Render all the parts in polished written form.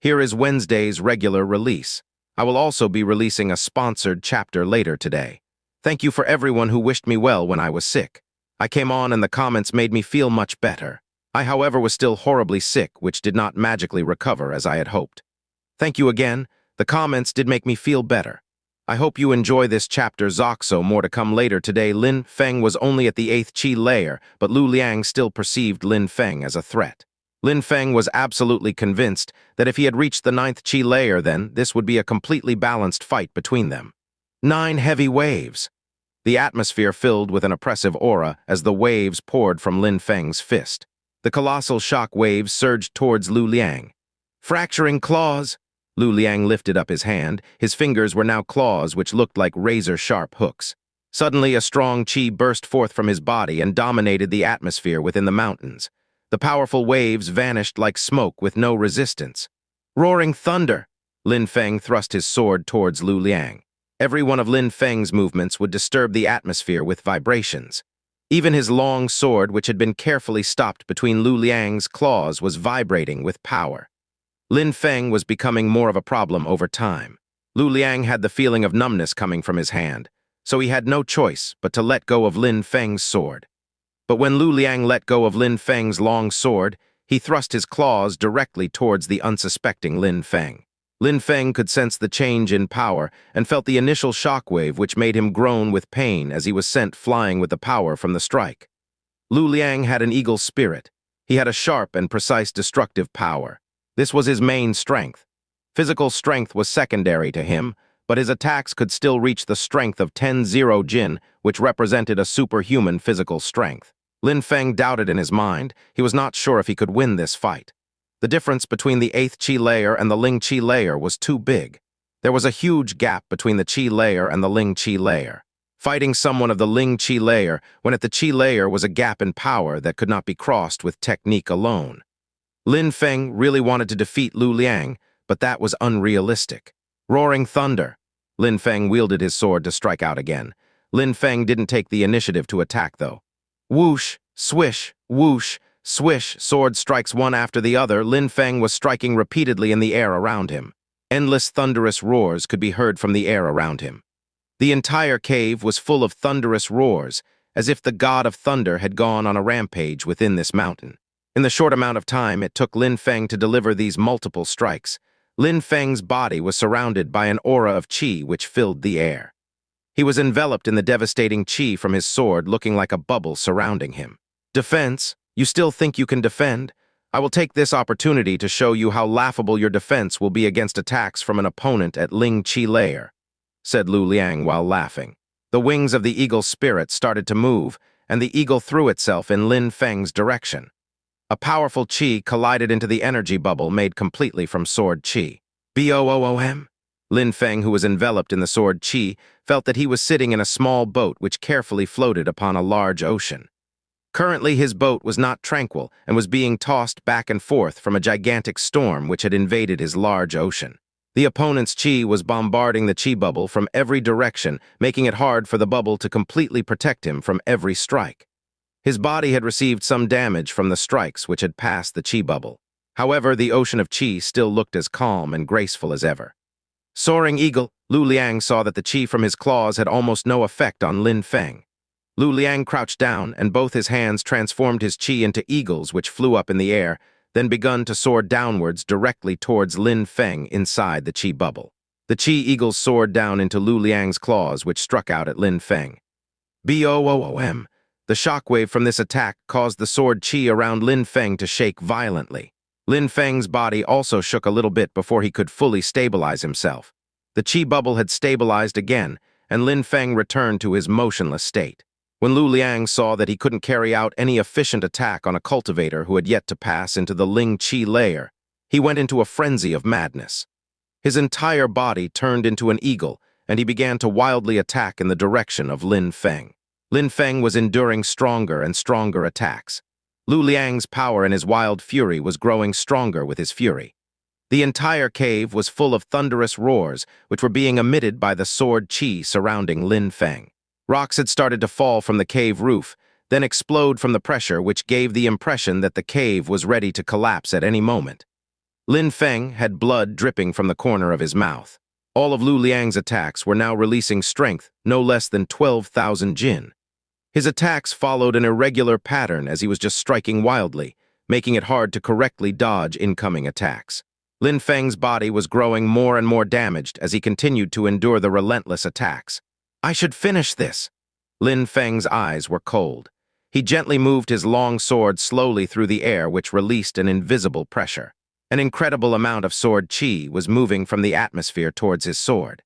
Here is Wednesday's regular release. I will also be releasing a sponsored chapter later today. Thank you for everyone who wished me well when I was sick. I came on and the comments made me feel much better. I, however, was still horribly sick, which did not magically recover as I had hoped. Thank you again. The comments did make me feel better. I hope you enjoy this chapter. Zoxo, more to come later today. Lin Feng was only at the 8th Qi layer, but Lu Liang still perceived Lin Feng as a threat. Lin Feng was absolutely convinced that if he had reached the 9th Qi layer, then this would be a completely balanced fight between them. 9 heavy waves. The atmosphere filled with an oppressive aura as the waves poured from Lin Feng's fist. The colossal shock waves surged towards Lu Liang. Fracturing claws. Lu Liang lifted up his hand. His fingers were now claws which looked like razor-sharp hooks. Suddenly, a strong qi burst forth from his body and dominated the atmosphere within the mountains. The powerful waves vanished like smoke with no resistance. Roaring thunder! Lin Feng thrust his sword towards Lu Liang. Every one of Lin Feng's movements would disturb the atmosphere with vibrations. Even his long sword, which had been carefully stopped between Lu Liang's claws, was vibrating with power. Lin Feng was becoming more of a problem over time. Lu Liang had the feeling of numbness coming from his hand, so he had no choice but to let go of Lin Feng's sword. But when Lu Liang let go of Lin Feng's long sword, he thrust his claws directly towards the unsuspecting Lin Feng. Lin Feng could sense the change in power and felt the initial shockwave which made him groan with pain as he was sent flying with the power from the strike. Lu Liang had an eagle spirit. He had a sharp and precise destructive power. This was his main strength. Physical strength was secondary to him, but his attacks could still reach the strength of 10-0 Jin, which represented a superhuman physical strength. Lin Feng doubted in his mind. He was not sure if he could win this fight. The difference between the 8th Qi layer and the Ling Qi layer was too big. There was a huge gap between the Qi layer and the Ling Qi layer. Fighting someone of the Ling Qi layer when at the Qi layer was a gap in power that could not be crossed with technique alone. Lin Feng really wanted to defeat Lu Liang, but that was unrealistic. Roaring thunder. Lin Feng wielded his sword to strike out again. Lin Feng didn't take the initiative to attack, though. Whoosh, swish, whoosh, swish, sword strikes one after the other. Lin Feng was striking repeatedly in the air around him. Endless thunderous roars could be heard from the air around him. The entire cave was full of thunderous roars, as if the god of thunder had gone on a rampage within this mountain. In the short amount of time it took Lin Feng to deliver these multiple strikes, Lin Feng's body was surrounded by an aura of qi which filled the air. He was enveloped in the devastating qi from his sword, looking like a bubble surrounding him. Defense? You still think you can defend? I will take this opportunity to show you how laughable your defense will be against attacks from an opponent at Ling Qi layer, said Lu Liang while laughing. The wings of the eagle spirit started to move, and the eagle threw itself in Lin Feng's direction. A powerful qi collided into the energy bubble made completely from sword qi. Boom! Lin Feng, who was enveloped in the sword qi, felt that he was sitting in a small boat which carefully floated upon a large ocean. Currently, his boat was not tranquil and was being tossed back and forth from a gigantic storm which had invaded his large ocean. The opponent's qi was bombarding the qi bubble from every direction, making it hard for the bubble to completely protect him from every strike. His body had received some damage from the strikes which had passed the qi bubble. However, the ocean of qi still looked as calm and graceful as ever. Soaring eagle, Lu Liang saw that the qi from his claws had almost no effect on Lin Feng. Lu Liang crouched down, and both his hands transformed his qi into eagles which flew up in the air, then begun to soar downwards directly towards Lin Feng inside the qi bubble. The qi eagles soared down into Lu Liang's claws, which struck out at Lin Feng. Boom! The shockwave from this attack caused the sword qi around Lin Feng to shake violently. Lin Feng's body also shook a little bit before he could fully stabilize himself. The qi bubble had stabilized again, and Lin Feng returned to his motionless state. When Lu Liang saw that he couldn't carry out any efficient attack on a cultivator who had yet to pass into the Ling Qi layer, he went into a frenzy of madness. His entire body turned into an eagle, and he began to wildly attack in the direction of Lin Feng. Lin Feng was enduring stronger and stronger attacks. Lu Liang's power in his wild fury was growing stronger with his fury. The entire cave was full of thunderous roars, which were being emitted by the sword qi surrounding Lin Feng. Rocks had started to fall from the cave roof, then explode from the pressure, which gave the impression that the cave was ready to collapse at any moment. Lin Feng had blood dripping from the corner of his mouth. All of Lu Liang's attacks were now releasing strength no less than 12,000 jin. His attacks followed an irregular pattern as he was just striking wildly, making it hard to correctly dodge incoming attacks. Lin Feng's body was growing more and more damaged as he continued to endure the relentless attacks. I should finish this. Lin Feng's eyes were cold. He gently moved his long sword slowly through the air, which released an invisible pressure. An incredible amount of sword chi was moving from the atmosphere towards his sword.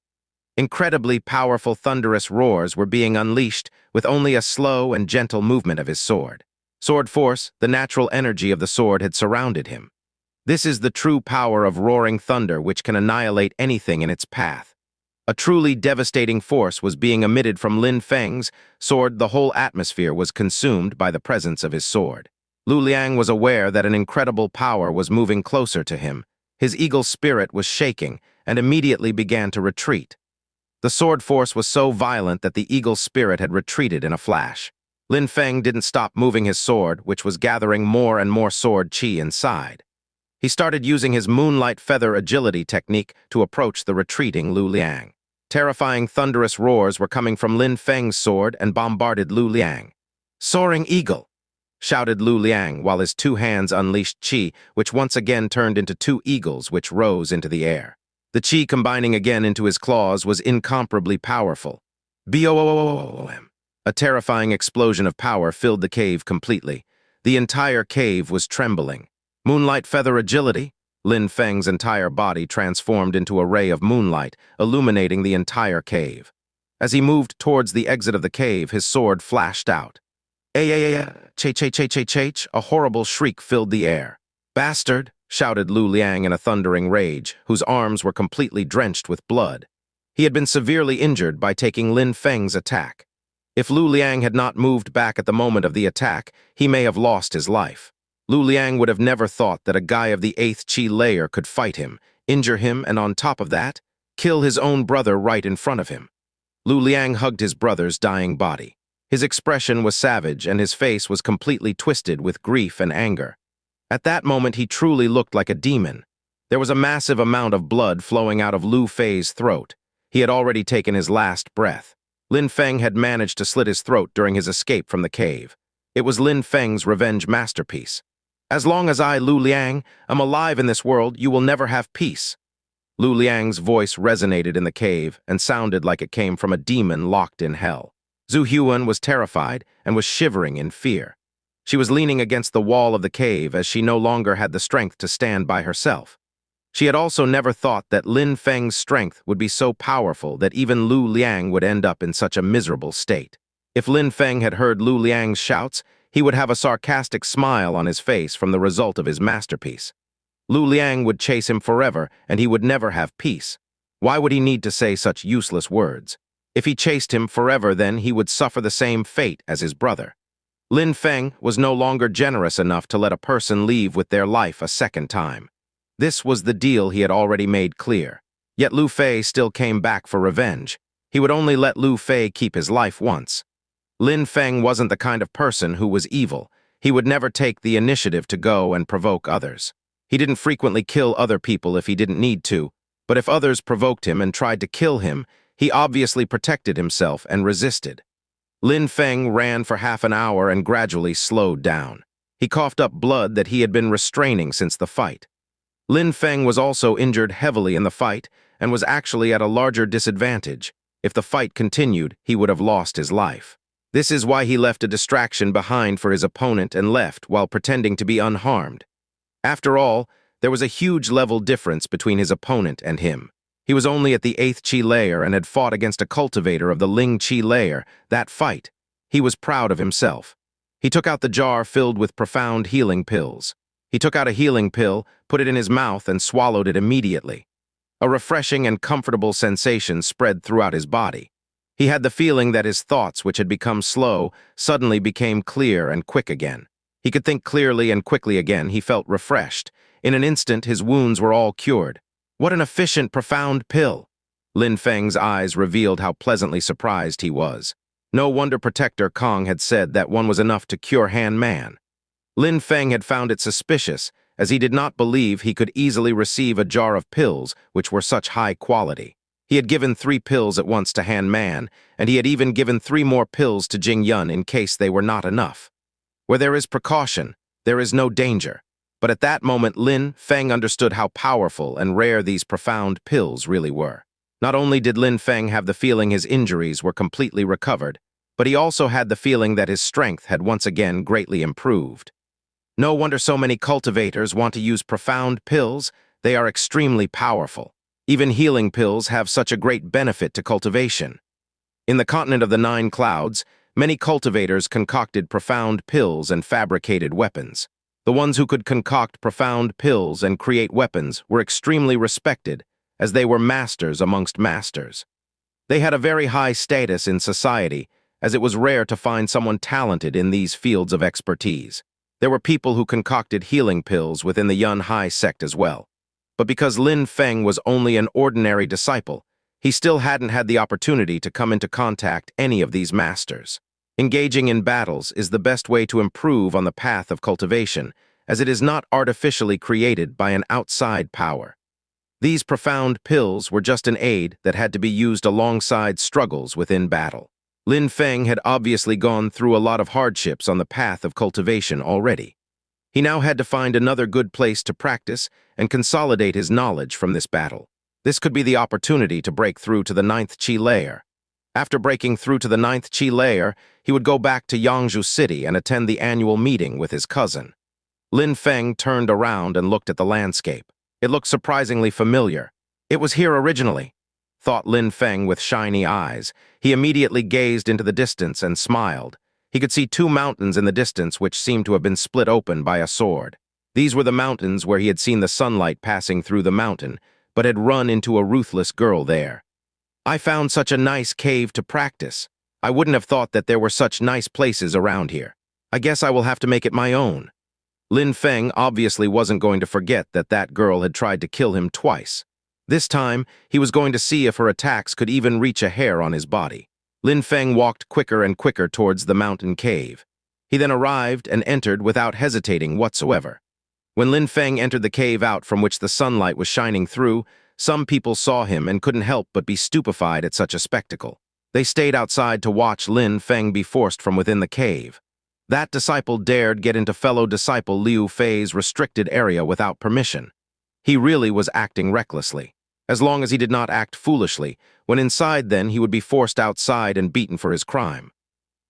Incredibly powerful thunderous roars were being unleashed with only a slow and gentle movement of his sword. Sword force, the natural energy of the sword, had surrounded him. This is the true power of roaring thunder, which can annihilate anything in its path. A truly devastating force was being emitted from Lin Feng's sword. The whole atmosphere was consumed by the presence of his sword. Lu Liang was aware that an incredible power was moving closer to him. His eagle spirit was shaking and immediately began to retreat. The sword force was so violent that the eagle spirit had retreated in a flash. Lin Feng didn't stop moving his sword, which was gathering more and more sword chi inside. He started using his moonlight feather agility technique to approach the retreating Lu Liang. Terrifying thunderous roars were coming from Lin Feng's sword and bombarded Lu Liang. Soaring eagle! Shouted Lu Liang while his two hands unleashed chi, which once again turned into two eagles which rose into the air. The chi combining again into his claws was incomparably powerful. Boom! A terrifying explosion of power filled the cave completely. The entire cave was trembling. Moonlight feather agility? Lin Feng's entire body transformed into a ray of moonlight, illuminating the entire cave. As he moved towards the exit of the cave, his sword flashed out. A horrible shriek filled the air. Bastard! Shouted Lu Liang in a thundering rage, whose arms were completely drenched with blood. He had been severely injured by taking Lin Feng's attack. If Lu Liang had not moved back at the moment of the attack, he may have lost his life. Lu Liang would have never thought that a guy of the 8th Chi layer could fight him, injure him, and on top of that, kill his own brother right in front of him. Lu Liang hugged his brother's dying body. His expression was savage, and his face was completely twisted with grief and anger. At that moment, he truly looked like a demon. There was a massive amount of blood flowing out of Lu Fei's throat. He had already taken his last breath. Lin Feng had managed to slit his throat during his escape from the cave. It was Lin Feng's revenge masterpiece. As long as I, Lu Liang, am alive in this world, you will never have peace. Lu Liang's voice resonated in the cave and sounded like it came from a demon locked in hell. Zhu Huan was terrified and was shivering in fear. She was leaning against the wall of the cave as she no longer had the strength to stand by herself. She had also never thought that Lin Feng's strength would be so powerful that even Lu Liang would end up in such a miserable state. If Lin Feng had heard Lu Liang's shouts, he would have a sarcastic smile on his face from the result of his masterpiece. Lu Liang would chase him forever, and he would never have peace. Why would he need to say such useless words? If he chased him forever, then he would suffer the same fate as his brother. Lin Feng was no longer generous enough to let a person leave with their life a second time. This was the deal he had already made clear. Yet Lu Fei still came back for revenge. He would only let Lu Fei keep his life once. Lin Feng wasn't the kind of person who was evil. He would never take the initiative to go and provoke others. He didn't frequently kill other people if he didn't need to, but if others provoked him and tried to kill him, he obviously protected himself and resisted. Lin Feng ran for half an hour and gradually slowed down. He coughed up blood that he had been restraining since the fight. Lin Feng was also injured heavily in the fight and was actually at a larger disadvantage. If the fight continued, he would have lost his life. This is why he left a distraction behind for his opponent and left while pretending to be unharmed. After all, there was a huge level difference between his opponent and him. He was only at the 8th Chi layer and had fought against a cultivator of the Ling Chi layer. That fight, he was proud of himself. He took out the jar filled with profound healing pills. He took out a healing pill, put it in his mouth, and swallowed it immediately. A refreshing and comfortable sensation spread throughout his body. He had the feeling that his thoughts, which had become slow, suddenly became clear and quick again. He could think clearly and quickly again. He felt refreshed. In an instant, his wounds were all cured. What an efficient, profound pill! Lin Feng's eyes revealed how pleasantly surprised he was. No wonder Protector Kong had said that one was enough to cure Han Man. Lin Feng had found it suspicious, as he did not believe he could easily receive a jar of pills which were such high quality. He had given 3 pills at once to Han Man, and he had even given 3 more pills to Jing Yun in case they were not enough. Where there is precaution, there is no danger. But at that moment, Lin Feng understood how powerful and rare these profound pills really were. Not only did Lin Feng have the feeling his injuries were completely recovered, but he also had the feeling that his strength had once again greatly improved. No wonder so many cultivators want to use profound pills. They are extremely powerful. Even healing pills have such a great benefit to cultivation. In the continent of the 9 clouds, many cultivators concocted profound pills and fabricated weapons. The ones who could concoct profound pills and create weapons were extremely respected, as they were masters amongst masters. They had a very high status in society, as it was rare to find someone talented in these fields of expertise. There were people who concocted healing pills within the Yun Hai sect as well. But because Lin Feng was only an ordinary disciple, he still hadn't had the opportunity to come into contact any of these masters. Engaging in battles is the best way to improve on the path of cultivation, as it is not artificially created by an outside power. These profound pills were just an aid that had to be used alongside struggles within battle. Lin Feng had obviously gone through a lot of hardships on the path of cultivation already. He now had to find another good place to practice and consolidate his knowledge from this battle. This could be the opportunity to break through to the 9th Qi layer. After breaking through to the 9th Qi layer, he would go back to Yangzhou City and attend the annual meeting with his cousin. Lin Feng turned around and looked at the landscape. It looked surprisingly familiar. It was here originally, thought Lin Feng with shiny eyes. He immediately gazed into the distance and smiled. He could see 2 mountains in the distance which seemed to have been split open by a sword. These were the mountains where he had seen the sunlight passing through the mountain, but had run into a ruthless girl there. I found such a nice cave to practice. I wouldn't have thought that there were such nice places around here. I guess I will have to make it my own. Lin Feng obviously wasn't going to forget that that girl had tried to kill him twice. This time, he was going to see if her attacks could even reach a hair on his body. Lin Feng walked quicker and quicker towards the mountain cave. He then arrived and entered without hesitating whatsoever. When Lin Feng entered the cave out from which the sunlight was shining through, some people saw him and couldn't help but be stupefied at such a spectacle. They stayed outside to watch Lin Feng be forced from within the cave. That disciple dared get into fellow disciple Liu Fei's restricted area without permission. He really was acting recklessly. As long as he did not act foolishly, when inside then he would be forced outside and beaten for his crime.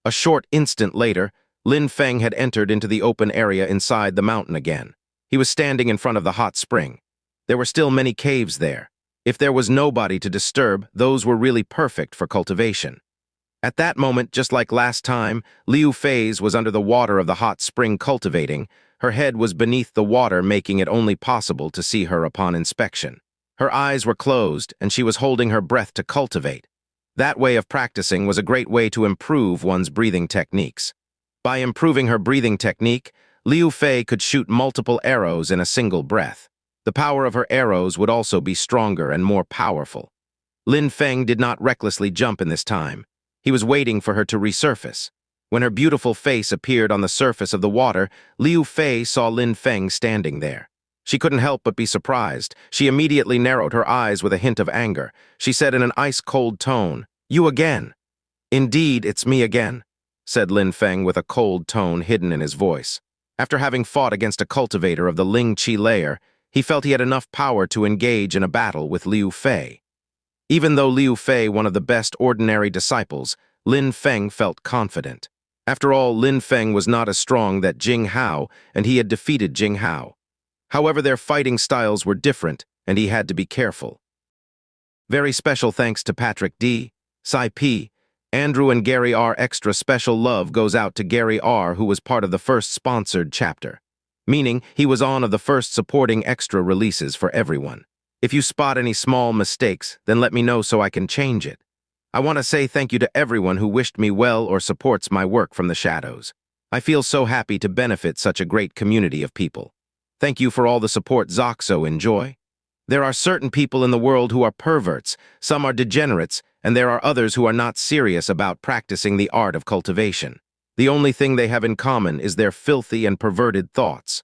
A short instant later, Lin Feng had entered into the open area inside the mountain again. He was standing in front of the hot spring. There were still many caves there. If there was nobody to disturb, those were really perfect for cultivation. At that moment, just like last time, Liu Fei's was under the water of the hot spring cultivating. Her head was beneath the water, making it only possible to see her upon inspection. Her eyes were closed, and she was holding her breath to cultivate. That way of practicing was a great way to improve one's breathing techniques. By improving her breathing technique, Liu Fei could shoot multiple arrows in a single breath. The power of her arrows would also be stronger and more powerful. Lin Feng did not recklessly jump in this time. He was waiting for her to resurface. When her beautiful face appeared on the surface of the water, Liu Fei saw Lin Feng standing there. She couldn't help but be surprised. She immediately narrowed her eyes with a hint of anger. She said in an ice-cold tone, "You again." "Indeed, it's me again," said Lin Feng with a cold tone hidden in his voice. After having fought against a cultivator of the Ling Qi layer, he felt he had enough power to engage in a battle with Liu Fei. Even though Liu Fei one of the best ordinary disciples, Lin Feng felt confident. After all, Lin Feng was not as strong as Jing Hao, and he had defeated Jing Hao. However, their fighting styles were different, and he had to be careful. Very special thanks to Patrick D., Sai P., Andrew and Gary R. Extra special love goes out to Gary R., who was part of the first sponsored chapter, meaning he was on of the first supporting extra releases for everyone. If you spot any small mistakes, then let me know so I can change it. I want to say thank you to everyone who wished me well or supports my work from the shadows. I feel so happy to benefit such a great community of people. Thank you for all the support Zoxo enjoy. There are certain people in the world who are perverts, some are degenerates, and there are others who are not serious about practicing the art of cultivation. The only thing they have in common is their filthy and perverted thoughts.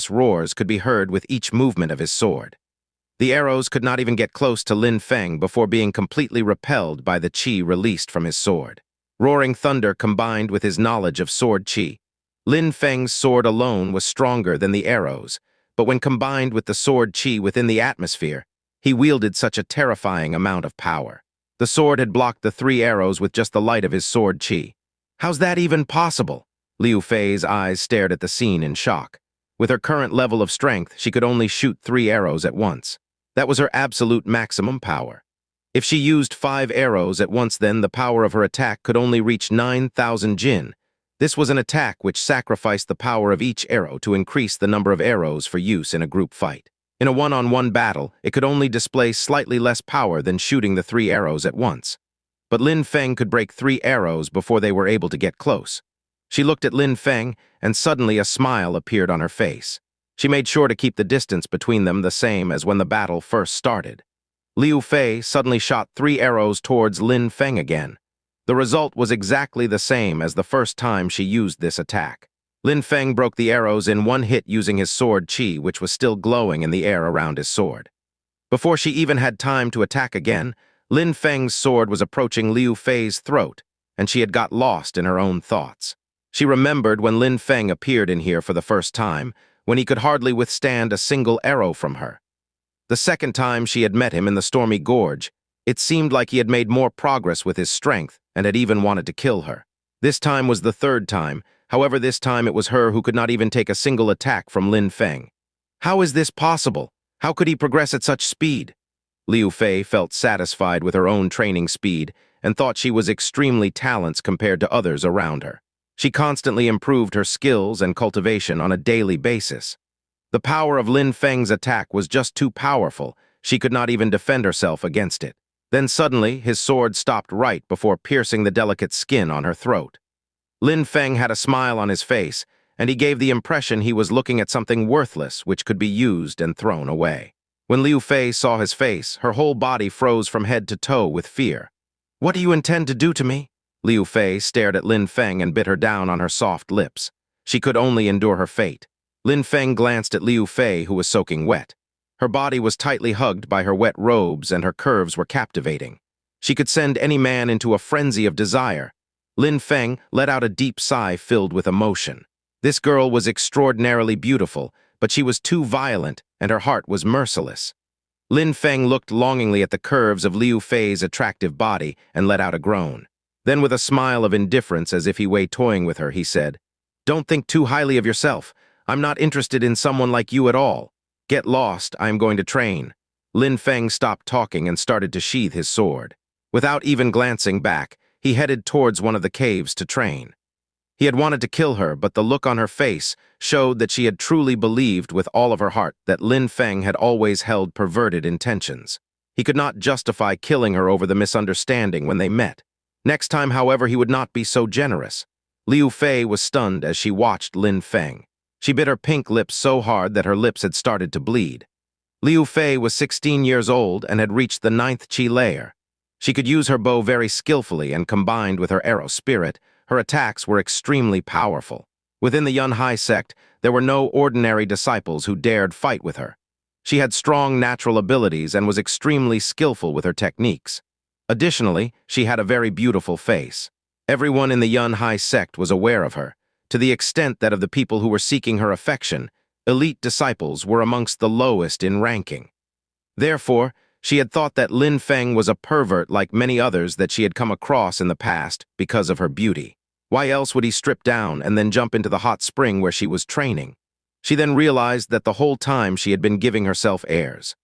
thunderous roars could be heard with each movement of his sword. The arrows could not even get close to Lin Feng before being completely repelled by the qi released from his sword. Roaring thunder combined with his knowledge of sword qi. Lin Feng's sword alone was stronger than the arrows, but when combined with the sword qi within the atmosphere, he wielded such a terrifying amount of power. The sword had blocked the 3 arrows with just the light of his sword qi. How's that even possible? Liu Fei's eyes stared at the scene in shock. With her current level of strength, she could only shoot 3 arrows at once. That was her absolute maximum power. If she used 5 arrows at once, then the power of her attack could only reach 9,000 jin. This was an attack which sacrificed the power of each arrow to increase the number of arrows for use in a group fight. In a one-on-one battle, it could only display slightly less power than shooting the 3 arrows at once. But Lin Feng could break 3 arrows before they were able to get close. She looked at Lin Feng, and suddenly a smile appeared on her face. She made sure to keep the distance between them the same as when the battle first started. Liu Fei suddenly shot 3 arrows towards Lin Feng again. The result was exactly the same as the first time she used this attack. Lin Feng broke the arrows in one hit using his sword Qi, which was still glowing in the air around his sword. Before she even had time to attack again, Lin Feng's sword was approaching Liu Fei's throat, and she had got lost in her own thoughts. She remembered when Lin Feng appeared in here for the first time, when he could hardly withstand a single arrow from her. The second time she had met him in the stormy gorge, it seemed like he had made more progress with his strength and had even wanted to kill her. This time was the third time, however this time it was her who could not even take a single attack from Lin Feng. How is this possible? How could he progress at such speed? Liu Fei felt satisfied with her own training speed and thought she was extremely talented compared to others around her. She constantly improved her skills and cultivation on a daily basis. The power of Lin Feng's attack was just too powerful. She could not even defend herself against it. Then suddenly, his sword stopped right before piercing the delicate skin on her throat. Lin Feng had a smile on his face, and he gave the impression he was looking at something worthless which could be used and thrown away. When Liu Fei saw his face, her whole body froze from head to toe with fear. "What do you intend to do to me?" Liu Fei stared at Lin Feng and bit her down on her soft lips. She could only endure her fate. Lin Feng glanced at Liu Fei, who was soaking wet. Her body was tightly hugged by her wet robes, and her curves were captivating. She could send any man into a frenzy of desire. Lin Feng let out a deep sigh filled with emotion. This girl was extraordinarily beautiful, but she was too violent, and her heart was merciless. Lin Feng looked longingly at the curves of Liu Fei's attractive body and let out a groan. Then with a smile of indifference as if he were toying with her, he said, "Don't think too highly of yourself. I'm not interested in someone like you at all. Get lost, I am going to train." Lin Feng stopped talking and started to sheathe his sword. Without even glancing back, he headed towards one of the caves to train. He had wanted to kill her, but the look on her face showed that she had truly believed with all of her heart that Lin Feng had always held perverted intentions. He could not justify killing her over the misunderstanding when they met. Next time, however, he would not be so generous. Liu Fei was stunned as she watched Lin Feng. She bit her pink lips so hard that her lips had started to bleed. Liu Fei was 16 years old and had reached the 9th Qi layer. She could use her bow very skillfully, and combined with her arrow spirit, her attacks were extremely powerful. Within the Yun Hai sect, there were no ordinary disciples who dared fight with her. She had strong natural abilities and was extremely skillful with her techniques. Additionally, she had a very beautiful face. Everyone in the Yun Hai sect was aware of her, to the extent that of the people who were seeking her affection, elite disciples were amongst the lowest in ranking. Therefore, she had thought that Lin Feng was a pervert like many others that she had come across in the past because of her beauty. Why else would he strip down and then jump into the hot spring where she was training? She then realized that the whole time she had been giving herself airs.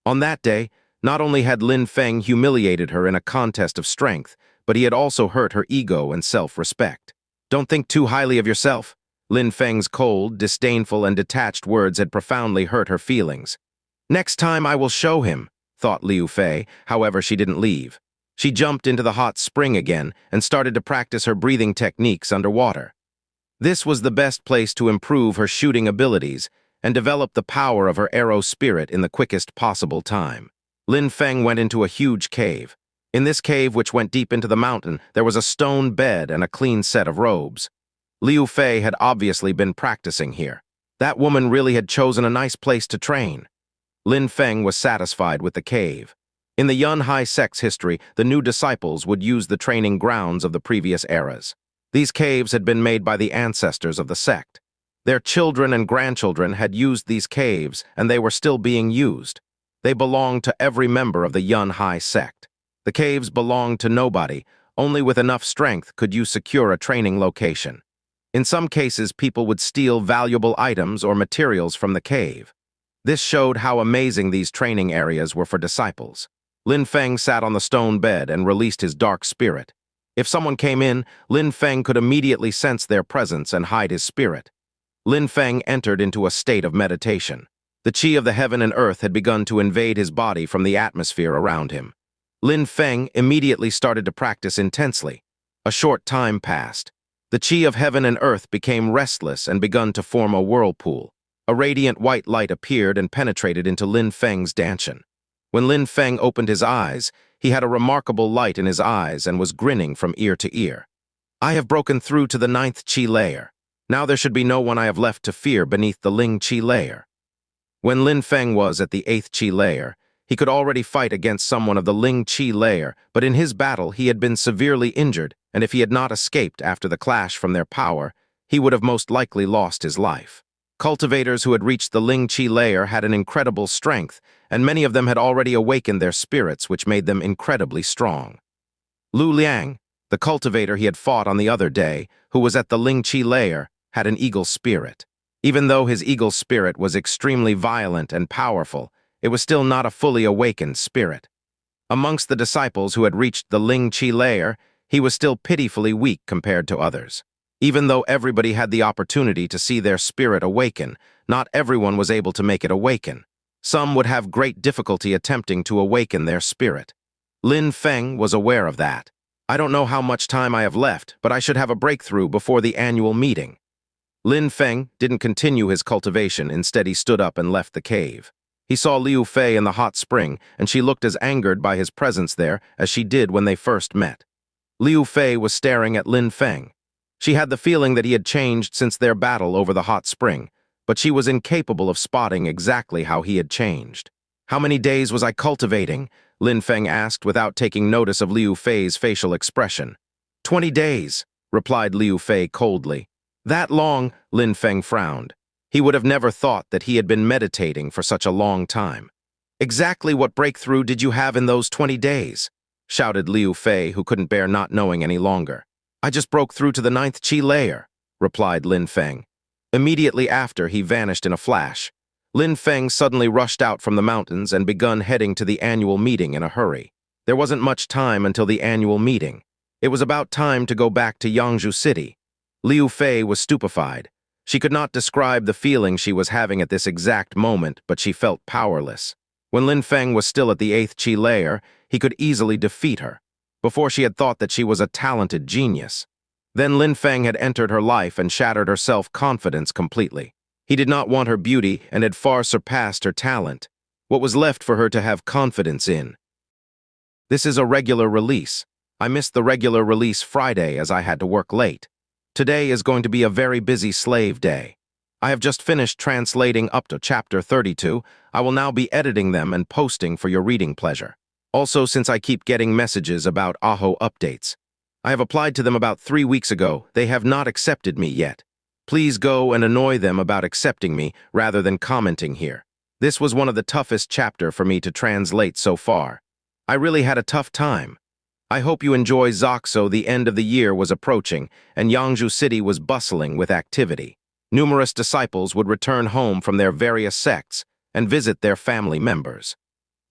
On that day, not only had Lin Feng humiliated her in a contest of strength, but he had also hurt her ego and self-respect. "Don't think too highly of yourself." Lin Feng's cold, disdainful, and detached words had profoundly hurt her feelings. "Next time I will show him," thought Liu Fei. However, she didn't leave. She jumped into the hot spring again and started to practice her breathing techniques underwater. This was the best place to improve her shooting abilities and develop the power of her arrow spirit in the quickest possible time. Lin Feng went into a huge cave. In this cave, which went deep into the mountain, there was a stone bed and a clean set of robes. Liu Fei had obviously been practicing here. That woman really had chosen a nice place to train. Lin Feng was satisfied with the cave. In the Yun Hai sect's history, the new disciples would use the training grounds of the previous eras. These caves had been made by the ancestors of the sect. Their children and grandchildren had used these caves, and they were still being used. They belonged to every member of the Yun Hai sect. The caves belonged to nobody. Only with enough strength could you secure a training location. In some cases, people would steal valuable items or materials from the cave. This showed how amazing these training areas were for disciples. Lin Feng sat on the stone bed and released his dark spirit. If someone came in, Lin Feng could immediately sense their presence and hide his spirit. Lin Feng entered into a state of meditation. The qi of the heaven and earth had begun to invade his body from the atmosphere around him. Lin Feng immediately started to practice intensely. A short time passed. The Qi of heaven and earth became restless and begun to form a whirlpool. A radiant white light appeared and penetrated into Lin Feng's dantian. When Lin Feng opened his eyes, he had a remarkable light in his eyes and was grinning from ear to ear. I have broken through to the 9th Qi layer. Now there should be no one I have left to fear beneath the Ling Qi layer. When Lin Feng was at the 8th Qi layer, he could already fight against someone of the Ling Qi layer, but in his battle he had been severely injured, and if he had not escaped after the clash from their power, he would have most likely lost his life. Cultivators who had reached the Ling Qi layer had an incredible strength, and many of them had already awakened their spirits, which made them incredibly strong. Lu Liang, the cultivator he had fought on the other day, who was at the Ling Qi layer, had an eagle spirit. Even though his eagle spirit was extremely violent and powerful, it was still not a fully awakened spirit. Amongst the disciples who had reached the Ling Qi layer, he was still pitifully weak compared to others. Even though everybody had the opportunity to see their spirit awaken, not everyone was able to make it awaken. Some would have great difficulty attempting to awaken their spirit. Lin Feng was aware of that. I don't know how much time I have left, but I should have a breakthrough before the annual meeting. Lin Feng didn't continue his cultivation, instead he stood up and left the cave. He saw Liu Fei in the hot spring, and she looked as angered by his presence there as she did when they first met. Liu Fei was staring at Lin Feng. She had the feeling that he had changed since their battle over the hot spring, but she was incapable of spotting exactly how he had changed. "How many days was I cultivating?" Lin Feng asked without taking notice of Liu Fei's facial expression. 20 days, replied Liu Fei coldly. That long, Lin Feng frowned. He would have never thought that he had been meditating for such a long time. Exactly what breakthrough did you have in those 20 days? Shouted Liu Fei, who couldn't bear not knowing any longer. I just broke through to the 9th Qi layer, replied Lin Feng. Immediately after, he vanished in a flash. Lin Feng suddenly rushed out from the mountains and begun heading to the annual meeting in a hurry. There wasn't much time until the annual meeting. It was about time to go back to Yangzhou City. Liu Fei was stupefied. She could not describe the feeling she was having at this exact moment, but she felt powerless. When Lin Feng was still at the 8th Qi layer, he could easily defeat her. Before she had thought that she was a talented genius. Then Lin Feng had entered her life and shattered her self-confidence completely. He did not want her beauty and had far surpassed her talent. What was left for her to have confidence in? This is a regular release. I missed the regular release Friday as I had to work late. Today is going to be a very busy slave day. I have just finished translating up to chapter 32. I will now be editing them and posting for your reading pleasure. Also, since I keep getting messages about AHO updates, I have applied to them about 3 weeks ago. They have not accepted me yet. Please go and annoy them about accepting me rather than commenting here. This was one of the toughest chapters for me to translate so far. I really had a tough time. I hope you enjoy Zoxo. The end of the year was approaching, and Yangzhou City was bustling with activity. Numerous disciples would return home from their various sects and visit their family members.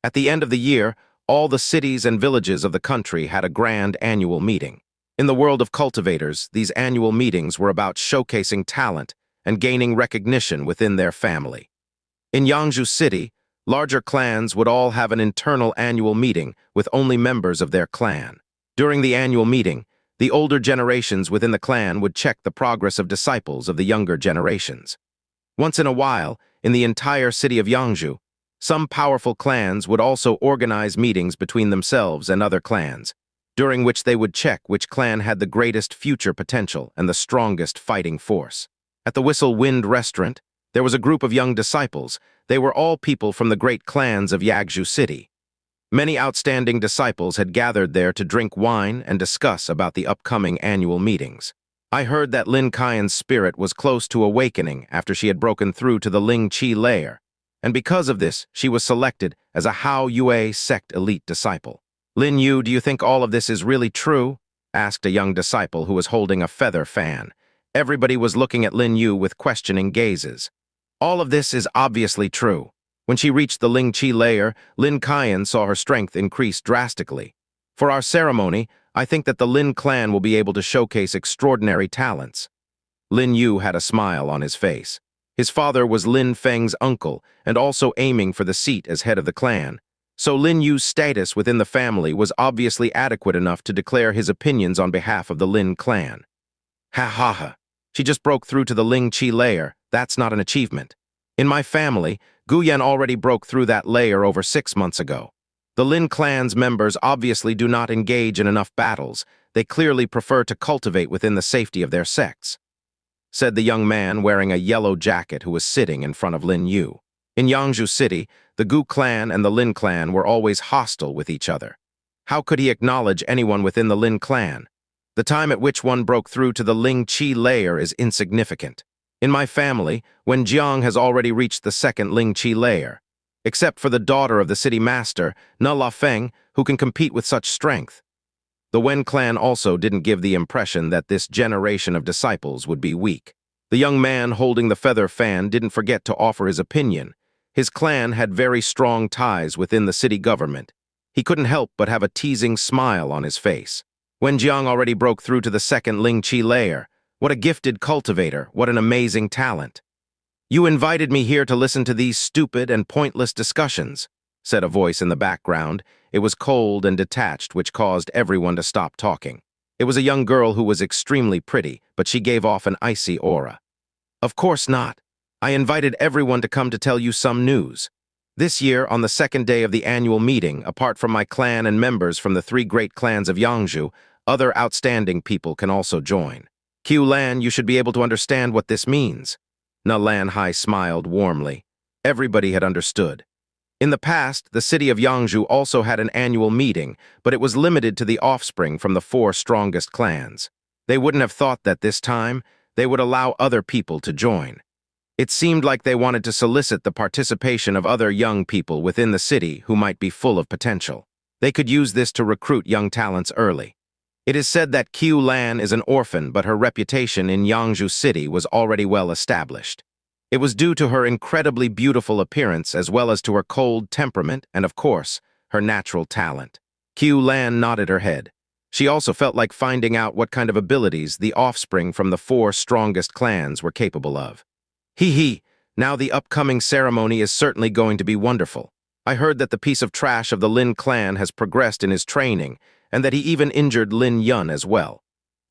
At the end of the year, all the cities and villages of the country had a grand annual meeting. In the world of cultivators, these annual meetings were about showcasing talent and gaining recognition within their family. In Yangzhou City, larger clans would all have an internal annual meeting with only members of their clan. During the annual meeting, the older generations within the clan would check the progress of disciples of the younger generations. Once in a while, in the entire city of Yangzhou, some powerful clans would also organize meetings between themselves and other clans, during which they would check which clan had the greatest future potential and the strongest fighting force. At the Whistle Wind restaurant, there was a group of young disciples. They were all people from the great clans of Yangzhou City. Many outstanding disciples had gathered there to drink wine and discuss about the upcoming annual meetings. I heard that Lin Qian's spirit was close to awakening after she had broken through to the Ling Qi layer, and because of this, she was selected as a Hao Yue sect elite disciple. Lin Yu, do you think all of this is really true? Asked a young disciple who was holding a feather fan. Everybody was looking at Lin Yu with questioning gazes. All of this is obviously true. When she reached the Ling Qi layer, Lin Qian saw her strength increase drastically. For our ceremony, I think that the Lin clan will be able to showcase extraordinary talents. Lin Yu had a smile on his face. His father was Lin Feng's uncle and also aiming for the seat as head of the clan, so Lin Yu's status within the family was obviously adequate enough to declare his opinions on behalf of the Lin clan. Ha ha ha. She just broke through to the Ling Qi layer. That's not an achievement. In my family, Guyan already broke through that layer over 6 months ago. The Lin clan's members obviously do not engage in enough battles. They clearly prefer to cultivate within the safety of their sects, said the young man wearing a yellow jacket who was sitting in front of Lin Yu. In Yangzhou City, the Gu clan and the Lin clan were always hostile with each other. How could he acknowledge anyone within the Lin clan? The time at which one broke through to the Ling Qi layer is insignificant. In my family, Wen Jiang has already reached the second Ling Qi layer, except for the daughter of the city master, Na La Feng, who can compete with such strength. The Wen clan also didn't give the impression that this generation of disciples would be weak. The young man holding the feather fan didn't forget to offer his opinion. His clan had very strong ties within the city government. He couldn't help but have a teasing smile on his face. Wen Jiang already broke through to the second Ling Qi layer. What a gifted cultivator, what an amazing talent. You invited me here to listen to these stupid and pointless discussions, said a voice in the background. It was cold and detached, which caused everyone to stop talking. It was a young girl who was extremely pretty, but she gave off an icy aura. Of course not. I invited everyone to come to tell you some news. This year, on the second day of the annual meeting, apart from my clan and members from the 3 great clans of Yangzhou, other outstanding people can also join. Q Lan, you should be able to understand what this means. Na Lan Hai smiled warmly. Everybody had understood. In the past, the city of Yangzhou also had an annual meeting, but it was limited to the offspring from the 4 strongest clans. They wouldn't have thought that this time they would allow other people to join. It seemed like they wanted to solicit the participation of other young people within the city who might be full of potential. They could use this to recruit young talents early. It is said that Qiu Lan is an orphan, but her reputation in Yangzhou City was already well established. It was due to her incredibly beautiful appearance as well as to her cold temperament and, of course, her natural talent. Qiu Lan nodded her head. She also felt like finding out what kind of abilities the offspring from the 4 strongest clans were capable of. Hee, now the upcoming ceremony is certainly going to be wonderful. I heard that the piece of trash of the Lin clan has progressed in his training, and that he even injured Lin Yun as well.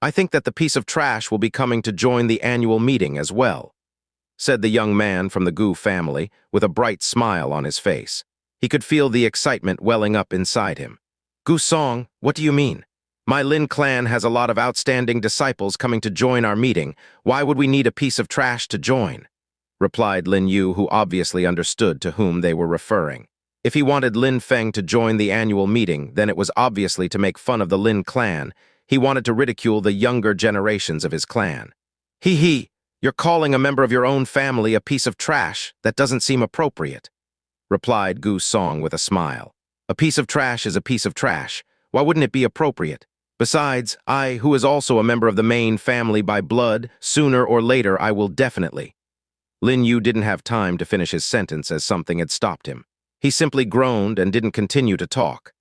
I think that the piece of trash will be coming to join the annual meeting as well, said the young man from the Gu family, with a bright smile on his face. He could feel the excitement welling up inside him. Gu Song, what do you mean? My Lin clan has a lot of outstanding disciples coming to join our meeting. Why would we need a piece of trash to join? Replied Lin Yu, who obviously understood to whom they were referring. If he wanted Lin Feng to join the annual meeting, then it was obviously to make fun of the Lin clan. He wanted to ridicule the younger generations of his clan. Hee, you're calling a member of your own family a piece of trash? That doesn't seem appropriate, replied Gu Song with a smile. A piece of trash is a piece of trash. Why wouldn't it be appropriate? Besides, I, who is also a member of the main family by blood, sooner or later I will definitely. Lin Yu didn't have time to finish his sentence as something had stopped him. He simply groaned and didn't continue to talk.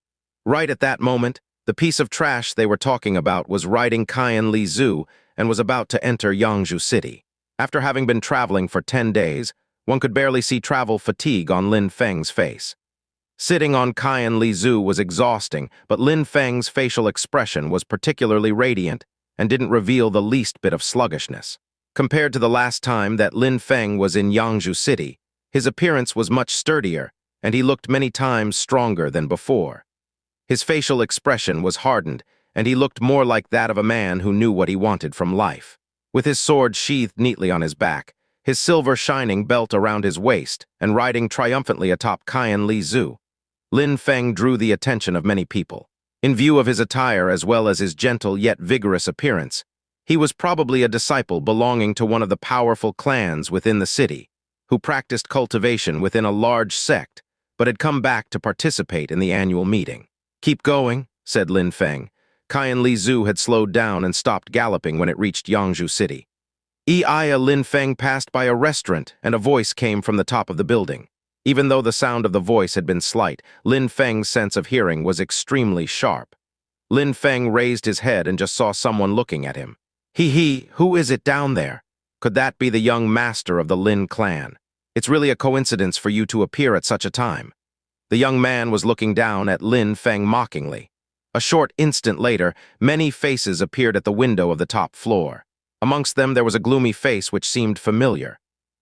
Right at that moment, the piece of trash they were talking about was riding Qian Li Zhu and was about to enter Yangzhou City. After having been traveling for 10 days, one could barely see travel fatigue on Lin Feng's face. Sitting on Qian Li Zhu was exhausting, but Lin Feng's facial expression was particularly radiant and didn't reveal the least bit of sluggishness. Compared to the last time that Lin Feng was in Yangzhou City, his appearance was much sturdier, and he looked many times stronger than before. His facial expression was hardened, and he looked more like that of a man who knew what he wanted from life. With his sword sheathed neatly on his back, his silver shining belt around his waist, and riding triumphantly atop Qian Li Zhu, Lin Feng drew the attention of many people. In view of his attire as well as his gentle yet vigorous appearance, he was probably a disciple belonging to one of the powerful clans within the city, who practiced cultivation within a large sect, but had come back to participate in the annual meeting. Keep going, said Lin Feng. Qian Li Zhu had slowed down and stopped galloping when it reached Yangzhou City. Lin Feng passed by a restaurant, and a voice came from the top of the building. Even though the sound of the voice had been slight, Lin Feng's sense of hearing was extremely sharp. Lin Feng raised his head and just saw someone looking at him. Who is it down there? Could that be the young master of the Lin clan? It's really a coincidence for you to appear at such a time. The young man was looking down at Lin Feng mockingly. A short instant later, many faces appeared at the window of the top floor. Amongst them there was a gloomy face which seemed familiar.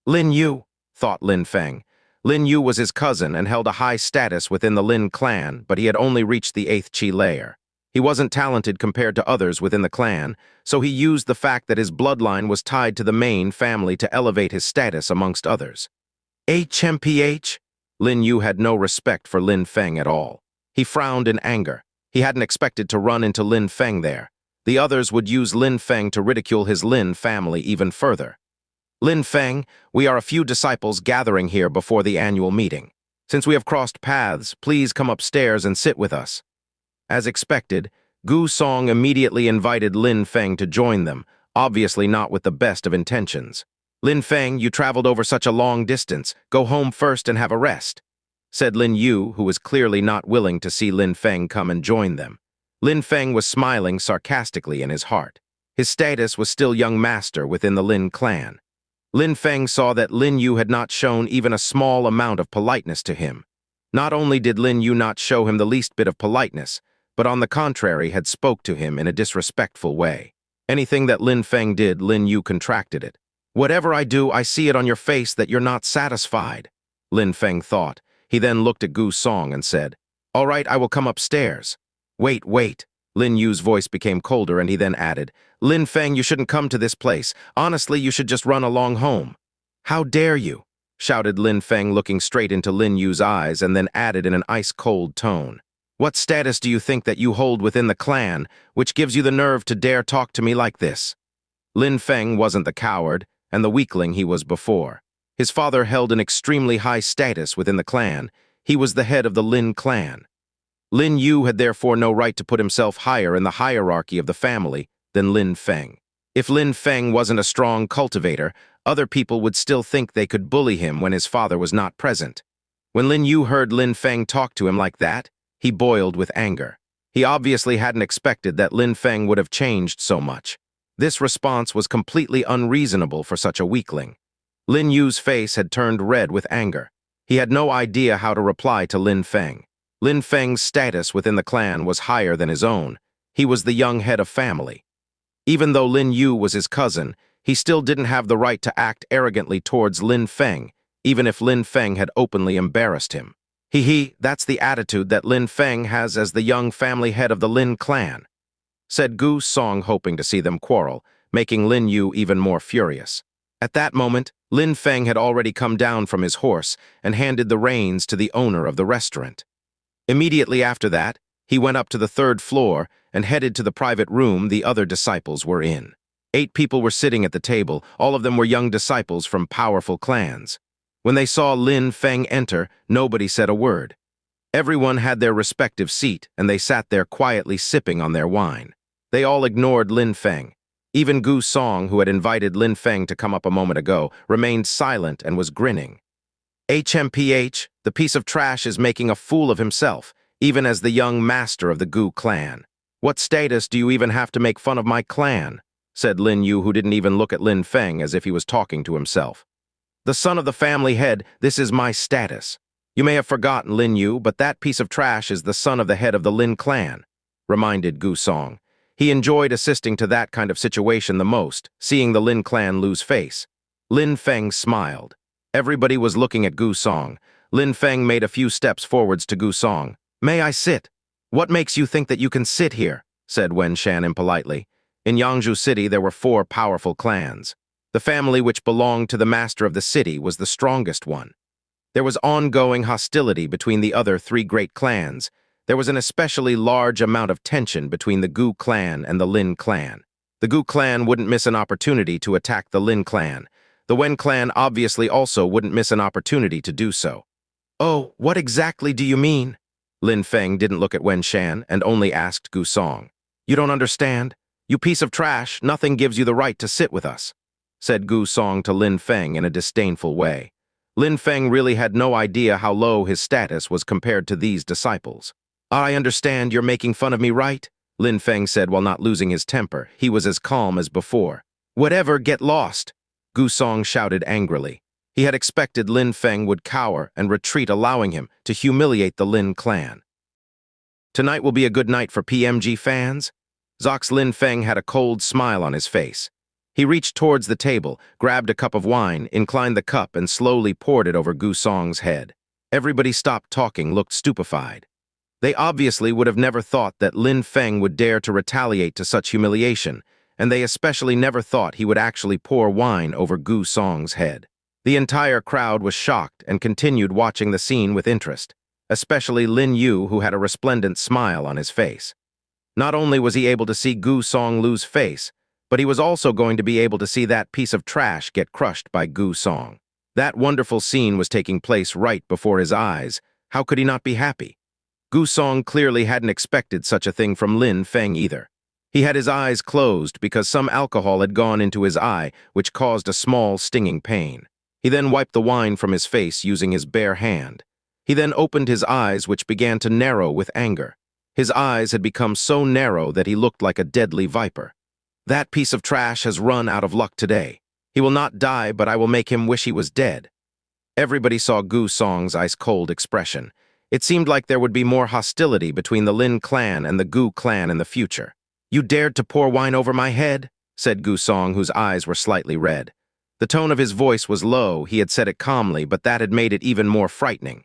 Lin Yu, thought Lin Feng. Lin Yu was his cousin and held a high status within the Lin clan, but he had only reached the 8th Qi layer. He wasn't talented compared to others within the clan, so he used the fact that his bloodline was tied to the main family to elevate his status amongst others. HMPH? Lin Yu had no respect for Lin Feng at all. He frowned in anger. He hadn't expected to run into Lin Feng there. The others would use Lin Feng to ridicule his Lin family even further. Lin Feng, we are a few disciples gathering here before the annual meeting. Since we have crossed paths, please come upstairs and sit with us. As expected, Gu Song immediately invited Lin Feng to join them, obviously not with the best of intentions. Lin Feng, you traveled over such a long distance. Go home first and have a rest, said Lin Yu, who was clearly not willing to see Lin Feng come and join them. Lin Feng was smiling sarcastically in his heart. His status was still young master within the Lin clan. Lin Feng saw that Lin Yu had not shown even a small amount of politeness to him. Not only did Lin Yu not show him the least bit of politeness, but on the contrary had spoke to him in a disrespectful way. Anything that Lin Feng did, Lin Yu contracted it. Whatever I do, I see it on your face that you're not satisfied, Lin Feng thought. He then looked at Gu Song and said, All right, I will come upstairs. Wait. Lin Yu's voice became colder and he then added, Lin Feng, you shouldn't come to this place. Honestly, you should just run along home. How dare you? Shouted Lin Feng, looking straight into Lin Yu's eyes, and then added in an ice-cold tone. What status do you think that you hold within the clan, which gives you the nerve to dare talk to me like this? Lin Feng wasn't the coward and the weakling he was before. His father held an extremely high status within the clan. He was the head of the Lin clan. Lin Yu had therefore no right to put himself higher in the hierarchy of the family than Lin Feng. If Lin Feng wasn't a strong cultivator, other people would still think they could bully him when his father was not present. When Lin Yu heard Lin Feng talk to him like that, he boiled with anger. He obviously hadn't expected that Lin Feng would have changed so much. This response was completely unreasonable for such a weakling. Lin Yu's face had turned red with anger. He had no idea how to reply to Lin Feng. Lin Feng's status within the clan was higher than his own. He was the young head of family. Even though Lin Yu was his cousin, he still didn't have the right to act arrogantly towards Lin Feng, even if Lin Feng had openly embarrassed him. That's the attitude that Lin Feng has as the young family head of the Lin clan, said Gu Song, hoping to see them quarrel, making Lin Yu even more furious. At that moment, Lin Feng had already come down from his horse and handed the reins to the owner of the restaurant. Immediately after that, he went up to the 3rd floor and headed to the private room the other disciples were in. 8 people were sitting at the table. All of them were young disciples from powerful clans. When they saw Lin Feng enter, nobody said a word. Everyone had their respective seat, and they sat there quietly sipping on their wine. They all ignored Lin Feng. Even Gu Song, who had invited Lin Feng to come up a moment ago, remained silent and was grinning. HMPH, the piece of trash is making a fool of himself, even as the young master of the Gu clan. What status do you even have to make fun of my clan? Said Lin Yu, who didn't even look at Lin Feng as if he was talking to himself. The son of the family head, this is my status. You may have forgotten, Lin Yu, but that piece of trash is the son of the head of the Lin clan, reminded Gu Song. He enjoyed assisting to that kind of situation the most, seeing the Lin clan lose face. Lin Feng smiled. Everybody was looking at Gu Song. Lin Feng made a few steps forwards to Gu Song. May I sit? What makes you think that you can sit here? Said Wen Shan impolitely. In Yangzhou City there were 4 powerful clans. The family which belonged to the master of the city was the strongest one. There was ongoing hostility between the other 3 great clans. There was an especially large amount of tension between the Gu clan and the Lin clan. The Gu clan wouldn't miss an opportunity to attack the Lin clan. The Wen clan obviously also wouldn't miss an opportunity to do so. Oh, what exactly do you mean? Lin Feng didn't look at Wen Shan and only asked Gu Song. You don't understand? You piece of trash, nothing gives you the right to sit with us, said Gu Song to Lin Feng in a disdainful way. Lin Feng really had no idea how low his status was compared to these disciples. I understand you're making fun of me, right? Lin Feng said while not losing his temper. He was as calm as before. Whatever, get lost, Gu Song shouted angrily. He had expected Lin Feng would cower and retreat, allowing him to humiliate the Lin clan. Tonight will be a good night for PMG fans? Zox Lin Feng had a cold smile on his face. He reached towards the table, grabbed a cup of wine, inclined the cup, and slowly poured it over Gu Song's head. Everybody stopped talking, looked stupefied. They obviously would have never thought that Lin Feng would dare to retaliate to such humiliation, and they especially never thought he would actually pour wine over Gu Song's head. The entire crowd was shocked and continued watching the scene with interest, especially Lin Yu, who had a resplendent smile on his face. Not only was he able to see Gu Song lose face, but he was also going to be able to see that piece of trash get crushed by Gu Song. That wonderful scene was taking place right before his eyes. How could he not be happy? Gu Song clearly hadn't expected such a thing from Lin Feng either. He had his eyes closed because some alcohol had gone into his eye, which caused a small, stinging pain. He then wiped the wine from his face using his bare hand. He then opened his eyes, which began to narrow with anger. His eyes had become so narrow that he looked like a deadly viper. That piece of trash has run out of luck today. He will not die, but I will make him wish he was dead. Everybody saw Gu Song's ice-cold expression. It seemed like there would be more hostility between the Lin clan and the Gu clan in the future. "You dared to pour wine over my head?" said Gu Song, whose eyes were slightly red. The tone of his voice was low. He had said it calmly, but that had made it even more frightening.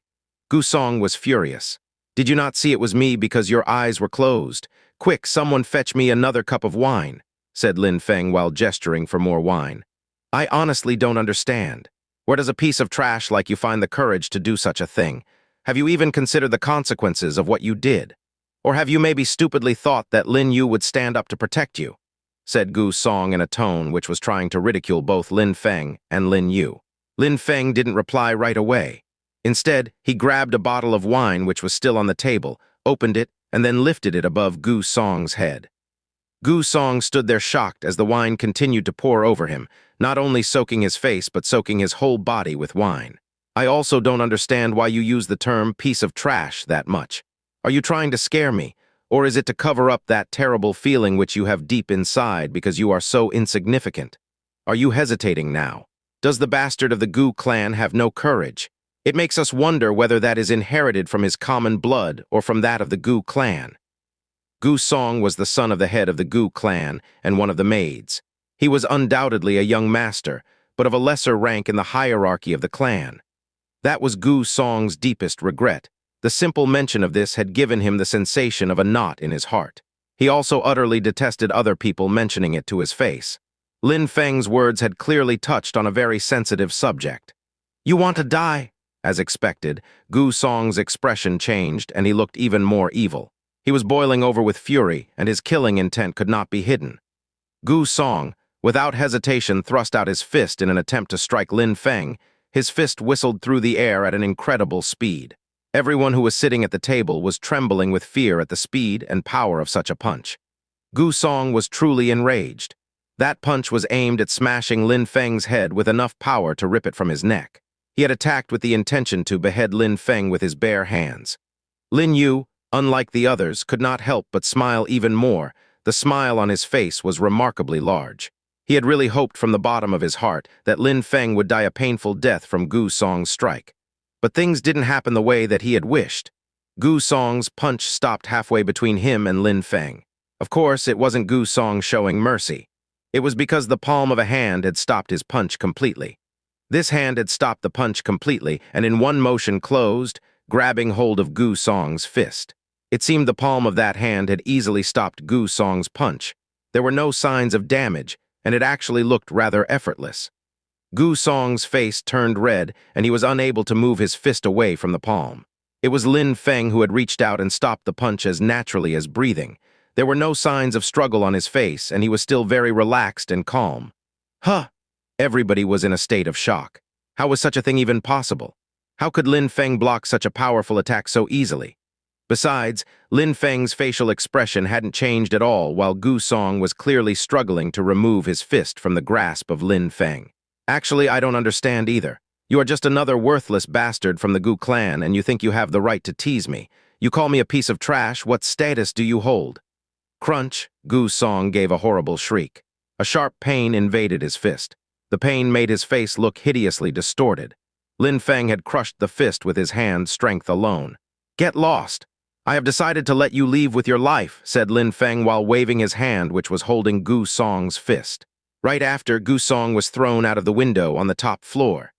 Gu Song was furious. "Did you not see it was me because your eyes were closed? Quick, someone fetch me another cup of wine," said Lin Feng while gesturing for more wine. "I honestly don't understand. Where does a piece of trash like you find the courage to do such a thing? Have you even considered the consequences of what you did? Or have you maybe stupidly thought that Lin Yu would stand up to protect you?" said Gu Song in a tone which was trying to ridicule both Lin Feng and Lin Yu. Lin Feng didn't reply right away. Instead, he grabbed a bottle of wine which was still on the table, opened it, and then lifted it above Gu Song's head. Gu Song stood there shocked as the wine continued to pour over him, not only soaking his face but soaking his whole body with wine. "I also don't understand why you use the term piece of trash that much. Are you trying to scare me, or is it to cover up that terrible feeling which you have deep inside because you are so insignificant? Are you hesitating now? Does the bastard of the Gu clan have no courage? It makes us wonder whether that is inherited from his common blood or from that of the Gu clan." Gu Song was the son of the head of the Gu clan and one of the maids. He was undoubtedly a young master, but of a lesser rank in the hierarchy of the clan. That was Gu Song's deepest regret. The simple mention of this had given him the sensation of a knot in his heart. He also utterly detested other people mentioning it to his face. Lin Feng's words had clearly touched on a very sensitive subject. "You want to die?" As expected, Gu Song's expression changed and he looked even more evil. He was boiling over with fury, and his killing intent could not be hidden. Gu Song, without hesitation, thrust out his fist in an attempt to strike Lin Feng. His fist whistled through the air at an incredible speed. Everyone who was sitting at the table was trembling with fear at the speed and power of such a punch. Gu Song was truly enraged. That punch was aimed at smashing Lin Feng's head with enough power to rip it from his neck. He had attacked with the intention to behead Lin Feng with his bare hands. Lin Yu, unlike the others, could not help but smile even more. The smile on his face was remarkably large. He had really hoped from the bottom of his heart that Lin Feng would die a painful death from Gu Song's strike. But things didn't happen the way that he had wished. Gu Song's punch stopped halfway between him and Lin Feng. Of course, it wasn't Gu Song showing mercy. It was because the palm of a hand had stopped his punch completely. This hand had stopped the punch completely and in one motion closed, grabbing hold of Gu Song's fist. It seemed the palm of that hand had easily stopped Gu Song's punch. There were no signs of damage, and it actually looked rather effortless. Gu Song's face turned red, and he was unable to move his fist away from the palm. It was Lin Feng who had reached out and stopped the punch as naturally as breathing. There were no signs of struggle on his face, and he was still very relaxed and calm. "Huh!" Everybody was in a state of shock. How was such a thing even possible? How could Lin Feng block such a powerful attack so easily? Besides, Lin Feng's facial expression hadn't changed at all, while Gu Song was clearly struggling to remove his fist from the grasp of Lin Feng. "Actually, I don't understand either. You are just another worthless bastard from the Gu clan, and you think you have the right to tease me. You call me a piece of trash. What status do you hold?" Crunch! Gu Song gave a horrible shriek. A sharp pain invaded his fist. The pain made his face look hideously distorted. Lin Feng had crushed the fist with his hand strength alone. "Get lost! I have decided to let you leave with your life," said Lin Feng while waving his hand which was holding Gu Song's fist. Right after, Gu Song was thrown out of the window on the top floor.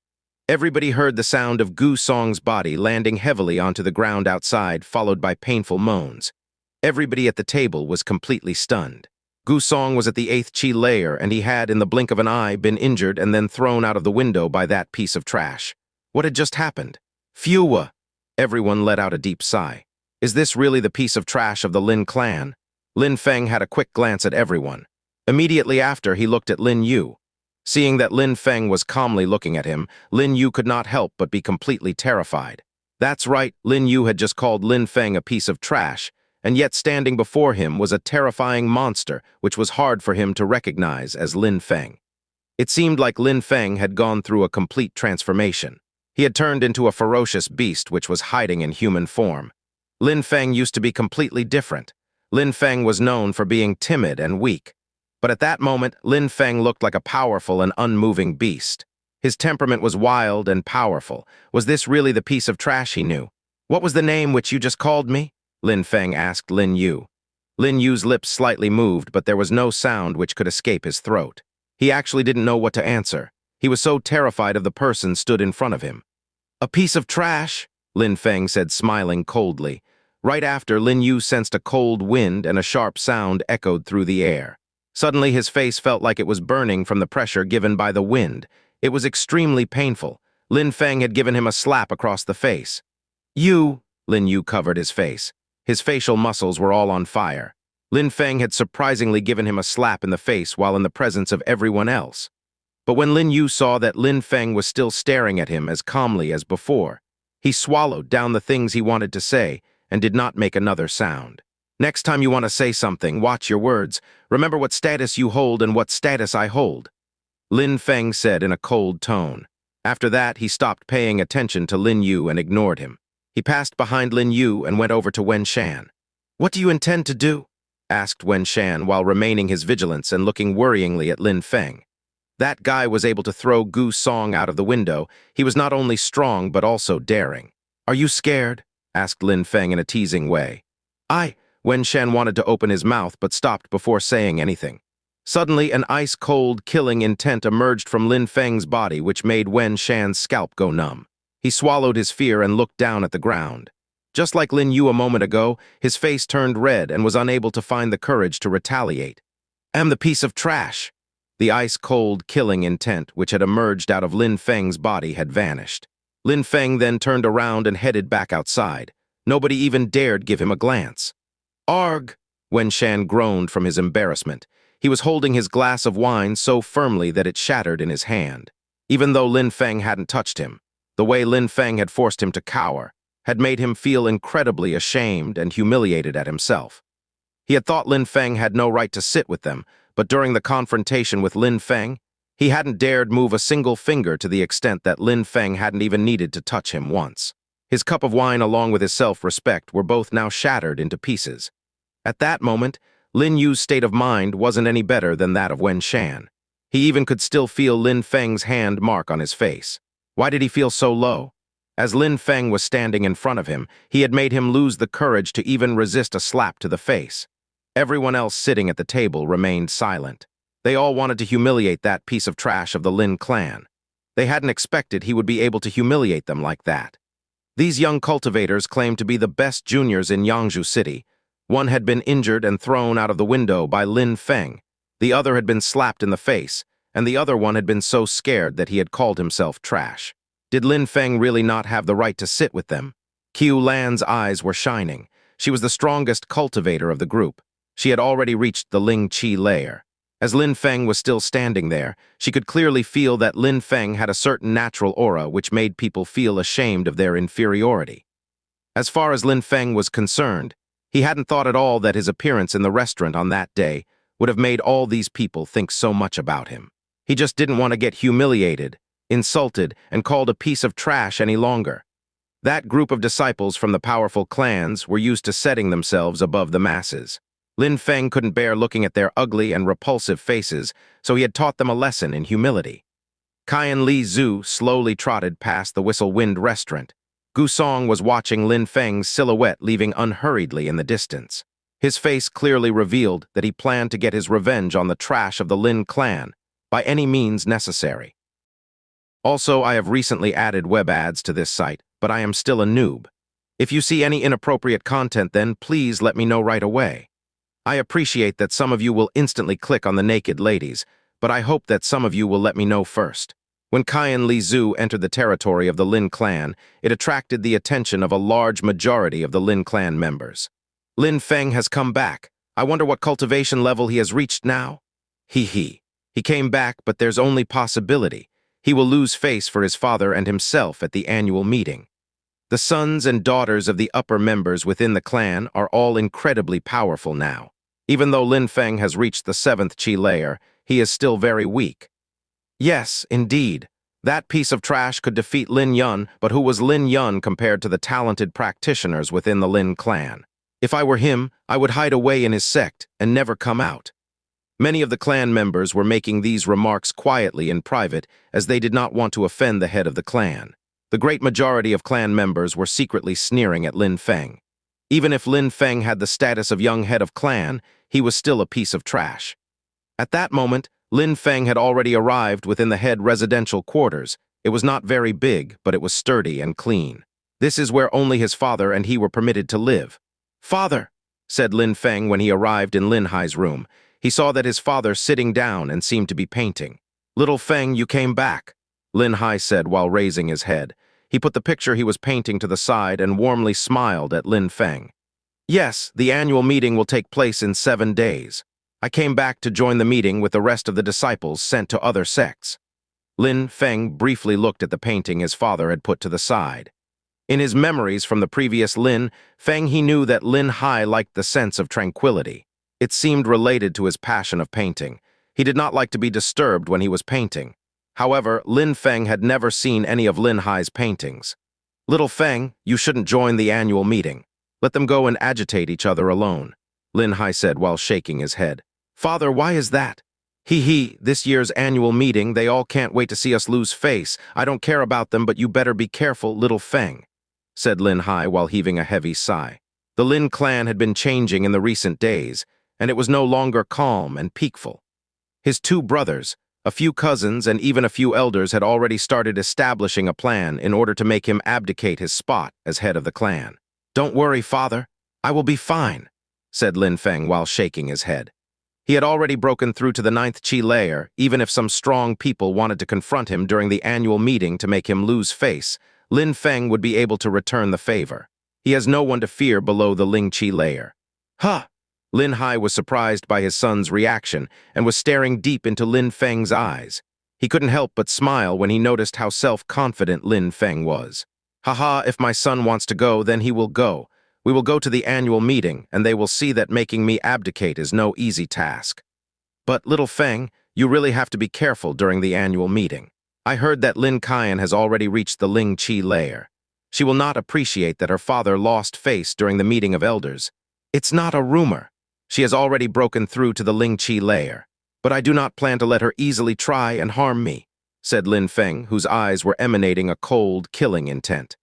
Everybody heard the sound of Gu Song's body landing heavily onto the ground outside, followed by painful moans. Everybody at the table was completely stunned. Gu Song was at the 8th Qi layer, and he had, in the blink of an eye, been injured and then thrown out of the window by that piece of trash. What had just happened? Phew! Everyone let out a deep sigh. Is this really the piece of trash of the Lin clan? Lin Feng had a quick glance at everyone. Immediately after, he looked at Lin Yu. Seeing that Lin Feng was calmly looking at him, Lin Yu could not help but be completely terrified. That's right, Lin Yu had just called Lin Feng a piece of trash, and yet standing before him was a terrifying monster which was hard for him to recognize as Lin Feng. It seemed like Lin Feng had gone through a complete transformation. He had turned into a ferocious beast which was hiding in human form. Lin Feng used to be completely different. Lin Feng was known for being timid and weak. But at that moment, Lin Feng looked like a powerful and unmoving beast. His temperament was wild and powerful. Was this really the piece of trash he knew? What was the name which you just called me? Lin Feng asked Lin Yu. Lin Yu's lips slightly moved, but there was no sound which could escape his throat. He actually didn't know what to answer. He was so terrified of the person stood in front of him. A piece of trash, Lin Feng said, smiling coldly. Right after, Lin Yu sensed a cold wind and a sharp sound echoed through the air. Suddenly, his face felt like it was burning from the pressure given by the wind. It was extremely painful. Lin Feng had given him a slap across the face. You, Lin Yu covered his face. His facial muscles were all on fire. Lin Feng had surprisingly given him a slap in the face while in the presence of everyone else. But when Lin Yu saw that Lin Feng was still staring at him as calmly as before, he swallowed down the things he wanted to say and did not make another sound. Next time you want to say something, watch your words. Remember what status you hold and what status I hold, Lin Feng said in a cold tone. After that, he stopped paying attention to Lin Yu and ignored him. He passed behind Lin Yu and went over to Wen Shan. What do you intend to do? Asked Wen Shan while remaining his vigilance and looking worryingly at Lin Feng. That guy was able to throw Gu Song out of the window. He was not only strong but also daring. Are you scared? Asked Lin Feng in a teasing way. Wen Shan wanted to open his mouth but stopped before saying anything. Suddenly, an ice-cold, killing intent emerged from Lin Feng's body which made Wen Shan's scalp go numb. He swallowed his fear and looked down at the ground. Just like Lin Yu a moment ago, his face turned red and was unable to find the courage to retaliate. Am the piece of trash. The ice-cold, killing intent which had emerged out of Lin Feng's body had vanished. Lin Feng then turned around and headed back outside. Nobody even dared give him a glance. Arg! Wen Shan groaned from his embarrassment. He was holding his glass of wine so firmly that it shattered in his hand. Even though Lin Feng hadn't touched him, the way Lin Feng had forced him to cower had made him feel incredibly ashamed and humiliated at himself. He had thought Lin Feng had no right to sit with them, but during the confrontation with Lin Feng, he hadn't dared move a single finger to the extent that Lin Feng hadn't even needed to touch him once. His cup of wine along with his self-respect were both now shattered into pieces. At that moment, Lin Yu's state of mind wasn't any better than that of Wen Shan. He even could still feel Lin Feng's hand mark on his face. Why did he feel so low? As Lin Feng was standing in front of him, he had made him lose the courage to even resist a slap to the face. Everyone else sitting at the table remained silent. They all wanted to humiliate that piece of trash of the Lin clan. They hadn't expected he would be able to humiliate them like that. These young cultivators claimed to be the best juniors in Yangzhou City. One had been injured and thrown out of the window by Lin Feng. The other had been slapped in the face, and the other one had been so scared that he had called himself trash. Did Lin Feng really not have the right to sit with them? Qiu Lan's eyes were shining. She was the strongest cultivator of the group. She had already reached the Ling Qi layer. As Lin Feng was still standing there, she could clearly feel that Lin Feng had a certain natural aura which made people feel ashamed of their inferiority. As far as Lin Feng was concerned, he hadn't thought at all that his appearance in the restaurant on that day would have made all these people think so much about him. He just didn't want to get humiliated, insulted, and called a piece of trash any longer. That group of disciples from the powerful clans were used to setting themselves above the masses. Lin Feng couldn't bear looking at their ugly and repulsive faces, so he had taught them a lesson in humility. Qian Li Zhu slowly trotted past the Whistle-Wind restaurant. Gu Song was watching Lin Feng's silhouette leaving unhurriedly in the distance. His face clearly revealed that he planned to get his revenge on the trash of the Lin clan. by any means necessary. Also, I have recently added web ads to this site, but I am still a noob. If you see any inappropriate content, then please let me know right away. I appreciate that some of you will instantly click on the naked ladies, but I hope that some of you will let me know first. When Qian Li Zhu entered the territory of the Lin clan, it attracted the attention of a large majority of the Lin clan members. Lin Feng has come back. I wonder what cultivation level he has reached now? He came back, but there's only possibility. He will lose face for his father and himself at the annual meeting. The sons and daughters of the upper members within the clan are all incredibly powerful now. Even though Lin Feng has reached the 7th Qi layer, he is still very weak. Yes, indeed. That piece of trash could defeat Lin Yun, but who was Lin Yun compared to the talented practitioners within the Lin clan? If I were him, I would hide away in his sect and never come out. Many of the clan members were making these remarks quietly in private as they did not want to offend the head of the clan. The great majority of clan members were secretly sneering at Lin Feng. Even if Lin Feng had the status of young head of clan, he was still a piece of trash. At that moment, Lin Feng had already arrived within the head residential quarters. It was not very big, but it was sturdy and clean. This is where only his father and he were permitted to live. "Father," said Lin Feng when he arrived in Lin Hai's room. He saw that his father sitting down and seemed to be painting. "Little Feng, you came back," Lin Hai said while raising his head. He put the picture he was painting to the side and warmly smiled at Lin Feng. "Yes, the annual meeting will take place in 7 days. I came back to join the meeting with the rest of the disciples sent to other sects." Lin Feng briefly looked at the painting his father had put to the side. In his memories from the previous Lin Feng, he knew that Lin Hai liked the sense of tranquility. It seemed related to his passion of painting. He did not like to be disturbed when he was painting. However, Lin Feng had never seen any of Lin Hai's paintings. "Little Feng, you shouldn't join the annual meeting. Let them go and agitate each other alone," Lin Hai said while shaking his head. "Father, why is that?" This year's annual meeting, they all can't wait to see us lose face. I don't care about them, but you better be careful, Little Feng," said Lin Hai while heaving a heavy sigh. The Lin clan had been changing in the recent days, and it was no longer calm and peaceful. His 2 brothers, a few cousins, and even a few elders had already started establishing a plan in order to make him abdicate his spot as head of the clan. "Don't worry, father. I will be fine," said Lin Feng while shaking his head. He had already broken through to the 9th Qi layer. Even if some strong people wanted to confront him during the annual meeting to make him lose face, Lin Feng would be able to return the favor. He has no one to fear below the Ling Qi layer. "Huh!" Lin Hai was surprised by his son's reaction and was staring deep into Lin Feng's eyes. He couldn't help but smile when he noticed how self-confident Lin Feng was. "Haha, if my son wants to go, then he will go. We will go to the annual meeting, and they will see that making me abdicate is no easy task. But, Little Feng, you really have to be careful during the annual meeting. I heard that Lin Qian has already reached the Ling Qi layer. She will not appreciate that her father lost face during the meeting of elders. It's not a rumor. She has already broken through to the Ling Qi layer. But I do not plan to let her easily try and harm me," said Lin Feng, whose eyes were emanating a cold, killing intent.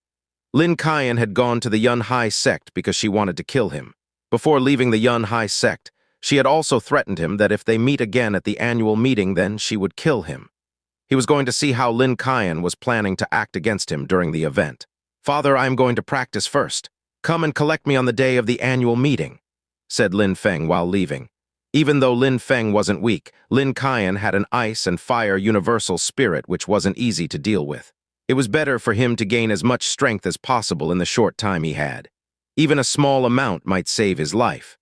Lin Qian had gone to the Yun Hai sect because she wanted to kill him. Before leaving the Yun Hai sect, she had also threatened him that if they meet again at the annual meeting, then she would kill him. He was going to see how Lin Qian was planning to act against him during the event. "Father, I am going to practice first. Come and collect me on the day of the annual meeting," said Lin Feng while leaving. Even though Lin Feng wasn't weak, Lin Qian had an ice and fire universal spirit which wasn't easy to deal with. It was better for him to gain as much strength as possible in the short time he had. Even a small amount might save his life.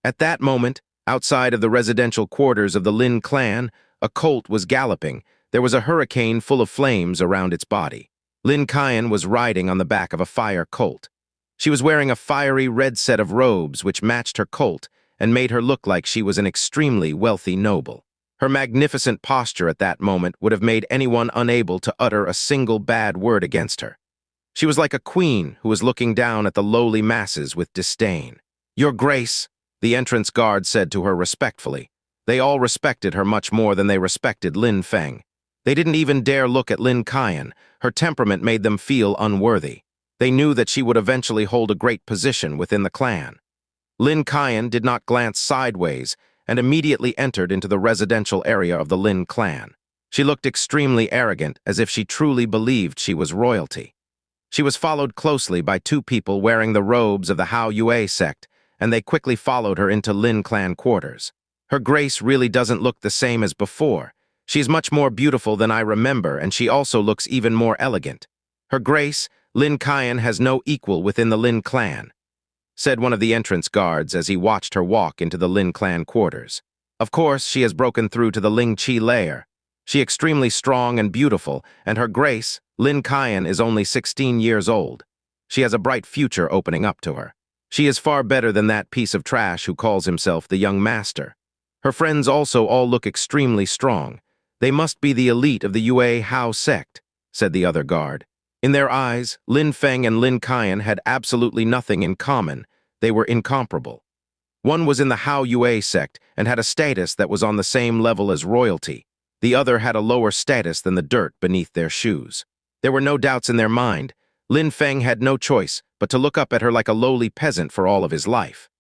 At that moment, outside of the residential quarters of the Lin clan, a colt was galloping. There was a hurricane full of flames around its body. Lin Qian was riding on the back of a fire colt. She was wearing a fiery red set of robes which matched her colt and made her look like she was an extremely wealthy noble. Her magnificent posture at that moment would have made anyone unable to utter a single bad word against her. She was like a queen who was looking down at the lowly masses with disdain. "Your Grace," the entrance guard said to her respectfully. They all respected her much more than they respected Lin Feng. They didn't even dare look at Lin Qian. Her temperament made them feel unworthy. They knew that she would eventually hold a great position within the clan. Lin Qian did not glance sideways, and immediately entered into the residential area of the Lin clan. She looked extremely arrogant, as if she truly believed she was royalty. She was followed closely by two people wearing the robes of the Hao Yue sect, and they quickly followed her into Lin clan quarters. Her grace really doesn't look the same as before. She's much more beautiful than I remember, and she also looks even more elegant. Her grace, Lin Qian, has no equal within the Lin clan, said one of the entrance guards as he watched her walk into the Lin clan quarters. Of course, she has broken through to the Ling Qi layer. She extremely strong and beautiful, and her grace, Lin Qian, is only 16 years old. She has a bright future opening up to her. She is far better than that piece of trash who calls himself the young master. Her friends also all look extremely strong. They must be the elite of the Yue Hao sect, said the other guard. In their eyes, Lin Feng and Lin Qian had absolutely nothing in common. They were incomparable. One was in the Hao Yue sect and had a status that was on the same level as royalty. The other had a lower status than the dirt beneath their shoes. There were no doubts in their mind. Lin Feng had no choice but to look up at her like a lowly peasant for all of his life.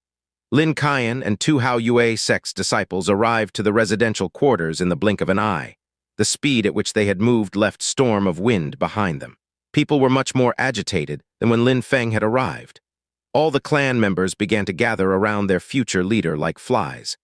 Lin Qian and two Hao Yue sect's disciples arrived to the residential quarters in the blink of an eye. The speed at which they had moved left storm of wind behind them. People were much more agitated than when Lin Feng had arrived. All the clan members began to gather around their future leader like flies.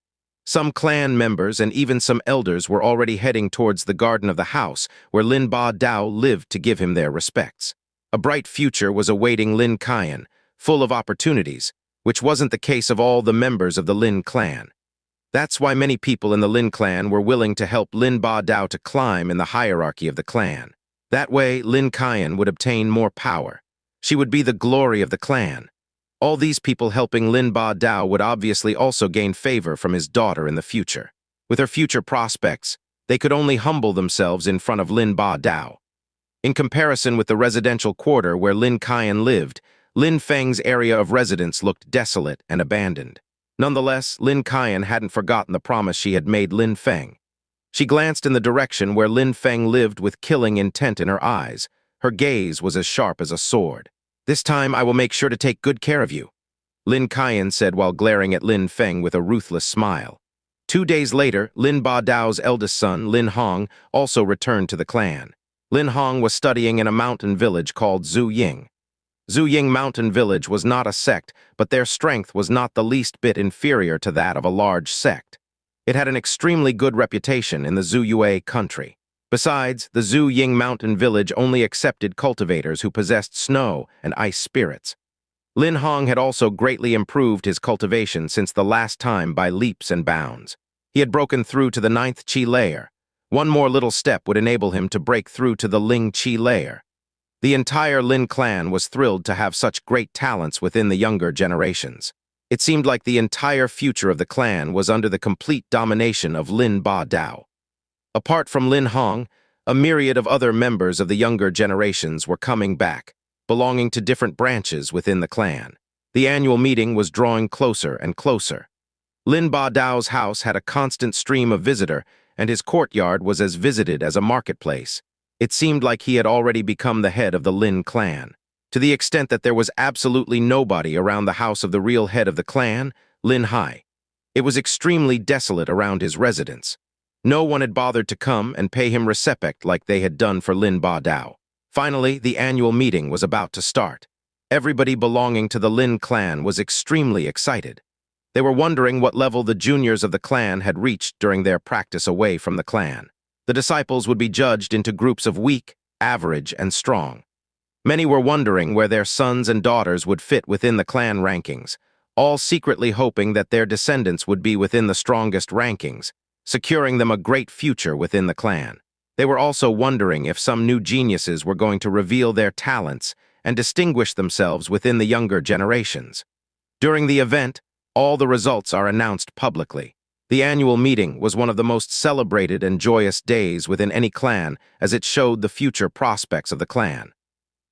Some clan members and even some elders were already heading towards the garden of the house where Lin Ba Dao lived to give him their respects. A bright future was awaiting Lin Qian, full of opportunities, which wasn't the case of all the members of the Lin clan. That's why many people in the Lin clan were willing to help Lin Ba Dao to climb in the hierarchy of the clan. That way, Lin Qian would obtain more power. She would be the glory of the clan. All these people helping Lin Ba Dao would obviously also gain favor from his daughter in the future. With her future prospects, they could only humble themselves in front of Lin Ba Dao. In comparison with the residential quarter where Lin Qian lived, Lin Feng's area of residence looked desolate and abandoned. Nonetheless, Lin Qian hadn't forgotten the promise she had made Lin Feng. She glanced in the direction where Lin Feng lived with killing intent in her eyes. Her gaze was as sharp as a sword. "This time I will make sure to take good care of you," Lin Qian said while glaring at Lin Feng with a ruthless smile. 2 days later, Lin Ba Dao's eldest son, Lin Hong, also returned to the clan. Lin Hong was studying in a mountain village called Zuying. Zuying Mountain Village was not a sect, but their strength was not the least bit inferior to that of a large sect. It had an extremely good reputation in the Zuyue country. Besides, the Zuying Mountain Village only accepted cultivators who possessed snow and ice spirits. Lin Hong had also greatly improved his cultivation since the last time by leaps and bounds. He had broken through to the 9th Qi layer. One more little step would enable him to break through to the Ling Qi layer. The entire Lin clan was thrilled to have such great talents within the younger generations. It seemed like the entire future of the clan was under the complete domination of Lin Ba Dao. Apart from Lin Hong, a myriad of other members of the younger generations were coming back, belonging to different branches within the clan. The annual meeting was drawing closer and closer. Lin Ba Dao's house had a constant stream of visitor, and his courtyard was as visited as a marketplace. It seemed like he had already become the head of the Lin clan, to the extent that there was absolutely nobody around the house of the real head of the clan, Lin Hai. It was extremely desolate around his residence. No one had bothered to come and pay him respect like they had done for Lin Ba Dao. Finally, the annual meeting was about to start. Everybody belonging to the Lin clan was extremely excited. They were wondering what level the juniors of the clan had reached during their practice away from the clan. The disciples would be judged into groups of weak, average, and strong. Many were wondering where their sons and daughters would fit within the clan rankings, all secretly hoping that their descendants would be within the strongest rankings, securing them a great future within the clan. They were also wondering if some new geniuses were going to reveal their talents and distinguish themselves within the younger generations. During the event, all the results are announced publicly. The annual meeting was one of the most celebrated and joyous days within any clan as it showed the future prospects of the clan.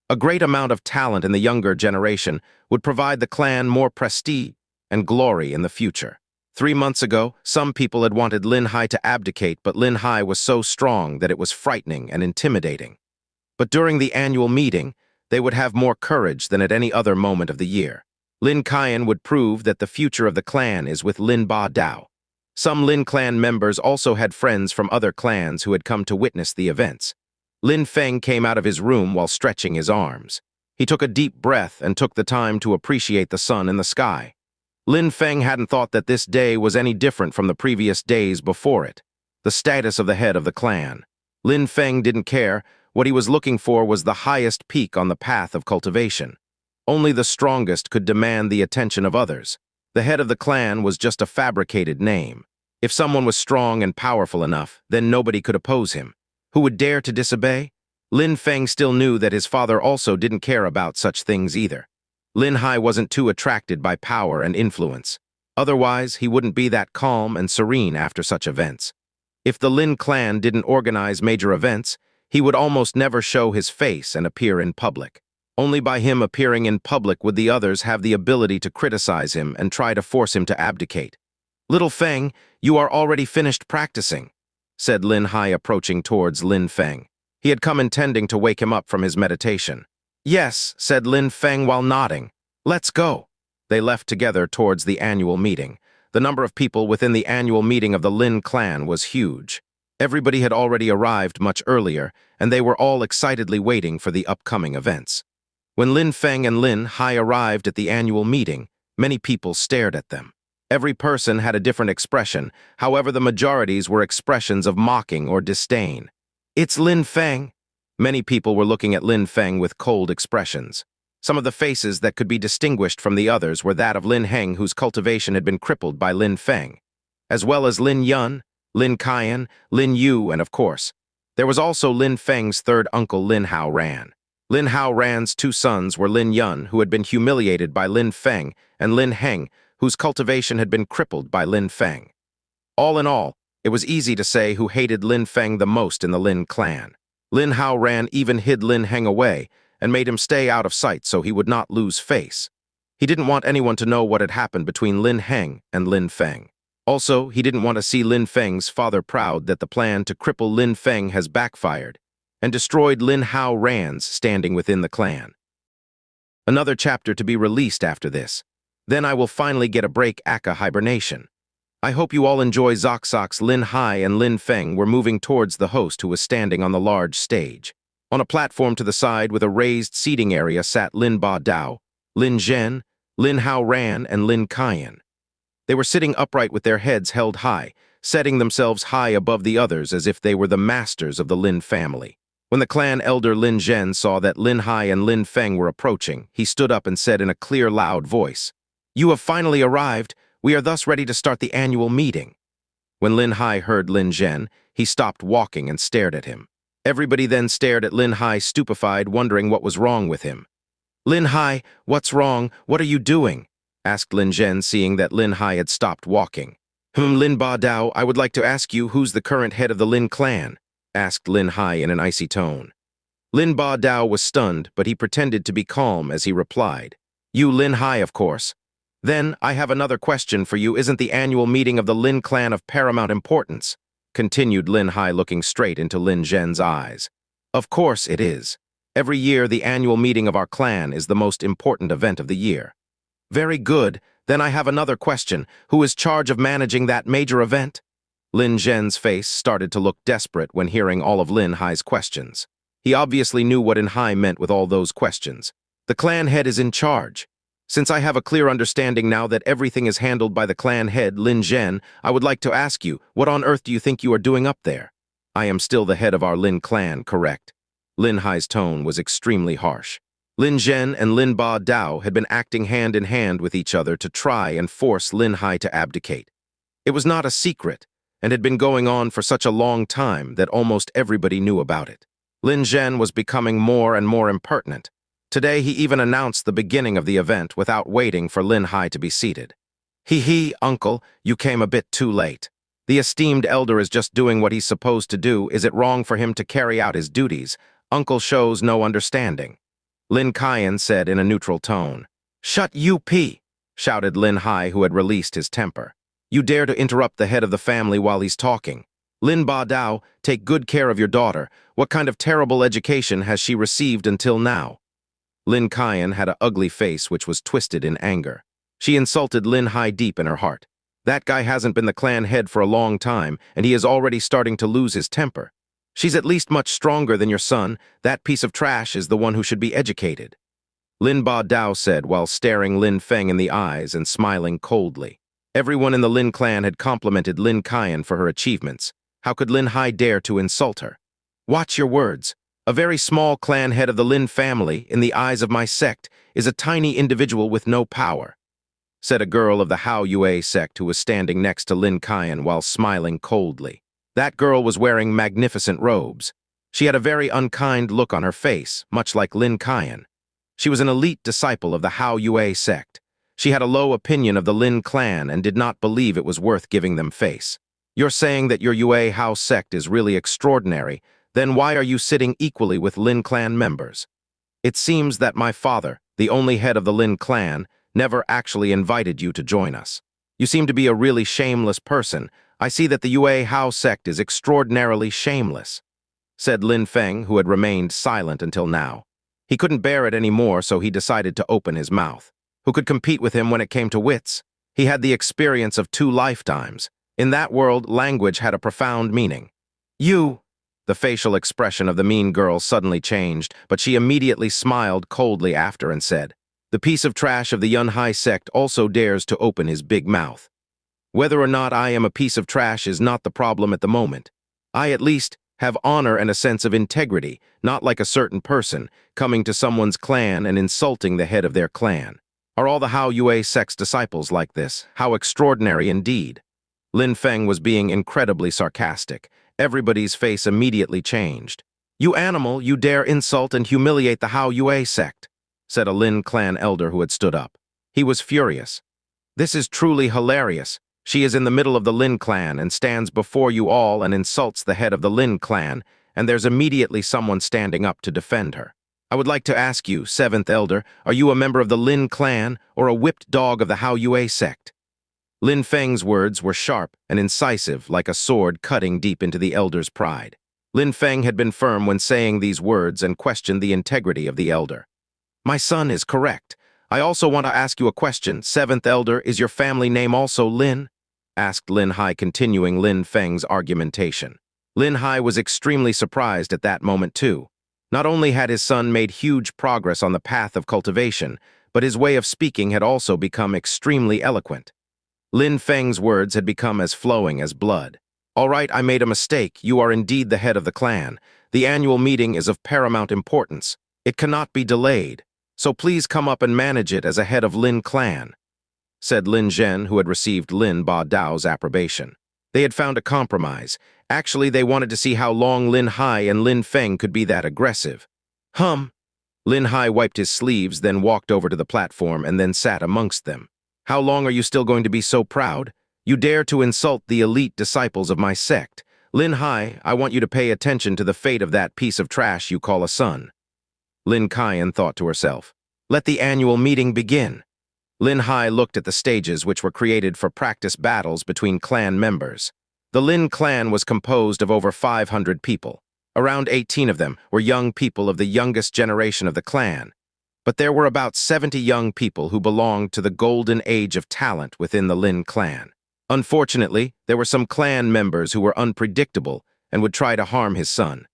A great amount of talent in the younger generation would provide the clan more prestige and glory in the future. 3 months ago, some people had wanted Lin Hai to abdicate, but Lin Hai was so strong that it was frightening and intimidating. But during the annual meeting, they would have more courage than at any other moment of the year. Lin Qian would prove that the future of the clan is with Lin Ba Dao. Some Lin clan members also had friends from other clans who had come to witness the events. Lin Feng came out of his room while stretching his arms. He took a deep breath and took the time to appreciate the sun in the sky. Lin Feng hadn't thought that this day was any different from the previous days before it. The status of the head of the clan. Lin Feng didn't care. What he was looking for was the highest peak on the path of cultivation. Only the strongest could demand the attention of others. The head of the clan was just a fabricated name. If someone was strong and powerful enough, then nobody could oppose him. Who would dare to disobey? Lin Feng still knew that his father also didn't care about such things either. Lin Hai wasn't too attracted by power and influence. Otherwise, he wouldn't be that calm and serene after such events. If the Lin clan didn't organize major events, he would almost never show his face and appear in public. Only by him appearing in public would the others have the ability to criticize him and try to force him to abdicate. "Little Feng, you are already finished practicing," said Lin Hai, approaching towards Lin Feng. He had come intending to wake him up from his meditation. "Yes," said Lin Feng while nodding. "Let's go." They left together towards the annual meeting. The number of people within the annual meeting of the Lin clan was huge. Everybody had already arrived much earlier, and they were all excitedly waiting for the upcoming events. When Lin Feng and Lin Hai arrived at the annual meeting, many people stared at them. Every person had a different expression, however the majorities were expressions of mocking or disdain. "It's Lin Feng." Many people were looking at Lin Feng with cold expressions. Some of the faces that could be distinguished from the others were that of Lin Heng, whose cultivation had been crippled by Lin Feng, as well as Lin Yun, Lin Qian, Lin Yu, and of course, there was also Lin Feng's third uncle, Lin Hao Ran. Lin Hao Ran's two sons were Lin Yun, who had been humiliated by Lin Feng, and Lin Heng, whose cultivation had been crippled by Lin Feng. All in all, it was easy to say who hated Lin Feng the most in the Lin clan. Lin Hao Ran even hid Lin Heng away and made him stay out of sight so he would not lose face. He didn't want anyone to know what had happened between Lin Heng and Lin Feng. Also, he didn't want to see Lin Feng's father proud that the plan to cripple Lin Feng has backfired and destroyed Lin Hao Ran's standing within the clan. Another chapter to be released after this. Then I will finally get a break aka hibernation. I hope you all enjoy Zokzok's Lin Hai and Lin Feng were moving towards the host who was standing on the large stage. On a platform to the side with a raised seating area sat Lin Ba Dao, Lin Zhen, Lin Hao Ran, and Lin Qian. They were sitting upright with their heads held high, setting themselves high above the others as if they were the masters of the Lin family. When the clan elder Lin Zhen saw that Lin Hai and Lin Feng were approaching, he stood up and said in a clear, loud voice, "You have finally arrived. We are thus ready to start the annual meeting." When Lin Hai heard Lin Zhen, he stopped walking and stared at him. Everybody then stared at Lin Hai, stupefied, wondering what was wrong with him. "Lin Hai, what's wrong? What are you doing?" asked Lin Zhen, seeing that Lin Hai had stopped walking. Lin Ba Dao, I would like to ask you who's the current head of the Lin clan?" asked Lin Hai in an icy tone. Lin Ba Dao was stunned, but he pretended to be calm as he replied, "You Lin Hai, of course. Then, I have another question for you. Isn't the annual meeting of the Lin clan of paramount importance?" continued Lin Hai, looking straight into Lin Zhen's eyes. "Of course it is. Every year, the annual meeting of our clan is the most important event of the year." "Very good. Then I have another question. Who is charge of managing that major event?" Lin Zhen's face started to look desperate when hearing all of Lin Hai's questions. He obviously knew what Lin Hai meant with all those questions. "The clan head is in charge. Since I have a clear understanding now that everything is handled by the clan head, Lin Zhen, I would like to ask you, what on earth do you think you are doing up there?" "I am still the head of our Lin clan, correct?" Lin Hai's tone was extremely harsh. Lin Zhen and Lin Ba Dao had been acting hand in hand with each other to try and force Lin Hai to abdicate. It was not a secret, and had been going on for such a long time that almost everybody knew about it. Lin Zhen was becoming more and more impertinent. Today he even announced the beginning of the event without waiting for Lin Hai to be seated. "Hee, uncle, you came a bit too late. The esteemed elder is just doing what he's supposed to do. Is it wrong for him to carry out his duties? Uncle shows no understanding," Lin Qian said in a neutral tone. "Shut up!" shouted Lin Hai, who had released his temper. "You dare to interrupt the head of the family while he's talking. Lin Ba Dao, take good care of your daughter. What kind of terrible education has she received until now?" Lin Qian had an ugly face which was twisted in anger. She insulted Lin Hai deep in her heart. That guy hasn't been the clan head for a long time, and he is already starting to lose his temper. She's at least much stronger than your son. That piece of trash is the one who should be educated. Lin Ba Dao said while staring Lin Feng in the eyes and smiling coldly. Everyone in the Lin clan had complimented Lin Qian for her achievements. How could Lin Hai dare to insult her? Watch your words. A very small clan head of the Lin family, in the eyes of my sect, is a tiny individual with no power, said a girl of the Hao Yue sect who was standing next to Lin Qian while smiling coldly. That girl was wearing magnificent robes. She had a very unkind look on her face, much like Lin Qian. She was an elite disciple of the Hao Yue sect. She had a low opinion of the Lin clan and did not believe it was worth giving them face. You're saying that your Yue Hao sect is really extraordinary, then why are you sitting equally with Lin clan members? It seems that my father, the only head of the Lin clan, never actually invited you to join us. You seem to be a really shameless person. I see that the Yue Hao sect is extraordinarily shameless, said Lin Feng, who had remained silent until now. He couldn't bear it anymore, so he decided to open his mouth. Who could compete with him when it came to wits? He had the experience of 2 lifetimes. In that world, language had a profound meaning. You! The facial expression of the mean girl suddenly changed, but she immediately smiled coldly after and said, "The piece of trash of the Yun Hai sect also dares to open his big mouth. Whether or not I am a piece of trash is not the problem at the moment. I, at least, have honor and a sense of integrity, not like a certain person, coming to someone's clan and insulting the head of their clan. Are all the Hao Yue sect's disciples like this? How extraordinary indeed." Lin Feng was being incredibly sarcastic. Everybody's face immediately changed. "You animal, you dare insult and humiliate the Hao Yue sect," said a Lin clan elder who had stood up. He was furious. "This is truly hilarious. She is in the middle of the Lin clan and stands before you all and insults the head of the Lin clan, and there's immediately someone standing up to defend her. I would like to ask you, 7th elder, are you a member of the Lin clan or a whipped dog of the Hao Yue sect?" Lin Feng's words were sharp and incisive, like a sword cutting deep into the elder's pride. Lin Feng had been firm when saying these words and questioned the integrity of the elder. "My son is correct. I also want to ask you a question. 7th elder, is your family name also Lin?" asked Lin Hai, continuing Lin Feng's argumentation. Lin Hai was extremely surprised at that moment too. Not only had his son made huge progress on the path of cultivation, but his way of speaking had also become extremely eloquent. Lin Feng's words had become as flowing as blood. "All right, I made a mistake. You are indeed the head of the clan. The annual meeting is of paramount importance. It cannot be delayed. So please come up and manage it as a head of Lin clan," said Lin Zhen, who had received Lin Ba Dao's approbation. They had found a compromise. Actually, they wanted to see how long Lin Hai and Lin Feng could be that aggressive. Lin Hai wiped his sleeves, then walked over to the platform and then sat amongst them. "How long are you still going to be so proud? You dare to insult the elite disciples of my sect. Lin Hai, I want you to pay attention to the fate of that piece of trash you call a son." Lin Qian thought to herself, "Let the annual meeting begin." Lin Hai looked at the stages which were created for practice battles between clan members. The Lin clan was composed of over 500 people. Around 18 of them were young people of the youngest generation of the clan. But there were about 70 young people who belonged to the golden age of talent within the Lin clan. Unfortunately, there were some clan members who were unpredictable and would try to harm his son.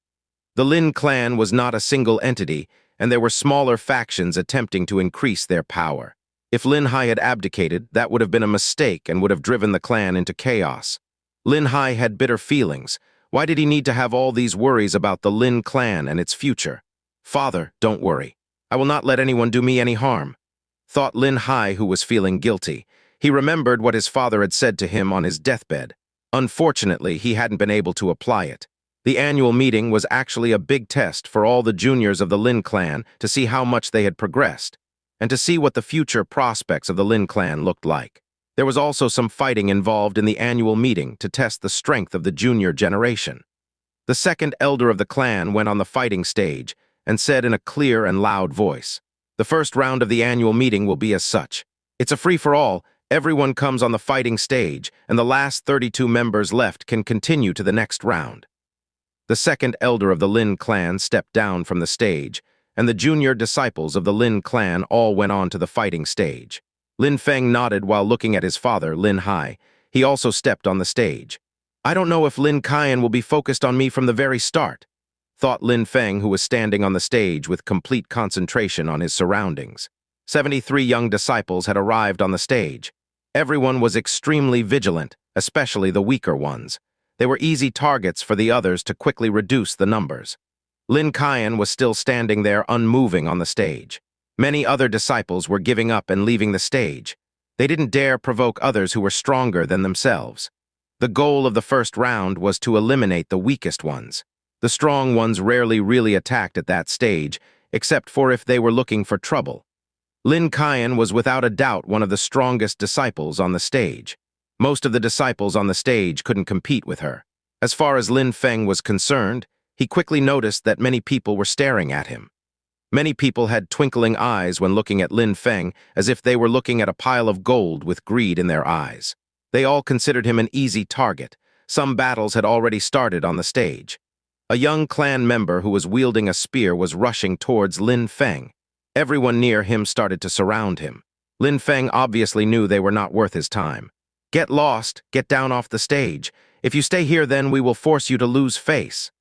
The Lin clan was not a single entity, and there were smaller factions attempting to increase their power. If Lin Hai had abdicated, that would have been a mistake and would have driven the clan into chaos. Lin Hai had bitter feelings. Why did he need to have all these worries about the Lin clan and its future? "Father, don't worry. I will not let anyone do me any harm," thought Lin Hai, who was feeling guilty. He remembered what his father had said to him on his deathbed. Unfortunately, he hadn't been able to apply it. The annual meeting was actually a big test for all the juniors of the Lin clan to see how much they had progressed, and to see what the future prospects of the Lin clan looked like. There was also some fighting involved in the annual meeting to test the strength of the junior generation. The 2nd elder of the clan went on the fighting stage and said in a clear and loud voice, "The first round of the annual meeting will be as such. It's a free-for-all. Everyone comes on the fighting stage, and the last 32 members left can continue to the next round." The 2nd elder of the Lin clan stepped down from the stage, and the junior disciples of the Lin clan all went on to the fighting stage. Lin Feng nodded while looking at his father, Lin Hai. He also stepped on the stage. I don't know if Lin Qian will be focused on me from the very start, thought Lin Feng, who was standing on the stage with complete concentration on his surroundings. 73 young disciples had arrived on the stage. Everyone was extremely vigilant, especially the weaker ones. They were easy targets for the others to quickly reduce the numbers. Lin Qian was still standing there unmoving on the stage. Many other disciples were giving up and leaving the stage. They didn't dare provoke others who were stronger than themselves. The goal of the first round was to eliminate the weakest ones. The strong ones rarely really attacked at that stage, except for if they were looking for trouble. Lin Qian was without a doubt one of the strongest disciples on the stage. Most of the disciples on the stage couldn't compete with her. As far as Lin Feng was concerned, he quickly noticed that many people were staring at him. Many people had twinkling eyes when looking at Lin Feng, as if they were looking at a pile of gold with greed in their eyes. They all considered him an easy target. Some battles had already started on the stage. A young clan member who was wielding a spear was rushing towards Lin Feng. Everyone near him started to surround him. Lin Feng obviously knew they were not worth his time. Get lost, get down off the stage. If you stay here, then we will force you to lose face,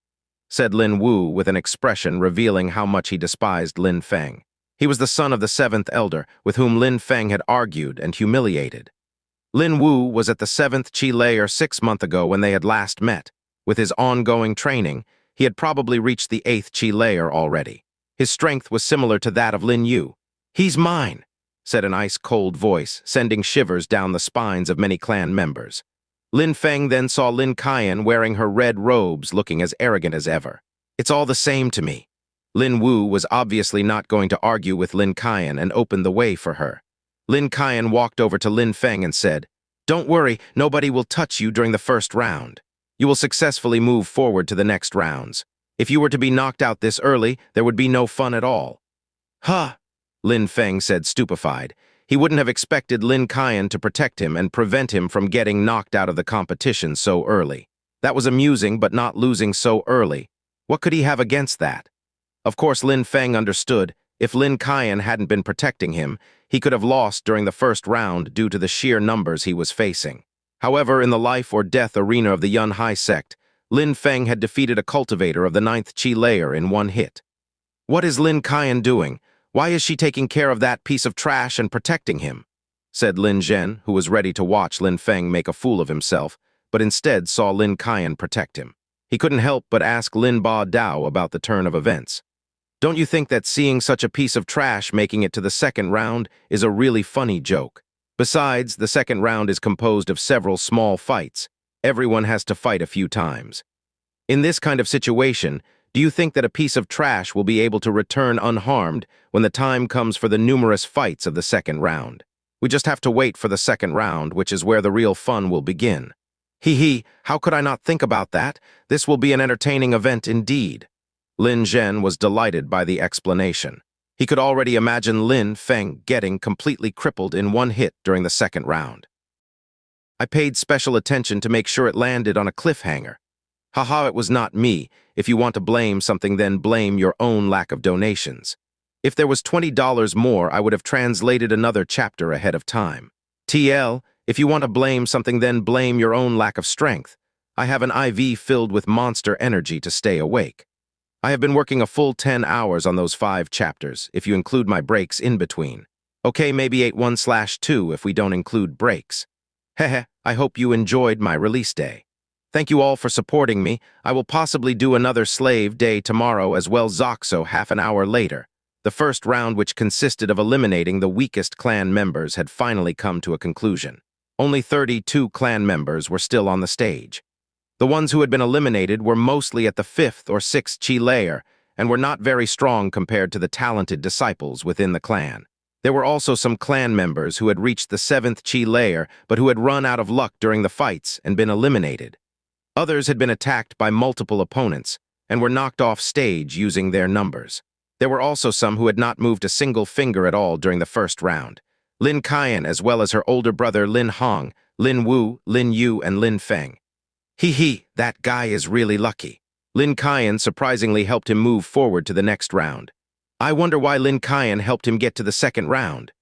said Lin Wu with an expression revealing how much he despised Lin Feng. He was the son of the seventh elder, with whom Lin Feng had argued and humiliated. Lin Wu was at the 7th Qi layer 6 months ago when they had last met. With his ongoing training, he had probably reached the 8th Qi layer already. His strength was similar to that of Lin Yu. "He's mine," said an ice-cold voice, sending shivers down the spines of many clan members. Lin Feng then saw Lin Qian wearing her red robes, looking as arrogant as ever. "It's all the same to me." Lin Wu was obviously not going to argue with Lin Qian and opened the way for her. Lin Qian walked over to Lin Feng and said, "Don't worry, nobody will touch you during the first round. You will successfully move forward to the next rounds. If you were to be knocked out this early, there would be no fun at all." "Huh," Lin Feng said, stupefied. He wouldn't have expected Lin Qian to protect him and prevent him from getting knocked out of the competition so early. That was amusing, but not losing so early. What could he have against that? Of course, Lin Feng understood. If Lin Qian hadn't been protecting him, he could have lost during the first round due to the sheer numbers he was facing. However, in the life or death arena of the Yun Hai sect, Lin Feng had defeated a cultivator of the 9th Qi layer in one hit. "What is Lin Qian doing? Why is she taking care of that piece of trash and protecting him?" said Lin Zhen, who was ready to watch Lin Feng make a fool of himself, but instead saw Lin Qian protect him. He couldn't help but ask Lin Ba Dao about the turn of events. "Don't you think that seeing such a piece of trash making it to the second round is a really funny joke? Besides, the second round is composed of several small fights. Everyone has to fight a few times. In this kind of situation, do you think that a piece of trash will be able to return unharmed when the time comes for the numerous fights of the second round? We just have to wait for the second round, which is where the real fun will begin." "Hee, how could I not think about that? This will be an entertaining event indeed." Lin Zhen was delighted by the explanation. He could already imagine Lin Feng getting completely crippled in one hit during the second round. "I paid special attention to make sure it landed on a cliffhanger. Haha, it was not me. If you want to blame something, then blame your own lack of donations. If there was $20 more, I would have translated another chapter ahead of time. TL, if you want to blame something, then blame your own lack of strength. I have an IV filled with monster energy to stay awake. I have been working a full 10 hours on those 5 chapters, if you include my breaks in between. Okay, maybe 8-1/2 if we don't include breaks. Hehe, I hope you enjoyed my release day. Thank you all for supporting me. I will possibly do another slave day tomorrow as well, Zoxo half an hour later." The first round, which consisted of eliminating the weakest clan members, had finally come to a conclusion. Only 32 clan members were still on the stage. The ones who had been eliminated were mostly at the 5th or 6th Qi layer and were not very strong compared to the talented disciples within the clan. There were also some clan members who had reached the 7th Qi layer but who had run out of luck during the fights and been eliminated. Others had been attacked by multiple opponents and were knocked off stage using their numbers. There were also some who had not moved a single finger at all during the first round. Lin Qian, as well as her older brother Lin Hong, Lin Wu, Lin Yu, and Lin Feng. "Hee, that guy is really lucky." Lin Qian surprisingly helped him move forward to the next round. "I wonder why Lin Qian helped him get to the second round."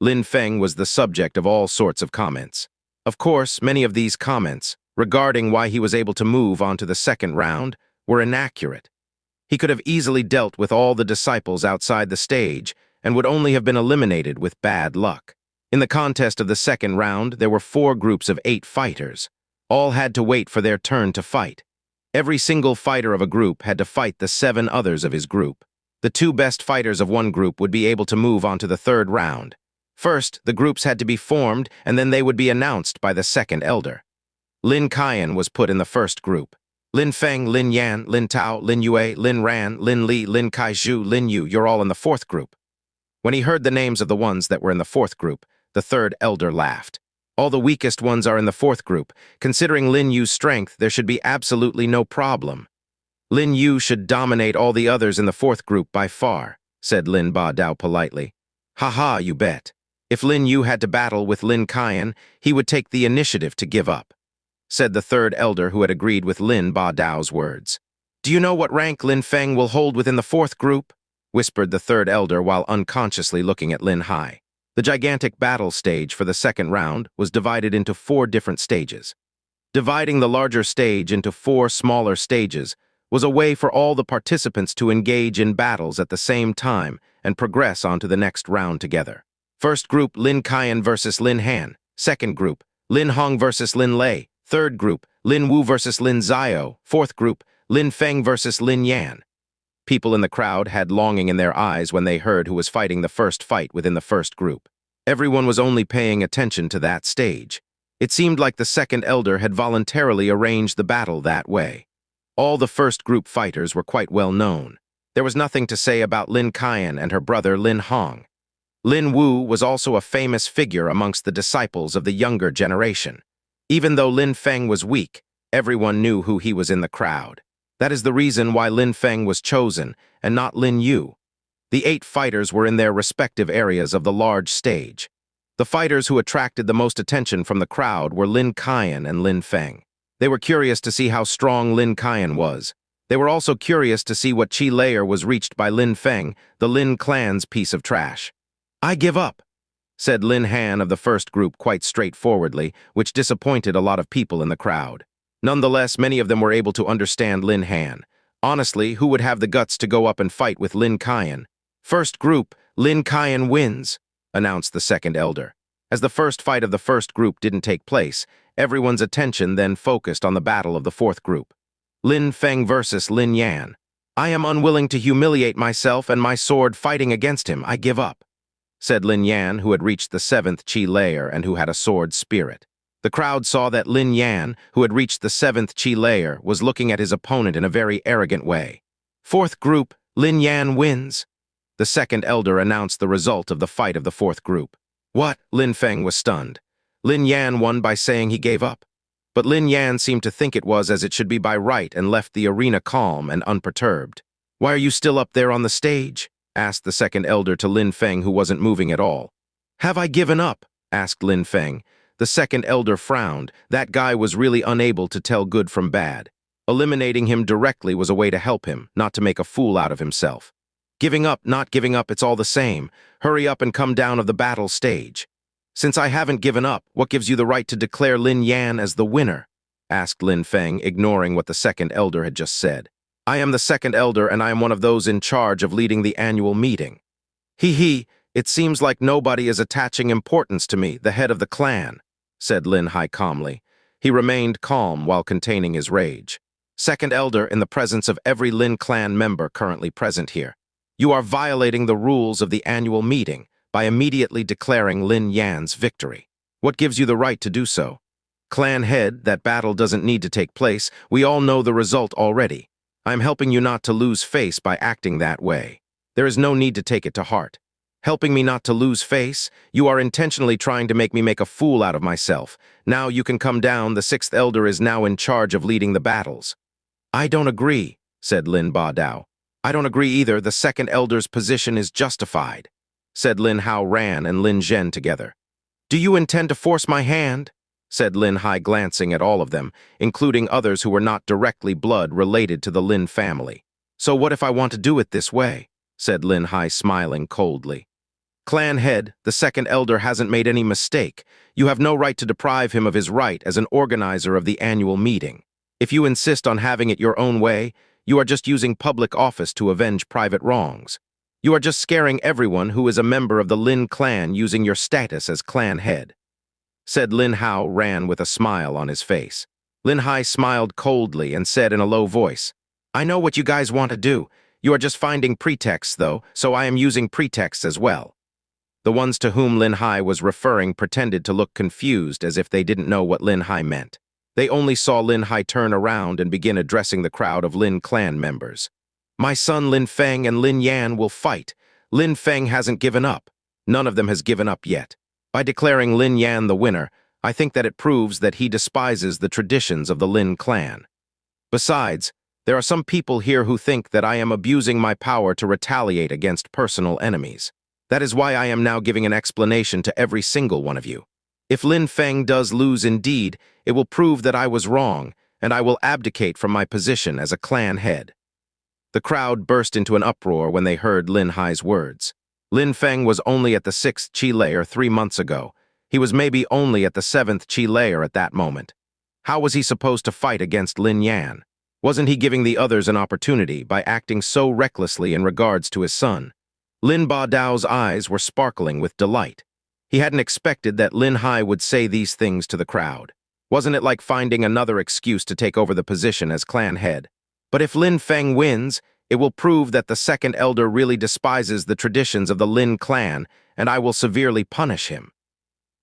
Lin Feng was the subject of all sorts of comments. Of course, many of these comments, regarding why he was able to move on to the second round, were inaccurate. He could have easily dealt with all the disciples outside the stage and would only have been eliminated with bad luck. In the contest of the second round, there were 4 groups of 8 fighters. All had to wait for their turn to fight. Every single fighter of a group had to fight the 7 others of his group. The 2 best fighters of one group would be able to move on to the third round. First, the groups had to be formed, and then they would be announced by the second elder. Lin Qian was put in the first group. Lin Feng, Lin Yan, Lin Tao, Lin Yue, Lin Ran, Lin Li, Lin Kaizhu, Lin Yu, you're all in the fourth group. When he heard the names of the ones that were in the fourth group, the third elder laughed. All the weakest ones are in the fourth group. Considering Lin Yu's strength, there should be absolutely no problem. Lin Yu should dominate all the others in the fourth group by far, said Lin Ba Dao politely. Ha, you bet. If Lin Yu had to battle with Lin Qian, he would take the initiative to give up, said the third elder who had agreed with Lin Ba Dao's words. Do you know what rank Lin Feng will hold within the fourth group? Whispered the third elder while unconsciously looking at Lin Hai. The gigantic battle stage for the second round was divided into 4 different stages. Dividing the larger stage into 4 smaller stages was a way for all the participants to engage in battles at the same time and progress onto the next round together. First group, Lin Qian versus Lin Han. Second group, Lin Hong versus Lin Lei. Third group, Lin Wu versus Lin Zhao. Fourth group, Lin Feng versus Lin Yan. People in the crowd had longing in their eyes when they heard who was fighting the first fight within the first group. Everyone was only paying attention to that stage. It seemed like the second elder had voluntarily arranged the battle that way. All the first group fighters were quite well known. There was nothing to say about Lin Qian and her brother Lin Hong. Lin Wu was also a famous figure amongst the disciples of the younger generation. Even though Lin Feng was weak, everyone knew who he was in the crowd. That is the reason why Lin Feng was chosen and not Lin Yu. The 8 fighters were in their respective areas of the large stage. The fighters who attracted the most attention from the crowd were Lin Qian and Lin Feng. They were curious to see how strong Lin Qian was. They were also curious to see what chi layer was reached by Lin Feng, the Lin clan's piece of trash. I give up, said Lin Han of the first group quite straightforwardly, which disappointed a lot of people in the crowd. Nonetheless, many of them were able to understand Lin Han. Honestly, who would have the guts to go up and fight with Lin Qian? First group, Lin Qian wins, announced the second elder. As the first fight of the first group didn't take place, everyone's attention then focused on the battle of the fourth group. Lin Feng versus Lin Yan. I am unwilling to humiliate myself and my sword fighting against him. I give up, said Lin Yan, who had reached the 7th chi layer and who had a sword spirit. The crowd saw that Lin Yan, who had reached the 7th chi layer, was looking at his opponent in a very arrogant way. Fourth group, Lin Yan wins. The second elder announced the result of the fight of the fourth group. What? Lin Feng was stunned. Lin Yan won by saying he gave up. But Lin Yan seemed to think it was as it should be by right and left the arena calm and unperturbed. Why are you still up there on the stage? Asked the second elder to Lin Feng, who wasn't moving at all. Have I given up? Asked Lin Feng. The second elder frowned. That guy was really unable to tell good from bad. Eliminating him directly was a way to help him, not to make a fool out of himself. Giving up, not giving up, it's all the same. Hurry up and come down of the battle stage. Since I haven't given up, what gives you the right to declare Lin Yan as the winner? Asked Lin Feng, ignoring what the second elder had just said. I am the second elder and I am one of those in charge of leading the annual meeting. It seems like nobody is attaching importance to me, the head of the clan, said Lin Hai calmly. He remained calm while containing his rage. Second elder, in the presence of every Lin clan member currently present here, you are violating the rules of the annual meeting by immediately declaring Lin Yan's victory. What gives you the right to do so? Clan head, that battle doesn't need to take place. We all know the result already. I'm helping you not to lose face by acting that way. There is no need to take it to heart. Helping me not to lose face, you are intentionally trying to make me make a fool out of myself. Now you can come down, the sixth elder is now in charge of leading the battles. I don't agree, said Lin Ba Dao. I don't agree either, the second elder's position is justified, said Lin Hao Ran and Lin Zhen together. Do you intend to force my hand? Said Lin Hai, glancing at all of them, including others who were not directly blood related to the Lin family. So what if I want to do it this way? Said Lin Hai, smiling coldly. Clan head, the second elder hasn't made any mistake. You have no right to deprive him of his right as an organizer of the annual meeting. If you insist on having it your own way, you are just using public office to avenge private wrongs. You are just scaring everyone who is a member of the Lin clan using your status as clan head," said Lin Hao Ran with a smile on his face. Lin Hai smiled coldly and said in a low voice, "I know what you guys want to do. You are just finding pretexts, though, so I am using pretexts as well." The ones to whom Lin Hai was referring pretended to look confused as if they didn't know what Lin Hai meant. They only saw Lin Hai turn around and begin addressing the crowd of Lin clan members. "My son Lin Feng and Lin Yan will fight. Lin Feng hasn't given up. None of them has given up yet. By declaring Lin Yan the winner, I think that it proves that he despises the traditions of the Lin clan. Besides, there are some people here who think that I am abusing my power to retaliate against personal enemies. That is why I am now giving an explanation to every single one of you. If Lin Feng does lose indeed, it will prove that I was wrong, and I will abdicate from my position as a clan head." The crowd burst into an uproar when they heard Lin Hai's words. Lin Feng was only at the 6th Qi layer 3 months ago. He was maybe only at the 7th Qi layer at that moment. How was he supposed to fight against Lin Yan? Wasn't he giving the others an opportunity by acting so recklessly in regards to his son? Lin Ba Dao's eyes were sparkling with delight. He hadn't expected that Lin Hai would say these things to the crowd. Wasn't it like finding another excuse to take over the position as clan head? But if Lin Feng wins, it will prove that the second elder really despises the traditions of the Lin clan, and I will severely punish him.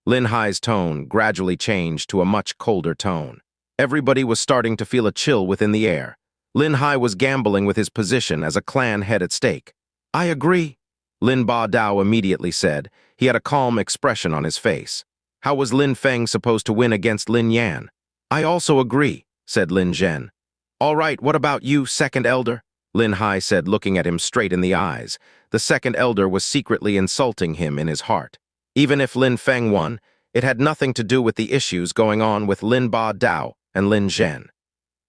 Lin Hai's tone gradually changed to a much colder tone. Everybody was starting to feel a chill within the air. Lin Hai was gambling with his position as a clan head at stake. "I agree," Lin Ba Dao immediately said. He had a calm expression on his face. How was Lin Feng supposed to win against Lin Yan? "I also agree," said Lin Zhen. "All right, what about you, second elder?" Lin Hai said, looking at him straight in the eyes. The second elder was secretly insulting him in his heart. Even if Lin Feng won, it had nothing to do with the issues going on with Lin Ba Dao and Lin Zhen.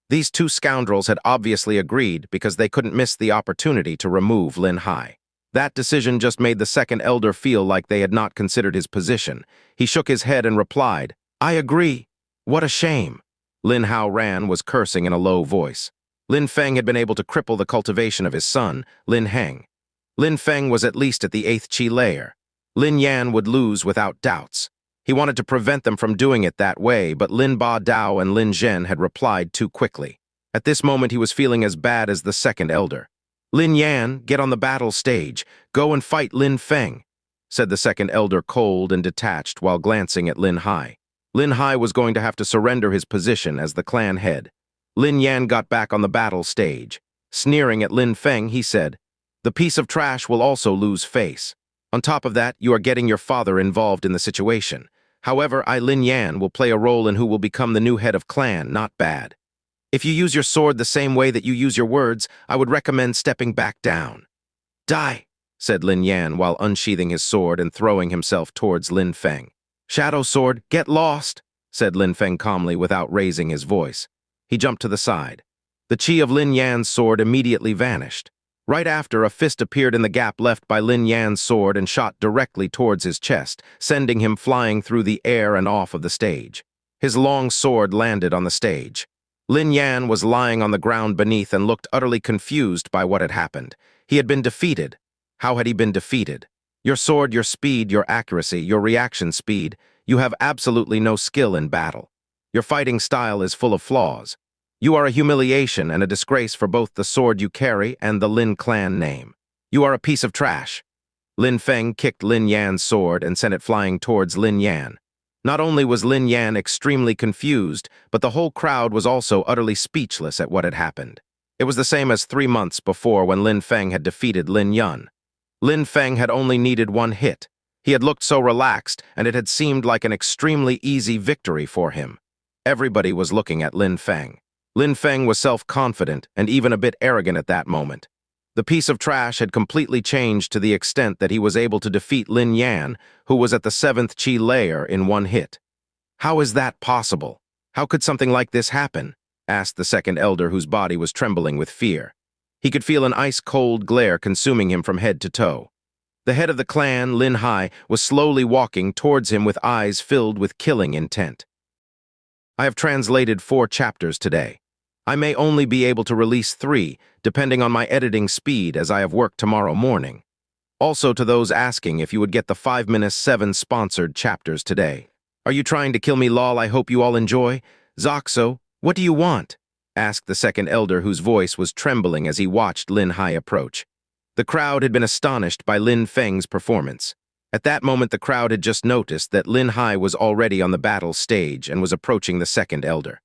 These two scoundrels had obviously agreed because they couldn't miss the opportunity to remove Lin Hai. That decision just made the second elder feel like they had not considered his position. He shook his head and replied, "I agree. What a shame." Lin Hao Ran was cursing in a low voice. Lin Feng had been able to cripple the cultivation of his son, Lin Heng. Lin Feng was at least at the 8th Qi layer. Lin Yan would lose without doubts. He wanted to prevent them from doing it that way, but Lin Ba Dao and Lin Zhen had replied too quickly. At this moment, he was feeling as bad as the second elder. "Lin Yan, get on the battle stage. Go and fight Lin Feng," said the second elder cold and detached while glancing at Lin Hai. Lin Hai was going to have to surrender his position as the clan head. Lin Yan got back on the battle stage. Sneering at Lin Feng, he said, "The piece of trash will also lose face. On top of that, you are getting your father involved in the situation. However, I, Lin Yan, will play a role in who will become the new head of clan, not bad. If you use your sword the same way that you use your words, I would recommend stepping back down." "Die," said Lin Yan while unsheathing his sword and throwing himself towards Lin Feng. "Shadow sword, get lost," said Lin Feng calmly without raising his voice. He jumped to the side. The chi of Lin Yan's sword immediately vanished. Right after, a fist appeared in the gap left by Lin Yan's sword and shot directly towards his chest, sending him flying through the air and off of the stage. His long sword landed on the stage. Lin Yan was lying on the ground beneath and looked utterly confused by what had happened. He had been defeated. How had he been defeated? Your sword, your speed, your accuracy, your reaction speed. You have absolutely no skill in battle. Your fighting style is full of flaws. You are a humiliation and a disgrace for both the sword you carry and the Lin clan name. You are a piece of trash." Lin Feng kicked Lin Yan's sword and sent it flying towards Lin Yan. Not only was Lin Yan extremely confused, but the whole crowd was also utterly speechless at what had happened. It was the same as 3 months before when Lin Feng had defeated Lin Yun. Lin Feng had only needed one hit. He had looked so relaxed, and it had seemed like an extremely easy victory for him. Everybody was looking at Lin Feng. Lin Feng was self-confident and even a bit arrogant at that moment. The piece of trash had completely changed to the extent that he was able to defeat Lin Yan, who was at the 7th Qi layer, in one hit. "How is that possible? How could something like this happen?" asked the second elder, whose body was trembling with fear. He could feel an ice-cold glare consuming him from head to toe. The head of the clan, Lin Hai, was slowly walking towards him with eyes filled with killing intent. I have translated 4 chapters today. I may only be able to release 3, depending on my editing speed as I have work tomorrow morning. Also to those asking if you would get the 5-minute 7 sponsored chapters today. Are you trying to kill me, lol? I hope you all enjoy. Zoxo, what do you want? Asked the second elder, whose voice was trembling as he watched Lin Hai approach. The crowd had been astonished by Lin Feng's performance. At that moment, the crowd had just noticed that Lin Hai was already on the battle stage and was approaching the second elder.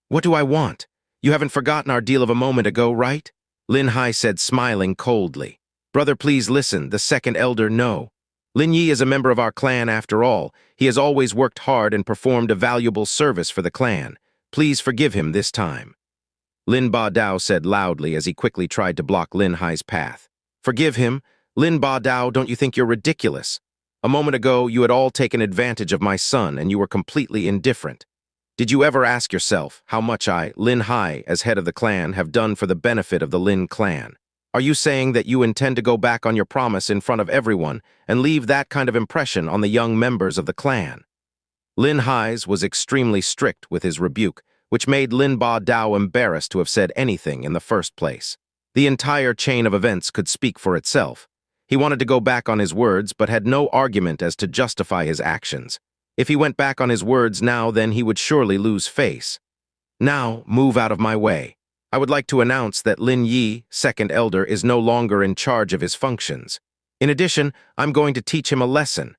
What do I want? You haven't forgotten our deal of a moment ago, right? Lin Hai said, smiling coldly. Brother, please listen, the second elder, no. Lin Yi is a member of our clan after all. He has always worked hard and performed a valuable service for the clan. Please forgive him this time. Lin Ba Dao said loudly as he quickly tried to block Lin Hai's path. Forgive him? Lin Ba Dao, don't you think you're ridiculous? A moment ago, you had all taken advantage of my son and you were completely indifferent. Did you ever ask yourself how much I, Lin Hai, as head of the clan, have done for the benefit of the Lin clan? Are you saying that you intend to go back on your promise in front of everyone and leave that kind of impression on the young members of the clan? Lin Hai's was extremely strict with his rebuke, which made Lin Ba Dao embarrassed to have said anything in the first place. The entire chain of events could speak for itself. He wanted to go back on his words, but had no argument as to justify his actions. If he went back on his words now, then he would surely lose face. Now, move out of my way. I would like to announce that Lin Yi, second elder, is no longer in charge of his functions. In addition, I'm going to teach him a lesson,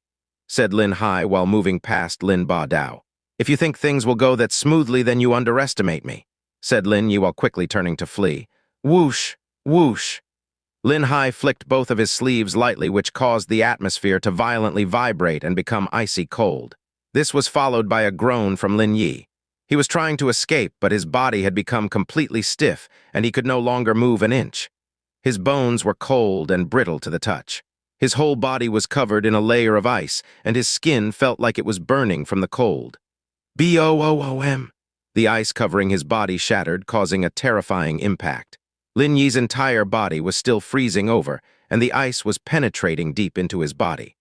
said Lin Hai while moving past Lin Ba Dao. If you think things will go that smoothly, then you underestimate me, said Lin Yi while quickly turning to flee. Whoosh, whoosh. Lin Hai flicked both of his sleeves lightly, which caused the atmosphere to violently vibrate and become icy cold. This was followed by a groan from Lin Yi. He was trying to escape, but his body had become completely stiff, and he could no longer move an inch. His bones were cold and brittle to the touch. His whole body was covered in a layer of ice, and his skin felt like it was burning from the cold. Boom! The ice covering his body shattered, causing a terrifying impact. Lin Yi's entire body was still freezing over, and the ice was penetrating deep into his body.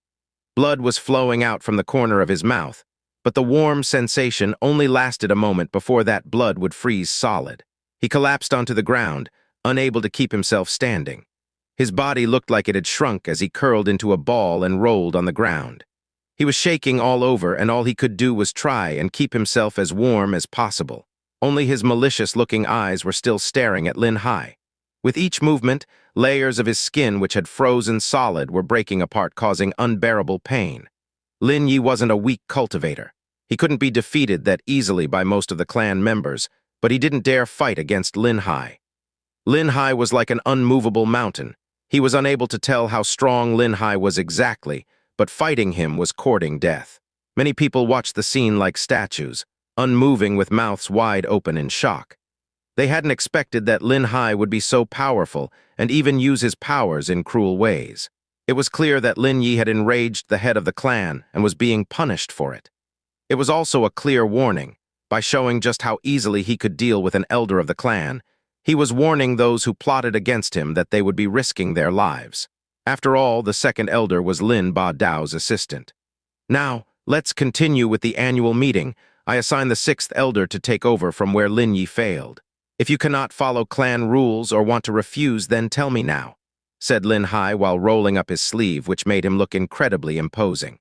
Blood was flowing out from the corner of his mouth, but the warm sensation only lasted a moment before that blood would freeze solid. He collapsed onto the ground, unable to keep himself standing. His body looked like it had shrunk as he curled into a ball and rolled on the ground. He was shaking all over, and all he could do was try and keep himself as warm as possible. Only his malicious-looking eyes were still staring at Lin Hai. With each movement, layers of his skin which had frozen solid were breaking apart, causing unbearable pain. Lin Yi wasn't a weak cultivator. He couldn't be defeated that easily by most of the clan members, but he didn't dare fight against Lin Hai. Lin Hai was like an unmovable mountain. He was unable to tell how strong Lin Hai was exactly, but fighting him was courting death. Many people watched the scene like statues, unmoving with mouths wide open in shock. They hadn't expected that Lin Hai would be so powerful and even use his powers in cruel ways. It was clear that Lin Yi had enraged the head of the clan and was being punished for it. It was also a clear warning. By showing just how easily he could deal with an elder of the clan, he was warning those who plotted against him that they would be risking their lives. After all, the second elder was Lin Ba Dao's assistant. Now, let's continue with the annual meeting. I assign the 6th elder to take over from where Lin Yi failed. If you cannot follow clan rules or want to refuse, then tell me now, said Lin Hai while rolling up his sleeve, which made him look incredibly imposing.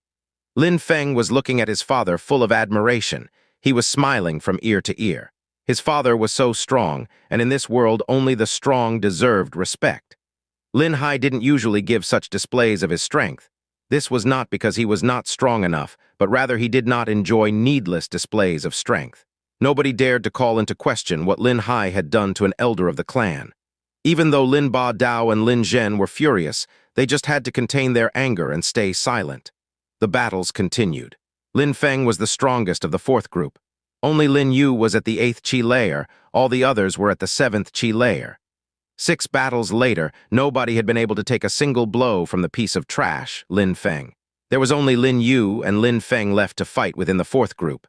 Lin Feng was looking at his father full of admiration. He was smiling from ear to ear. His father was so strong, and in this world only the strong deserved respect. Lin Hai didn't usually give such displays of his strength. This was not because he was not strong enough, but rather he did not enjoy needless displays of strength. Nobody dared to call into question what Lin Hai had done to an elder of the clan. Even though Lin Ba Dao and Lin Zhen were furious, they just had to contain their anger and stay silent. The battles continued. Lin Feng was the strongest of the 4th group. Only Lin Yu was at the 8th Qi layer, all the others were at the 7th Qi layer. 6 battles later, nobody had been able to take a single blow from the piece of trash, Lin Feng. There was only Lin Yu and Lin Feng left to fight within the 4th group.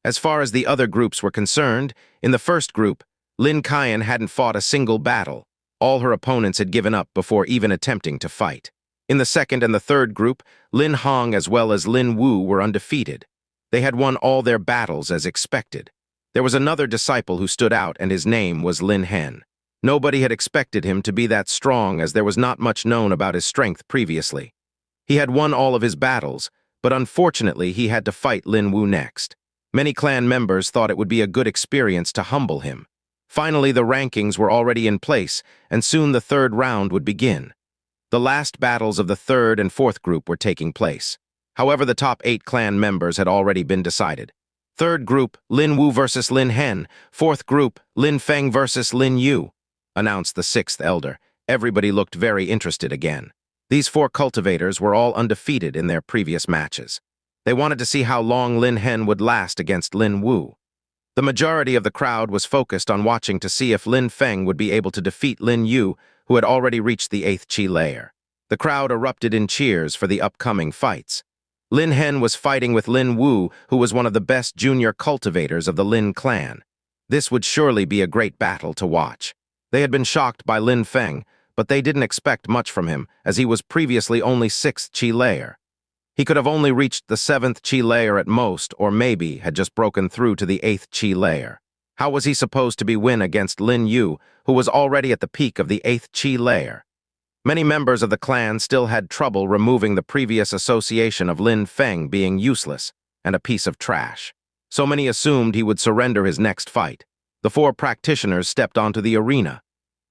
As far as the other groups were concerned, in the 1st group, Lin Qian hadn't fought a single battle. All her opponents had given up before even attempting to fight. In the second and the third group, Lin Hong as well as Lin Wu were undefeated. They had won all their battles as expected. There was another disciple who stood out, and his name was Lin Hen. Nobody had expected him to be that strong, as there was not much known about his strength previously. He had won all of his battles, but unfortunately he had to fight Lin Wu next. Many clan members thought it would be a good experience to humble him. Finally, the rankings were already in place, and soon the third round would begin. The last battles of the third and fourth group were taking place. However, the top 8 clan members had already been decided. Third group, Lin Wu versus Lin Hen. Fourth group, Lin Feng versus Lin Yu, announced the sixth elder. Everybody looked very interested again. These 4 cultivators were all undefeated in their previous matches. They wanted to see how long Lin Hen would last against Lin Wu. The majority of the crowd was focused on watching to see if Lin Feng would be able to defeat Lin Yu, who had already reached the 8th Qi layer. The crowd erupted in cheers for the upcoming fights. Lin Hen was fighting with Lin Wu, who was one of the best junior cultivators of the Lin clan. This would surely be a great battle to watch. They had been shocked by Lin Feng, but they didn't expect much from him, as he was previously only 6th Qi layer. He could have only reached the 7th Qi layer at most, or maybe had just broken through to the 8th Qi layer. How was he supposed to win against Lin Yu, who was already at the peak of the 8th Qi layer? Many members of the clan still had trouble removing the previous association of Lin Feng being useless and a piece of trash. So many assumed he would surrender his next fight. The 4 practitioners stepped onto the arena.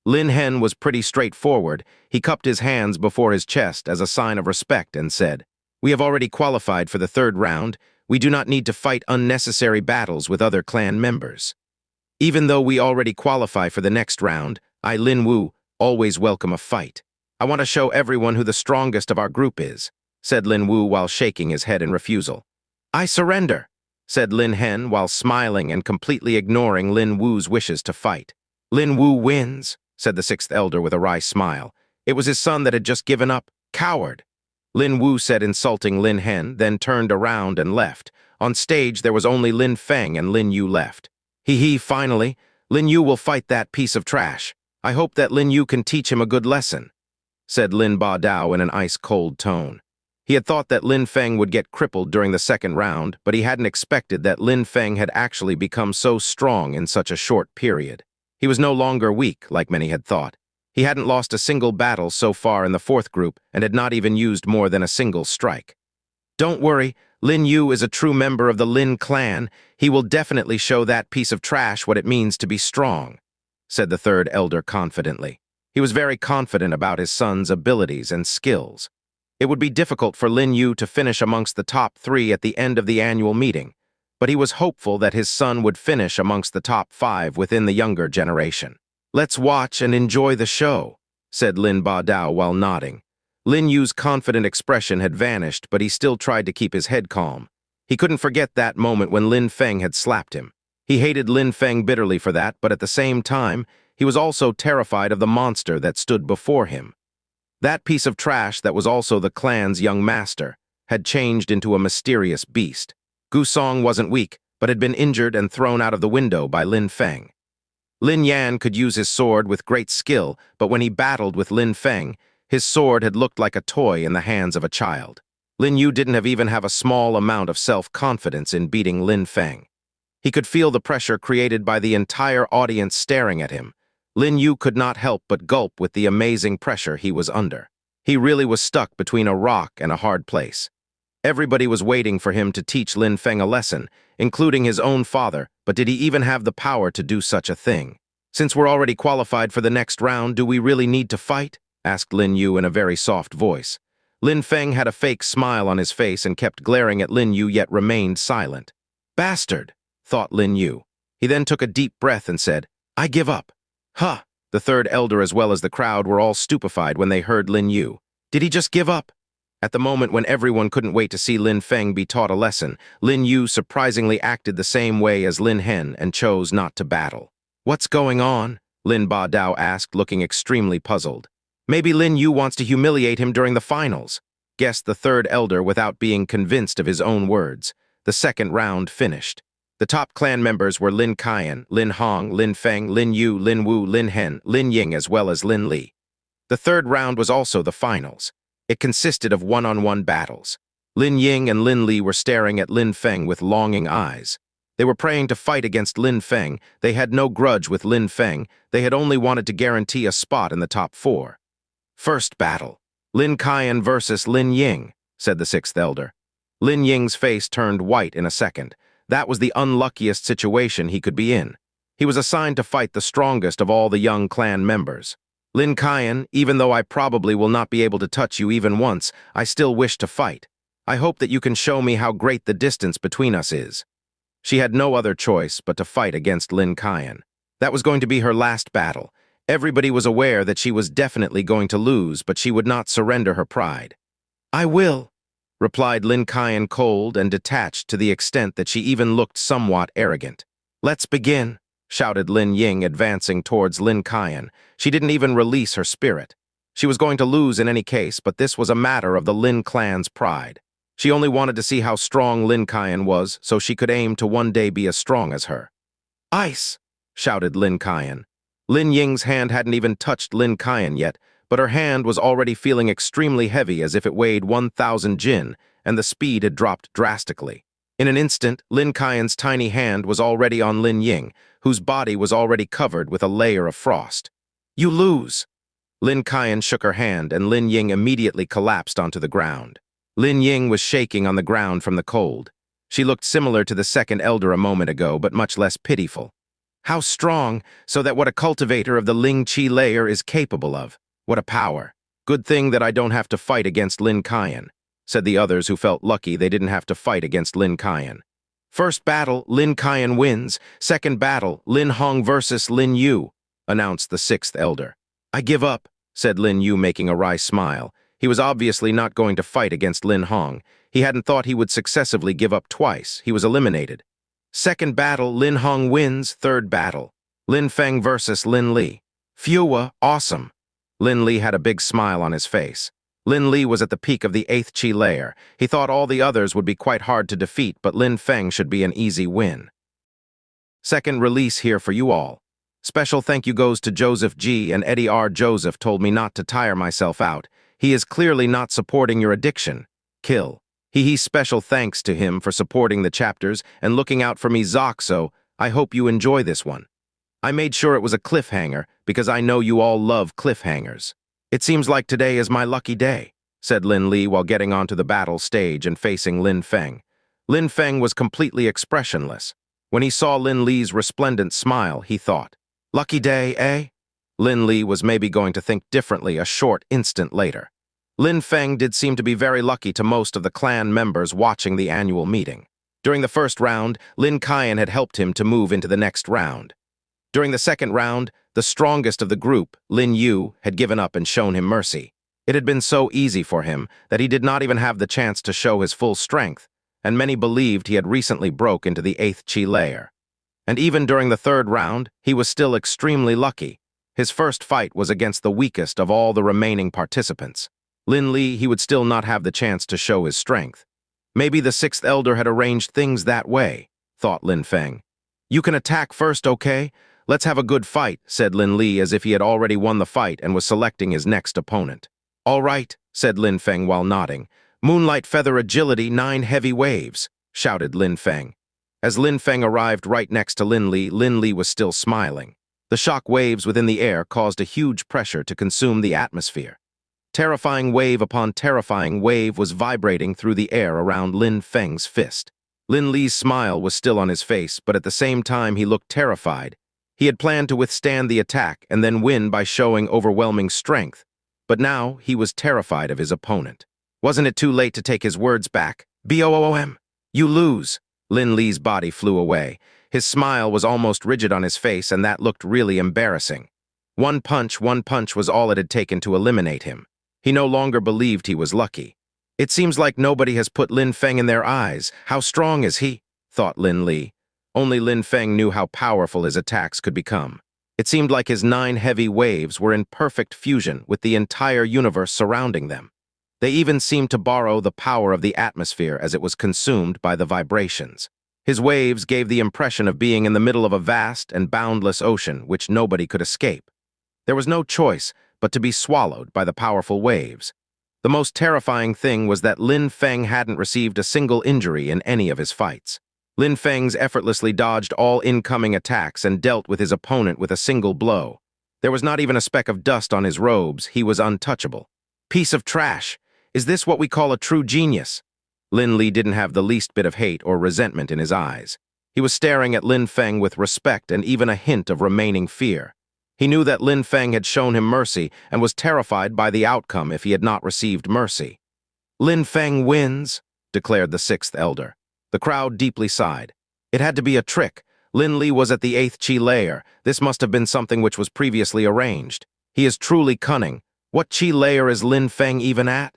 Lin Hen was pretty straightforward. He cupped his hands before his chest as a sign of respect and said, "We have already qualified for the third round. We do not need to fight unnecessary battles with other clan members. Even though we already qualify for the next round, I, Lin Wu, always welcome a fight. I want to show everyone who the strongest of our group is," said Lin Wu while shaking his head in refusal. "I surrender," said Lin Hen while smiling and completely ignoring Lin Wu's wishes to fight. "Lin Wu wins," said the 6th elder with a wry smile. "It was his son that had just given up. Coward." Lin Wu said, insulting Lin Hen, then turned around and left. On stage, there was only Lin Feng and Lin Yu left. Finally, Lin Yu will fight that piece of trash. I hope that Lin Yu can teach him a good lesson," said Lin Ba Dao in an ice-cold tone. He had thought that Lin Feng would get crippled during the second round, but he hadn't expected that Lin Feng had actually become so strong in such a short period. He was no longer weak, like many had thought. He hadn't lost a single battle so far in the 4th group and had not even used more than a single strike. "Don't worry, Lin Yu is a true member of the Lin clan. He will definitely show that piece of trash what it means to be strong," said the 3rd elder confidently. He was very confident about his son's abilities and skills. It would be difficult for Lin Yu to finish amongst the top 3 at the end of the annual meeting, but he was hopeful that his son would finish amongst the top 5 within the younger generation. "Let's watch and enjoy the show," said Lin Ba Dao while nodding. Lin Yu's confident expression had vanished, but he still tried to keep his head calm. He couldn't forget that moment when Lin Feng had slapped him. He hated Lin Feng bitterly for that, but at the same time, he was also terrified of the monster that stood before him. That piece of trash that was also the clan's young master had changed into a mysterious beast. Gusong wasn't weak, but had been injured and thrown out of the window by Lin Feng. Lin Yan could use his sword with great skill, but when he battled with Lin Feng, his sword had looked like a toy in the hands of a child. Lin Yu didn't even have a small amount of self-confidence in beating Lin Feng. He could feel the pressure created by the entire audience staring at him. Lin Yu could not help but gulp with the amazing pressure he was under. He really was stuck between a rock and a hard place. Everybody was waiting for him to teach Lin Feng a lesson, including his own father, but did he even have the power to do such a thing? "Since we're already qualified for the next round, do we really need to fight?" asked Lin Yu in a very soft voice. Lin Feng had a fake smile on his face and kept glaring at Lin Yu, yet remained silent. "Bastard," thought Lin Yu. He then took a deep breath and said, "I give up." "Huh!" The 3rd elder as well as the crowd were all stupefied when they heard Lin Yu. Did he just give up? At the moment when everyone couldn't wait to see Lin Feng be taught a lesson, Lin Yu surprisingly acted the same way as Lin Hen and chose not to battle. "What's going on?" Lin Ba Dao asked, looking extremely puzzled. "Maybe Lin Yu wants to humiliate him during the finals," guessed the 3rd elder without being convinced of his own words. The second round finished. The top clan members were Lin Qian, Lin Hong, Lin Feng, Lin Yu, Lin Wu, Lin Hen, Lin Ying, as well as Lin Li. The third round was also the finals. It consisted of one-on-one battles. Lin Ying and Lin Li were staring at Lin Feng with longing eyes. They were praying to fight against Lin Feng. They had no grudge with Lin Feng. They had only wanted to guarantee a spot in the top 4. First battle. Lin Qian versus Lin Ying, said the 6th elder. Lin Ying's face turned white in a second. That was the unluckiest situation he could be in. He was assigned to fight the strongest of all the young clan members. Lin Qian, even though I probably will not be able to touch you even once, I still wish to fight. I hope that you can show me how great the distance between us is. She had no other choice but to fight against Lin Qian. That was going to be her last battle. Everybody was aware that she was definitely going to lose, but she would not surrender her pride. I will, replied Lin Qian, cold and detached to the extent that she even looked somewhat arrogant. Let's begin, shouted Lin Ying, advancing towards Lin Qian. She didn't even release her spirit. She was going to lose in any case, but this was a matter of the Lin clan's pride. She only wanted to see how strong Lin Qian was, so she could aim to one day be as strong as her. Ice, shouted Lin Qian. Lin Ying's hand hadn't even touched Lin Qian yet, but her hand was already feeling extremely heavy as if it weighed 1,000 jin, and the speed had dropped drastically. In an instant, Lin Qian's tiny hand was already on Lin Ying, whose body was already covered with a layer of frost. You lose! Lin Qian shook her hand, and Lin Ying immediately collapsed onto the ground. Lin Ying was shaking on the ground from the cold. She looked similar to the 2nd elder a moment ago, but much less pitiful. How strong, so that what a cultivator of the Ling Qi layer is capable of. What a power. Good thing that I don't have to fight against Lin Qian, said the others who felt lucky they didn't have to fight against Lin Qian. First battle, Lin Qian wins. Second battle, Lin Hong versus Lin Yu, announced the 6th elder. I give up, said Lin Yu, making a wry smile. He was obviously not going to fight against Lin Hong. He hadn't thought he would successively give up twice. He was eliminated. Second battle, Lin Hong wins. Third battle, Lin Feng versus Lin Li. Phew, awesome. Lin Li had a big smile on his face. Lin Li was at the peak of the 8th Qi layer. He thought all the others would be quite hard to defeat, but Lin Feng should be an easy win. Second release here for you all. Special thank you goes to Joseph G. and Eddie R. Joseph told me not to tire myself out. He is clearly not supporting your addiction. Kill. Special thanks to him for supporting the chapters and looking out for me, Zoxo. I hope you enjoy this one. I made sure it was a cliffhanger because I know you all love cliffhangers. It seems like today is my lucky day, said Lin Li while getting onto the battle stage and facing Lin Feng. Lin Feng was completely expressionless. When he saw Lin Li's resplendent smile, he thought, lucky day, eh? Lin Li was maybe going to think differently a short instant later. Lin Feng did seem to be very lucky to most of the clan members watching the annual meeting. During the first round, Lin Qian had helped him to move into the next round. During the second round, the strongest of the group, Lin Yu, had given up and shown him mercy. It had been so easy for him that he did not even have the chance to show his full strength, and many believed he had recently broke into the 8th Qi layer. And even during the third round, he was still extremely lucky. His first fight was against the weakest of all the remaining participants. Lin Li, he would still not have the chance to show his strength. Maybe the 6th elder had arranged things that way, thought Lin Feng. You can attack first, okay? Let's have a good fight, said Lin Li as if he had already won the fight and was selecting his next opponent. All right, said Lin Feng while nodding. Moonlight Feather Agility 9 Heavy Waves, shouted Lin Feng. As Lin Feng arrived right next to Lin Li was still smiling. The shock waves within the air caused a huge pressure to consume the atmosphere. Terrifying wave upon terrifying wave was vibrating through the air around Lin Feng's fist. Lin Li's smile was still on his face, but at the same time he looked terrified. He had planned to withstand the attack and then win by showing overwhelming strength, but now he was terrified of his opponent. Wasn't it too late to take his words back? Boom! You lose! Lin Li's body flew away. His smile was almost rigid on his face, and that looked really embarrassing. One punch was all it had taken to eliminate him. He no longer believed he was lucky. It seems like nobody has put Lin Feng in their eyes. How strong is he? Thought Lin Li. Only Lin Feng knew how powerful his attacks could become. It seemed like his 9 heavy waves were in perfect fusion with the entire universe surrounding them. They even seemed to borrow the power of the atmosphere as it was consumed by the vibrations. His waves gave the impression of being in the middle of a vast and boundless ocean which nobody could escape. There was no choice but to be swallowed by the powerful waves. The most terrifying thing was that Lin Feng hadn't received a single injury in any of his fights. Lin Feng's effortlessly dodged all incoming attacks and dealt with his opponent with a single blow. There was not even a speck of dust on his robes. He was untouchable. Piece of trash! Is this what we call a true genius? Lin Li didn't have the least bit of hate or resentment in his eyes. He was staring at Lin Feng with respect and even a hint of remaining fear. He knew that Lin Feng had shown him mercy and was terrified by the outcome if he had not received mercy. "Lin Feng wins," declared the sixth elder. The crowd deeply sighed. It had to be a trick. Lin Li was at the 8th Qi layer. This must have been something which was previously arranged. He is truly cunning. What Qi layer is Lin Feng even at?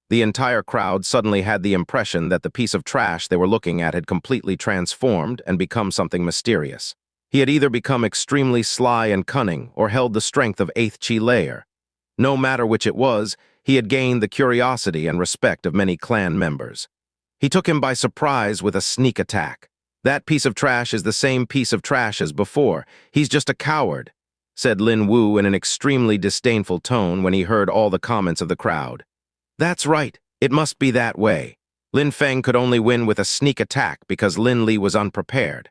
The entire crowd suddenly had the impression that the piece of trash they were looking at had completely transformed and become something mysterious. He had either become extremely sly and cunning or held the strength of 8th Qi layer. No matter which it was, he had gained the curiosity and respect of many clan members. He took him by surprise with a sneak attack. "That piece of trash is the same piece of trash as before. He's just a coward," said Lin Wu in an extremely disdainful tone when he heard all the comments of the crowd. "That's right. It must be that way. Lin Feng could only win with a sneak attack because Lin Li was unprepared.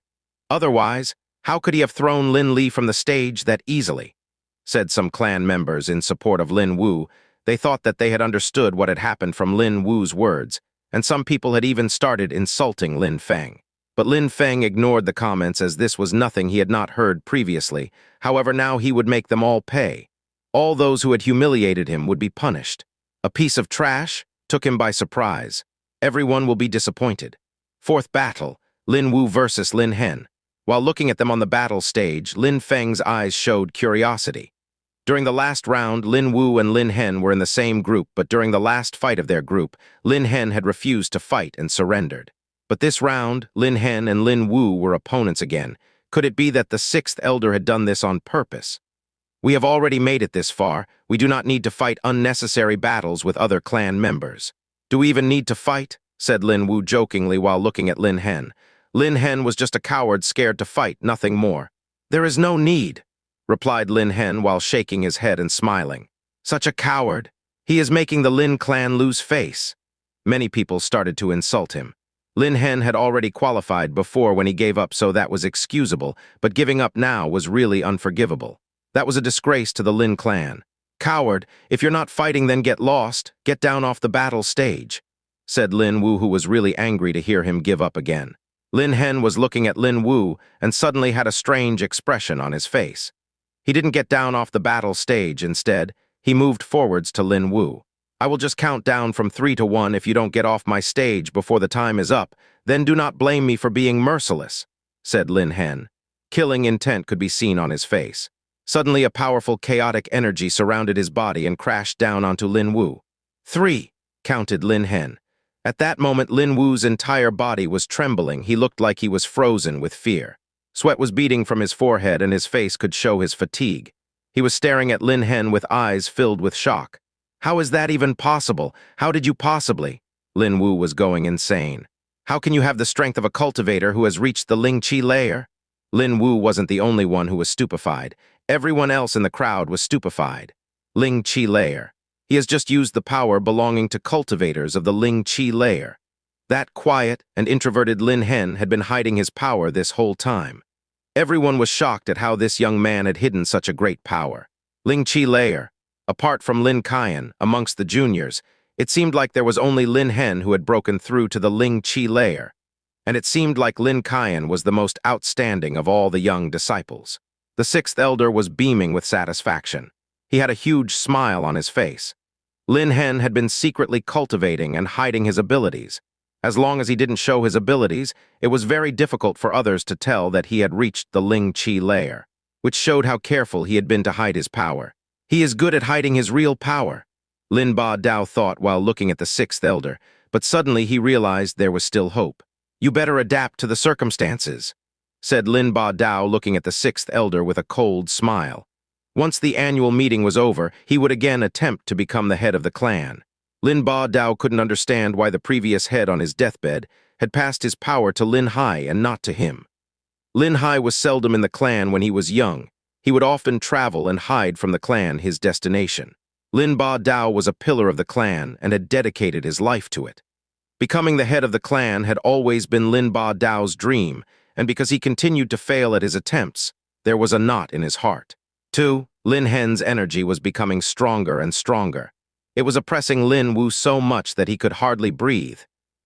Otherwise, how could he have thrown Lin Li from the stage that easily?" said some clan members in support of Lin Wu. They thought that they had understood what had happened from Lin Wu's words, and some people had even started insulting Lin Feng. But Lin Feng ignored the comments as this was nothing he had not heard previously. However, now he would make them all pay. All those who had humiliated him would be punished. A piece of trash took him by surprise. Everyone will be disappointed. Fourth battle, Lin Wu versus Lin Hen. While looking at them on the battle stage, Lin Feng's eyes showed curiosity. During the last round, Lin Wu and Lin Hen were in the same group, but during the last fight of their group, Lin Hen had refused to fight and surrendered. But this round, Lin Hen and Lin Wu were opponents again. Could it be that the sixth elder had done this on purpose? "We have already made it this far. We do not need to fight unnecessary battles with other clan members." "Do we even need to fight?" said Lin Wu jokingly while looking at Lin Hen. Lin Hen was just a coward scared to fight, nothing more. "There is no need," replied Lin Hen while shaking his head and smiling. "Such a coward. He is making the Lin clan lose face." Many people started to insult him. Lin Hen had already qualified before when he gave up, so that was excusable, but giving up now was really unforgivable. That was a disgrace to the Lin clan. "Coward, if you're not fighting, then get lost. Get down off the battle stage," said Lin Wu, who was really angry to hear him give up again. Lin Hen was looking at Lin Wu and suddenly had a strange expression on his face. He didn't get down off the battle stage. Instead, he moved forwards to Lin Wu. "I will just count down from 3 to 1 if you don't get off my stage before the time is up. Then do not blame me for being merciless," said Lin Hen. Killing intent could be seen on his face. Suddenly, a powerful, chaotic energy surrounded his body and crashed down onto Lin Wu. 3, counted Lin Hen. At that moment, Lin Wu's entire body was trembling. He looked like he was frozen with fear. Sweat was beading from his forehead and his face could show his fatigue. He was staring at Lin Hen with eyes filled with shock. "How is that even possible? How did you possibly?" Lin Wu was going insane. "How can you have the strength of a cultivator who has reached the Ling Qi layer?" Lin Wu wasn't the only one who was stupefied. Everyone else in the crowd was stupefied. Ling Qi layer. He has just used the power belonging to cultivators of the Ling Qi layer. That quiet and introverted Lin Hen had been hiding his power this whole time. Everyone was shocked at how this young man had hidden such a great power. Ling Qi layer. Apart from Lin Qian, amongst the juniors, it seemed like there was only Lin Hen who had broken through to the Ling Qi layer. And it seemed like Lin Qian was the most outstanding of all the young disciples. The sixth elder was beaming with satisfaction. He had a huge smile on his face. Lin Hen had been secretly cultivating and hiding his abilities. As long as he didn't show his abilities, it was very difficult for others to tell that he had reached the Ling Qi layer, which showed how careful he had been to hide his power. He is good at hiding his real power, Lin Ba Dao thought while looking at the sixth elder, but suddenly he realized there was still hope. "You better adapt to the circumstances," said Lin Ba Dao looking at the sixth elder with a cold smile. Once the annual meeting was over, he would again attempt to become the head of the clan. Lin Ba Dao couldn't understand why the previous head on his deathbed had passed his power to Lin Hai and not to him. Lin Hai was seldom in the clan when he was young. He would often travel and hide from the clan his destination. Lin Ba Dao was a pillar of the clan and had dedicated his life to it. Becoming the head of the clan had always been Lin Ba Dao's dream, and because he continued to fail at his attempts, there was a knot in his heart. 2. Lin Hen's energy was becoming stronger and stronger. It was oppressing Lin Wu so much that he could hardly breathe.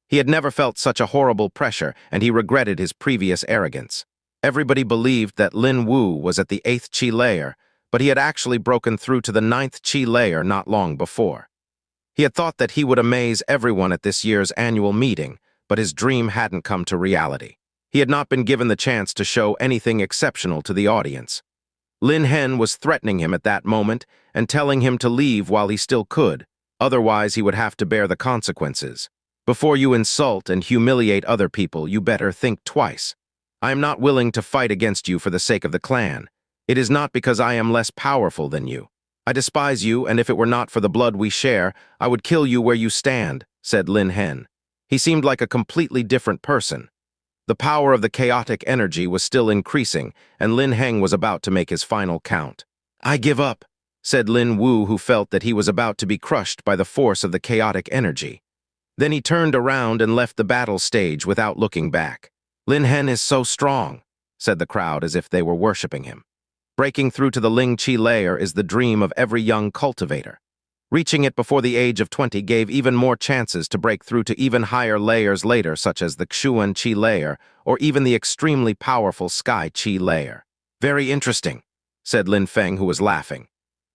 He had never felt such a horrible pressure, and he regretted his previous arrogance. Everybody believed that Lin Wu was at the 8th Qi layer, but he had actually broken through to the 9th Qi layer not long before. He had thought that he would amaze everyone at this year's annual meeting, but his dream hadn't come to reality. He had not been given the chance to show anything exceptional to the audience. Lin Hen was threatening him at that moment and telling him to leave while he still could, otherwise he would have to bear the consequences. Before you insult and humiliate other people, you better think twice. I am not willing to fight against you for the sake of the clan. It is not because I am less powerful than you. I despise you, and if it were not for the blood we share, I would kill you where you stand, said Lin Hen. He seemed like a completely different person. The power of the chaotic energy was still increasing, and Lin Heng was about to make his final count. I give up, said Lin Wu, who felt that he was about to be crushed by the force of the chaotic energy. Then he turned around and left the battle stage without looking back. Lin Hen is so strong, said the crowd as if they were worshipping him. Breaking through to the Ling Qi layer is the dream of every young cultivator. Reaching it before the age of 20 gave even more chances to break through to even higher layers later, such as the Qian Qi layer or even the extremely powerful Sky Qi layer. Very interesting, said Lin Feng, who was laughing.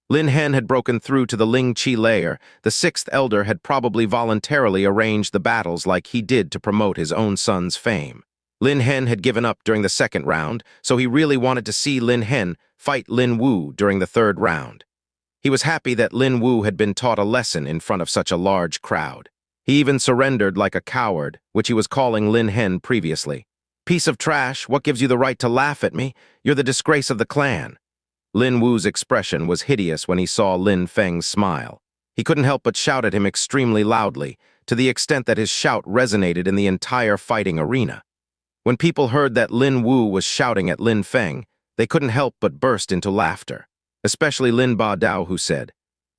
Lin Hen had broken through to the Ling Qi layer. The 6th elder had probably voluntarily arranged the battles like he did to promote his own son's fame. Lin Hen had given up during the 2nd round, so he really wanted to see Lin Hen fight Lin Wu during the 3rd round. He was happy that Lin Wu had been taught a lesson in front of such a large crowd. He even surrendered like a coward, which he was calling Lin Hen previously. Piece of trash, what gives you the right to laugh at me? You're the disgrace of the clan. Lin Wu's expression was hideous when he saw Lin Feng's smile. He couldn't help but shout at him extremely loudly, to the extent that his shout resonated in the entire fighting arena. When people heard that Lin Wu was shouting at Lin Feng, they couldn't help but burst into laughter. Especially Lin Ba Dao, who said,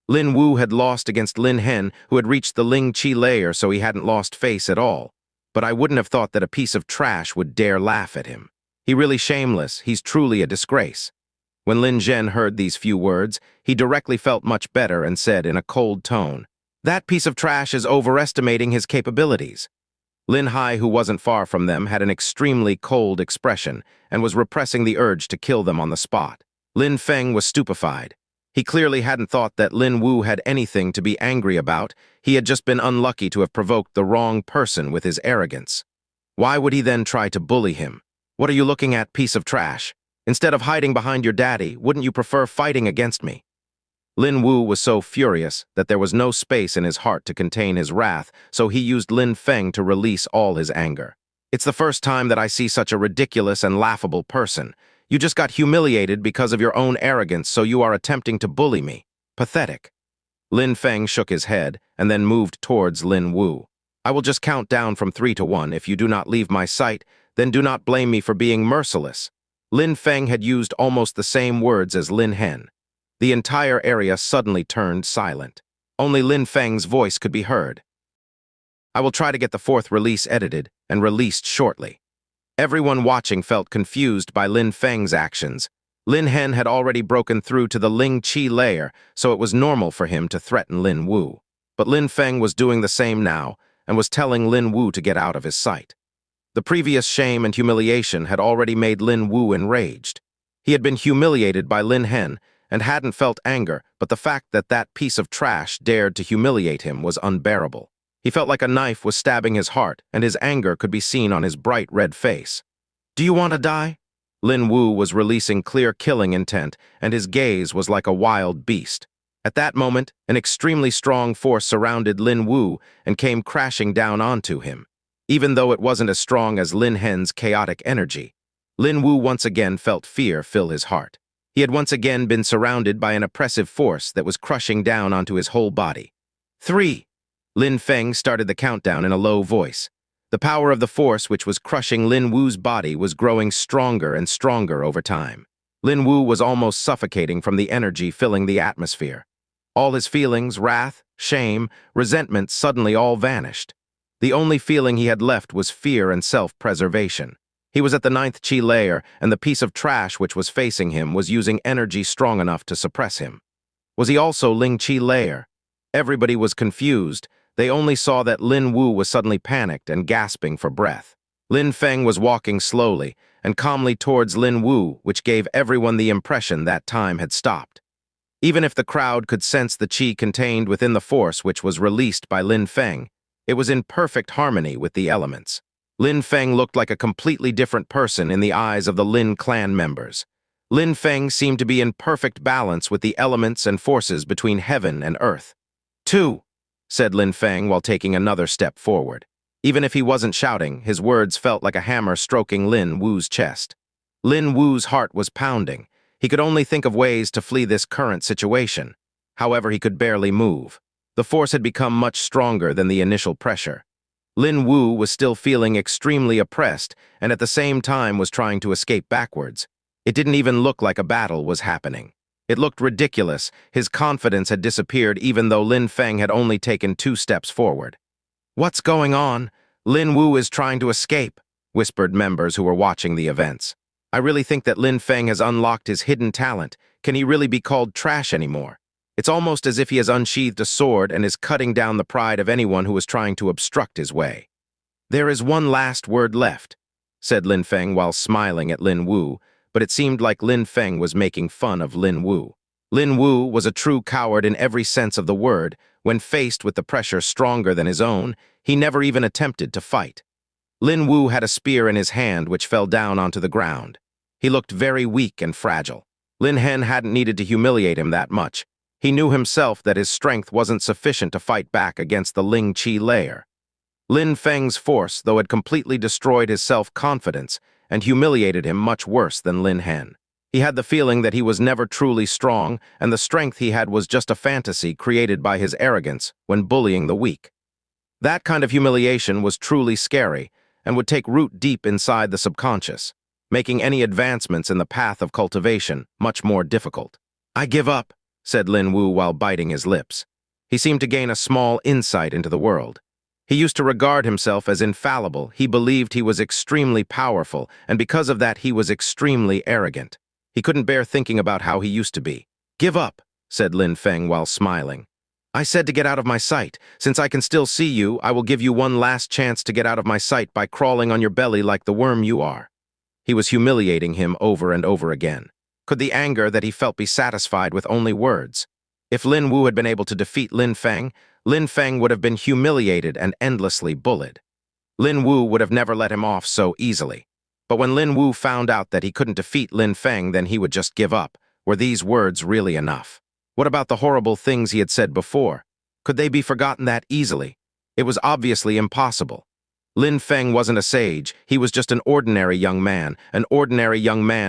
Lin Wu had lost against Lin Hen, who had reached the Ling Qi layer, so he hadn't lost face at all. But I wouldn't have thought that a piece of trash would dare laugh at him. He really shameless, he's truly a disgrace. When Lin Zhen heard these few words, he directly felt much better and said in a cold tone, that piece of trash is overestimating his capabilities. Lin Hai, who wasn't far from them, had an extremely cold expression and was repressing the urge to kill them on the spot. Lin Feng was stupefied. He clearly hadn't thought that Lin Wu had anything to be angry about. He had just been unlucky to have provoked the wrong person with his arrogance. Why would he then try to bully him? What are you looking at, piece of trash? Instead of hiding behind your daddy, wouldn't you prefer fighting against me? Lin Wu was so furious that there was no space in his heart to contain his wrath, so he used Lin Feng to release all his anger. It's the first time that I see such a ridiculous and laughable person. You just got humiliated because of your own arrogance, so you are attempting to bully me. Pathetic. Lin Feng shook his head and then moved towards Lin Wu. I will just count down from 3 to 1. If you do not leave my sight, then do not blame me for being merciless. Lin Feng had used almost the same words as Lin Hen. The entire area suddenly turned silent. Only Lin Feng's voice could be heard. I will try to get the 4th release edited and released shortly. Everyone watching felt confused by Lin Feng's actions. Lin Hen had already broken through to the Ling Qi layer, so it was normal for him to threaten Lin Wu. But Lin Feng was doing the same now and was telling Lin Wu to get out of his sight. The previous shame and humiliation had already made Lin Wu enraged. He had been humiliated by Lin Hen and hadn't felt anger, but the fact that that piece of trash dared to humiliate him was unbearable. He felt like a knife was stabbing his heart, and his anger could be seen on his bright red face. Do you want to die? Lin Wu was releasing clear killing intent, and his gaze was like a wild beast. At that moment, an extremely strong force surrounded Lin Wu and came crashing down onto him. Even though it wasn't as strong as Lin Hen's chaotic energy, Lin Wu once again felt fear fill his heart. He had once again been surrounded by an oppressive force that was crushing down onto his whole body. 3. Lin Feng started the countdown in a low voice. The power of the force which was crushing Lin Wu's body was growing stronger and stronger over time. Lin Wu was almost suffocating from the energy filling the atmosphere. All his feelings, wrath, shame, resentment suddenly all vanished. The only feeling he had left was fear and self-preservation. He was at the ninth Qi layer, and the piece of trash which was facing him was using energy strong enough to suppress him. Was he also Ling Qi layer? Everybody was confused. They only saw that Lin Wu was suddenly panicked and gasping for breath. Lin Feng was walking slowly and calmly towards Lin Wu, which gave everyone the impression that time had stopped. Even if the crowd could sense the qi contained within the force which was released by Lin Feng, it was in perfect harmony with the elements. Lin Feng looked like a completely different person in the eyes of the Lin clan members. Lin Feng seemed to be in perfect balance with the elements and forces between heaven and earth. "Two," said Lin Feng while taking another step forward. Even if he wasn't shouting, his words felt like a hammer stroking Lin Wu's chest. Lin Wu's heart was pounding. He could only think of ways to flee this current situation. However, he could barely move. The force had become much stronger than the initial pressure. Lin Wu was still feeling extremely oppressed and at the same time was trying to escape backwards. It didn't even look like a battle was happening. It looked ridiculous. His confidence had disappeared even though Lin Feng had only taken 2 steps forward. "What's going on? Lin Wu is trying to escape," whispered members who were watching the events. "I really think that Lin Feng has unlocked his hidden talent. Can he really be called trash anymore? It's almost as if he has unsheathed a sword and is cutting down the pride of anyone who is trying to obstruct his way." "There is one last word left," said Lin Feng while smiling at Lin Wu, but it seemed like Lin Feng was making fun of Lin Wu. Lin Wu was a true coward in every sense of the word. When faced with the pressure stronger than his own, he never even attempted to fight. Lin Wu had a spear in his hand which fell down onto the ground. He looked very weak and fragile. Lin Hen hadn't needed to humiliate him that much. He knew himself that his strength wasn't sufficient to fight back against the Ling Qi layer. Lin Feng's force, though, had completely destroyed his self-confidence and humiliated him much worse than Lin Hen. He had the feeling that he was never truly strong, and the strength he had was just a fantasy created by his arrogance when bullying the weak. That kind of humiliation was truly scary and would take root deep inside the subconscious, making any advancements in the path of cultivation much more difficult. "I give up," said Lin Wu while biting his lips. He seemed to gain a small insight into the world. He used to regard himself as infallible. He believed he was extremely powerful, and because of that he was extremely arrogant. He couldn't bear thinking about how he used to be. "Give up," said Lin Feng while smiling. "I said to get out of my sight. Since I can still see you, I will give you one last chance to get out of my sight by crawling on your belly like the worm you are." He was humiliating him over and over again. Could the anger that he felt be satisfied with only words? If Lin Wu had been able to defeat Lin Feng would have been humiliated and endlessly bullied. Lin Wu would have never let him off so easily. But when Lin Wu found out that he couldn't defeat Lin Feng, then he would just give up. Were these words really enough? What about the horrible things he had said before? Could they be forgotten that easily? It was obviously impossible. Lin Feng wasn't a sage. He was just an ordinary young man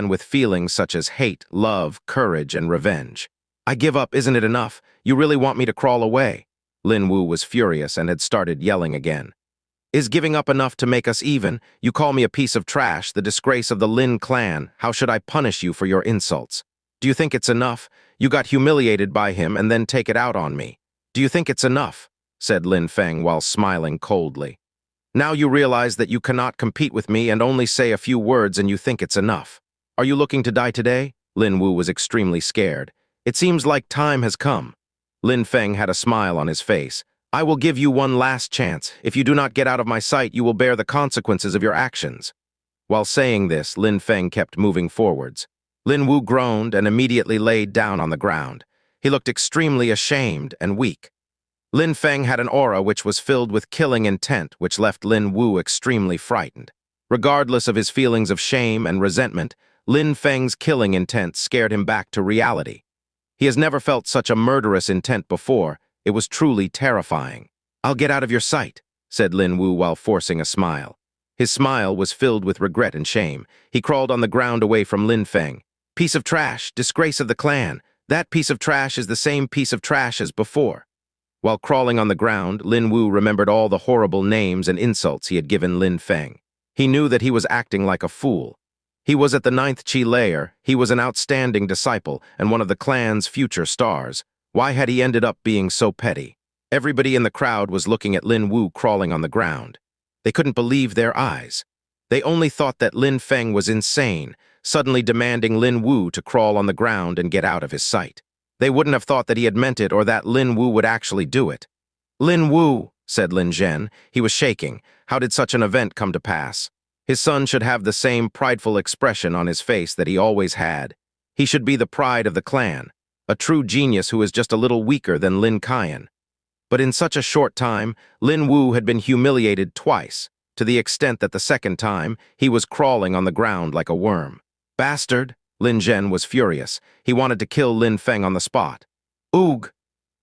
with feelings such as hate, love, courage, and revenge. "I give up, isn't it enough? You really want me to crawl away?" Lin Wu was furious and had started yelling again. "Is giving up enough to make us even? You call me a piece of trash, the disgrace of the Lin clan. How should I punish you for your insults? Do you think it's enough? You got humiliated by him and then take it out on me. Do you think it's enough?" said Lin Feng while smiling coldly. "Now you realize that you cannot compete with me and only say a few words and you think it's enough. Are you looking to die today?" Lin Wu was extremely scared. "It seems like time has come." Lin Feng had a smile on his face. "I will give you one last chance. If you do not get out of my sight, you will bear the consequences of your actions." While saying this, Lin Feng kept moving forwards. Lin Wu groaned and immediately laid down on the ground. He looked extremely ashamed and weak. Lin Feng had an aura which was filled with killing intent, which left Lin Wu extremely frightened. Regardless of his feelings of shame and resentment, Lin Feng's killing intent scared him back to reality. He has never felt such a murderous intent before. It was truly terrifying. "I'll get out of your sight," said Lin Wu while forcing a smile. His smile was filled with regret and shame. He crawled on the ground away from Lin Feng. "Piece of trash, disgrace of the clan. That piece of trash is the same piece of trash as before." While crawling on the ground, Lin Wu remembered all the horrible names and insults he had given Lin Feng. He knew that he was acting like a fool. He was at the ninth Qi layer. He was an outstanding disciple and one of the clan's future stars. Why had he ended up being so petty? Everybody in the crowd was looking at Lin Wu crawling on the ground. They couldn't believe their eyes. They only thought that Lin Feng was insane, suddenly demanding Lin Wu to crawl on the ground and get out of his sight. They wouldn't have thought that he had meant it or that Lin Wu would actually do it. "Lin Wu," said Lin Zhen. He was shaking. How did such an event come to pass? His son should have the same prideful expression on his face that he always had. He should be the pride of the clan, a true genius who is just a little weaker than Lin Qian. But in such a short time, Lin Wu had been humiliated twice, to the extent that the second time, he was crawling on the ground like a worm. "Bastard!" Lin Zhen was furious. He wanted to kill Lin Feng on the spot. "Oog!"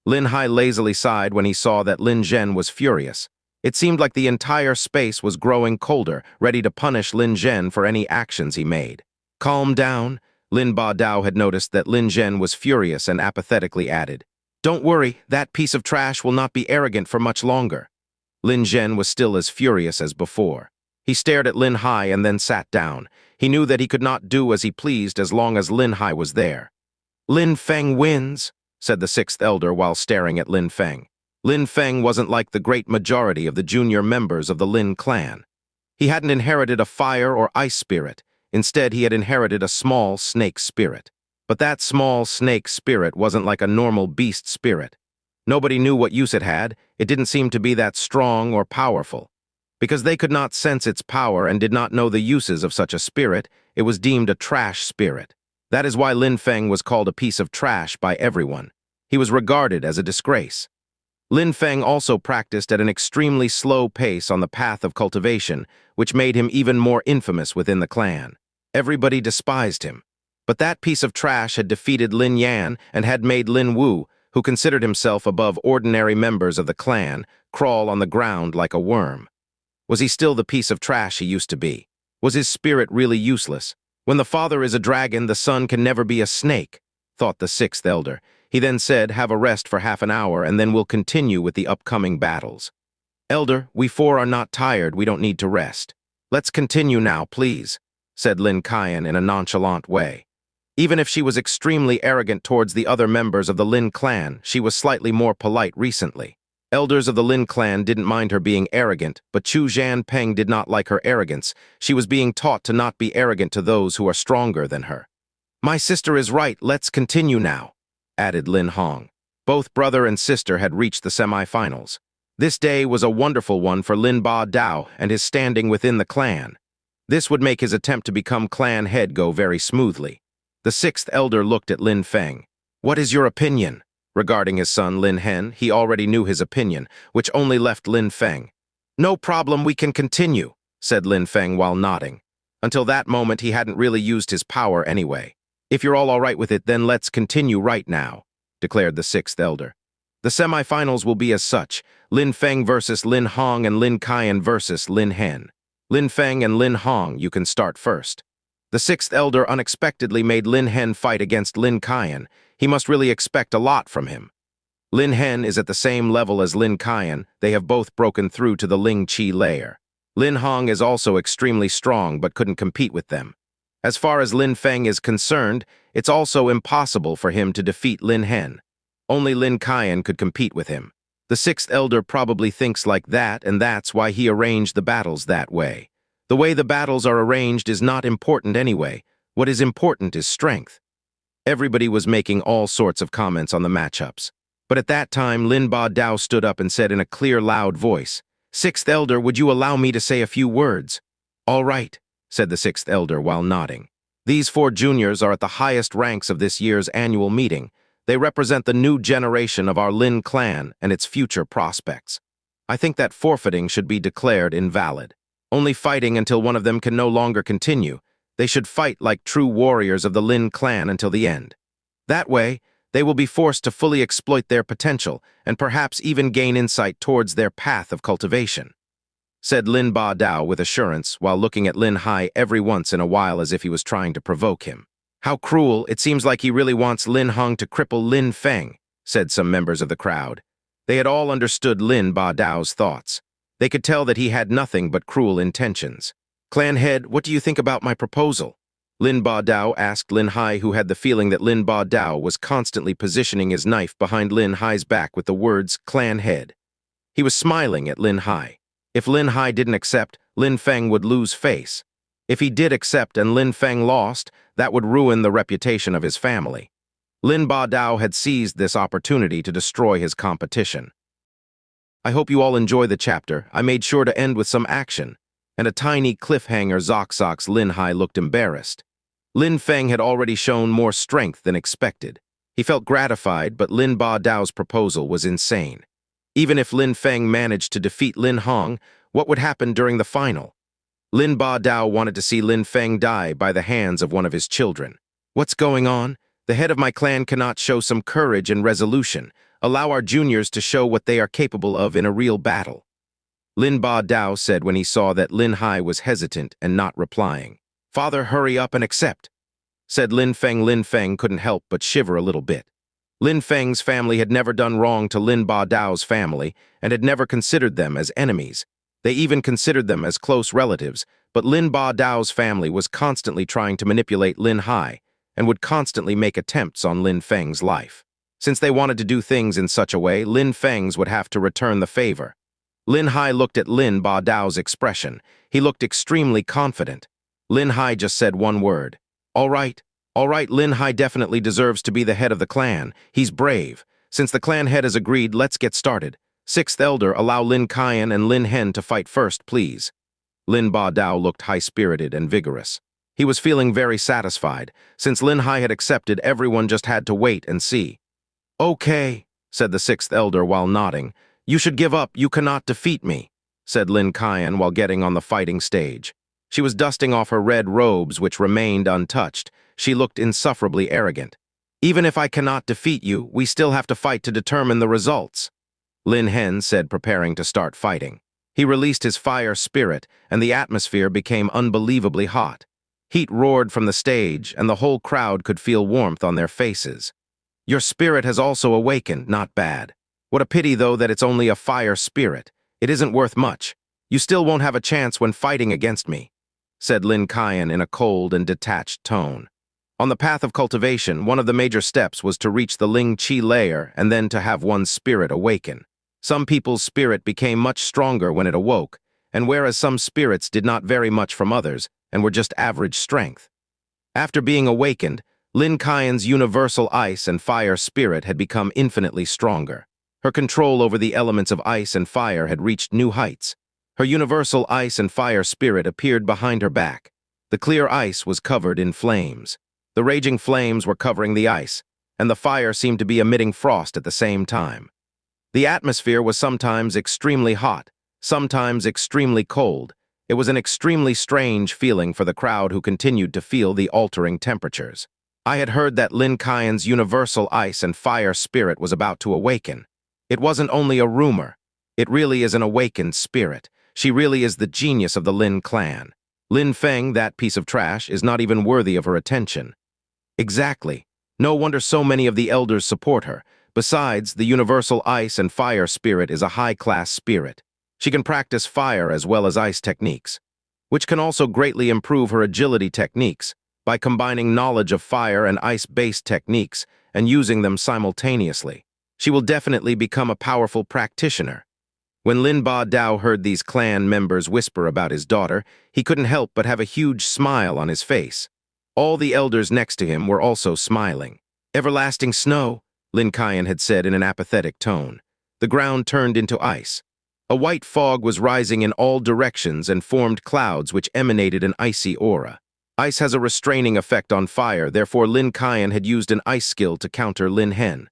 Lin Hai lazily sighed when he saw that Lin Zhen was furious. It seemed like the entire space was growing colder, ready to punish Lin Zhen for any actions he made. "Calm down." Lin Ba Dao had noticed that Lin Zhen was furious and apathetically added, "Don't worry, that piece of trash will not be arrogant for much longer." Lin Zhen was still as furious as before. He stared at Lin Hai and then sat down. He knew that he could not do as he pleased as long as Lin Hai was there. "Lin Feng wins," said the sixth elder while staring at Lin Feng. Lin Feng wasn't like the great majority of the junior members of the Lin clan. He hadn't inherited a fire or ice spirit. Instead, he had inherited a small snake spirit. But that small snake spirit wasn't like a normal beast spirit. Nobody knew what use it had. It didn't seem to be that strong or powerful. Because they could not sense its power and did not know the uses of such a spirit, it was deemed a trash spirit. That is why Lin Feng was called a piece of trash by everyone. He was regarded as a disgrace. Lin Feng also practiced at an extremely slow pace on the path of cultivation, which made him even more infamous within the clan. Everybody despised him. But that piece of trash had defeated Lin Yan and had made Lin Wu, who considered himself above ordinary members of the clan, crawl on the ground like a worm. Was he still the piece of trash he used to be? Was his spirit really useless? When the father is a dragon, the son can never be a snake, thought the sixth elder. He then said, "Have a rest for half an hour, and then we'll continue with the upcoming battles." "Elder, we four are not tired. We don't need to rest. Let's continue now, please," said Lin Qian in a nonchalant way. Even if she was extremely arrogant towards the other members of the Lin clan, she was slightly more polite recently. Elders of the Lin clan didn't mind her being arrogant, but Chu Zhanpeng did not like her arrogance. She was being taught to not be arrogant to those who are stronger than her. "My sister is right. Let's continue now," added Lin Hong. Both brother and sister had reached the semi-finals. This day was a wonderful one for Lin Ba Dao and his standing within the clan. This would make his attempt to become clan head go very smoothly. The sixth elder looked at Lin Feng. "What is your opinion?" Regarding his son Lin Hen, he already knew his opinion, which only left Lin Feng. "No problem, we can continue," said Lin Feng while nodding. Until that moment, he hadn't really used his power anyway. "If you're all right with it, then let's continue right now," declared the sixth elder. "The semi-finals will be as such: Lin Feng versus Lin Hong and Lin Qian versus Lin Hen. Lin Feng and Lin Hong, you can start first." The sixth elder unexpectedly made Lin Hen fight against Lin Qian. He must really expect a lot from him. Lin Hen is at the same level as Lin Qian. They have both broken through to the Ling Qi layer. Lin Hong is also extremely strong but couldn't compete with them. As far as Lin Feng is concerned, it's also impossible for him to defeat Lin Hen. Only Lin Qian could compete with him. The sixth elder probably thinks like that, and that's why he arranged the battles that way. The way the battles are arranged is not important anyway. What is important is strength. Everybody was making all sorts of comments on the matchups. But at that time, Lin Ba Dao stood up and said in a clear, loud voice, "Sixth elder, would you allow me to say a few words?" "All right," said the sixth elder while nodding. "These four juniors are at the highest ranks of this year's annual meeting. They represent the new generation of our Lin clan and its future prospects. I think that forfeiting should be declared invalid. Only fighting until one of them can no longer continue. They should fight like true warriors of the Lin clan until the end. That way, they will be forced to fully exploit their potential and perhaps even gain insight towards their path of cultivation," said Lin Ba Dao with assurance while looking at Lin Hai every once in a while as if he was trying to provoke him. "How cruel, it seems like he really wants Lin Hong to cripple Lin Feng," said some members of the crowd. They had all understood Lin Ba Dao's thoughts. They could tell that he had nothing but cruel intentions. "Clan head, what do you think about my proposal?" Lin Ba Dao asked Lin Hai, who had the feeling that Lin Ba Dao was constantly positioning his knife behind Lin Hai's back with the words clan head. He was smiling at Lin Hai. If Lin Hai didn't accept, Lin Feng would lose face. If he did accept and Lin Feng lost, that would ruin the reputation of his family. Lin Ba Dao had seized this opportunity to destroy his competition. I hope you all enjoy the chapter. I made sure to end with some action. And a tiny cliffhanger. Zoxox. Lin Hai looked embarrassed. Lin Feng had already shown more strength than expected. He felt gratified, but Lin Ba Dao's proposal was insane. Even if Lin Feng managed to defeat Lin Hong, what would happen during the final? Lin Ba Dao wanted to see Lin Feng die by the hands of one of his children. What's going on? The head of my clan cannot show some courage and resolution. Allow our juniors to show what they are capable of in a real battle. Lin Ba Dao said when he saw that Lin Hai was hesitant and not replying. Father, hurry up and accept, said Lin Feng. Lin Feng couldn't help but shiver a little bit. Lin Feng's family had never done wrong to Lin Ba Dao's family and had never considered them as enemies. They even considered them as close relatives, but Lin Ba Dao's family was constantly trying to manipulate Lin Hai and would constantly make attempts on Lin Feng's life. Since they wanted to do things in such a way, Lin Feng's would have to return the favor. Lin Hai looked at Lin Ba Dao's expression. He looked extremely confident. Lin Hai just said one word. All right, Lin Hai definitely deserves to be the head of the clan. He's brave. Since the clan head has agreed, let's get started. Sixth Elder, allow Lin Qian and Lin Hen to fight first, please. Lin Ba Dao looked high-spirited and vigorous. He was feeling very satisfied. Since Lin Hai had accepted, everyone just had to wait and see. Okay, said the Sixth Elder while nodding. You should give up. You cannot defeat me, said Lin Qian while getting on the fighting stage. She was dusting off her red robes, which remained untouched. She looked insufferably arrogant. Even if I cannot defeat you, we still have to fight to determine the results, Lin Hen said, preparing to start fighting. He released his fire spirit, and the atmosphere became unbelievably hot. Heat roared from the stage, and the whole crowd could feel warmth on their faces. Your spirit has also awakened, not bad. What a pity, though, that it's only a fire spirit. It isn't worth much. You still won't have a chance when fighting against me, said Lin Qian in a cold and detached tone. On the path of cultivation, one of the major steps was to reach the Ling Qi layer and then to have one's spirit awaken. Some people's spirit became much stronger when it awoke, and whereas some spirits did not vary much from others and were just average strength. After being awakened, Lin Qian's universal ice and fire spirit had become infinitely stronger. Her control over the elements of ice and fire had reached new heights. Her universal ice and fire spirit appeared behind her back. The clear ice was covered in flames. The raging flames were covering the ice, and the fire seemed to be emitting frost at the same time. The atmosphere was sometimes extremely hot, sometimes extremely cold. It was an extremely strange feeling for the crowd who continued to feel the altering temperatures. I had heard that Lin Qian's universal ice and fire spirit was about to awaken. It wasn't only a rumor. It really is an awakened spirit. She really is the genius of the Lin clan. Lin Feng, that piece of trash, is not even worthy of her attention. Exactly. No wonder so many of the elders support her. Besides, the universal ice and fire spirit is a high-class spirit. She can practice fire as well as ice techniques, which can also greatly improve her agility techniques by combining knowledge of fire and ice-based techniques and using them simultaneously. She will definitely become a powerful practitioner. When Lin Ba Dao heard these clan members whisper about his daughter, he couldn't help but have a huge smile on his face. All the elders next to him were also smiling. Everlasting snow, Lin Qian had said in an apathetic tone. The ground turned into ice. A white fog was rising in all directions and formed clouds which emanated an icy aura. Ice has a restraining effect on fire, therefore Lin Qian had used an ice skill to counter Lin Hen.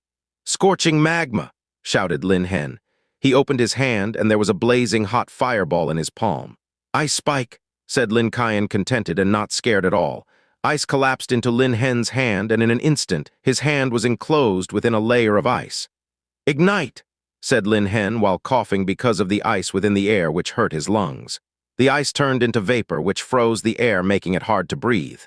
Scorching magma, shouted Lin Hen. He opened his hand and there was a blazing hot fireball in his palm. Ice spike, said Lin Qian, contented and not scared at all. Ice collapsed into Lin Hen's hand, and in an instant, his hand was enclosed within a layer of ice. Ignite, said Lin Hen while coughing because of the ice within the air which hurt his lungs. The ice turned into vapor which froze the air, making it hard to breathe.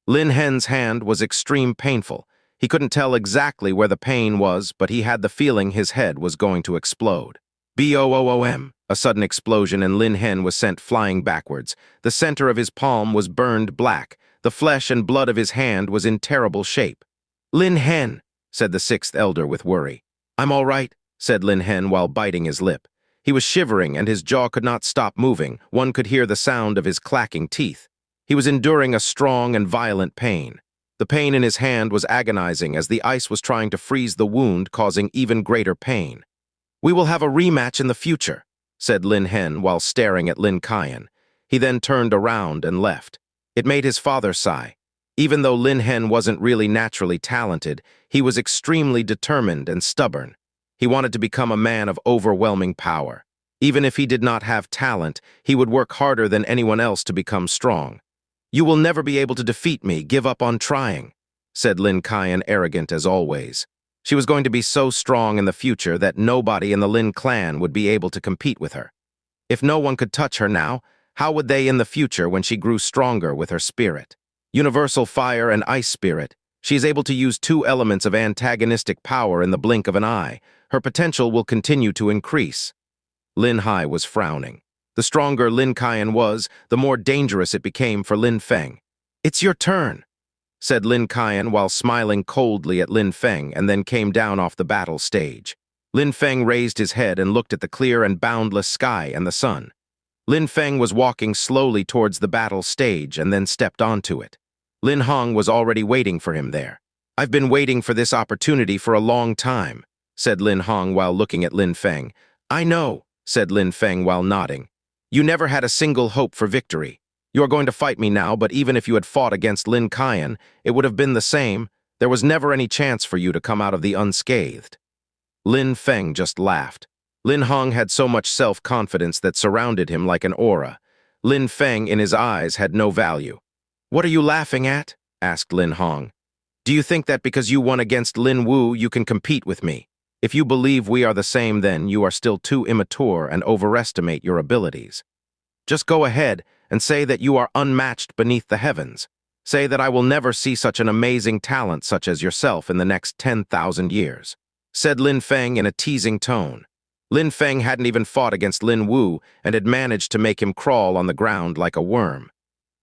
Lin Hen's hand was extreme painful. He couldn't tell exactly where the pain was, but he had the feeling his head was going to explode. Boom! A sudden explosion and Lin Hen was sent flying backwards. The center of his palm was burned black. The flesh and blood of his hand was in terrible shape. "Lin Hen," said the sixth elder with worry. "I'm all right," said Lin Hen while biting his lip. He was shivering and his jaw could not stop moving. One could hear the sound of his clacking teeth. He was enduring a strong and violent pain. The pain in his hand was agonizing as the ice was trying to freeze the wound, causing even greater pain. "We will have a rematch in the future," said Lin Hen while staring at Lin Qian. He then turned around and left. It made his father sigh. Even though Lin Hen wasn't really naturally talented, he was extremely determined and stubborn. He wanted to become a man of overwhelming power. Even if he did not have talent, he would work harder than anyone else to become strong. "You will never be able to defeat me. Give up on trying," said Lin Qian, arrogant as always. She was going to be so strong in the future that nobody in the Lin clan would be able to compete with her. If no one could touch her now, how would they in the future when she grew stronger with her spirit? Universal fire and ice spirit. She is able to use two elements of antagonistic power in the blink of an eye. Her potential will continue to increase. Lin Hai was frowning. The stronger Lin Qian was, the more dangerous it became for Lin Feng. "It's your turn," said Lin Qian while smiling coldly at Lin Feng and then came down off the battle stage. Lin Feng raised his head and looked at the clear and boundless sky and the sun. Lin Feng was walking slowly towards the battle stage and then stepped onto it. Lin Hong was already waiting for him there. "I've been waiting for this opportunity for a long time," said Lin Hong while looking at Lin Feng. "I know," said Lin Feng while nodding. "You never had a single hope for victory. You are going to fight me now, but even if you had fought against Lin Qian, it would have been the same. There was never any chance for you to come out of the unscathed." Lin Feng just laughed. Lin Hong had so much self-confidence that surrounded him like an aura. Lin Feng in his eyes had no value. "What are you laughing at?" asked Lin Hong. "Do you think that because you won against Lin Wu you can compete with me? If you believe we are the same, then you are still too immature and overestimate your abilities. Just go ahead and say that you are unmatched beneath the heavens. Say that I will never see such an amazing talent such as yourself in the next 10,000 years," said Lin Feng in a teasing tone. Lin Feng hadn't even fought against Lin Wu and had managed to make him crawl on the ground like a worm.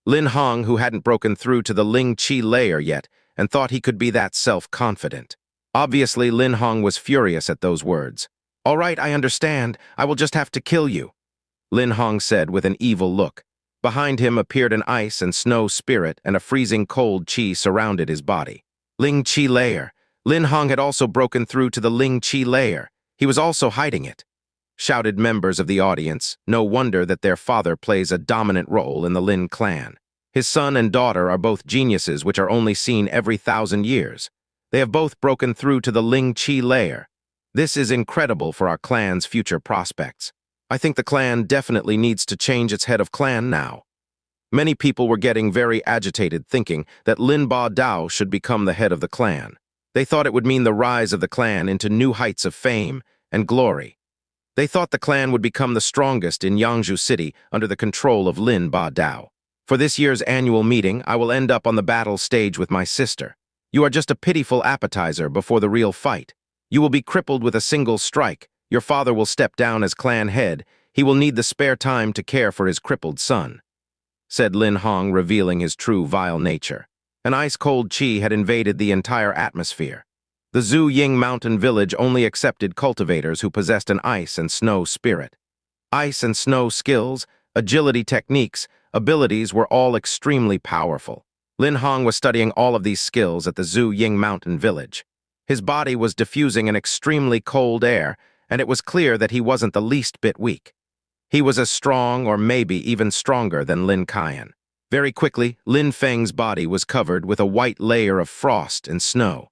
Lin Hong, who hadn't broken through to the Ling Qi layer yet and thought he could be that self-confident. Obviously, Lin Hong was furious at those words. "All right, I understand. I will just have to kill you," Lin Hong said with an evil look. Behind him appeared an ice and snow spirit, and a freezing cold qi surrounded his body. Ling Qi layer. Lin Hong had also broken through to the Ling Qi layer. He was also hiding it. Shouted members of the audience. No wonder that their father plays a dominant role in the Lin clan. His son and daughter are both geniuses which are only seen every 1,000 years. They have both broken through to the Ling Qi layer. This is incredible for our clan's future prospects. I think the clan definitely needs to change its head of clan now. Many people were getting very agitated, thinking that Lin Ba Dao should become the head of the clan. They thought it would mean the rise of the clan into new heights of fame and glory. They thought the clan would become the strongest in Yangzhou City under the control of Lin Ba Dao. For this year's annual meeting, I will end up on the battle stage with my sister. You are just a pitiful appetizer before the real fight. You will be crippled with a single strike. Your father will step down as clan head. He will need the spare time to care for his crippled son," said Lin Hong, revealing his true vile nature. An ice-cold qi had invaded the entire atmosphere. The Zhu Ying mountain village only accepted cultivators who possessed an ice and snow spirit. Ice and snow skills, agility techniques, abilities were all extremely powerful. Lin Hong was studying all of these skills at the Zhu Ying mountain village. His body was diffusing an extremely cold air, and it was clear that he wasn't the least bit weak. He was as strong or maybe even stronger than Lin Qian. Very quickly, Lin Feng's body was covered with a white layer of frost and snow.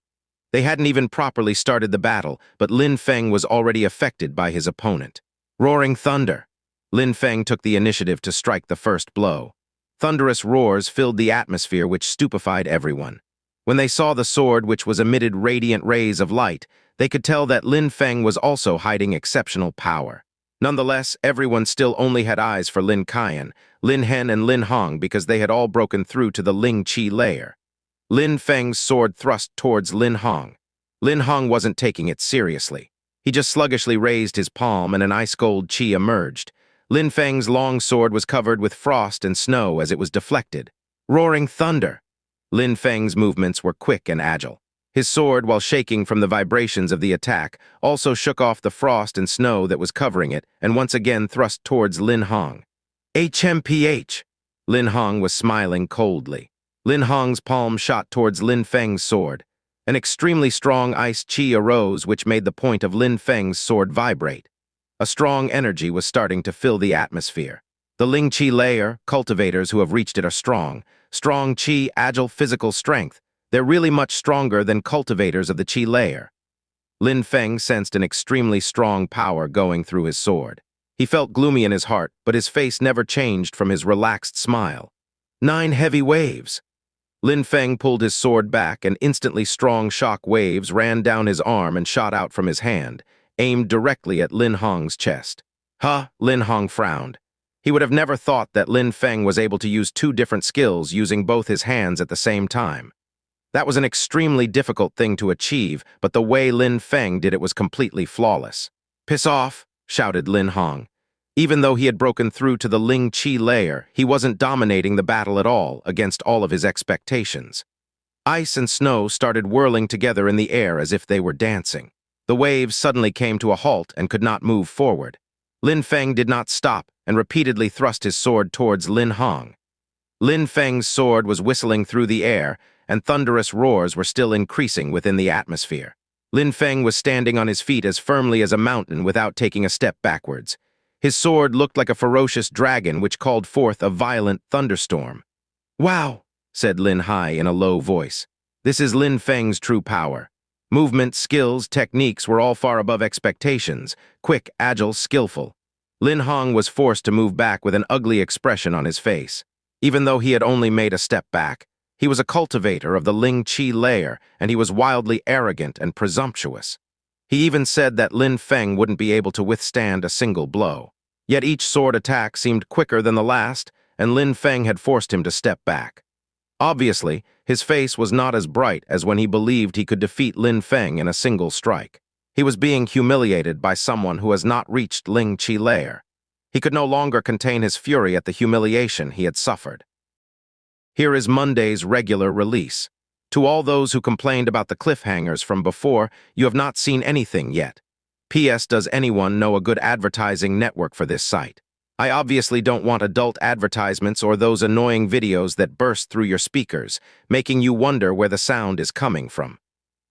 They hadn't even properly started the battle, but Lin Feng was already affected by his opponent. Roaring thunder. Lin Feng took the initiative to strike the first blow. Thunderous roars filled the atmosphere which stupefied everyone. When they saw the sword which was emitted radiant rays of light, they could tell that Lin Feng was also hiding exceptional power. Nonetheless, everyone still only had eyes for Lin Qian, Lin Hen and Lin Hong because they had all broken through to the Ling Qi layer. Lin Feng's sword thrust towards Lin Hong. Lin Hong wasn't taking it seriously. He just sluggishly raised his palm and an ice-cold qi emerged. Lin Feng's long sword was covered with frost and snow as it was deflected. Roaring thunder! Lin Feng's movements were quick and agile. His sword, while shaking from the vibrations of the attack, also shook off the frost and snow that was covering it and once again thrust towards Lin Hong. HMPH! Lin Hong was smiling coldly. Lin Hong's palm shot towards Lin Feng's sword. An extremely strong ice chi arose which made the point of Lin Feng's sword vibrate. A strong energy was starting to fill the atmosphere. The Ling Chi layer, cultivators who have reached it are strong. Strong chi, agile physical strength. They're really much stronger than cultivators of the chi layer. Lin Feng sensed an extremely strong power going through his sword. He felt gloomy in his heart, but his face never changed from his relaxed smile. 9 heavy waves. Lin Feng pulled his sword back, and instantly strong shock waves ran down his arm and shot out from his hand, aimed directly at Lin Hong's chest. Huh, Lin Hong frowned. He would have never thought that Lin Feng was able to use 2 different skills using both his hands at the same time. That was an extremely difficult thing to achieve, but the way Lin Feng did it was completely flawless. Piss off, shouted Lin Hong. Even though he had broken through to the Ling Chi layer, he wasn't dominating the battle at all, against all of his expectations. Ice and snow started whirling together in the air as if they were dancing. The waves suddenly came to a halt and could not move forward. Lin Feng did not stop and repeatedly thrust his sword towards Lin Hong. Lin Feng's sword was whistling through the air, and thunderous roars were still increasing within the atmosphere. Lin Feng was standing on his feet as firmly as a mountain without taking a step backwards. His sword looked like a ferocious dragon which called forth a violent thunderstorm. Wow, said Lin Hai in a low voice. This is Lin Feng's true power. Movement, skills, techniques were all far above expectations, quick, agile, skillful. Lin Hong was forced to move back with an ugly expression on his face. Even though he had only made a step back, he was a cultivator of the Ling Chi layer, and he was wildly arrogant and presumptuous. He even said that Lin Feng wouldn't be able to withstand a single blow. Yet each sword attack seemed quicker than the last, and Lin Feng had forced him to step back. Obviously, his face was not as bright as when he believed he could defeat Lin Feng in a single strike. He was being humiliated by someone who has not reached Ling Chi layer. He could no longer contain his fury at the humiliation he had suffered. Here is Monday's regular release. To all those who complained about the cliffhangers from before, you have not seen anything yet. P.S. Does anyone know a good advertising network for this site? I obviously don't want adult advertisements or those annoying videos that burst through your speakers, making you wonder where the sound is coming from.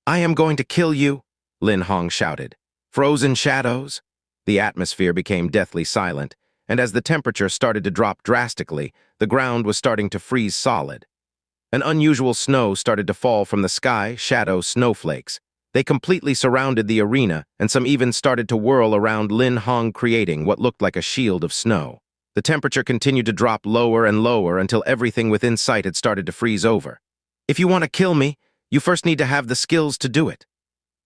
I am going to kill you, Lin Hong shouted. Frozen shadows? The atmosphere became deathly silent, and as the temperature started to drop drastically, the ground was starting to freeze solid. An unusual snow started to fall from the sky, shadow snowflakes. They completely surrounded the arena, and some even started to whirl around Lin Hong, creating what looked like a shield of snow. The temperature continued to drop lower and lower until everything within sight had started to freeze over. If you want to kill me, you first need to have the skills to do it,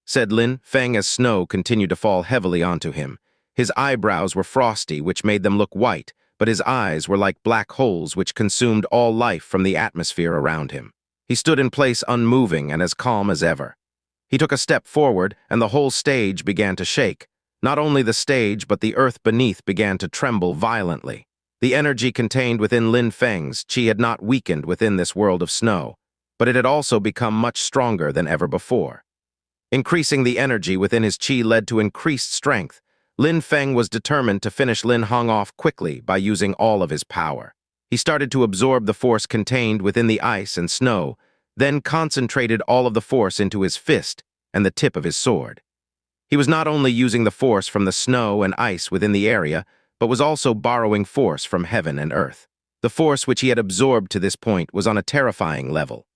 said Lin Feng as snow continued to fall heavily onto him. His eyebrows were frosty, which made them look white, but his eyes were like black holes which consumed all life from the atmosphere around him. He stood in place unmoving and as calm as ever. He took a step forward, and the whole stage began to shake. Not only the stage, but the earth beneath began to tremble violently. The energy contained within Lin Feng's chi had not weakened within this world of snow, but it had also become much stronger than ever before. Increasing the energy within his chi led to increased strength. Lin Feng was determined to finish Lin Hong off quickly by using all of his power. He started to absorb the force contained within the ice and snow, then concentrated all of the force into his fist and the tip of his sword. He was not only using the force from the snow and ice within the area, but was also borrowing force from heaven and earth. The force which he had absorbed to this point was on a terrifying level.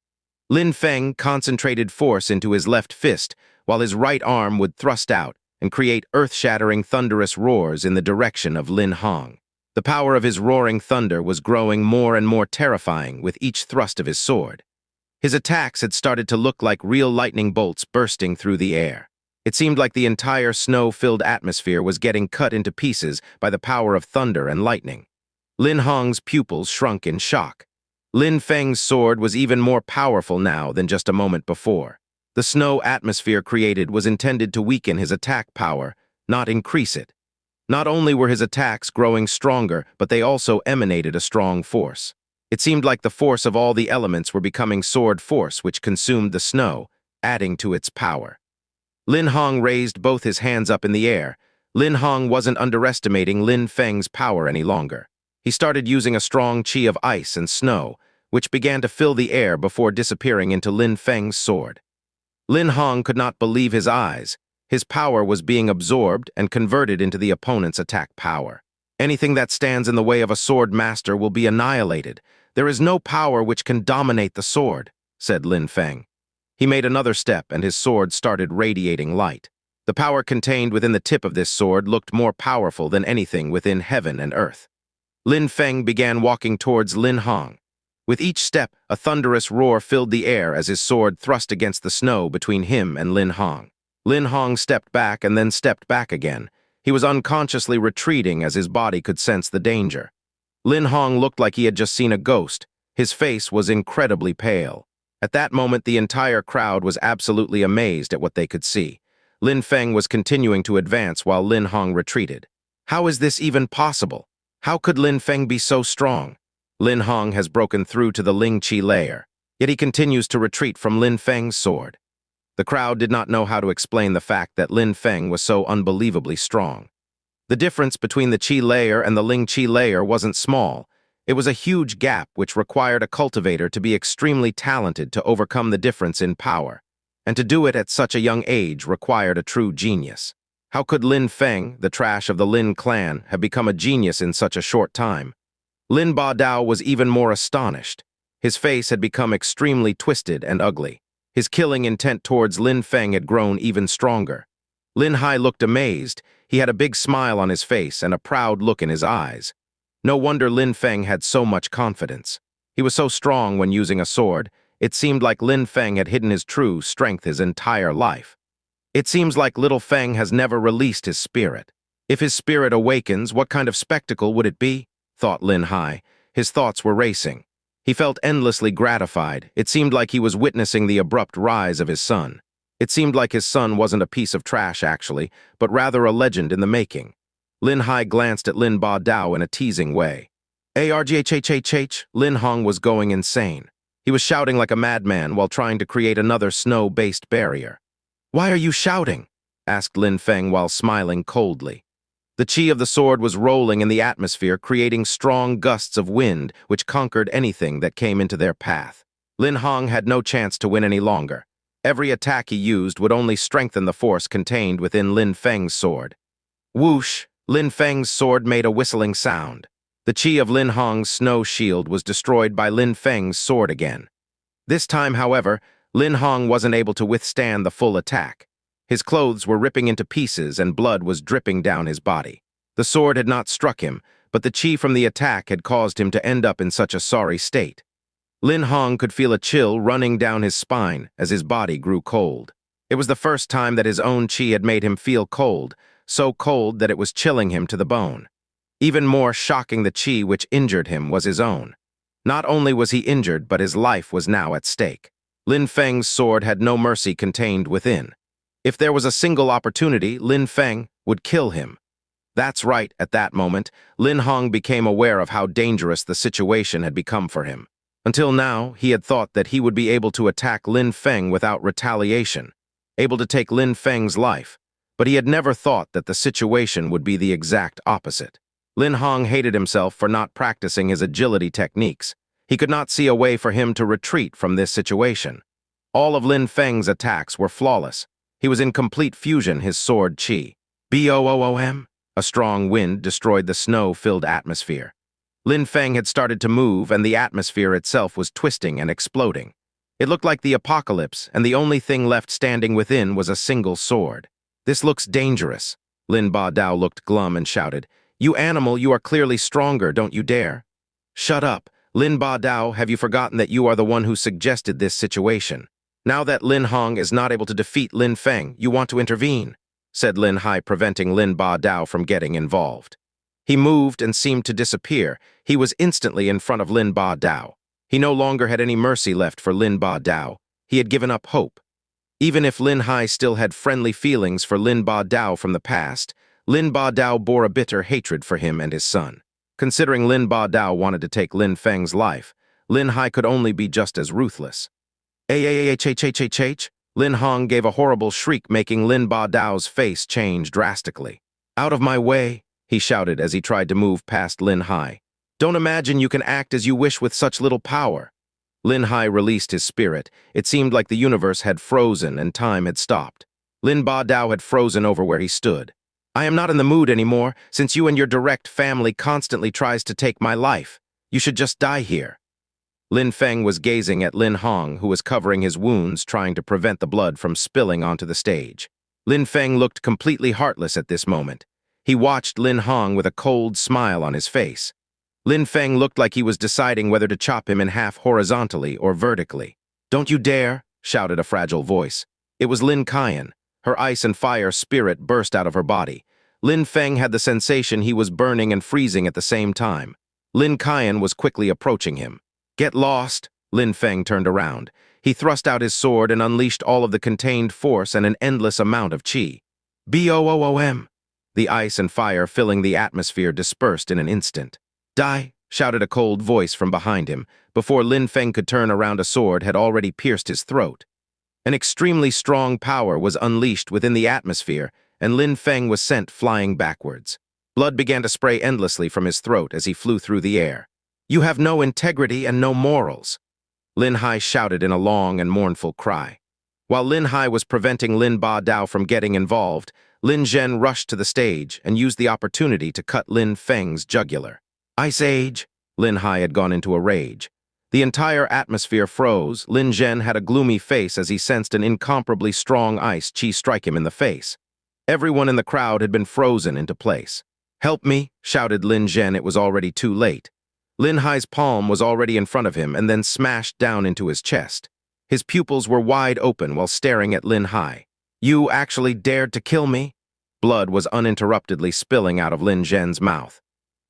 Lin Feng concentrated force into his left fist, while his right arm would thrust out and create earth-shattering thunderous roars in the direction of Lin Hong. The power of his roaring thunder was growing more and more terrifying with each thrust of his sword. His attacks had started to look like real lightning bolts bursting through the air. It seemed like the entire snow-filled atmosphere was getting cut into pieces by the power of thunder and lightning. Lin Hong's pupils shrunk in shock. Lin Feng's sword was even more powerful now than just a moment before. The snow atmosphere created was intended to weaken his attack power, not increase it. Not only were his attacks growing stronger, but they also emanated a strong force. It seemed like the force of all the elements were becoming sword force which consumed the snow, adding to its power. Lin Hong raised both his hands up in the air. Lin Hong wasn't underestimating Lin Feng's power any longer. He started using a strong qi of ice and snow, which began to fill the air before disappearing into Lin Feng's sword. Lin Hong could not believe his eyes. His power was being absorbed and converted into the opponent's attack power. Anything that stands in the way of a sword master will be annihilated. There is no power which can dominate the sword, said Lin Feng. He made another step and his sword started radiating light. The power contained within the tip of this sword looked more powerful than anything within heaven and earth. Lin Feng began walking towards Lin Hong. With each step, a thunderous roar filled the air as his sword thrust against the snow between him and Lin Hong. Lin Hong stepped back and then stepped back again. He was unconsciously retreating as his body could sense the danger. Lin Hong looked like he had just seen a ghost. His face was incredibly pale. At that moment, the entire crowd was absolutely amazed at what they could see. Lin Feng was continuing to advance while Lin Hong retreated. How is this even possible? How could Lin Feng be so strong? Lin Hong has broken through to the Ling Qi layer, yet he continues to retreat from Lin Feng's sword. The crowd did not know how to explain the fact that Lin Feng was so unbelievably strong. The difference between the Qi layer and the Ling Qi layer wasn't small. It was a huge gap which required a cultivator to be extremely talented to overcome the difference in power, and to do it at such a young age required a true genius. How could Lin Feng, the trash of the Lin clan, have become a genius in such a short time? Lin Ba Dao was even more astonished. His face had become extremely twisted and ugly. His killing intent towards Lin Feng had grown even stronger. Lin Hai looked amazed. He had a big smile on his face and a proud look in his eyes. No wonder Lin Feng had so much confidence. He was so strong when using a sword. It seemed like Lin Feng had hidden his true strength his entire life. It seems like little Feng has never released his spirit. If his spirit awakens, what kind of spectacle would it be? Thought Lin Hai. His thoughts were racing. He felt endlessly gratified. It seemed like he was witnessing the abrupt rise of his son. It seemed like his son wasn't a piece of trash, actually, but rather a legend in the making. Lin Hai glanced at Lin Ba Dao in a teasing way. Arghhhh, Lin Hong was going insane. He was shouting like a madman while trying to create another snow-based barrier. "Why are you shouting?" asked Lin Feng while smiling coldly. The qi of the sword was rolling in the atmosphere, creating strong gusts of wind which conquered anything that came into their path. Lin Hong had no chance to win any longer. Every attack he used would only strengthen the force contained within Lin Feng's sword. Whoosh! Lin Feng's sword made a whistling sound. The qi of Lin Hong's snow shield was destroyed by Lin Feng's sword again. This time, however, Lin Hong wasn't able to withstand the full attack. His clothes were ripping into pieces and blood was dripping down his body. The sword had not struck him, but the qi from the attack had caused him to end up in such a sorry state. Lin Hong could feel a chill running down his spine as his body grew cold. It was the first time that his own qi had made him feel cold, so cold that it was chilling him to the bone. Even more shocking, the qi which injured him was his own. Not only was he injured, but his life was now at stake. Lin Feng's sword had no mercy contained within. If there was a single opportunity, Lin Feng would kill him. That's right, at that moment, Lin Hong became aware of how dangerous the situation had become for him. Until now, he had thought that he would be able to attack Lin Feng without retaliation, able to take Lin Feng's life, but he had never thought that the situation would be the exact opposite. Lin Hong hated himself for not practicing his agility techniques. He could not see a way for him to retreat from this situation. All of Lin Feng's attacks were flawless. He was in complete fusion, his sword qi. Boom! A strong wind destroyed the snow-filled atmosphere. Lin Feng had started to move, and the atmosphere itself was twisting and exploding. It looked like the apocalypse, and the only thing left standing within was a single sword. "This looks dangerous." Lin Ba Dao looked glum and shouted, "You animal, you are clearly stronger, don't you dare." "Shut up. Lin Ba Dao, have you forgotten that you are the one who suggested this situation? Now that Lin Hong is not able to defeat Lin Feng, you want to intervene," said Lin Hai, preventing Lin Ba Dao from getting involved. He moved and seemed to disappear. He was instantly in front of Lin Ba Dao. He no longer had any mercy left for Lin Ba Dao. He had given up hope. Even if Lin Hai still had friendly feelings for Lin Ba Dao from the past, Lin Ba Dao bore a bitter hatred for him and his son. Considering Lin Ba Dao wanted to take Lin Feng's life, Lin Hai could only be just as ruthless. Lin Hong gave a horrible shriek, making Lin Ba Dao's face change drastically. Out of my way, he shouted as he tried to move past Lin Hai. Don't imagine you can act as you wish with such little power. Lin Hai released his spirit. It seemed like the universe had frozen and time had stopped. Lin Ba Dao had frozen over where he stood. I am not in the mood anymore, since you and your direct family constantly tries to take my life. You should just die here. Lin Feng was gazing at Lin Hong, who was covering his wounds, trying to prevent the blood from spilling onto the stage. Lin Feng looked completely heartless at this moment. He watched Lin Hong with a cold smile on his face. Lin Feng looked like he was deciding whether to chop him in half horizontally or vertically. Don't you dare, shouted a fragile voice. It was Lin Qian. Her ice and fire spirit burst out of her body. Lin Feng had the sensation he was burning and freezing at the same time. Lin Qian was quickly approaching him. Get lost, Lin Feng turned around. He thrust out his sword and unleashed all of the contained force and an endless amount of qi. Boom! The ice and fire filling the atmosphere dispersed in an instant. Die, shouted a cold voice from behind him. Before Lin Feng could turn around, a sword had already pierced his throat. An extremely strong power was unleashed within the atmosphere, and Lin Feng was sent flying backwards. Blood began to spray endlessly from his throat as he flew through the air. You have no integrity and no morals, Lin Hai shouted in a long and mournful cry. While Lin Hai was preventing Lin Ba Dao from getting involved, Lin Zhen rushed to the stage and used the opportunity to cut Lin Feng's jugular. Ice Age! Lin Hai had gone into a rage. The entire atmosphere froze. Lin Zhen had a gloomy face as he sensed an incomparably strong ice qi strike him in the face. Everyone in the crowd had been frozen into place. Help me, shouted Lin Zhen. It was already too late. Lin Hai's palm was already in front of him and then smashed down into his chest. His pupils were wide open while staring at Lin Hai. You actually dared to kill me? Blood was uninterruptedly spilling out of Lin Zhen's mouth.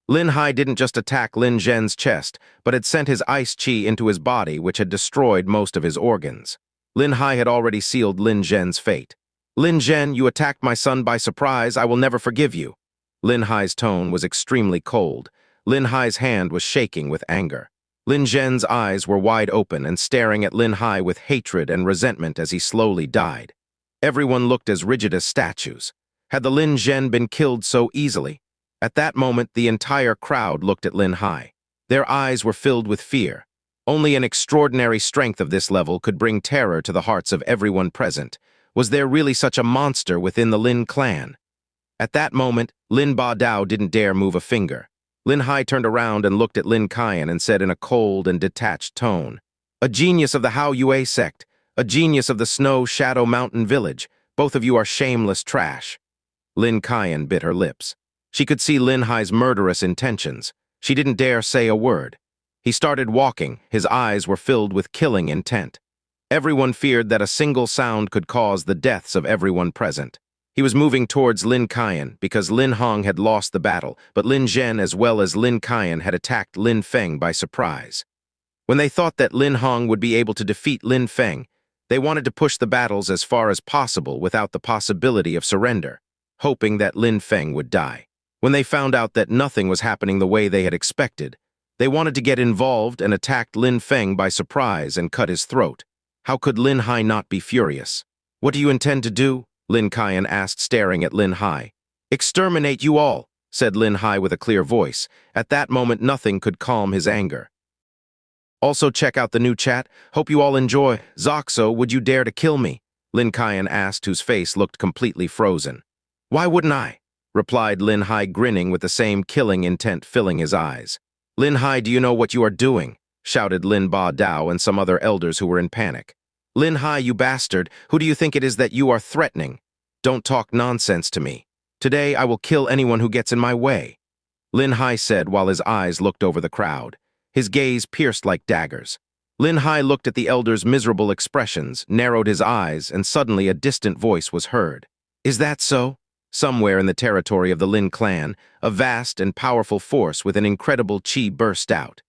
Lin Hai didn't just attack Lin Zhen's chest, but had sent his ice qi into his body, which had destroyed most of his organs. Lin Hai had already sealed Lin Zhen's fate. Lin Zhen, you attacked my son by surprise. I will never forgive you. Lin Hai's tone was extremely cold. Lin Hai's hand was shaking with anger. Lin Zhen's eyes were wide open and staring at Lin Hai with hatred and resentment as he slowly died. Everyone looked as rigid as statues. Had the Lin Zhen been killed so easily? At that moment, the entire crowd looked at Lin Hai. Their eyes were filled with fear. Only an extraordinary strength of this level could bring terror to the hearts of everyone present. Was there really such a monster within the Lin clan? At that moment, Lin Ba Dao didn't dare move a finger. Lin Hai turned around and looked at Lin Qian and said in a cold and detached tone, A genius of the Hao Yue sect, a genius of the Snow Shadow Mountain village, both of you are shameless trash. Lin Qian bit her lips. She could see Lin Hai's murderous intentions. She didn't dare say a word. He started walking. His eyes were filled with killing intent. Everyone feared that a single sound could cause the deaths of everyone present. He was moving towards Lin Qian because Lin Hong had lost the battle, but Lin Zhen as well as Lin Qian had attacked Lin Feng by surprise. When they thought that Lin Hong would be able to defeat Lin Feng, they wanted to push the battles as far as possible without the possibility of surrender, hoping that Lin Feng would die. When they found out that nothing was happening the way they had expected, they wanted to get involved and attacked Lin Feng by surprise and cut his throat. How could Lin Hai not be furious? What do you intend to do? Lin Qian asked, staring at Lin Hai. Exterminate you all, said Lin Hai with a clear voice. At that moment, nothing could calm his anger. Also check out the new chat. Hope you all enjoy. Zoxo, would you dare to kill me? Lin Qian asked, whose face looked completely frozen. Why wouldn't I? Replied Lin Hai, grinning with the same killing intent filling his eyes. Lin Hai, do you know what you are doing? Shouted Lin Ba Dao and some other elders who were in panic. Lin Hai, you bastard, who do you think it is that you are threatening? Don't talk nonsense to me. Today I will kill anyone who gets in my way. Lin Hai said while his eyes looked over the crowd. His gaze pierced like daggers. Lin Hai looked at the elders' miserable expressions, narrowed his eyes, and suddenly a distant voice was heard. Is that so? Somewhere in the territory of the Lin clan, a vast and powerful force with an incredible qi burst out.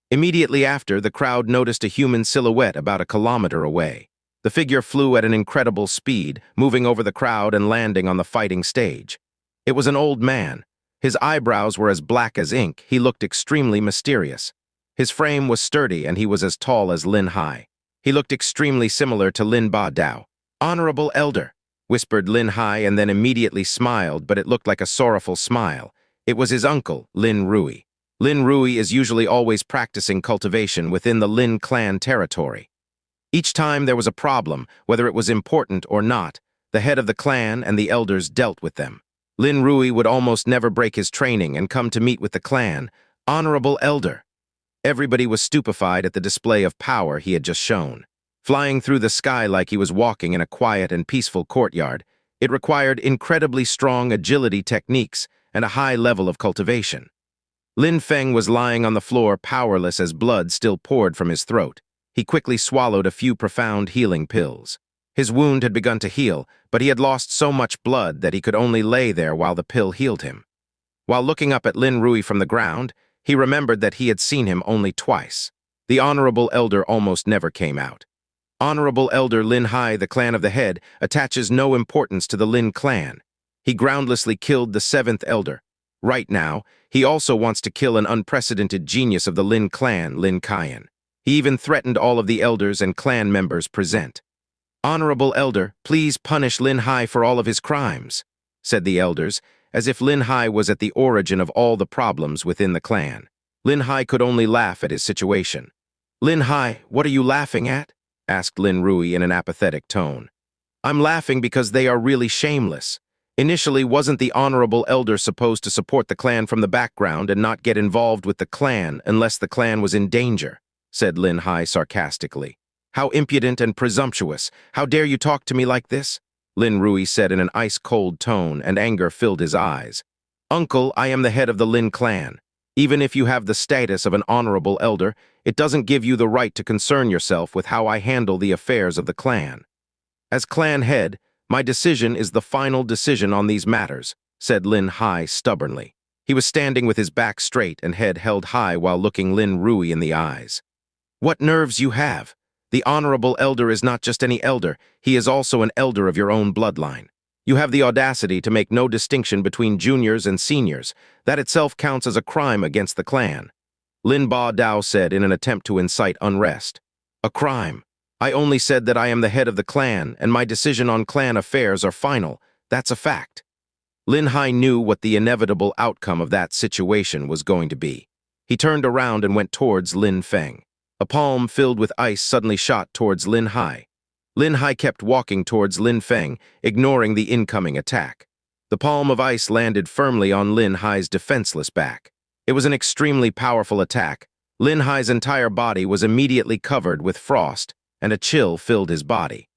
Immediately after, the crowd noticed a human silhouette about a kilometer away. The figure flew at an incredible speed, moving over the crowd and landing on the fighting stage. It was an old man. His eyebrows were as black as ink. He looked extremely mysterious. His frame was sturdy and he was as tall as Lin Hai. He looked extremely similar to Lin Ba Dao. "Honorable Elder," whispered Lin Hai and then immediately smiled, but it looked like a sorrowful smile. It was his uncle, Lin Rui. Lin Rui is usually always practicing cultivation within the Lin clan territory. Each time there was a problem, whether it was important or not, the head of the clan and the elders dealt with them. Lin Rui would almost never break his training and come to meet with the clan. "Honorable Elder." Everybody was stupefied at the display of power he had just shown. Flying through the sky like he was walking in a quiet and peaceful courtyard, it required incredibly strong agility techniques and a high level of cultivation. Lin Feng was lying on the floor powerless as blood still poured from his throat. He quickly swallowed a few profound healing pills. His wound had begun to heal, but he had lost so much blood that he could only lay there while the pill healed him. While looking up at Lin Rui from the ground, he remembered that he had seen him only twice. The Honorable Elder almost never came out. Honorable Elder Lin Hai, the clan of the head, attaches no importance to the Lin clan. He groundlessly killed the seventh elder. Right now, he also wants to kill an unprecedented genius of the Lin clan, Lin Qian. He even threatened all of the elders and clan members present. "Honorable Elder, please punish Lin Hai for all of his crimes," said the elders, as if Lin Hai was at the origin of all the problems within the clan. Lin Hai could only laugh at his situation. "Lin Hai, what are you laughing at?" asked Lin Rui in an apathetic tone. "I'm laughing because they are really shameless. Initially, wasn't the Honorable Elder supposed to support the clan from the background and not get involved with the clan unless the clan was in danger?" said Lin Hai sarcastically. "How impudent and presumptuous! How dare you talk to me like this?" Lin Rui said in an ice-cold tone, and anger filled his eyes. "Uncle, I am the head of the Lin clan. Even if you have the status of an honorable elder, it doesn't give you the right to concern yourself with how I handle the affairs of the clan. As clan head, my decision is the final decision on these matters," said Lin Hai stubbornly. He was standing with his back straight and head held high while looking Lin Rui in the eyes. "What nerves you have! The Honorable Elder is not just any elder, he is also an elder of your own bloodline. You have the audacity to make no distinction between juniors and seniors. That itself counts as a crime against the clan," Lin Ba Dao said in an attempt to incite unrest. "A crime? I only said that I am the head of the clan, and my decision on clan affairs are final. That's a fact." Lin Hai knew what the inevitable outcome of that situation was going to be. He turned around and went towards Lin Feng. A palm filled with ice suddenly shot towards Lin Hai. Lin Hai kept walking towards Lin Feng, ignoring the incoming attack. The palm of ice landed firmly on Lin Hai's defenseless back. It was an extremely powerful attack. Lin Hai's entire body was immediately covered with frost, and a chill filled his body.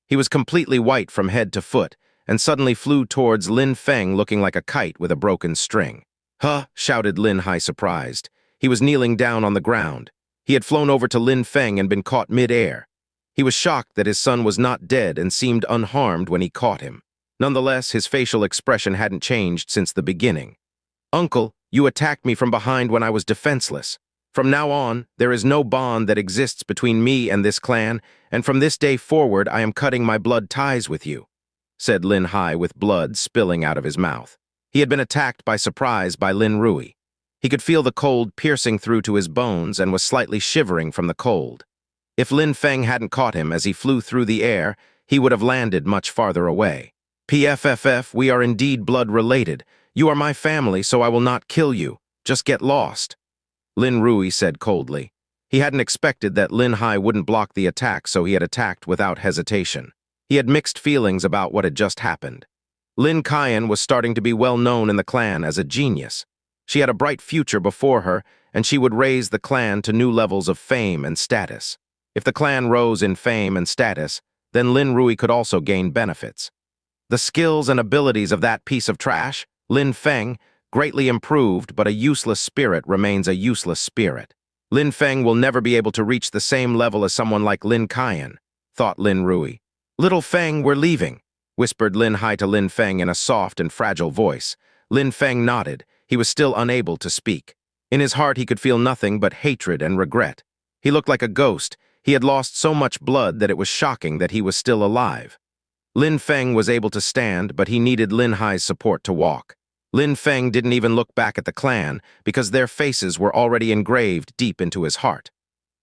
He was completely white from head to foot, and suddenly flew towards Lin Feng looking like a kite with a broken string. "Huh!" shouted Lin Hai surprised. He was kneeling down on the ground. He had flown over to Lin Feng and been caught mid-air. He was shocked that his son was not dead and seemed unharmed when he caught him. Nonetheless, his facial expression hadn't changed since the beginning. "Uncle, you attacked me from behind when I was defenseless. From now on, there is no bond that exists between me and this clan, and from this day forward I am cutting my blood ties with you," said Lin Hai with blood spilling out of his mouth. He had been attacked by surprise by Lin Rui. He could feel the cold piercing through to his bones and was slightly shivering from the cold. If Lin Feng hadn't caught him as he flew through the air, he would have landed much farther away. "PFFF, we are indeed blood-related. You are my family, so I will not kill you. Just get lost," Lin Rui said coldly. He hadn't expected that Lin Hai wouldn't block the attack, so he had attacked without hesitation. He had mixed feelings about what had just happened. Lin Qian was starting to be well known in the clan as a genius. She had a bright future before her, and she would raise the clan to new levels of fame and status. If the clan rose in fame and status, then Lin Rui could also gain benefits. The skills and abilities of that piece of trash, Lin Feng, greatly improved, but a useless spirit remains a useless spirit. Lin Feng will never be able to reach the same level as someone like Lin Qian, thought Lin Rui. "Little Feng, we're leaving," whispered Lin Hai to Lin Feng in a soft and fragile voice. Lin Feng nodded. He was still unable to speak. In his heart, he could feel nothing but hatred and regret. He looked like a ghost. He had lost so much blood that it was shocking that he was still alive. Lin Feng was able to stand, but he needed Lin Hai's support to walk. Lin Feng didn't even look back at the clan because their faces were already engraved deep into his heart.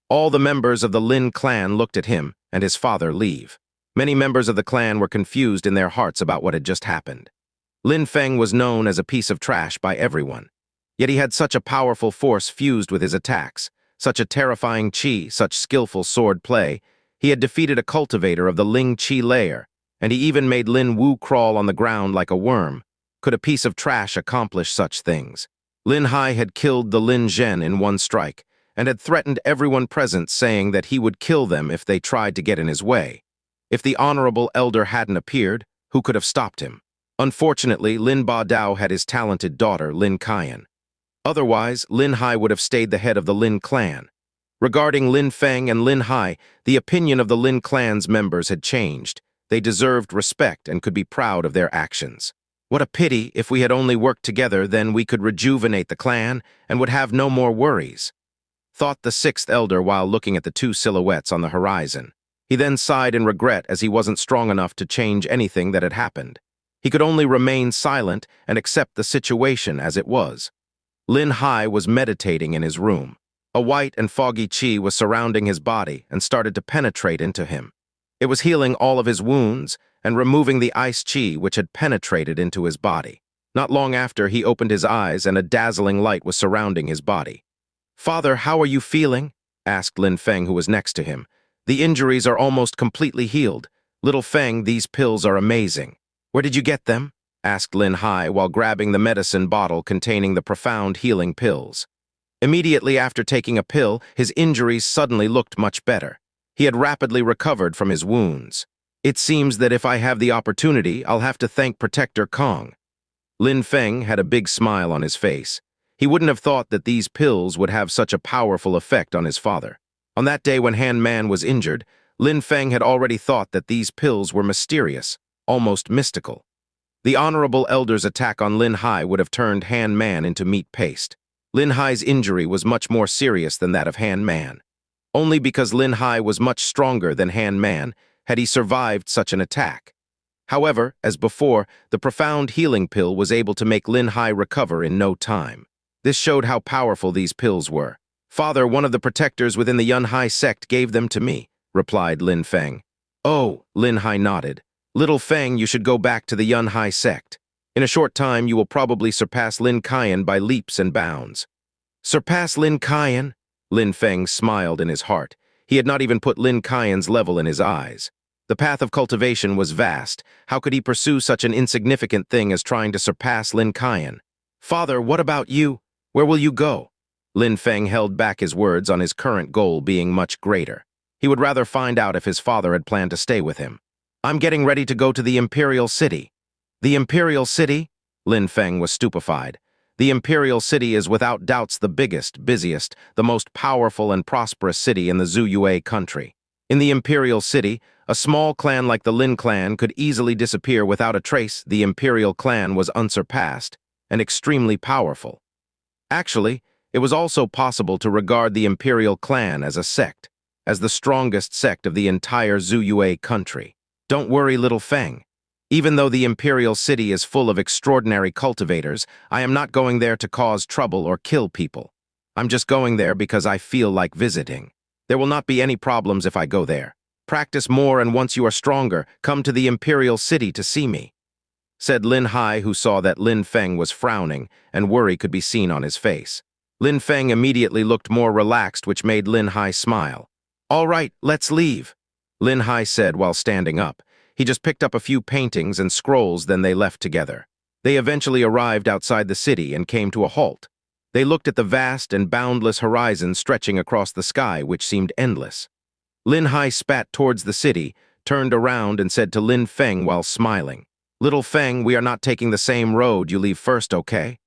All the members of the Lin clan looked at him and his father leave. Many members of the clan were confused in their hearts about what had just happened. Lin Feng was known as a piece of trash by everyone. Yet he had such a powerful force fused with his attacks, such a terrifying qi, such skillful sword play. He had defeated a cultivator of the Ling qi layer, and he even made Lin Wu crawl on the ground like a worm. Could a piece of trash accomplish such things? Lin Hai had killed the Lin Zhen in one strike, and had threatened everyone present, saying that he would kill them if they tried to get in his way. If the honorable elder hadn't appeared, who could have stopped him? Unfortunately, Lin Ba Dao had his talented daughter, Lin Qian. Otherwise, Lin Hai would have stayed the head of the Lin clan. Regarding Lin Feng and Lin Hai, the opinion of the Lin clan's members had changed. They deserved respect and could be proud of their actions. What a pity! If we had only worked together, then we could rejuvenate the clan and would have no more worries, thought the sixth elder while looking at the two silhouettes on the horizon. He then sighed in regret as he wasn't strong enough to change anything that had happened. He could only remain silent and accept the situation as it was. Lin Hai was meditating in his room. A white and foggy qi was surrounding his body and started to penetrate into him. It was healing all of his wounds and removing the ice qi which had penetrated into his body. Not long after, he opened his eyes and a dazzling light was surrounding his body. "Father, how are you feeling?" asked Lin Feng, who was next to him. "The injuries are almost completely healed. Little Feng, these pills are amazing." "Where did you get them?" asked Lin Hai while grabbing the medicine bottle containing the profound healing pills. Immediately after taking a pill, his injuries suddenly looked much better. He had rapidly recovered from his wounds. "It seems that if I have the opportunity, I'll have to thank Protector Kong." Lin Feng had a big smile on his face. He wouldn't have thought that these pills would have such a powerful effect on his father. On that day when Han Man was injured, Lin Feng had already thought that these pills were mysterious, almost mystical. The honorable elder's attack on Lin Hai would have turned Han Man into meat paste. Lin Hai's injury was much more serious than that of Han Man. Only because Lin Hai was much stronger than Han Man had he survived such an attack. However, as before, the profound healing pill was able to make Lin Hai recover in no time. This showed how powerful these pills were. "Father, one of the protectors within the Yun Hai sect gave them to me," replied Lin Feng. "Oh," Lin Hai nodded. "Little Feng, you should go back to the Yun Hai sect. In a short time, you will probably surpass Lin Qian by leaps and bounds." "Surpass Lin Qian?" Lin Feng smiled in his heart. He had not even put Lin Qian's level in his eyes. The path of cultivation was vast. How could he pursue such an insignificant thing as trying to surpass Lin Qian? "Father, what about you? Where will you go?" Lin Feng held back his words on his current goal being much greater. He would rather find out if his father had planned to stay with him. "I'm getting ready to go to the Imperial City." "The Imperial City?" Lin Feng was stupefied. The Imperial City is without doubts the biggest, busiest, the most powerful and prosperous city in the Zuyue country. In the Imperial City, a small clan like the Lin clan could easily disappear without a trace. The Imperial clan was unsurpassed and extremely powerful. Actually, it was also possible to regard the Imperial clan as a sect, as the strongest sect of the entire Zuyue country. "Don't worry, little Feng. Even though the Imperial City is full of extraordinary cultivators, I am not going there to cause trouble or kill people. I'm just going there because I feel like visiting. There will not be any problems if I go there. Practice more, and once you are stronger, come to the Imperial City to see me," said Lin Hai, who saw that Lin Feng was frowning and worry could be seen on his face. Lin Feng immediately looked more relaxed, which made Lin Hai smile. "All right, let's leave," Lin Hai said while standing up. He just picked up a few paintings and scrolls, then they left together. They eventually arrived outside the city and came to a halt. They looked at the vast and boundless horizon stretching across the sky, which seemed endless. Lin Hai spat towards the city, turned around and said to Lin Feng while smiling, "Little Feng, we are not taking the same road. You leave first, okay?"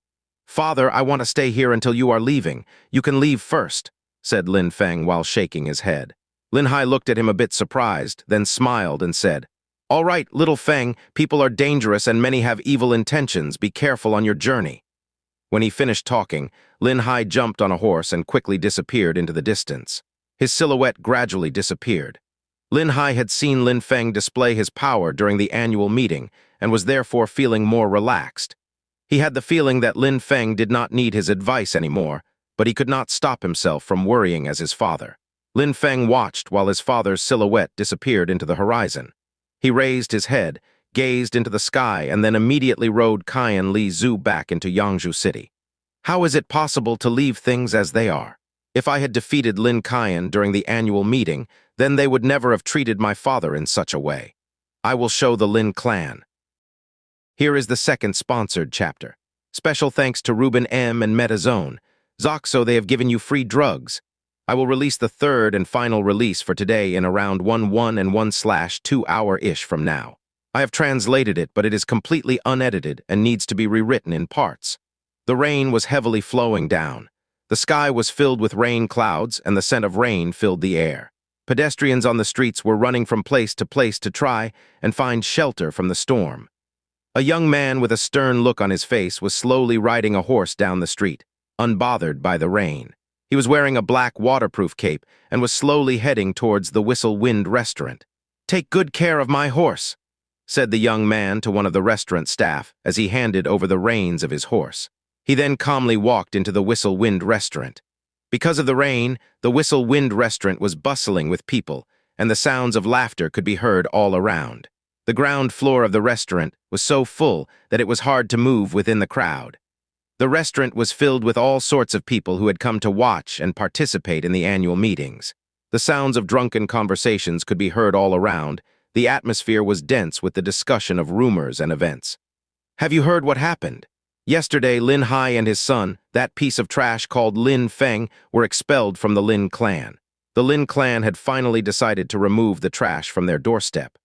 "Father, I want to stay here until you are leaving. You can leave first," said Lin Feng while shaking his head. Lin Hai looked at him a bit surprised, then smiled and said, "All right, little Feng, people are dangerous and many have evil intentions. Be careful on your journey." When he finished talking, Lin Hai jumped on a horse and quickly disappeared into the distance. His silhouette gradually disappeared. Lin Hai had seen Lin Feng display his power during the annual meeting and was therefore feeling more relaxed. He had the feeling that Lin Feng did not need his advice anymore, but he could not stop himself from worrying as his father. Lin Feng watched while his father's silhouette disappeared into the horizon. He raised his head, gazed into the sky, and then immediately rode Qian Li Zhu back into Yangzhou City. How is it possible to leave things as they are? If I had defeated Lin Qian during the annual meeting, then they would never have treated my father in such a way. I will show the Lin clan. Here is the second sponsored chapter. Special thanks to Ruben M. and MetaZone. Zoxo, they have given you free drugs. I will release the third and final release for today in around 1 and 1/2 hour-ish from now. I have translated it, but it is completely unedited and needs to be rewritten in parts. The rain was heavily flowing down. The sky was filled with rain clouds, and the scent of rain filled the air. Pedestrians on the streets were running from place to place to try and find shelter from the storm. A young man with a stern look on his face was slowly riding a horse down the street, unbothered by the rain. He was wearing a black waterproof cape and was slowly heading towards the Whistle Wind restaurant. "Take good care of my horse," said the young man to one of the restaurant staff as he handed over the reins of his horse. He then calmly walked into the Whistle Wind restaurant. Because of the rain, the Whistle Wind restaurant was bustling with people, and the sounds of laughter could be heard all around. The ground floor of the restaurant was so full that it was hard to move within the crowd. The restaurant was filled with all sorts of people who had come to watch and participate in the annual meetings. The sounds of drunken conversations could be heard all around. The atmosphere was dense with the discussion of rumors and events. "Have you heard what happened? Yesterday, Lin Hai and his son, that piece of trash called Lin Feng, were expelled from the Lin clan. The Lin clan had finally decided to remove the trash from their doorstep.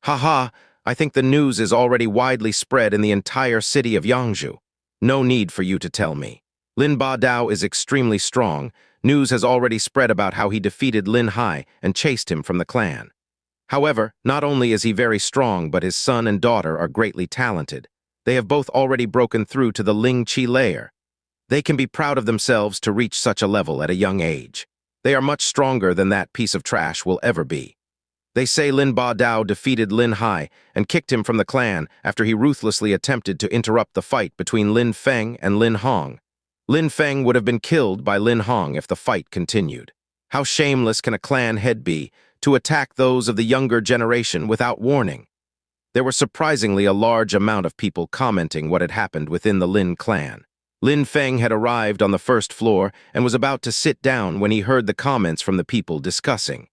Haha, I think the news is already widely spread in the entire city of Yangzhou. No need for you to tell me. Lin Ba Dao is extremely strong. News has already spread about how he defeated Lin Hai and chased him from the clan. However, not only is he very strong, but his son and daughter are greatly talented. They have both already broken through to the Ling Qi layer. They can be proud of themselves to reach such a level at a young age. They are much stronger than that piece of trash will ever be. They say Lin Ba Dao defeated Lin Hai and kicked him from the clan after he ruthlessly attempted to interrupt the fight between Lin Feng and Lin Hong. Lin Feng would have been killed by Lin Hong if the fight continued. How shameless can a clan head be to attack those of the younger generation without warning? There were surprisingly a large amount of people commenting what had happened within the Lin clan. Lin Feng had arrived on the first floor and was about to sit down when he heard the comments from the people discussing.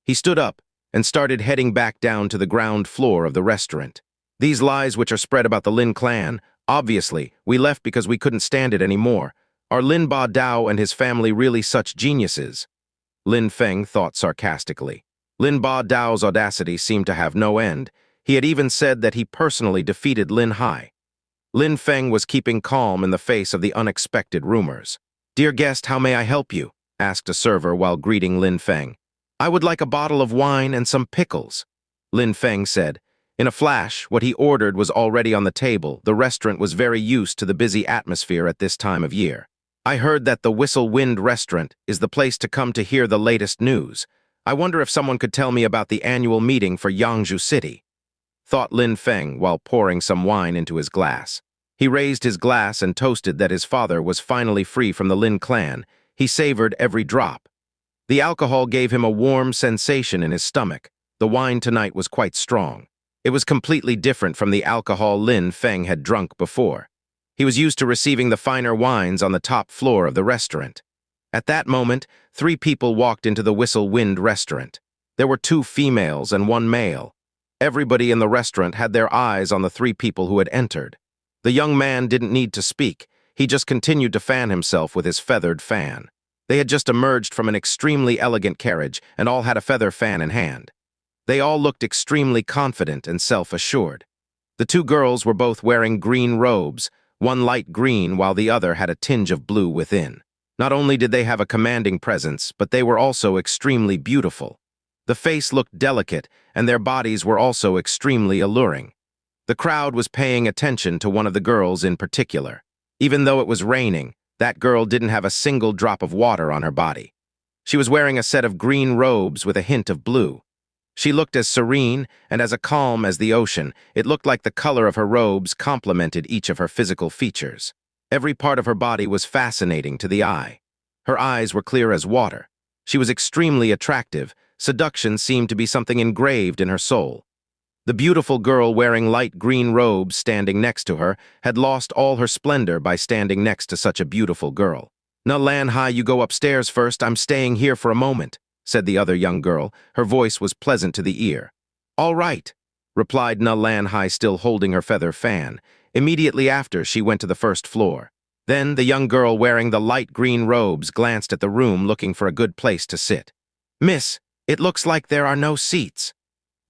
He stood up and started heading back down to the ground floor of the restaurant. "These lies which are spread about the Lin clan, obviously, we left because we couldn't stand it anymore. Are Lin Ba Dao and his family really such geniuses?" Lin Feng thought sarcastically. Lin Ba Dao's audacity seemed to have no end. He had even said that he personally defeated Lin Hai. Lin Feng was keeping calm in the face of the unexpected rumors. "Dear guest, how may I help you?" asked a server while greeting Lin Feng. "I would like a bottle of wine and some pickles," Lin Feng said. In a flash, what he ordered was already on the table. The restaurant was very used to the busy atmosphere at this time of year. "I heard that the Whistle Wind restaurant is the place to come to hear the latest news. I wonder if someone could tell me about the annual meeting for Yangzhou City," thought Lin Feng while pouring some wine into his glass. He raised his glass and toasted that his father was finally free from the Lin clan. He savored every drop. The alcohol gave him a warm sensation in his stomach. The wine tonight was quite strong. It was completely different from the alcohol Lin Feng had drunk before. He was used to receiving the finer wines on the top floor of the restaurant. At that moment, 3 people walked into the Whistle Wind restaurant. There were 2 females and 1 male. Everybody in the restaurant had their eyes on the 3 people who had entered. The young man didn't need to speak. He just continued to fan himself with his feathered fan. They had just emerged from an extremely elegant carriage and all had a feather fan in hand. They all looked extremely confident and self-assured. The 2 girls were both wearing green robes, one light green while the other had a tinge of blue within. Not only did they have a commanding presence, but they were also extremely beautiful. The face looked delicate, and their bodies were also extremely alluring. The crowd was paying attention to one of the girls in particular. Even though it was raining, that girl didn't have a single drop of water on her body. She was wearing a set of green robes with a hint of blue. She looked as serene and as calm as the ocean. It looked like the color of her robes complemented each of her physical features. Every part of her body was fascinating to the eye. Her eyes were clear as water. She was extremely attractive. Seduction seemed to be something engraved in her soul. The beautiful girl wearing light green robes standing next to her had lost all her splendor by standing next to such a beautiful girl. "Na Lan Hai, you go upstairs first. I'm staying here for a moment," said the other young girl. Her voice was pleasant to the ear. "All right," replied Na Lan Hai, still holding her feather fan. Immediately after, she went to the first floor. Then the young girl wearing the light green robes glanced at the room looking for a good place to sit. "Miss, it looks like there are no seats."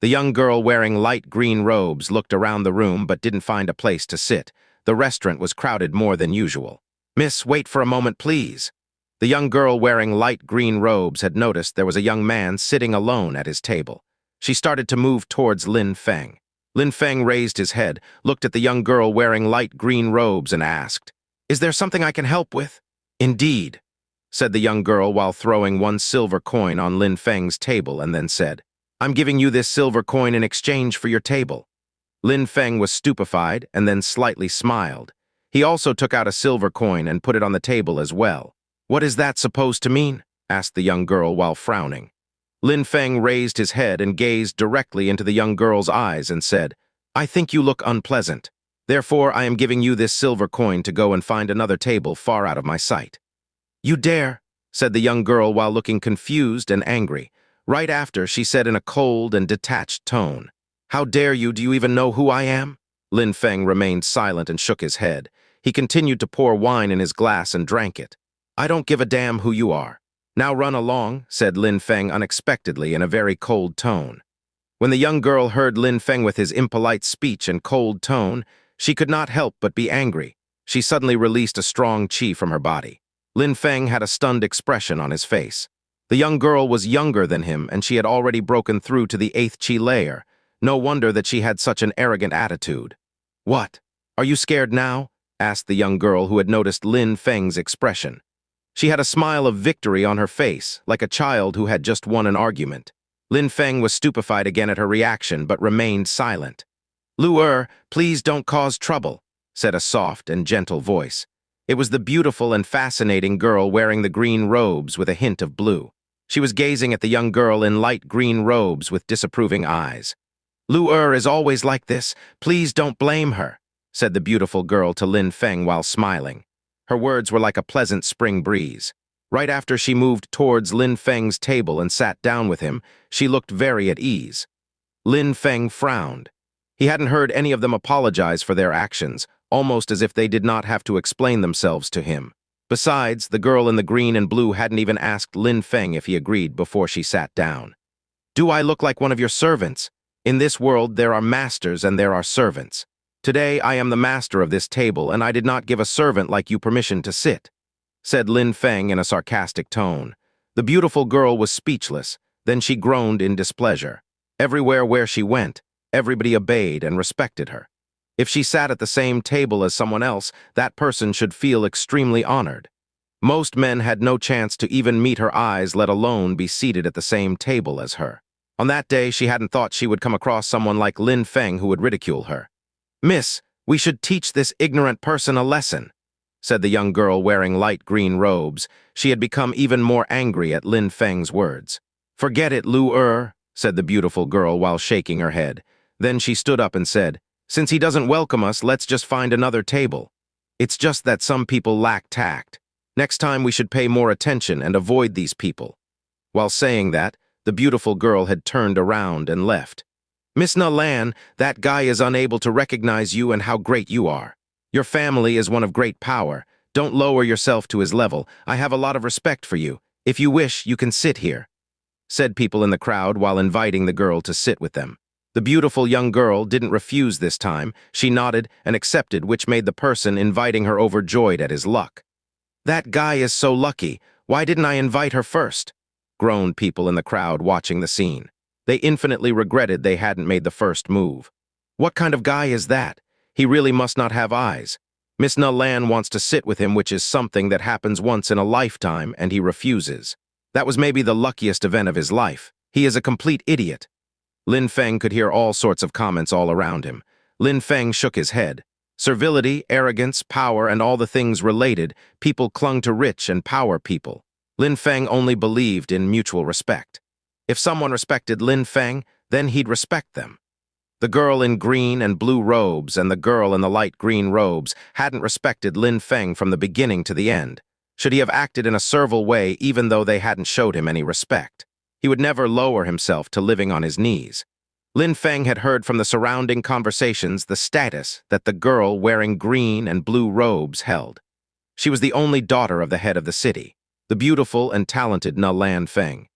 The young girl wearing light green robes looked around the room but didn't find a place to sit. The restaurant was crowded more than usual. "Miss, wait for a moment, please." The young girl wearing light green robes had noticed there was a young man sitting alone at his table. She started to move towards Lin Feng. Lin Feng raised his head, looked at the young girl wearing light green robes and asked, "Is there something I can help with?" "Indeed," said the young girl while throwing one silver coin on Lin Feng's table and then said, "I'm giving you this silver coin in exchange for your table." Lin Feng was stupefied and then slightly smiled. He also took out a silver coin and put it on the table as well. "What is that supposed to mean?" asked the young girl while frowning. Lin Feng raised his head and gazed directly into the young girl's eyes and said, "I think you look unpleasant. Therefore, I am giving you this silver coin to go and find another table far out of my sight." "You dare," said the young girl while looking confused and angry. Right after, she said in a cold and detached tone, "How dare you? Do you even know who I am?" Lin Feng remained silent and shook his head. He continued to pour wine in his glass and drank it. "I don't give a damn who you are. Now run along," said Lin Feng unexpectedly in a very cold tone. When the young girl heard Lin Feng with his impolite speech and cold tone, she could not help but be angry. She suddenly released a strong qi from her body. Lin Feng had a stunned expression on his face. The young girl was younger than him, and she had already broken through to the 8th qi layer. No wonder that she had such an arrogant attitude. "What? Are you scared now?" asked the young girl who had noticed Lin Feng's expression. She had a smile of victory on her face, like a child who had just won an argument. Lin Feng was stupefied again at her reaction, but remained silent. "Lu, please don't cause trouble," said a soft and gentle voice. It was the beautiful and fascinating girl wearing the green robes with a hint of blue. She was gazing at the young girl in light green robes with disapproving eyes. "Lu is always like this. Please don't blame her," said the beautiful girl to Lin Feng while smiling. Her words were like a pleasant spring breeze. Right after she moved towards Lin Feng's table and sat down with him, she looked very at ease. Lin Feng frowned. He hadn't heard any of them apologize for their actions, almost as if they did not have to explain themselves to him. Besides, the girl in the green and blue hadn't even asked Lin Feng if he agreed before she sat down. "Do I look like one of your servants? In this world, there are masters and there are servants. Today, I am the master of this table, and I did not give a servant like you permission to sit," said Lin Feng in a sarcastic tone. The beautiful girl was speechless. Then she groaned in displeasure. Everywhere where she went, everybody obeyed and respected her. If she sat at the same table as someone else, that person should feel extremely honored. Most men had no chance to even meet her eyes, let alone be seated at the same table as her. On that day, she hadn't thought she would come across someone like Lin Feng who would ridicule her. "Miss, we should teach this ignorant person a lesson," said the young girl wearing light green robes. She had become even more angry at Lin Feng's words. "Forget it, Lu, said the beautiful girl while shaking her head. Then she stood up and said, "Since he doesn't welcome us, let's just find another table. It's just that some people lack tact. Next time we should pay more attention and avoid these people." While saying that, the beautiful girl had turned around and left. "Miss Na Lan, that guy is unable to recognize you and how great you are. Your family is one of great power. Don't lower yourself to his level. I have a lot of respect for you. If you wish, you can sit here," said people in the crowd while inviting the girl to sit with them. The beautiful young girl didn't refuse this time. She nodded and accepted, which made the person inviting her overjoyed at his luck. "That guy is so lucky. Why didn't I invite her first?" groaned people in the crowd watching the scene. They infinitely regretted they hadn't made the first move. "What kind of guy is that? He really must not have eyes. Miss Na Lan wants to sit with him, which is something that happens once in a lifetime, and he refuses. That was maybe the luckiest event of his life. He is a complete idiot." Lin Feng could hear all sorts of comments all around him. Lin Feng shook his head. Servility, arrogance, power, and all the things related, people clung to rich and power people. Lin Feng only believed in mutual respect. If someone respected Lin Feng, then he'd respect them. The girl in green and blue robes and the girl in the light green robes hadn't respected Lin Feng from the beginning to the end. Should he have acted in a servile way even though they hadn't showed him any respect? He would never lower himself to living on his knees. Lin Feng had heard from the surrounding conversations the status that the girl wearing green and blue robes held. She was the only daughter of the head of the city, the beautiful and talented Lan Feng.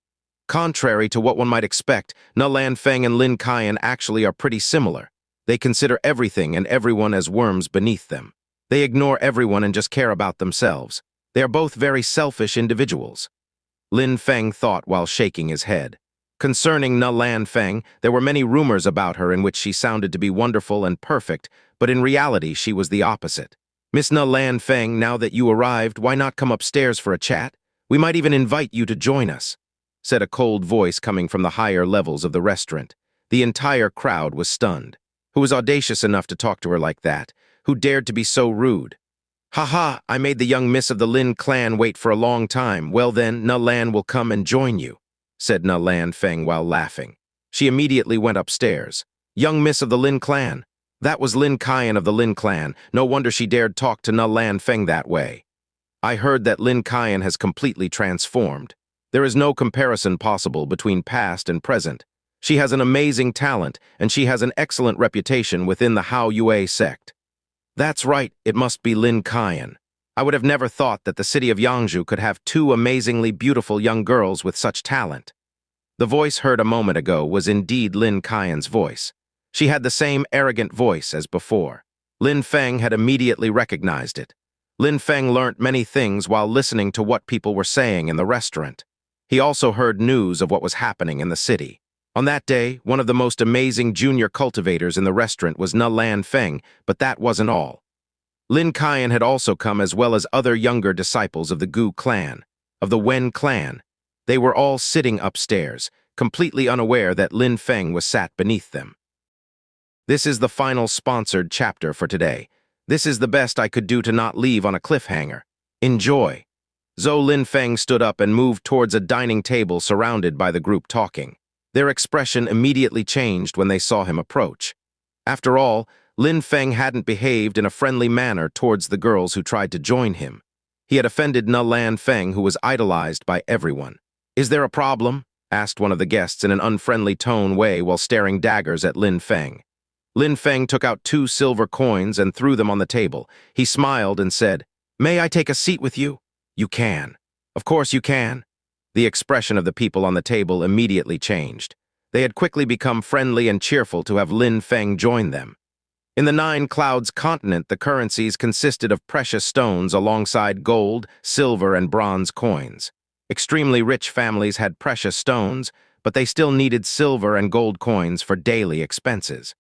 Contrary to what one might expect, Lan Feng and Lin Qian actually are pretty similar. They consider everything and everyone as worms beneath them. They ignore everyone and just care about themselves. They are both very selfish individuals. Lin Feng thought while shaking his head. Concerning Lan Feng, there were many rumors about her in which she sounded to be wonderful and perfect, but in reality she was the opposite. Miss Lan Feng, now that you arrived, why not come upstairs for a chat? We might even invite you to join us, said a cold voice coming from the higher levels of the restaurant. The entire crowd was stunned. Who was audacious enough to talk to her like that? Who dared to be so rude? "Ha, I made the young miss of the Lin clan wait for a long time. Well then, Lan will come and join you," said Lan Feng while laughing. She immediately went upstairs. Young miss of the Lin clan. That was Lin Qian of the Lin clan. No wonder she dared talk to Lan Feng that way. I heard that Lin Qian has completely transformed. There is no comparison possible between past and present. She has an amazing talent, and she has an excellent reputation within the Hao Yue sect. That's right, it must be Lin Qian. I would have never thought that the city of Yangzhou could have two amazingly beautiful young girls with such talent. The voice heard a moment ago was indeed Lin Qian's voice. She had the same arrogant voice as before. Lin Feng had immediately recognized it. Lin Feng learnt many things while listening to what people were saying in the restaurant. He also heard news of what was happening in the city. On that day, one of the most amazing junior cultivators in the restaurant was Lan Feng, but that wasn't all. Lin Qian had also come as well as other younger disciples of the Gu clan, of the Wen clan. They were all sitting upstairs, completely unaware that Lin Feng was sat beneath them. This is the final sponsored chapter for today. This is the best I could do to not leave on a cliffhanger. Enjoy. Lin Feng stood up and moved towards a dining table surrounded by the group talking. Their expression immediately changed when they saw him approach. After all, Lin Feng hadn't behaved in a friendly manner towards the girls who tried to join him. He had offended Lan Feng, who was idolized by everyone. "Is there a problem?" asked one of the guests in an unfriendly tone way while staring daggers at Lin Feng. Lin Feng took out 2 silver coins and threw them on the table. He smiled and said, "May I take a seat with you?" "You can." "Of course you can." The expression of the people on the table immediately changed. They had quickly become friendly and cheerful to have Lin Feng join them. In the Nine Clouds continent, the currencies consisted of precious stones alongside gold, silver, and bronze coins. Extremely rich families had precious stones, but they still needed silver and gold coins for daily expenses.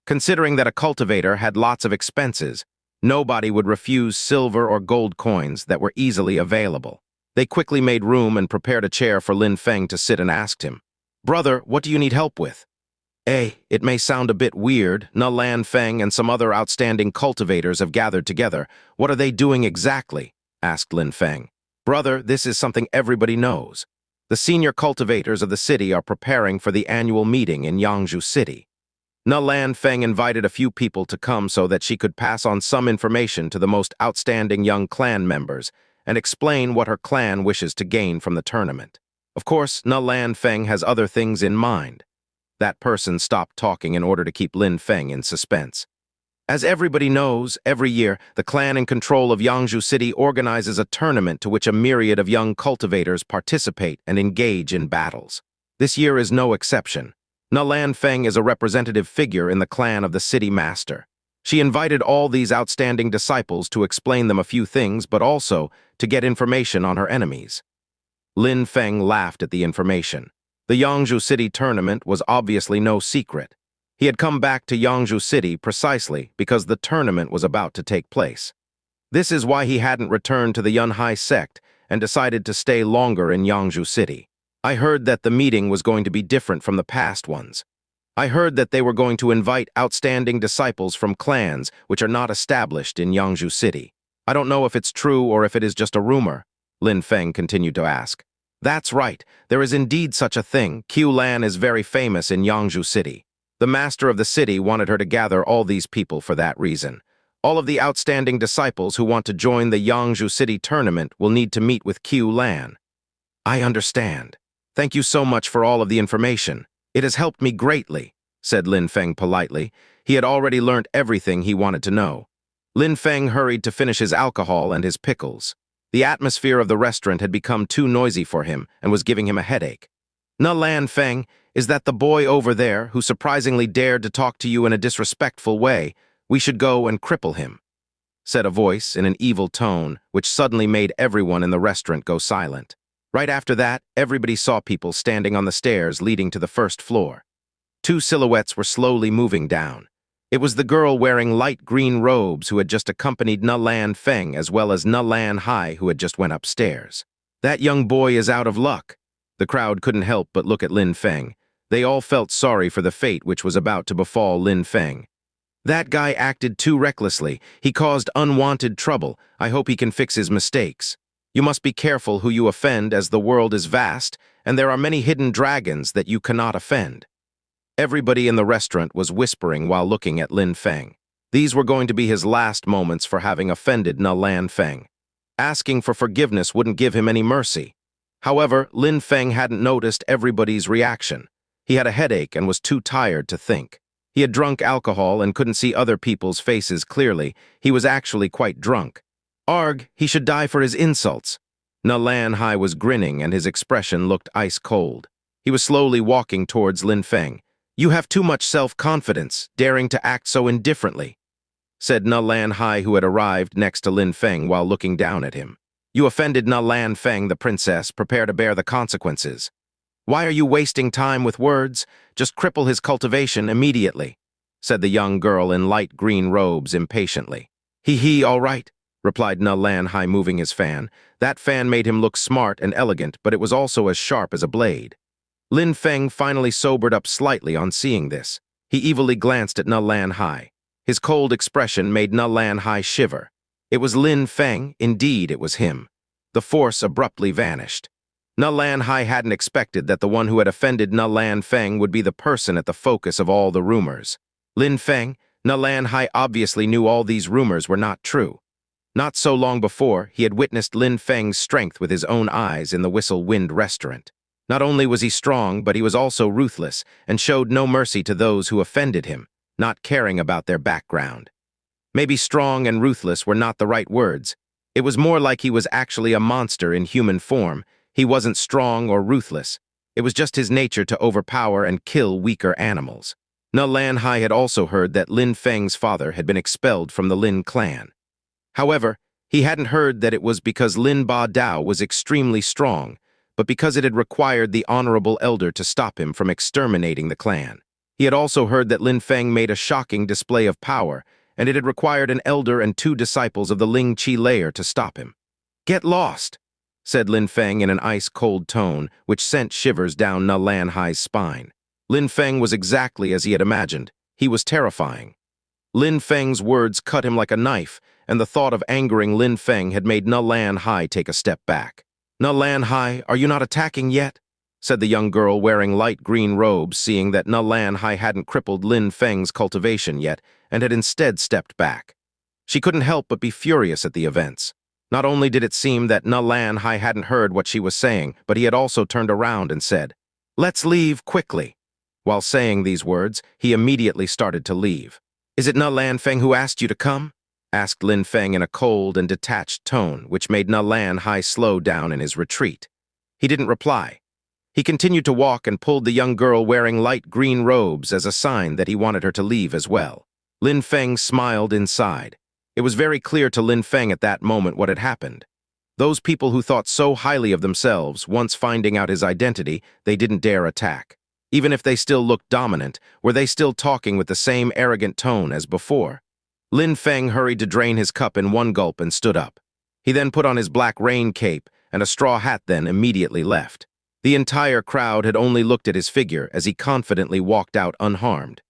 Considering that a cultivator had lots of expenses, nobody would refuse silver or gold coins that were easily available. They quickly made room and prepared a chair for Lin Feng to sit and asked him, "Brother, what do you need help with?" It may sound a bit weird. Lan Feng and some other outstanding cultivators have gathered together. What are they doing exactly? Asked Lin Feng. "Brother, this is something everybody knows. The senior cultivators of the city are preparing for the annual meeting in Yangzhou City." Lan Feng invited a few people to come so that she could pass on some information to the most outstanding young clan members and explain what her clan wishes to gain from the tournament. Of course, Lan Feng has other things in mind. That person stopped talking in order to keep Lin Feng in suspense. As everybody knows, every year, the clan in control of Yangzhou City organizes a tournament to which a myriad of young cultivators participate and engage in battles. This year is no exception. Lan Feng is a representative figure in the clan of the city master. She invited all these outstanding disciples to explain them a few things, but also to get information on her enemies. Lin Feng laughed at the information. The Yangzhou City tournament was obviously no secret. He had come back to Yangzhou City precisely because the tournament was about to take place. This is why he hadn't returned to the Yunhai sect and decided to stay longer in Yangzhou City. I heard that the meeting was going to be different from the past ones. I heard that they were going to invite outstanding disciples from clans which are not established in Yangzhou City. I don't know if it's true or if it is just a rumor, Lin Feng continued to ask. That's right, there is indeed such a thing. Qian is very famous in Yangzhou City. The master of the city wanted her to gather all these people for that reason. All of the outstanding disciples who want to join the Yangzhou City tournament will need to meet with Qian. I understand. Thank you so much for all of the information. It has helped me greatly, said Lin Feng politely. He had already learnt everything he wanted to know. Lin Feng hurried to finish his alcohol and his pickles. The atmosphere of the restaurant had become too noisy for him and was giving him a headache. "Na Lan Feng, is that the boy over there who surprisingly dared to talk to you in a disrespectful way? We should go and cripple him," said a voice in an evil tone, which suddenly made everyone in the restaurant go silent. Right after that, everybody saw people standing on the stairs leading to the first floor. Two silhouettes were slowly moving down. It was the girl wearing light green robes who had just accompanied Na Lan Feng as well as Na Lan Hai who had just went upstairs. That young boy is out of luck. The crowd couldn't help but look at Lin Feng. They all felt sorry for the fate which was about to befall Lin Feng. That guy acted too recklessly. He caused unwanted trouble. I hope he can fix his mistakes. You must be careful who you offend as the world is vast, and there are many hidden dragons that you cannot offend. Everybody in the restaurant was whispering while looking at Lin Feng. These were going to be his last moments for having offended Na Lan Feng. Asking for forgiveness wouldn't give him any mercy. However, Lin Feng hadn't noticed everybody's reaction. He had a headache and was too tired to think. He had drunk alcohol and couldn't see other people's faces clearly. He was actually quite drunk. Arg, he should die for his insults. Na Lan Hai was grinning and his expression looked ice cold. He was slowly walking towards Lin Feng. "You have too much self-confidence, daring to act so indifferently," said Na Lan Hai, who had arrived next to Lin Feng while looking down at him. "You offended Na Lan Feng, the princess. Prepare to bear the consequences. Why are you wasting time with words? Just cripple his cultivation immediately," said the young girl in light green robes impatiently. "Hee, all right," replied Na Lan Hai, moving his fan. That fan made him look smart and elegant, but it was also as sharp as a blade. Lin Feng finally sobered up slightly on seeing this. He evilly glanced at Na Lan Hai. His cold expression made Na Lan Hai shiver. It was Lin Feng, indeed it was him. The force abruptly vanished. Na Lan Hai hadn't expected that the one who had offended Na Lan Feng would be the person at the focus of all the rumors. Lin Feng, Na Lan Hai obviously knew all these rumors were not true. Not so long before, he had witnessed Lin Feng's strength with his own eyes in the Whistle Wind restaurant. Not only was he strong, but he was also ruthless and showed no mercy to those who offended him, not caring about their background. Maybe strong and ruthless were not the right words. It was more like he was actually a monster in human form. He wasn't strong or ruthless. It was just his nature to overpower and kill weaker animals. Na Lan Hai had also heard that Lin Feng's father had been expelled from the Lin clan. However, he hadn't heard that it was because Lin Ba Dao was extremely strong, but because it had required the honorable elder to stop him from exterminating the clan. He had also heard that Lin Feng made a shocking display of power, and it had required an elder and 2 disciples of the Ling Qi layer to stop him. "Get lost," said Lin Feng in an ice-cold tone, which sent shivers down Na Lan Hai's spine. Lin Feng was exactly as he had imagined. He was terrifying. Lin Feng's words cut him like a knife, and the thought of angering Lin Feng had made Na Lan Hai take a step back. "Na Lan Hai, are you not attacking yet?" said the young girl wearing light green robes, seeing that Na Lan Hai hadn't crippled Lin Feng's cultivation yet and had instead stepped back. She couldn't help but be furious at the events. Not only did it seem that Na Lan Hai hadn't heard what she was saying, but he had also turned around and said, "Let's leave quickly." While saying these words, he immediately started to leave. "Is it Na Lan Feng who asked you to come?" asked Lin Feng in a cold and detached tone, which made Na Lan Hai slow down in his retreat. He didn't reply. He continued to walk and pulled the young girl wearing light green robes as a sign that he wanted her to leave as well. Lin Feng smiled inside. It was very clear to Lin Feng at that moment what had happened. Those people who thought so highly of themselves, once finding out his identity, they didn't dare attack. Even if they still looked dominant, were they still talking with the same arrogant tone as before? Lin Feng hurried to drain his cup in one gulp and stood up. He then put on his black rain cape and a straw hat, then immediately left. The entire crowd had only looked at his figure as he confidently walked out unharmed.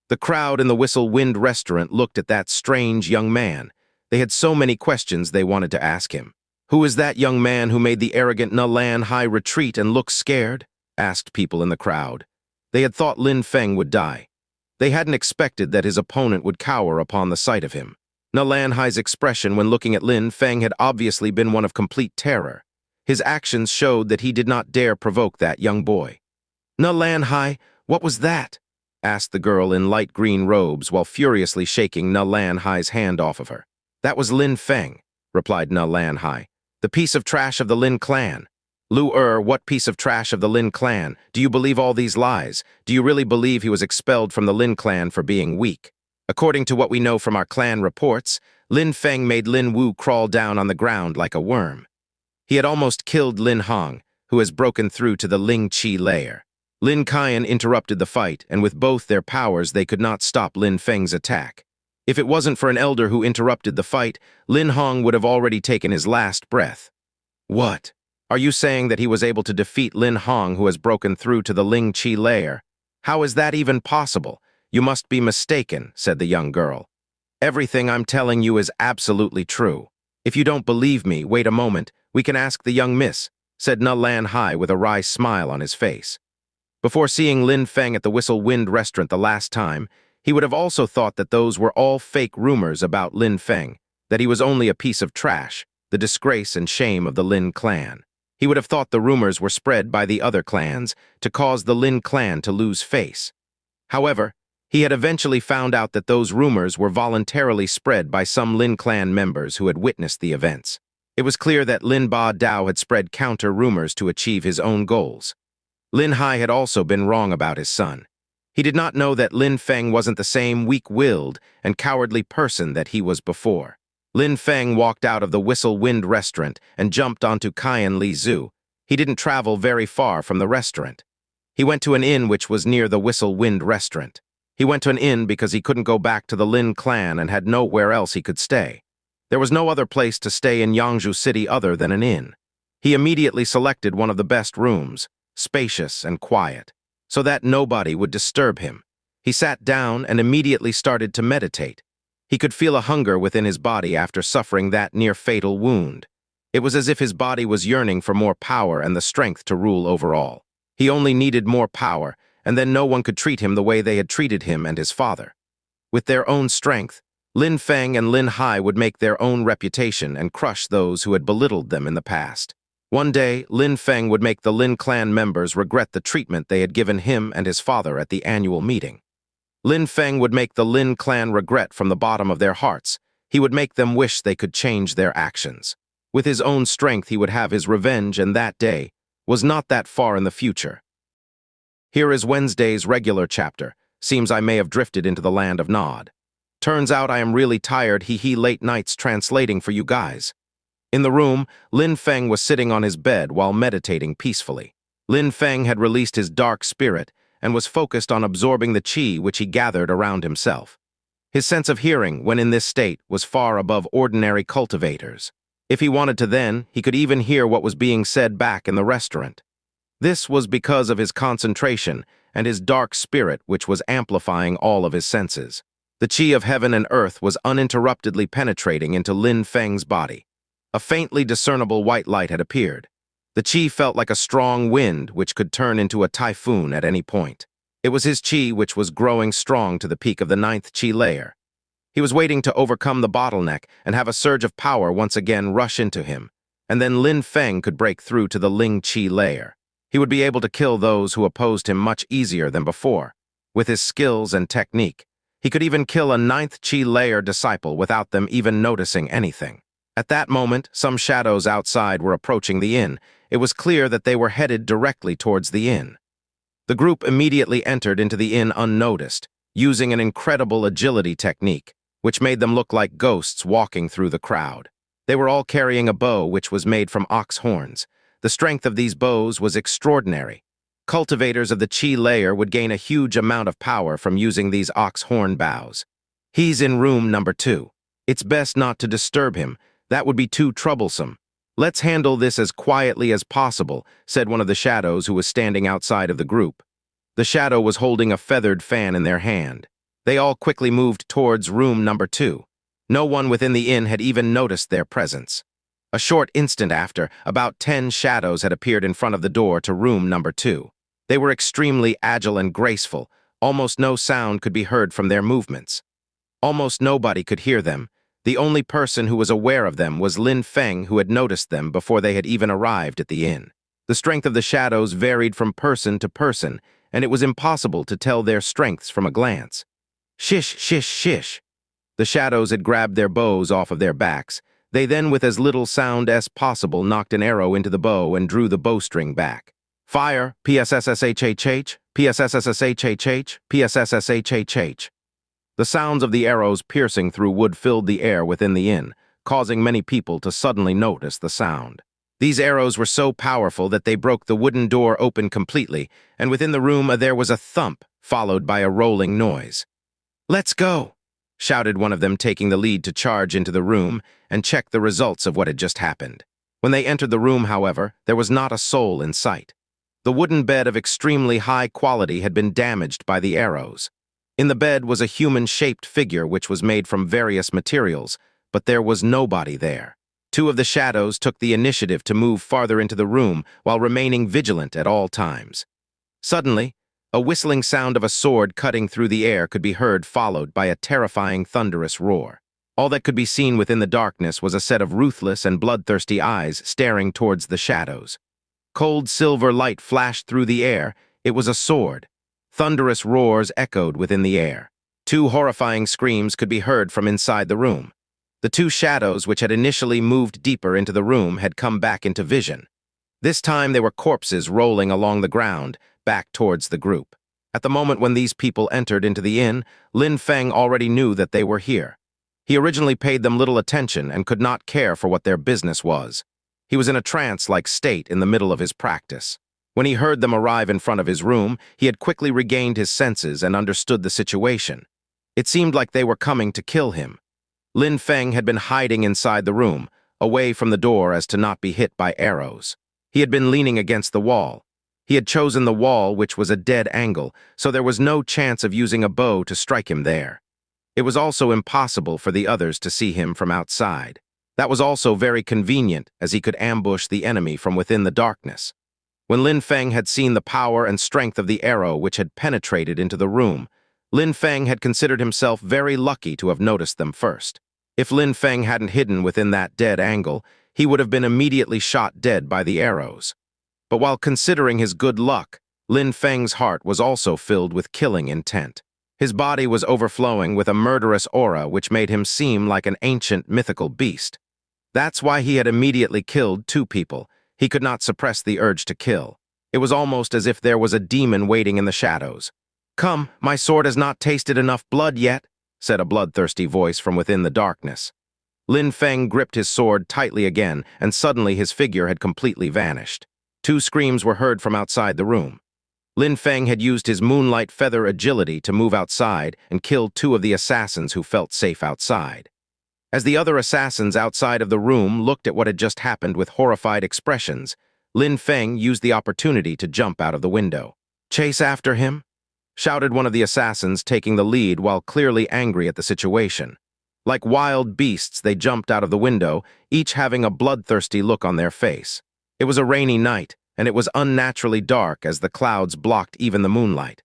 The crowd in the Whistle Wind restaurant looked at that strange young man. They had so many questions they wanted to ask him. "Who is that young man who made the arrogant Nalan Hai retreat and look scared?" asked people in the crowd. They had thought Lin Feng would die. They hadn't expected that his opponent would cower upon the sight of him. Nalan Hai's expression when looking at Lin Feng had obviously been one of complete terror. His actions showed that he did not dare provoke that young boy. "Nalan Hai, what was that?" asked the girl in light green robes while furiously shaking Nalan Hai's hand off of her. "That was Lin Feng," replied Nalan Hai. "The piece of trash of the Lin clan." "Lu what piece of trash of the Lin clan? Do you believe all these lies? Do you really believe he was expelled from the Lin clan for being weak? According to what we know from our clan reports, Lin Feng made Lin Wu crawl down on the ground like a worm. He had almost killed Lin Hong, who has broken through to the Ling Qi layer. Lin Qian interrupted the fight, and with both their powers they could not stop Lin Feng's attack. If it wasn't for an elder who interrupted the fight, Lin Hong would have already taken his last breath. "What? Are you saying that he was able to defeat Lin Hong, who has broken through to the Ling Qi layer? How is that even possible? You must be mistaken," said the young girl. "Everything I'm telling you is absolutely true. If you don't believe me, wait a moment. We can ask the young miss," said Nalan Hai with a wry smile on his face. Before seeing Lin Feng at the Whistle Wind restaurant the last time, he would have also thought that those were all fake rumors about Lin Feng, that he was only a piece of trash, the disgrace and shame of the Lin clan. He would have thought the rumors were spread by the other clans to cause the Lin clan to lose face. However, he had eventually found out that those rumors were voluntarily spread by some Lin clan members who had witnessed the events. It was clear that Lin Ba Dao had spread counter-rumors to achieve his own goals. Lin Hai had also been wrong about his son. He did not know that Lin Feng wasn't the same weak-willed and cowardly person that he was before. Lin Feng walked out of the Whistle Wind restaurant and jumped onto Qian Li Zhu. He didn't travel very far from the restaurant. He went to an inn which was near the Whistle Wind restaurant. He went to an inn because he couldn't go back to the Lin clan and had nowhere else he could stay. There was no other place to stay in Yangzhou City other than an inn. He immediately selected one of the best rooms, spacious and quiet, so that nobody would disturb him. He sat down and immediately started to meditate. He could feel a hunger within his body after suffering that near-fatal wound. It was as if his body was yearning for more power and the strength to rule over all. He only needed more power, and then no one could treat him the way they had treated him and his father. With their own strength, Lin Feng and Lin Hai would make their own reputation and crush those who had belittled them in the past. One day, Lin Feng would make the Lin clan members regret the treatment they had given him and his father at the annual meeting. Lin Feng would make the Lin clan regret from the bottom of their hearts. He would make them wish they could change their actions. With his own strength, he would have his revenge, and that day was not that far in the future. Here is Wednesday's regular chapter. Seems I may have drifted into the land of Nod. Turns out I am really tired, late nights translating for you guys. In the room, Lin Feng was sitting on his bed while meditating peacefully. Lin Feng had released his dark spirit and was focused on absorbing the qi which he gathered around himself. His sense of hearing, when in this state, was far above ordinary cultivators. If he wanted to then, he could even hear what was being said back in the restaurant. This was because of his concentration and his dark spirit which was amplifying all of his senses. The qi of heaven and earth was uninterruptedly penetrating into Lin Feng's body. A faintly discernible white light had appeared. The qi felt like a strong wind which could turn into a typhoon at any point. It was his qi which was growing strong to the peak of the 9th qi layer. He was waiting to overcome the bottleneck and have a surge of power once again rush into him, and then Lin Feng could break through to the Ling Qi layer. He would be able to kill those who opposed him much easier than before. With his skills and technique, he could even kill a 9th qi layer disciple without them even noticing anything. At that moment, some shadows outside were approaching the inn. It was clear that they were headed directly towards the inn. The group immediately entered into the inn unnoticed, using an incredible agility technique, which made them look like ghosts walking through the crowd. They were all carrying a bow which was made from ox horns. The strength of these bows was extraordinary. Cultivators of the qi layer would gain a huge amount of power from using these ox horn bows. "He's in room number 2. It's best not to disturb him. That would be too troublesome," "Let's handle this as quietly as possible," said one of the shadows who was standing outside of the group. The shadow was holding a feathered fan in their hand. They all quickly moved towards room number 2. No one within the inn had even noticed their presence. A short instant after, about 10 shadows had appeared in front of the door to room number 2. They were extremely agile and graceful. Almost no sound could be heard from their movements. Almost nobody could hear them. The only person who was aware of them was Lin Feng, who had noticed them before they had even arrived at the inn. The strength of the shadows varied from person to person, and it was impossible to tell their strengths from a glance. Shish, shish, shish. The shadows had grabbed their bows off of their backs. They then, with as little sound as possible, knocked an arrow into the bow and drew the bowstring back. Fire! PSSSHHH! PSSSHHH! PSSSHHH! The sounds of the arrows piercing through wood filled the air within the inn, causing many people to suddenly notice the sound. These arrows were so powerful that they broke the wooden door open completely, and within the room there was a thump, followed by a rolling noise. "Let's go!" shouted one of them, taking the lead to charge into the room and check the results of what had just happened. When they entered the room, however, there was not a soul in sight. The wooden bed of extremely high quality had been damaged by the arrows. In the bed was a human-shaped figure which was made from various materials, but there was nobody there. Two of the shadows took the initiative to move farther into the room while remaining vigilant at all times. Suddenly, a whistling sound of a sword cutting through the air could be heard, followed by a terrifying, thunderous roar. All that could be seen within the darkness was a set of ruthless and bloodthirsty eyes staring towards the shadows. Cold silver light flashed through the air. It was a sword. Thunderous roars echoed within the air. Two horrifying screams could be heard from inside the room. The two shadows which had initially moved deeper into the room had come back into vision. This time they were corpses rolling along the ground, back towards the group. At the moment when these people entered into the inn, Lin Feng already knew that they were here. He originally paid them little attention and could not care for what their business was. He was in a trance-like state in the middle of his practice. When he heard them arrive in front of his room, he had quickly regained his senses and understood the situation. It seemed like they were coming to kill him. Lin Feng had been hiding inside the room, away from the door as to not be hit by arrows. He had been leaning against the wall. He had chosen the wall, which was a dead angle, so there was no chance of using a bow to strike him there. It was also impossible for the others to see him from outside. That was also very convenient, as he could ambush the enemy from within the darkness. When Lin Feng had seen the power and strength of the arrow which had penetrated into the room, Lin Feng had considered himself very lucky to have noticed them first. If Lin Feng hadn't hidden within that dead angle, he would have been immediately shot dead by the arrows. But while considering his good luck, Lin Feng's heart was also filled with killing intent. His body was overflowing with a murderous aura which made him seem like an ancient mythical beast. That's why he had immediately killed 2 people. He could not suppress the urge to kill. It was almost as if there was a demon waiting in the shadows. "Come, my sword has not tasted enough blood yet," said a bloodthirsty voice from within the darkness. Lin Feng gripped his sword tightly again, and suddenly his figure had completely vanished. 2 screams were heard from outside the room. Lin Feng had used his moonlight feather agility to move outside and kill 2 of the assassins who felt safe outside. As the other assassins outside of the room looked at what had just happened with horrified expressions, Lin Feng used the opportunity to jump out of the window. "Chase after him?" shouted one of the assassins, taking the lead while clearly angry at the situation. Like wild beasts, they jumped out of the window, each having a bloodthirsty look on their face. It was a rainy night, and it was unnaturally dark as the clouds blocked even the moonlight.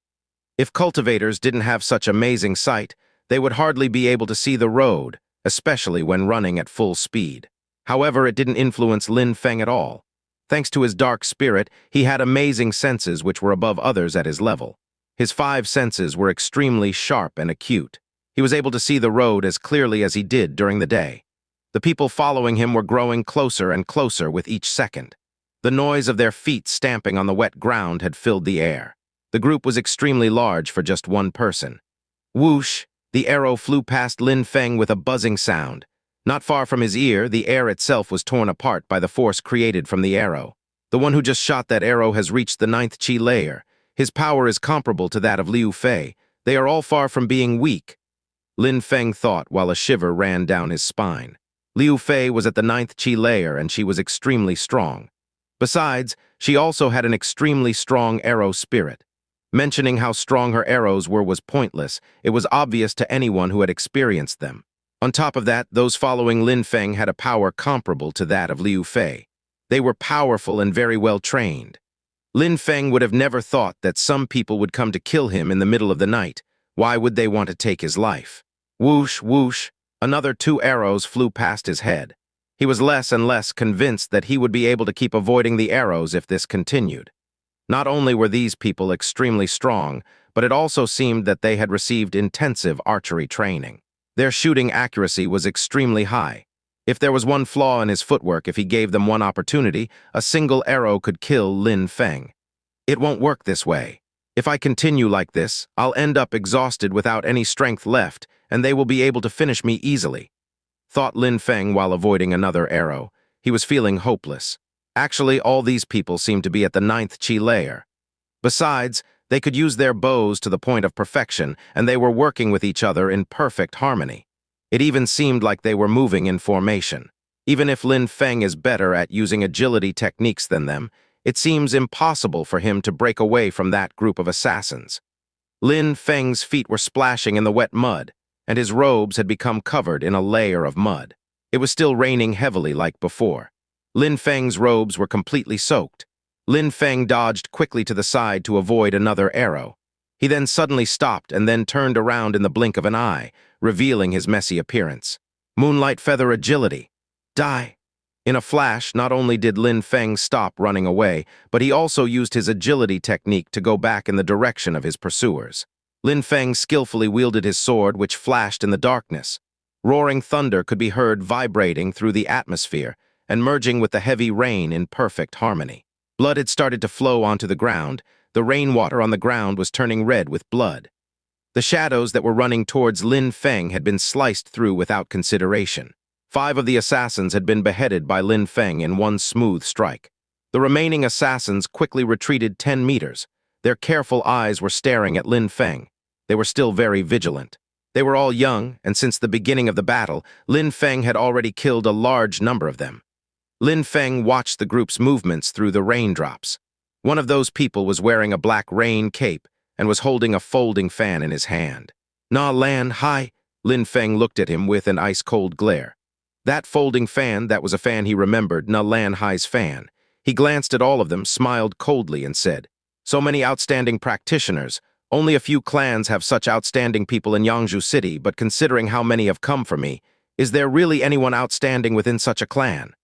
If cultivators didn't have such amazing sight, they would hardly be able to see the road, especially when running at full speed. However, it didn't influence Lin Feng at all. Thanks to his dark spirit, he had amazing senses which were above others at his level. His 5 senses were extremely sharp and acute. He was able to see the road as clearly as he did during the day. The people following him were growing closer and closer with each second. The noise of their feet stamping on the wet ground had filled the air. The group was extremely large for just one person. Whoosh! The arrow flew past Lin Feng with a buzzing sound. Not far from his ear, the air itself was torn apart by the force created from the arrow. The one who just shot that arrow has reached the 9th Qi layer. His power is comparable to that of Liu Fei. They are all far from being weak. Lin Feng thought while a shiver ran down his spine. Liu Fei was at the 9th Qi layer and she was extremely strong. Besides, she also had an extremely strong arrow spirit. Mentioning how strong her arrows were was pointless. It was obvious to anyone who had experienced them. On top of that, those following Lin Feng had a power comparable to that of Liu Fei. They were powerful and very well trained. Lin Feng would have never thought that some people would come to kill him in the middle of the night. Why would they want to take his life? Whoosh, whoosh, another 2 arrows flew past his head. He was less and less convinced that he would be able to keep avoiding the arrows if this continued. Not only were these people extremely strong, but it also seemed that they had received intensive archery training. Their shooting accuracy was extremely high. If there was one flaw in his footwork, if he gave them one opportunity, a single arrow could kill Lin Feng. It won't work this way. If I continue like this, I'll end up exhausted without any strength left, and they will be able to finish me easily, thought Lin Feng while avoiding another arrow. He was feeling hopeless. Actually, all these people seemed to be at the 9th Qi layer. Besides, they could use their bows to the point of perfection, and they were working with each other in perfect harmony. It even seemed like they were moving in formation. Even if Lin Feng is better at using agility techniques than them, it seems impossible for him to break away from that group of assassins. Lin Feng's feet were splashing in the wet mud, and his robes had become covered in a layer of mud. It was still raining heavily like before. Lin Feng's robes were completely soaked. Lin Feng dodged quickly to the side to avoid another arrow. He then suddenly stopped and then turned around in the blink of an eye, revealing his messy appearance. Moonlight Feather Agility. Die. In a flash, not only did Lin Feng stop running away, but he also used his agility technique to go back in the direction of his pursuers. Lin Feng skillfully wielded his sword, which flashed in the darkness. Roaring thunder could be heard vibrating through the atmosphere and merging with the heavy rain in perfect harmony. Blood had started to flow onto the ground. The rainwater on the ground was turning red with blood. The shadows that were running towards Lin Feng had been sliced through without consideration. 5 of the assassins had been beheaded by Lin Feng in one smooth strike. The remaining assassins quickly retreated 10 meters. Their careful eyes were staring at Lin Feng. They were still very vigilant. They were all young, and since the beginning of the battle, Lin Feng had already killed a large number of them. Lin Feng watched the group's movements through the raindrops. One of those people was wearing a black rain cape and was holding a folding fan in his hand. "Na Lan, hi." Lin Feng looked at him with an ice-cold glare. That folding fan, that was a fan he remembered, Na Lan Hai's fan. He glanced at all of them, smiled coldly, and said, "So many outstanding practitioners. Only a few clans have such outstanding people in Yangzhou City, but considering how many have come for me, is there really anyone outstanding within such a clan?"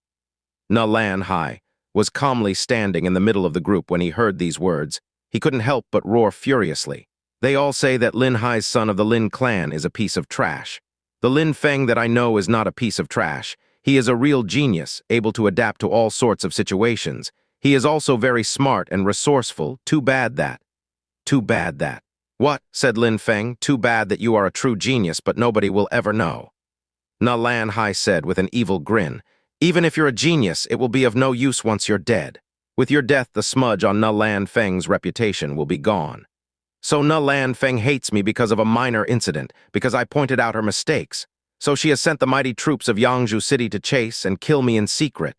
Na Lan Hai was calmly standing in the middle of the group when he heard these words. He couldn't help but roar furiously. "They all say that Lin Hai's son of the Lin clan is a piece of trash. The Lin Feng that I know is not a piece of trash. He is a real genius, able to adapt to all sorts of situations. He is also very smart and resourceful. Too bad that." "Too bad that." "What?" said Lin Feng. "Too bad that you are a true genius, but nobody will ever know." Na Lan Hai said with an evil grin, "Even if you're a genius, it will be of no use once you're dead. With your death, the smudge on Na Lan Feng's reputation will be gone. So Na Lan Feng hates me because of a minor incident, because I pointed out her mistakes. So she has sent the mighty troops of Yangzhou City to chase and kill me in secret."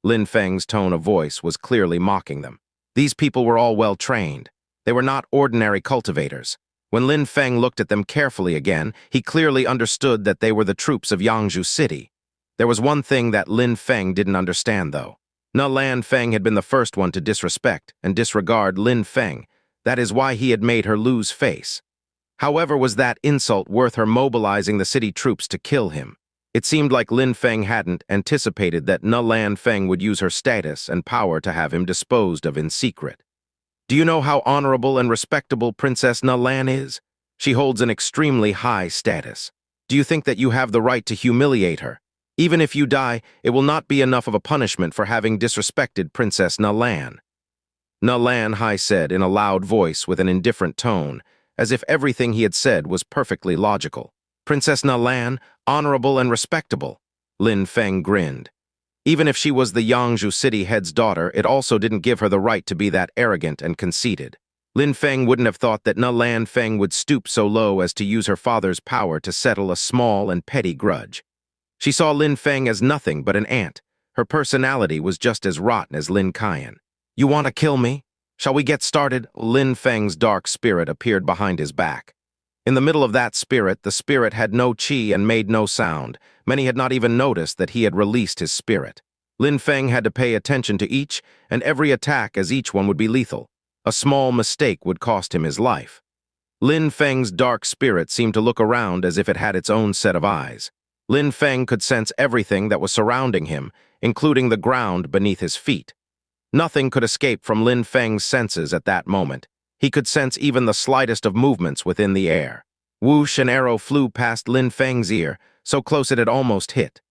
Lin Feng's tone of voice was clearly mocking them. These people were all well trained. They were not ordinary cultivators. When Lin Feng looked at them carefully again, he clearly understood that they were the troops of Yangzhou City. There was one thing that Lin Feng didn't understand, though. Na Lan Feng had been the first one to disrespect and disregard Lin Feng. That is why he had made her lose face. However, was that insult worth her mobilizing the city troops to kill him? It seemed like Lin Feng hadn't anticipated that Na Lan Feng would use her status and power to have him disposed of in secret. "Do you know how honorable and respectable Princess Na Lan is? She holds an extremely high status. Do you think that you have the right to humiliate her? Even if you die, it will not be enough of a punishment for having disrespected Princess Na Lan." Na Lan Hai said in a loud voice with an indifferent tone, as if everything he had said was perfectly logical. "Princess Na Lan, honorable and respectable." Lin Feng grinned. Even if she was the Yangzhou City head's daughter, it also didn't give her the right to be that arrogant and conceited. Lin Feng wouldn't have thought that Na Lan Feng would stoop so low as to use her father's power to settle a small and petty grudge. She saw Lin Feng as nothing but an ant. Her personality was just as rotten as Lin Qian. "You want to kill me? Shall we get started?" Lin Feng's dark spirit appeared behind his back. In the middle of that spirit, the spirit had no qi and made no sound. Many had not even noticed that he had released his spirit. Lin Feng had to pay attention to each and every attack, as each one would be lethal. A small mistake would cost him his life. Lin Feng's dark spirit seemed to look around as if it had its own set of eyes. Lin Feng could sense everything that was surrounding him, including the ground beneath his feet. Nothing could escape from Lin Feng's senses at that moment. He could sense even the slightest of movements within the air. Whoosh, an arrow flew past Lin Feng's ear, so close it had almost hit.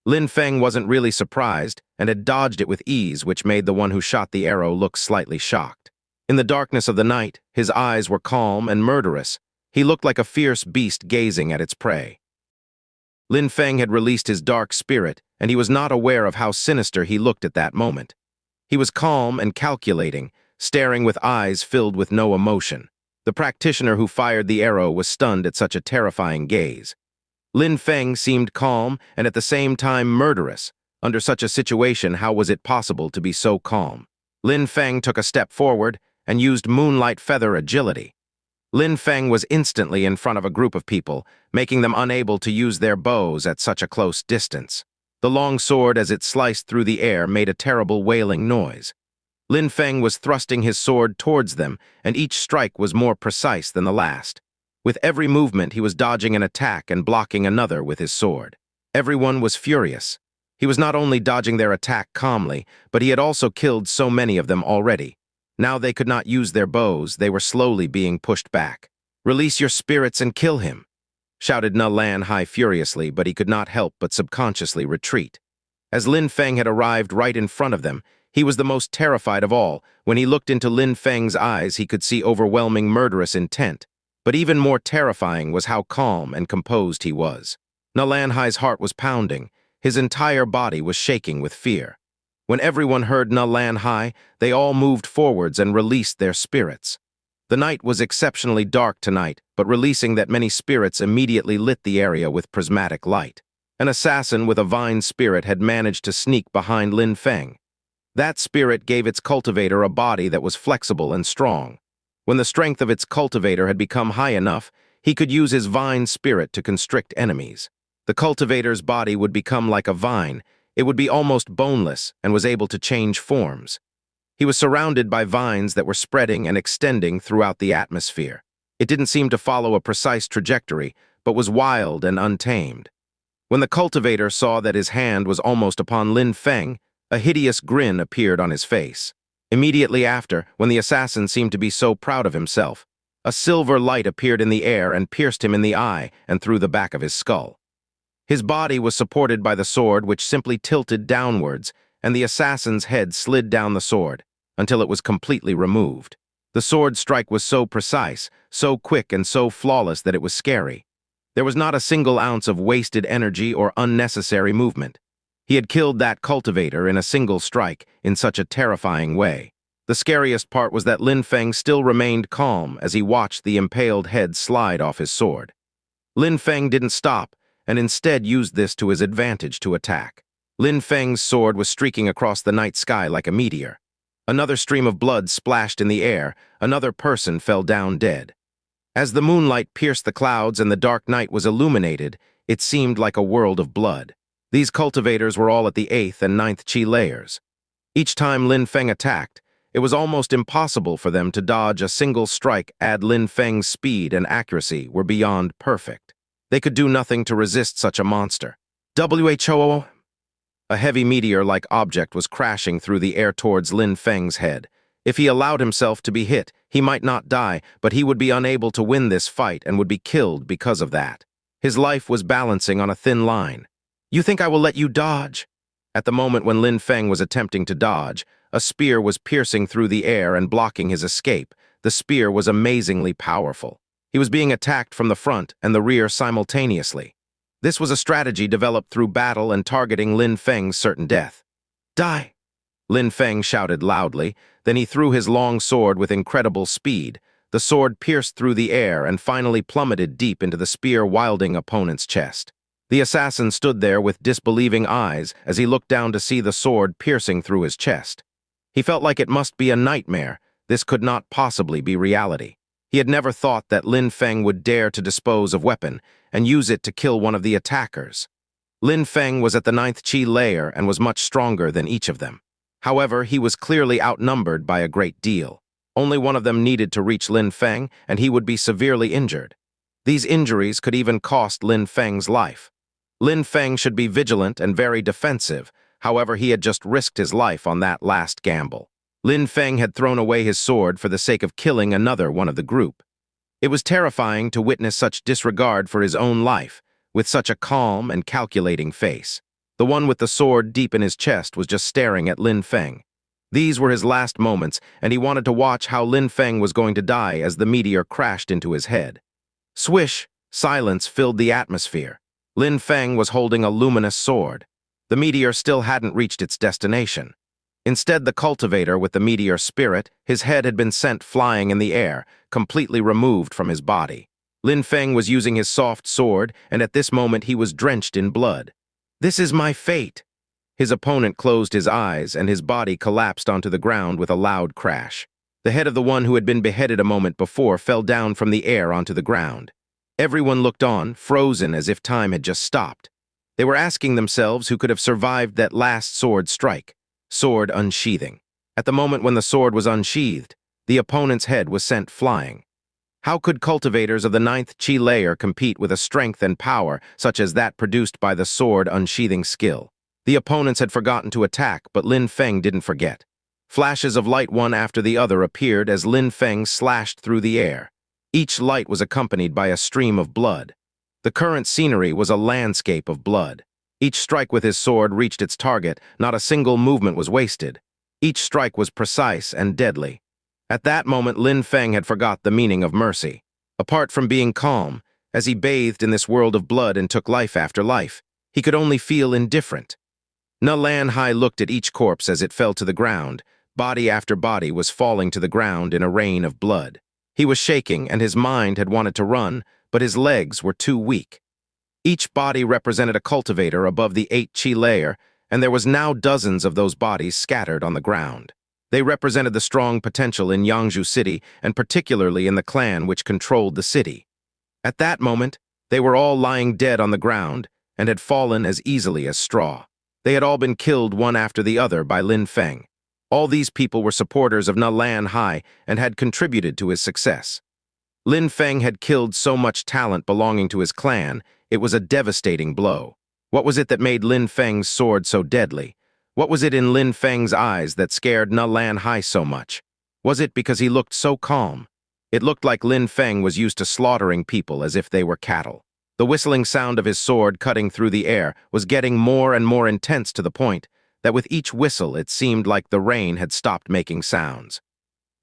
Lin Feng wasn't really surprised and had dodged it with ease, which made the one who shot the arrow look slightly shocked. In the darkness of the night, his eyes were calm and murderous. He looked like a fierce beast gazing at its prey. Lin Feng had released his dark spirit, and he was not aware of how sinister he looked at that moment. He was calm and calculating, staring with eyes filled with no emotion. The practitioner who fired the arrow was stunned at such a terrifying gaze. Lin Feng seemed calm and at the same time murderous. Under such a situation, how was it possible to be so calm? Lin Feng took a step forward and used moonlight feather agility. Lin Feng was instantly in front of a group of people, making them unable to use their bows at such a close distance. The long sword, as it sliced through the air, made a terrible wailing noise. Lin Feng was thrusting his sword towards them, and each strike was more precise than the last. With every movement, he was dodging an attack and blocking another with his sword. Everyone was furious. He was not only dodging their attack calmly, but he had also killed so many of them already. Now they could not use their bows, they were slowly being pushed back. "Release your spirits and kill him," shouted Na Lan Hai furiously, but he could not help but subconsciously retreat. As Lin Feng had arrived right in front of them, he was the most terrified of all. When he looked into Lin Feng's eyes, he could see overwhelming murderous intent. But even more terrifying was how calm and composed he was. Na Lan Hai's heart was pounding. His entire body was shaking with fear. When everyone heard Na Lan Hai, they all moved forwards and released their spirits. The night was exceptionally dark tonight, but releasing that many spirits immediately lit the area with prismatic light. An assassin with a vine spirit had managed to sneak behind Lin Feng. That spirit gave its cultivator a body that was flexible and strong. When the strength of its cultivator had become high enough, he could use his vine spirit to constrict enemies. The cultivator's body would become like a vine. It would be almost boneless and was able to change forms. He was surrounded by vines that were spreading and extending throughout the atmosphere. It didn't seem to follow a precise trajectory, but was wild and untamed. When the cultivator saw that his hand was almost upon Lin Feng, a hideous grin appeared on his face. Immediately after, when the assassin seemed to be so proud of himself, a silver light appeared in the air and pierced him in the eye and through the back of his skull. His body was supported by the sword, which simply tilted downwards, and the assassin's head slid down the sword until it was completely removed. The sword strike was so precise, so quick, and so flawless that it was scary. There was not a single ounce of wasted energy or unnecessary movement. He had killed that cultivator in a single strike in such a terrifying way. The scariest part was that Lin Feng still remained calm as he watched the impaled head slide off his sword. Lin Feng didn't stop, and instead used this to his advantage to attack. Lin Feng's sword was streaking across the night sky like a meteor. Another stream of blood splashed in the air. Another person fell down dead. As the moonlight pierced the clouds and the dark night was illuminated, it seemed like a world of blood. These cultivators were all at the 8th and 9th Qi layers. Each time Lin Feng attacked, it was almost impossible for them to dodge a single strike. Lin Feng's speed and accuracy were beyond perfect. They could do nothing to resist such a monster. Who! A heavy meteor-like object was crashing through the air towards Lin Feng's head. If he allowed himself to be hit, he might not die, but he would be unable to win this fight and would be killed because of that. His life was balancing on a thin line. "You think I will let you dodge?" At the moment when Lin Feng was attempting to dodge, a spear was piercing through the air and blocking his escape. The spear was amazingly powerful. He was being attacked from the front and the rear simultaneously. This was a strategy developed through battle and targeting Lin Feng's certain death. "Die!" Lin Feng shouted loudly. Then he threw his long sword with incredible speed. The sword pierced through the air and finally plummeted deep into the spear-wielding opponent's chest. The assassin stood there with disbelieving eyes as he looked down to see the sword piercing through his chest. He felt like it must be a nightmare. This could not possibly be reality. He had never thought that Lin Feng would dare to dispose of weapon and use it to kill one of the attackers. Lin Feng was at the 9th Qi layer and was much stronger than each of them. However, he was clearly outnumbered by a great deal. Only one of them needed to reach Lin Feng, and he would be severely injured. These injuries could even cost Lin Feng's life. Lin Feng should be vigilant and very defensive. However, he had just risked his life on that last gamble. Lin Feng had thrown away his sword for the sake of killing another one of the group. It was terrifying to witness such disregard for his own life, with such a calm and calculating face. The one with the sword deep in his chest was just staring at Lin Feng. These were his last moments, and he wanted to watch how Lin Feng was going to die as the meteor crashed into his head. Swish! Silence filled the atmosphere. Lin Feng was holding a luminous sword. The meteor still hadn't reached its destination. Instead, the cultivator with the meteor spirit, his head had been sent flying in the air, completely removed from his body. Lin Feng was using his soft sword, and at this moment he was drenched in blood. "This is my fate." His opponent closed his eyes, and his body collapsed onto the ground with a loud crash. The head of the one who had been beheaded a moment before fell down from the air onto the ground. Everyone looked on, frozen as if time had just stopped. They were asking themselves who could have survived that last sword strike. Sword unsheathing. At the moment when the sword was unsheathed, the opponent's head was sent flying. How could cultivators of the 9th Qi layer compete with a strength and power such as that produced by the sword unsheathing skill? The opponents had forgotten to attack, but Lin Feng didn't forget. Flashes of light one after the other appeared as Lin Feng slashed through the air. Each light was accompanied by a stream of blood. The current scenery was a landscape of blood. Each strike with his sword reached its target, not a single movement was wasted. Each strike was precise and deadly. At that moment, Lin Feng had forgot the meaning of mercy. Apart from being calm, as he bathed in this world of blood and took life after life, he could only feel indifferent. Na Lan Hai looked at each corpse as it fell to the ground. Body after body was falling to the ground in a rain of blood. He was shaking, and his mind had wanted to run, but his legs were too weak. Each body represented a cultivator above the 8th Qi layer, and there was now dozens of those bodies scattered on the ground. They represented the strong potential in Yangzhou City, and particularly in the clan which controlled the city. At that moment, they were all lying dead on the ground, and had fallen as easily as straw. They had all been killed one after the other by Lin Feng. All these people were supporters of Na Lan Hai and had contributed to his success. Lin Feng had killed so much talent belonging to his clan, it was a devastating blow. What was it that made Lin Feng's sword so deadly? What was it in Lin Feng's eyes that scared Na Lan Hai so much? Was it because he looked so calm? It looked like Lin Feng was used to slaughtering people as if they were cattle. The whistling sound of his sword cutting through the air was getting more and more intense to the point that with each whistle it seemed like the rain had stopped making sounds.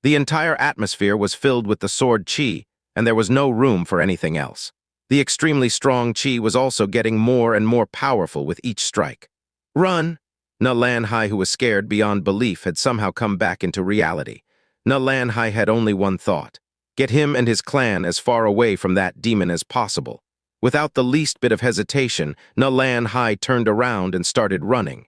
The entire atmosphere was filled with the sword qi, and there was no room for anything else. The extremely strong qi was also getting more and more powerful with each strike. "Run!" Na Lan Hai, who was scared beyond belief, had somehow come back into reality. Na Lan Hai had only one thought: get him and his clan as far away from that demon as possible. Without the least bit of hesitation, Na Lan Hai turned around and started running.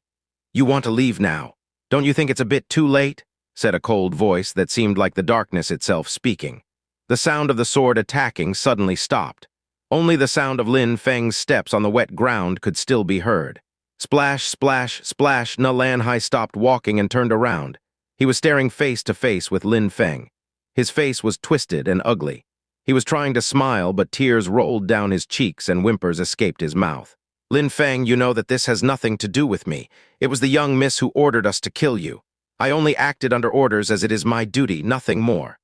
"You want to leave now? Don't you think it's a bit too late?" said a cold voice that seemed like the darkness itself speaking. The sound of the sword attacking suddenly stopped. Only the sound of Lin Feng's steps on the wet ground could still be heard. Splash, splash, splash, Na Lan Hai stopped walking and turned around. He was staring face to face with Lin Feng. His face was twisted and ugly. He was trying to smile, but tears rolled down his cheeks and whimpers escaped his mouth. "Lin Feng, you know that this has nothing to do with me. It was the young miss who ordered us to kill you. I only acted under orders as it is my duty, nothing more."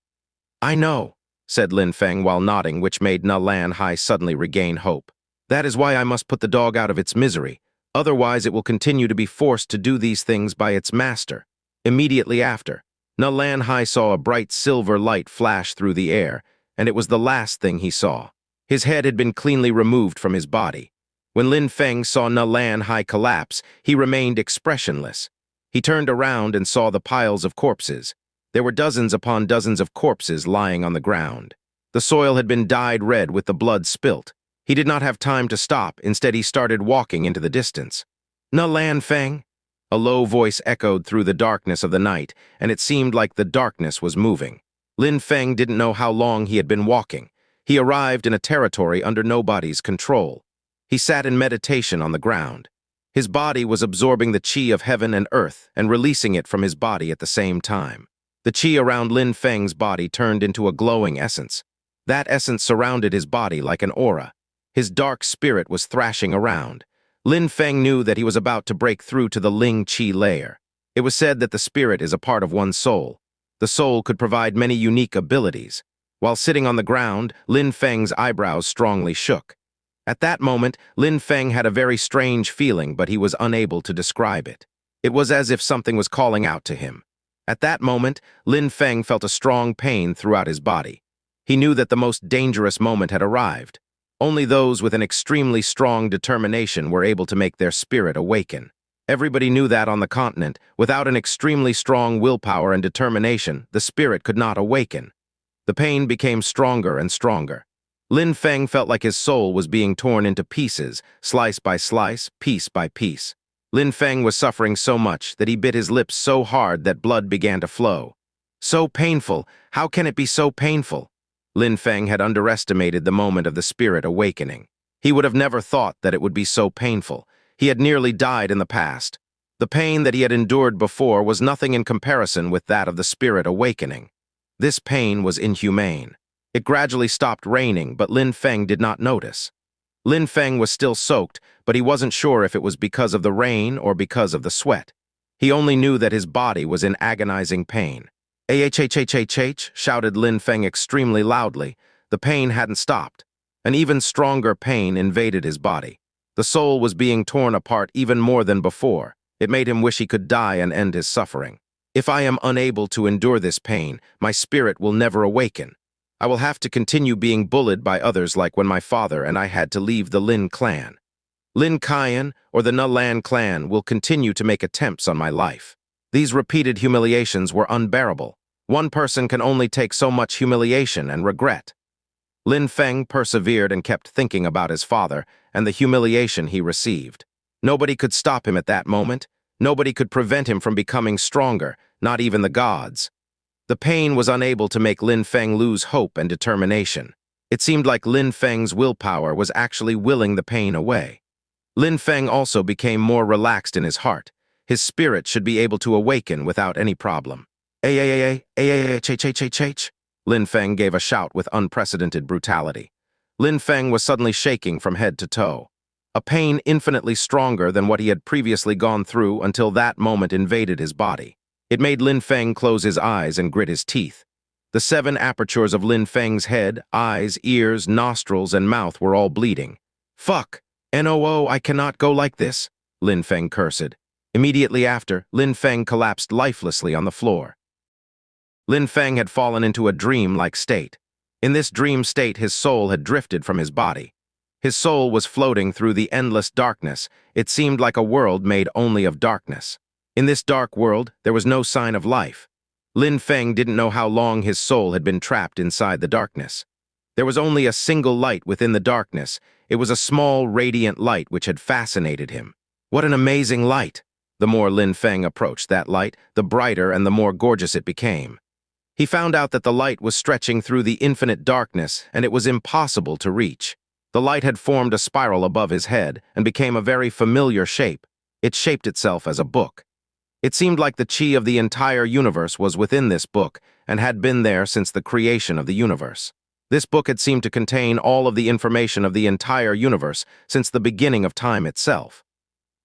"I know," said Lin Feng while nodding, which made Na Lan Hai suddenly regain hope. "That is why I must put the dog out of its misery. Otherwise it will continue to be forced to do these things by its master." Immediately after, Na Lan Hai saw a bright silver light flash through the air, and it was the last thing he saw. His head had been cleanly removed from his body. When Lin Feng saw Na Lan Hai collapse, he remained expressionless. He turned around and saw the piles of corpses. There were dozens upon dozens of corpses lying on the ground. The soil had been dyed red with the blood spilt. He did not have time to stop. Instead, he started walking into the distance. "Na Lan Feng?" A low voice echoed through the darkness of the night, and it seemed like the darkness was moving. Lin Feng didn't know how long he had been walking. He arrived in a territory under nobody's control. He sat in meditation on the ground. His body was absorbing the qi of heaven and earth and releasing it from his body at the same time. The qi around Lin Feng's body turned into a glowing essence. That essence surrounded his body like an aura. His dark spirit was thrashing around. Lin Feng knew that he was about to break through to the Ling Qi layer. It was said that the spirit is a part of one's soul. The soul could provide many unique abilities. While sitting on the ground, Lin Feng's eyebrows strongly shook. At that moment, Lin Feng had a very strange feeling, but he was unable to describe it. It was as if something was calling out to him. At that moment, Lin Feng felt a strong pain throughout his body. He knew that the most dangerous moment had arrived. Only those with an extremely strong determination were able to make their spirit awaken. Everybody knew that on the continent, without an extremely strong willpower and determination, the spirit could not awaken. The pain became stronger and stronger. Lin Feng felt like his soul was being torn into pieces, slice by slice, piece by piece. Lin Feng was suffering so much that he bit his lips so hard that blood began to flow. So painful! How can it be so painful? Lin Feng had underestimated the moment of the spirit awakening. He would have never thought that it would be so painful. He had nearly died in the past. The pain that he had endured before was nothing in comparison with that of the spirit awakening. This pain was inhumane. It gradually stopped raining, but Lin Feng did not notice. Lin Feng was still soaked, but he wasn't sure if it was because of the rain or because of the sweat. He only knew that his body was in agonizing pain. "Ahhhhhh!" shouted Lin Feng extremely loudly. The pain hadn't stopped. An even stronger pain invaded his body. The soul was being torn apart even more than before. It made him wish he could die and end his suffering. "If I am unable to endure this pain, my spirit will never awaken. I will have to continue being bullied by others like when my father and I had to leave the Lin clan. Lin Qian or the Na Lan clan will continue to make attempts on my life. These repeated humiliations were unbearable. One person can only take so much humiliation and regret." Lin Feng persevered and kept thinking about his father and the humiliation he received. Nobody could stop him at that moment. Nobody could prevent him from becoming stronger, not even the gods. The pain was unable to make Lin Feng lose hope and determination. It seemed like Lin Feng's willpower was actually willing the pain away. Lin Feng also became more relaxed in his heart. His spirit should be able to awaken without any problem. "Ch." Lin Feng gave a shout with unprecedented brutality. Lin Feng was suddenly shaking from head to toe. A pain infinitely stronger than what he had previously gone through until that moment invaded his body. It made Lin Feng close his eyes and grit his teeth. The 7 apertures of Lin Feng's head, eyes, ears, nostrils, and mouth were all bleeding. "Fuck! No, I cannot go like this," Lin Feng cursed. Immediately after, Lin Feng collapsed lifelessly on the floor. Lin Feng had fallen into a dream-like state. In this dream state, his soul had drifted from his body. His soul was floating through the endless darkness. It seemed like a world made only of darkness. In this dark world, there was no sign of life. Lin Feng didn't know how long his soul had been trapped inside the darkness. There was only a single light within the darkness. It was a small, radiant light which had fascinated him. What an amazing light! The more Lin Feng approached that light, the brighter and the more gorgeous it became. He found out that the light was stretching through the infinite darkness, and it was impossible to reach. The light had formed a spiral above his head and became a very familiar shape. It shaped itself as a book. It seemed like the qi of the entire universe was within this book and had been there since the creation of the universe. This book had seemed to contain all of the information of the entire universe since the beginning of time itself.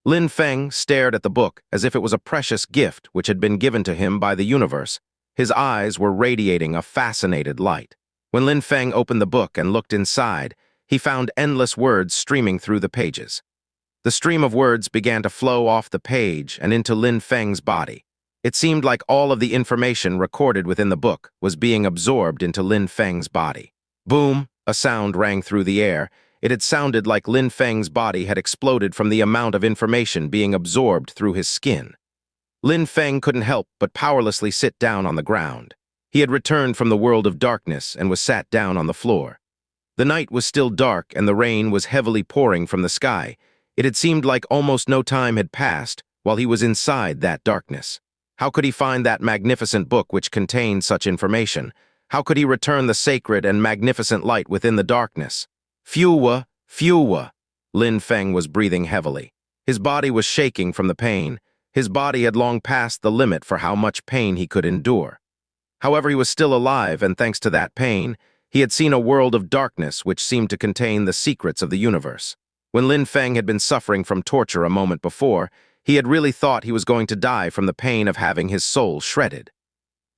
Lin Feng stared at the book as if it was a precious gift which had been given to him by the universe. His eyes were radiating a fascinated light. When Lin Feng opened the book and looked inside, he found endless words streaming through the pages. The stream of words began to flow off the page and into Lin Feng's body. It seemed like all of the information recorded within the book was being absorbed into Lin Feng's body. Boom! A sound rang through the air. It had sounded like Lin Feng's body had exploded from the amount of information being absorbed through his skin. Lin Feng couldn't help but powerlessly sit down on the ground. He had returned from the world of darkness and was sat down on the floor. The night was still dark and the rain was heavily pouring from the sky. It had seemed like almost no time had passed while he was inside that darkness. How could he find that magnificent book which contained such information? How could he return the sacred and magnificent light within the darkness? Fuwa, Fuwa. Lin Feng was breathing heavily. His body was shaking from the pain. His body had long passed the limit for how much pain he could endure. However, he was still alive, and thanks to that pain, he had seen a world of darkness which seemed to contain the secrets of the universe. When Lin Feng had been suffering from torture a moment before, he had really thought he was going to die from the pain of having his soul shredded.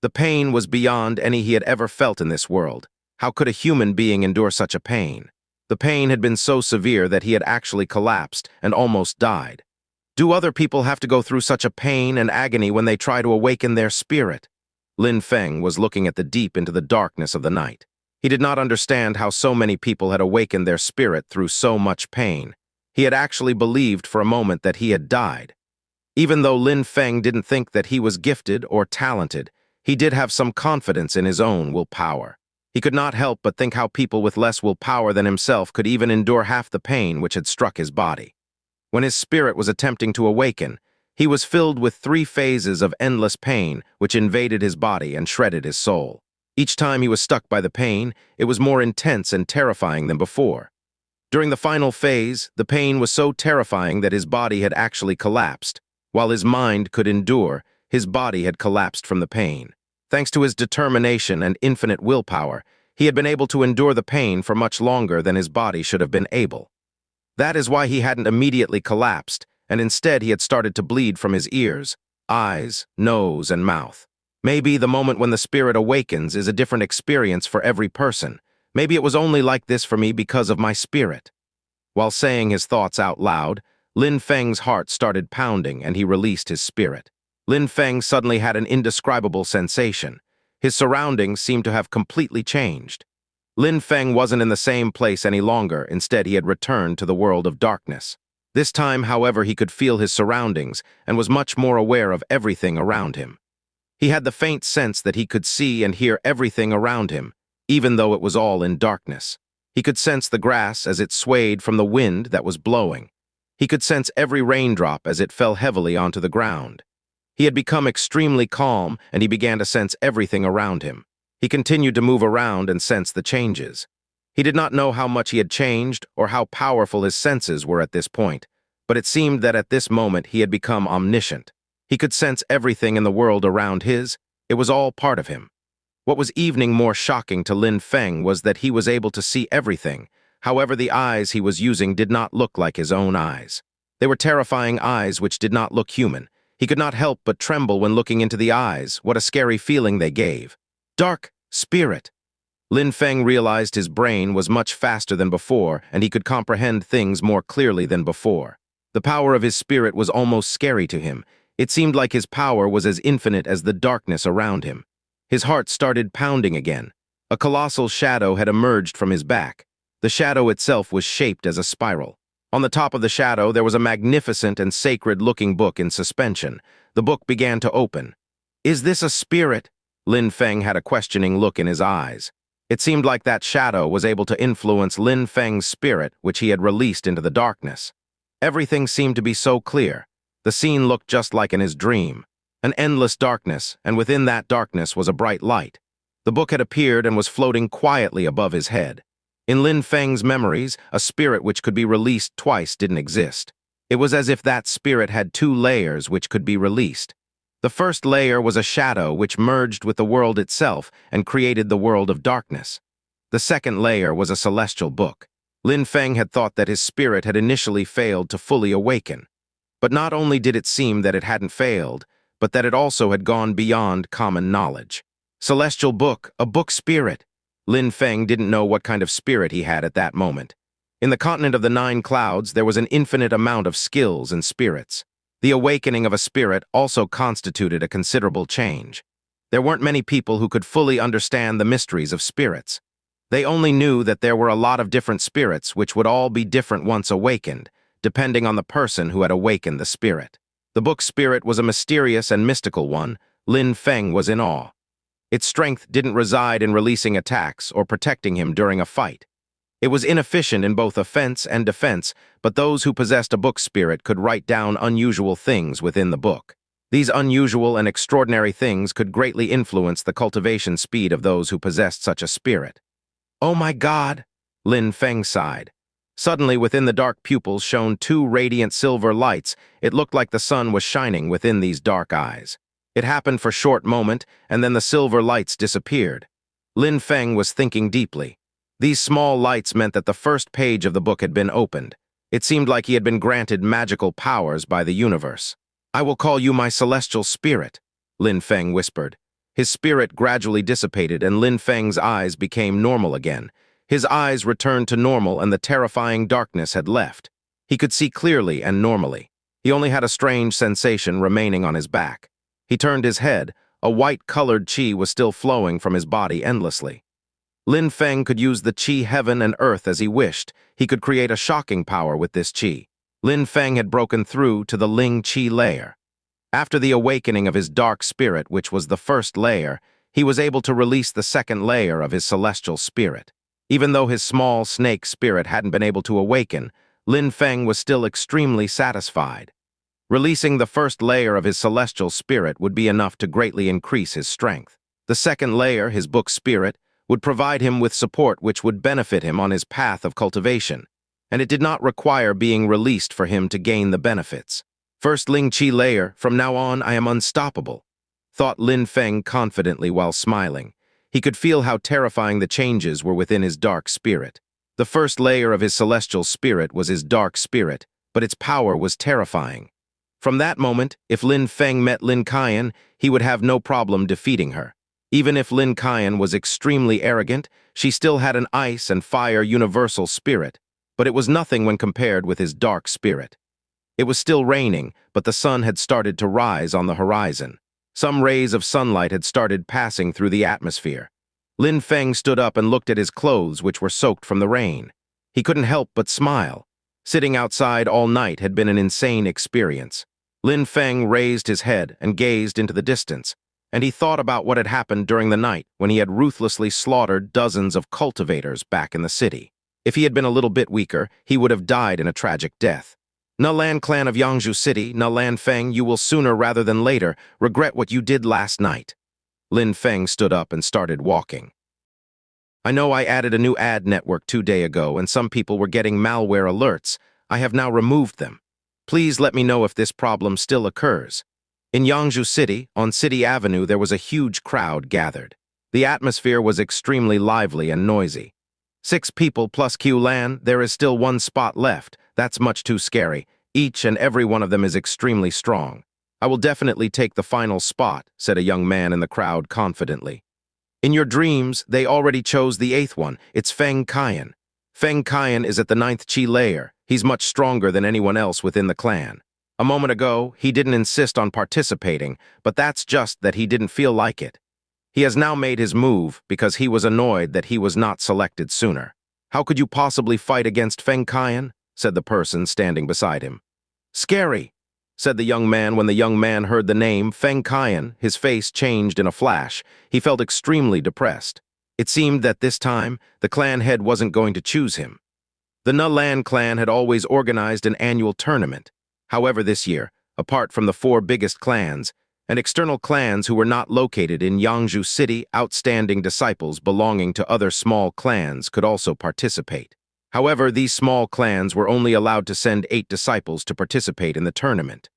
The pain was beyond any he had ever felt in this world. How could a human being endure such a pain? The pain had been so severe that he had actually collapsed and almost died. Do other people have to go through such a pain and agony when they try to awaken their spirit? Lin Feng was looking at the deep into the darkness of the night. He did not understand how so many people had awakened their spirit through so much pain. He had actually believed for a moment that he had died. Even though Lin Feng didn't think that he was gifted or talented, he did have some confidence in his own willpower. He could not help but think how people with less willpower than himself could even endure half the pain which had struck his body. When his spirit was attempting to awaken, he was filled with 3 phases of endless pain which invaded his body and shredded his soul. Each time he was stuck by the pain, it was more intense and terrifying than before. During the final phase, the pain was so terrifying that his body had actually collapsed. While his mind could endure, his body had collapsed from the pain. Thanks to his determination and infinite willpower, he had been able to endure the pain for much longer than his body should have been able. That is why he hadn't immediately collapsed, and instead he had started to bleed from his ears, eyes, nose, and mouth. Maybe the moment when the spirit awakens is a different experience for every person. Maybe it was only like this for me because of my spirit. While saying his thoughts out loud, Lin Feng's heart started pounding and he released his spirit. Lin Feng suddenly had an indescribable sensation. His surroundings seemed to have completely changed. Lin Feng wasn't in the same place any longer. Instead, he had returned to the world of darkness. This time, however, he could feel his surroundings and was much more aware of everything around him. He had the faint sense that he could see and hear everything around him, even though it was all in darkness. He could sense the grass as it swayed from the wind that was blowing. He could sense every raindrop as it fell heavily onto the ground. He had become extremely calm, and he began to sense everything around him. He continued to move around and sense the changes. He did not know how much he had changed or how powerful his senses were at this point, but it seemed that at this moment he had become omniscient. He could sense everything in the world around his. It was all part of him. What was even more shocking to Lin Feng was that he was able to see everything. However, the eyes he was using did not look like his own eyes. They were terrifying eyes which did not look human. He could not help but tremble when looking into the eyes. What a scary feeling they gave. Dark spirit. Lin Feng realized his brain was much faster than before, and he could comprehend things more clearly than before. The power of his spirit was almost scary to him. It seemed like his power was as infinite as the darkness around him. His heart started pounding again. A colossal shadow had emerged from his back. The shadow itself was shaped as a spiral. On the top of the shadow, there was a magnificent and sacred-looking book in suspension. The book began to open. "Is this a spirit?" Lin Feng had a questioning look in his eyes. It seemed like that shadow was able to influence Lin Feng's spirit, which he had released into the darkness. Everything seemed to be so clear. The scene looked just like in his dream. An endless darkness, and within that darkness was a bright light. The book had appeared and was floating quietly above his head. In Lin Feng's memories, a spirit which could be released twice didn't exist. It was as if that spirit had 2 layers which could be released. The first layer was a shadow which merged with the world itself and created the world of darkness. The second layer was a celestial book. Lin Feng had thought that his spirit had initially failed to fully awaken. But not only did it seem that it hadn't failed, but that it also had gone beyond common knowledge. Celestial book, a book spirit. Lin Feng didn't know what kind of spirit he had at that moment. In the continent of the 9 clouds, there was an infinite amount of skills and spirits. The awakening of a spirit also constituted a considerable change. There weren't many people who could fully understand the mysteries of spirits. They only knew that there were a lot of different spirits which would all be different once awakened, depending on the person who had awakened the spirit. The book spirit was a mysterious and mystical one. Lin Feng was in awe. Its strength didn't reside in releasing attacks or protecting him during a fight. It was inefficient in both offense and defense, but those who possessed a book spirit could write down unusual things within the book. These unusual and extraordinary things could greatly influence the cultivation speed of those who possessed such a spirit. "Oh my God!" Lin Feng sighed. Suddenly, within the dark pupils shone two radiant silver lights. It looked like the sun was shining within these dark eyes. It happened for a short moment, and then the silver lights disappeared. Lin Feng was thinking deeply. These small lights meant that the first page of the book had been opened. It seemed like he had been granted magical powers by the universe. "I will call you my celestial spirit," Lin Feng whispered. His spirit gradually dissipated, and Lin Feng's eyes became normal again. His eyes returned to normal, and the terrifying darkness had left. He could see clearly and normally. He only had a strange sensation remaining on his back. He turned his head. A white-colored qi was still flowing from his body endlessly. Lin Feng could use the qi heaven and earth as he wished. He could create a shocking power with this qi. Lin Feng had broken through to the Ling qi layer. After the awakening of his dark spirit, which was the first layer, he was able to release the second layer of his celestial spirit. Even though his small snake spirit hadn't been able to awaken, Lin Feng was still extremely satisfied. Releasing the first layer of his celestial spirit would be enough to greatly increase his strength. The second layer, his book spirit, would provide him with support which would benefit him on his path of cultivation, and it did not require being released for him to gain the benefits. "First Ling Qi layer, from now on I am unstoppable," thought Lin Feng confidently while smiling. He could feel how terrifying the changes were within his dark spirit. The first layer of his celestial spirit was his dark spirit, but its power was terrifying. From that moment, if Lin Feng met Lin Qian, he would have no problem defeating her. Even if Lin Qian was extremely arrogant, she still had an ice and fire universal spirit, but it was nothing when compared with his dark spirit. It was still raining, but the sun had started to rise on the horizon. Some rays of sunlight had started passing through the atmosphere. Lin Feng stood up and looked at his clothes, which were soaked from the rain. He couldn't help but smile. Sitting outside all night had been an insane experience. Lin Feng raised his head and gazed into the distance, and he thought about what had happened during the night when he had ruthlessly slaughtered dozens of cultivators back in the city. If he had been a little bit weaker, he would have died in a tragic death. "Nalan clan of Yangzhou City, Nalan Feng, you will sooner rather than later regret what you did last night." Lin Feng stood up and started walking. "I know I added a new ad network 2 days ago, and some people were getting malware alerts. I have now removed them. Please let me know if this problem still occurs." In Yangzhou City, on City Avenue, there was a huge crowd gathered. The atmosphere was extremely lively and noisy. 6 people plus Qian, there is still 1 spot left. That's much too scary. Each and every one of them is extremely strong. "I will definitely take the final spot," said a young man in the crowd confidently. "In your dreams, they already chose the 8th one. It's Feng Qian. Feng Qian is at the 9th Qi layer. He's much stronger than anyone else within the clan. A moment ago, he didn't insist on participating, but that's just that he didn't feel like it. He has now made his move because he was annoyed that he was not selected sooner." "How could you possibly fight against Feng Qian?" said the person standing beside him. "Scary," said the young man. When the young man heard the name Feng Qian, his face changed in a flash. He felt extremely depressed. It seemed that this time, the clan head wasn't going to choose him. The Nalan clan had always organized an annual tournament. However, this year, apart from the 4 biggest clans, and external clans who were not located in Yangzhou City, outstanding disciples belonging to other small clans could also participate. However, these small clans were only allowed to send 8 disciples to participate in the tournament.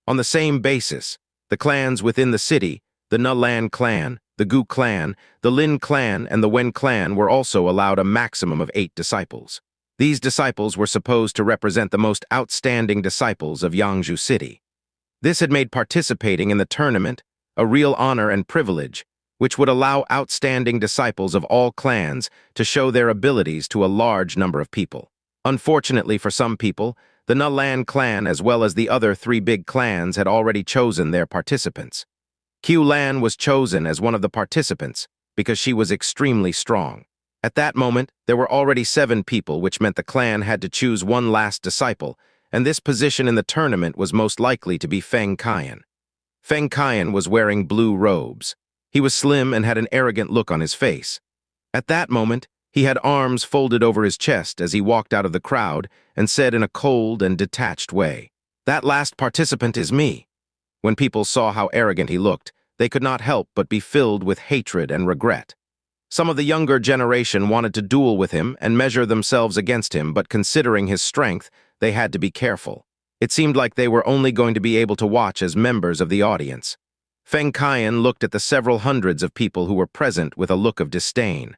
On the same basis, the clans within the city, the Nalan clan, the Gu clan, the Lin clan, and the Wen clan were also allowed a maximum of 8 disciples. These disciples were supposed to represent the most outstanding disciples of Yangzhou City. This had made participating in the tournament a real honor and privilege, which would allow outstanding disciples of all clans to show their abilities to a large number of people. Unfortunately for some people, the Nalan clan as well as the other 3 big clans had already chosen their participants. Qian was chosen as one of the participants because she was extremely strong. At that moment, there were already 7 people, which meant the clan had to choose one last disciple, and this position in the tournament was most likely to be Feng Qian. Feng Qian was wearing blue robes. He was slim and had an arrogant look on his face. At that moment, He had arms folded over his chest as he walked out of the crowd and said in a cold and detached way, "That last participant is me." When people saw how arrogant he looked, they could not help but be filled with hatred and regret. Some of the younger generation wanted to duel with him and measure themselves against him, but considering his strength, they had to be careful. It seemed like they were only going to be able to watch as members of the audience. Feng Qian looked at the several hundreds of people who were present with a look of disdain.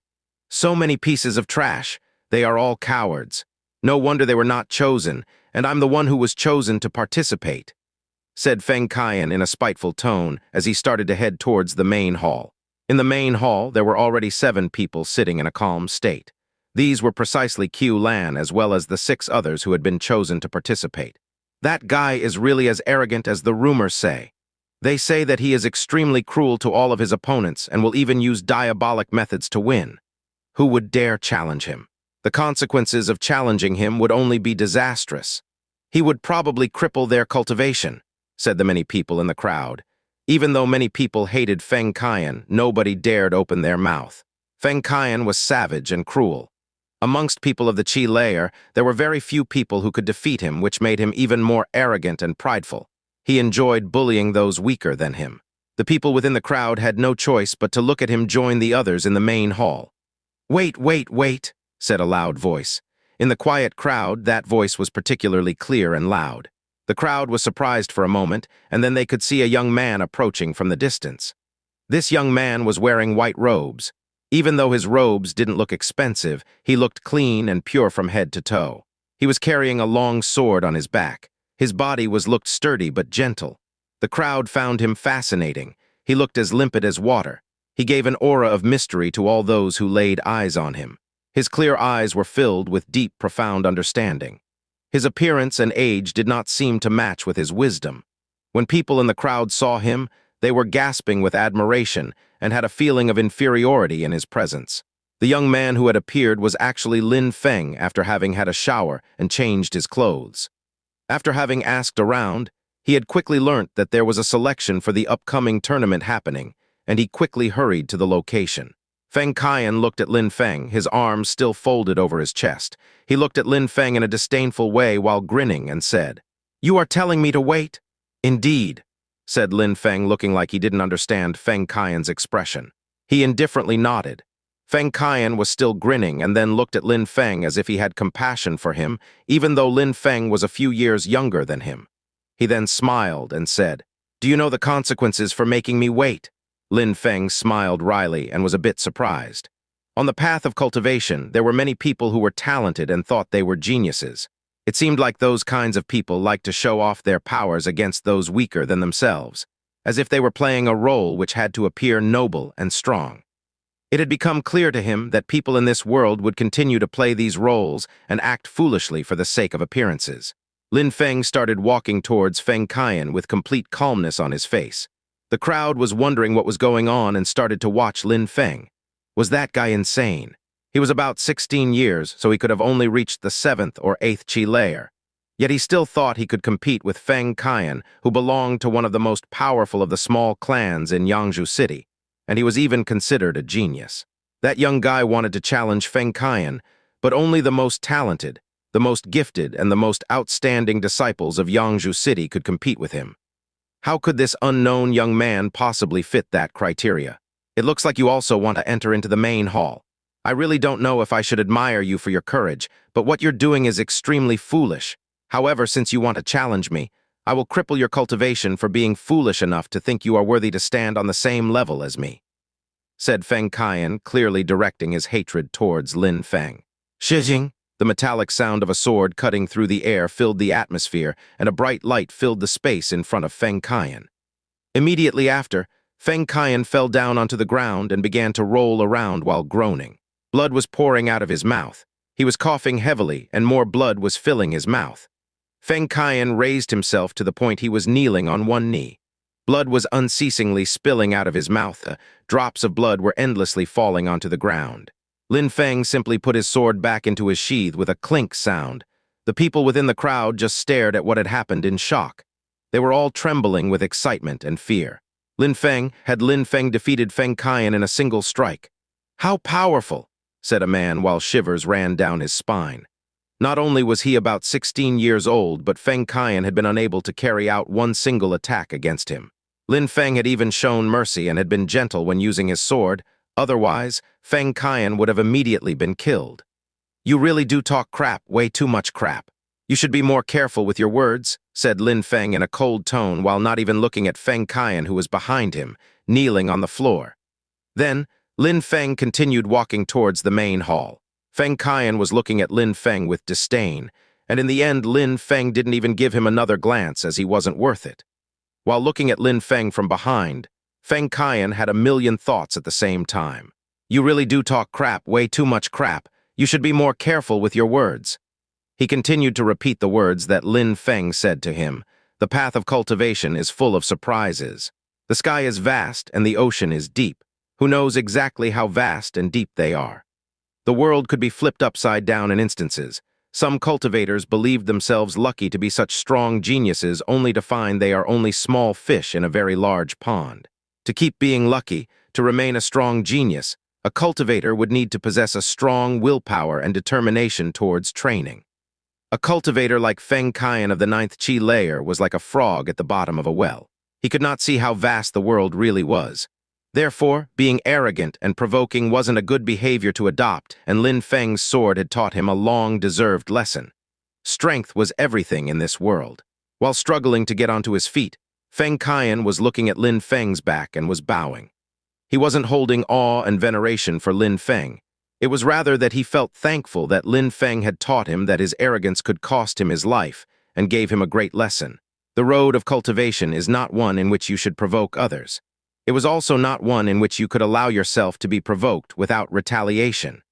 So many pieces of trash. They are all cowards. No wonder they were not chosen, and I'm the one who was chosen to participate, said Feng Qian in a spiteful tone as he started to head towards the main hall. In the main hall, there were already 7 people sitting in a calm state. These were precisely Qian as well as the 6 others who had been chosen to participate. That guy is really as arrogant as the rumors say. They say that he is extremely cruel to all of his opponents and will even use diabolic methods to win. Who would dare challenge him? The consequences of challenging him would only be disastrous. He would probably cripple their cultivation, said the many people in the crowd. Even though many people hated Feng Qian, nobody dared open their mouth. Feng Qian was savage and cruel. Amongst people of the Qi layer, there were very few people who could defeat him, which made him even more arrogant and prideful. He enjoyed bullying those weaker than him. The people within the crowd had no choice but to look at him join the others in the main hall. "Wait, wait, wait," said a loud voice. In the quiet crowd, that voice was particularly clear and loud. The crowd was surprised for a moment, and then they could see a young man approaching from the distance. This young man was wearing white robes. Even though his robes didn't look expensive, he looked clean and pure from head to toe. He was carrying a long sword on his back. His body looked sturdy but gentle. The crowd found him fascinating. He looked as limpid as water. He gave an aura of mystery to all those who laid eyes on him. His clear eyes were filled with deep, profound understanding. His appearance and age did not seem to match with his wisdom. When people in the crowd saw him, they were gasping with admiration and had a feeling of inferiority in his presence. The young man who had appeared was actually Lin Feng after having had a shower and changed his clothes. After having asked around, he had quickly learnt that there was a selection for the upcoming tournament happening, and he quickly hurried to the location. Feng Qian looked at Lin Feng, his arms still folded over his chest. He looked at Lin Feng in a disdainful way while grinning and said, "You are telling me to wait?" "Indeed," said Lin Feng, looking like he didn't understand Feng Qian's expression. He indifferently nodded. Feng Qian was still grinning and then looked at Lin Feng as if he had compassion for him, even though Lin Feng was a few years younger than him. He then smiled and said, "Do you know the consequences for making me wait?" Lin Feng smiled wryly and was a bit surprised. On the path of cultivation, there were many people who were talented and thought they were geniuses. It seemed like those kinds of people liked to show off their powers against those weaker than themselves, as if they were playing a role which had to appear noble and strong. It had become clear to him that people in this world would continue to play these roles and act foolishly for the sake of appearances. Lin Feng started walking towards Feng Qian with complete calmness on his face. The crowd was wondering what was going on and started to watch Lin Feng. Was that guy insane? He was about 16 years, so he could have only reached the 7th or 8th Qi layer. Yet he still thought he could compete with Feng Qian, who belonged to one of the most powerful of the small clans in Yangzhou City, and he was even considered a genius. That young guy wanted to challenge Feng Qian, but only the most talented, the most gifted, and the most outstanding disciples of Yangzhou City could compete with him. How could this unknown young man possibly fit that criteria? It looks like you also want to enter into the main hall. I really don't know if I should admire you for your courage, but what you're doing is extremely foolish. However, since you want to challenge me, I will cripple your cultivation for being foolish enough to think you are worthy to stand on the same level as me," said Feng Qian, clearly directing his hatred towards Lin Feng. "Shijing!" The metallic sound of a sword cutting through the air filled the atmosphere, and a bright light filled the space in front of Feng Qian. Immediately after, Feng Qian fell down onto the ground and began to roll around while groaning. Blood was pouring out of his mouth. He was coughing heavily, and more blood was filling his mouth. Feng Qian raised himself to the point he was kneeling on one knee. Blood was unceasingly spilling out of his mouth. Drops of blood were endlessly falling onto the ground. Lin Feng simply put his sword back into his sheath with a clink sound. The people within the crowd just stared at what had happened in shock. They were all trembling with excitement and fear. Lin Feng defeated Feng Qian in a single strike. How powerful! said a man while shivers ran down his spine. Not only was he about 16 years old, but Feng Qian had been unable to carry out one single attack against him. Lin Feng had even shown mercy and had been gentle when using his sword. Otherwise, Feng Qian would have immediately been killed. "You really do talk crap, way too much crap. You should be more careful with your words," said Lin Feng in a cold tone while not even looking at Feng Qian, who was behind him, kneeling on the floor. Then, Lin Feng continued walking towards the main hall. Feng Qian was looking at Lin Feng with disdain, and in the end Lin Feng didn't even give him another glance as he wasn't worth it. While looking at Lin Feng from behind, Feng Qian had a million thoughts at the same time. "You really do talk crap, way too much crap. You should be more careful with your words." He continued to repeat the words that Lin Feng said to him. "The path of cultivation is full of surprises. The sky is vast and the ocean is deep. Who knows exactly how vast and deep they are? The world could be flipped upside down in instances. Some cultivators believed themselves lucky to be such strong geniuses only to find they are only small fish in a very large pond. To keep being lucky, to remain a strong genius, a cultivator would need to possess a strong willpower and determination towards training. A cultivator like Feng Qian of the 9th Qi layer was like a frog at the bottom of a well. He could not see how vast the world really was. Therefore, being arrogant and provoking wasn't a good behavior to adopt, and Lin Feng's sword had taught him a long-deserved lesson. Strength was everything in this world. While struggling to get onto his feet, Feng Qian was looking at Lin Feng's back and was bowing. He wasn't holding awe and veneration for Lin Feng. It was rather that he felt thankful that Lin Feng had taught him that his arrogance could cost him his life and gave him a great lesson. The road of cultivation is not one in which you should provoke others. It was also not one in which you could allow yourself to be provoked without retaliation.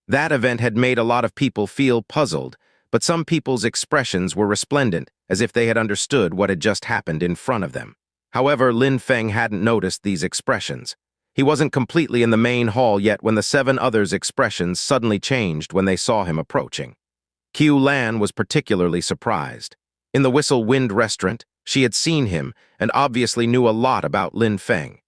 That event had made a lot of people feel puzzled, but some people's expressions were resplendent, as if they had understood what had just happened in front of them. However, Lin Feng hadn't noticed these expressions. He wasn't completely in the main hall yet when the 7 others' expressions suddenly changed when they saw him approaching. Qian was particularly surprised. In the Whistle Wind restaurant, she had seen him and obviously knew a lot about Lin Feng.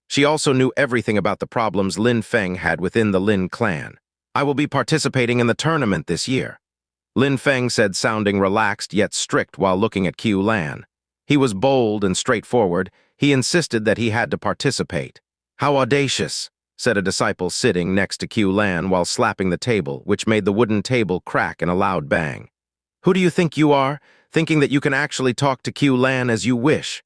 She also knew everything about the problems Lin Feng had within the Lin clan. "I will be participating in the tournament this year," Lin Feng said, sounding relaxed yet strict while looking at Qian. He was bold and straightforward. He insisted that he had to participate. "How audacious," said a disciple sitting next to Qian while slapping the table, which made the wooden table crack in a loud bang. "Who do you think you are, thinking that you can actually talk to Qian as you wish?"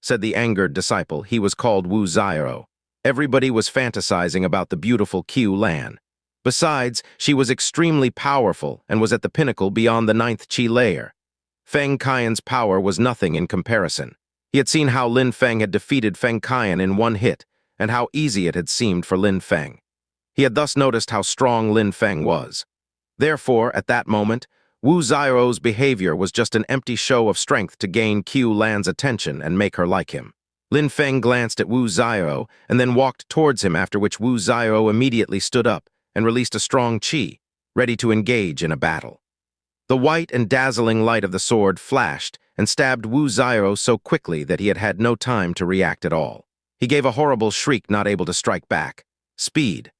said the angered disciple. He was called Wuxia. Everybody was fantasizing about the beautiful Qian. Besides, she was extremely powerful and was at the pinnacle beyond the 9th Qi layer. Feng Qian's power was nothing in comparison. He had seen how Lin Feng had defeated Feng Qian in one hit, and how easy it had seemed for Lin Feng. He had thus noticed how strong Lin Feng was. Therefore, at that moment, Wu Xiao's behavior was just an empty show of strength to gain Qian's attention and make her like him. Lin Feng glanced at Wu Xiao and then walked towards him, after which Wu Xiao immediately stood up and released a strong qi, ready to engage in a battle. The white and dazzling light of the sword flashed and stabbed Wu Xiao so quickly that he had had no time to react at all. He gave a horrible shriek, not able to strike back. Speed.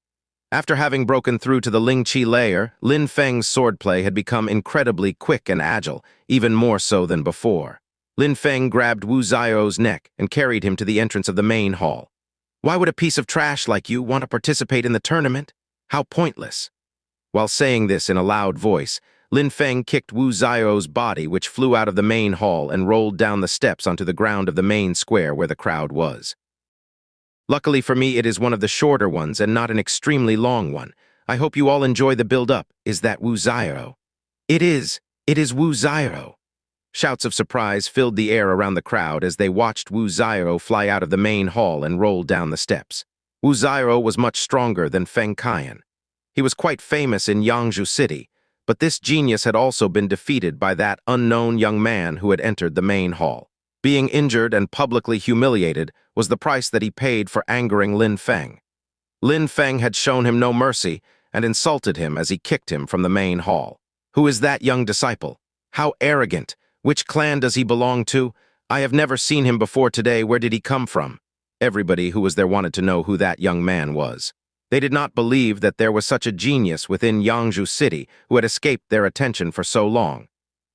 After having broken through to the Ling Qi layer, Lin Feng's swordplay had become incredibly quick and agile, even more so than before. Lin Feng grabbed Wu Xiao's neck and carried him to the entrance of the main hall. "Why would a piece of trash like you want to participate in the tournament? How pointless." While saying this in a loud voice, Lin Feng kicked Wu Xiao's body, which flew out of the main hall and rolled down the steps onto the ground of the main square where the crowd was. "Luckily for me, it is one of the shorter ones and not an extremely long one. I hope you all enjoy the build-up. Is that Wu Xiao?" It is Wu Xiao." Shouts of surprise filled the air around the crowd as they watched Wu Xiao fly out of the main hall and roll down the steps. Wu Xiao was much stronger than Feng Qian. He was quite famous in Yangzhou City, but this genius had also been defeated by that unknown young man who had entered the main hall. Being injured and publicly humiliated was the price that he paid for angering Lin Feng. Lin Feng had shown him no mercy and insulted him as he kicked him from the main hall. "Who is that young disciple? How arrogant! Which clan does he belong to? I have never seen him before today. Where did he come from?" Everybody who was there wanted to know who that young man was. They did not believe that there was such a genius within Yangzhou City who had escaped their attention for so long.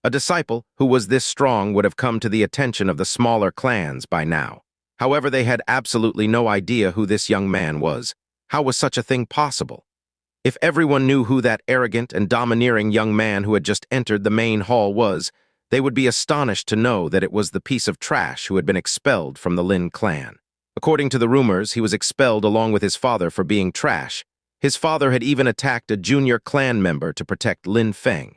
A disciple who was this strong would have come to the attention of the smaller clans by now. However, they had absolutely no idea who this young man was. How was such a thing possible? If everyone knew who that arrogant and domineering young man who had just entered the main hall was, they would be astonished to know that it was the piece of trash who had been expelled from the Lin clan. According to the rumors, he was expelled along with his father for being trash. His father had even attacked a junior clan member to protect Lin Feng.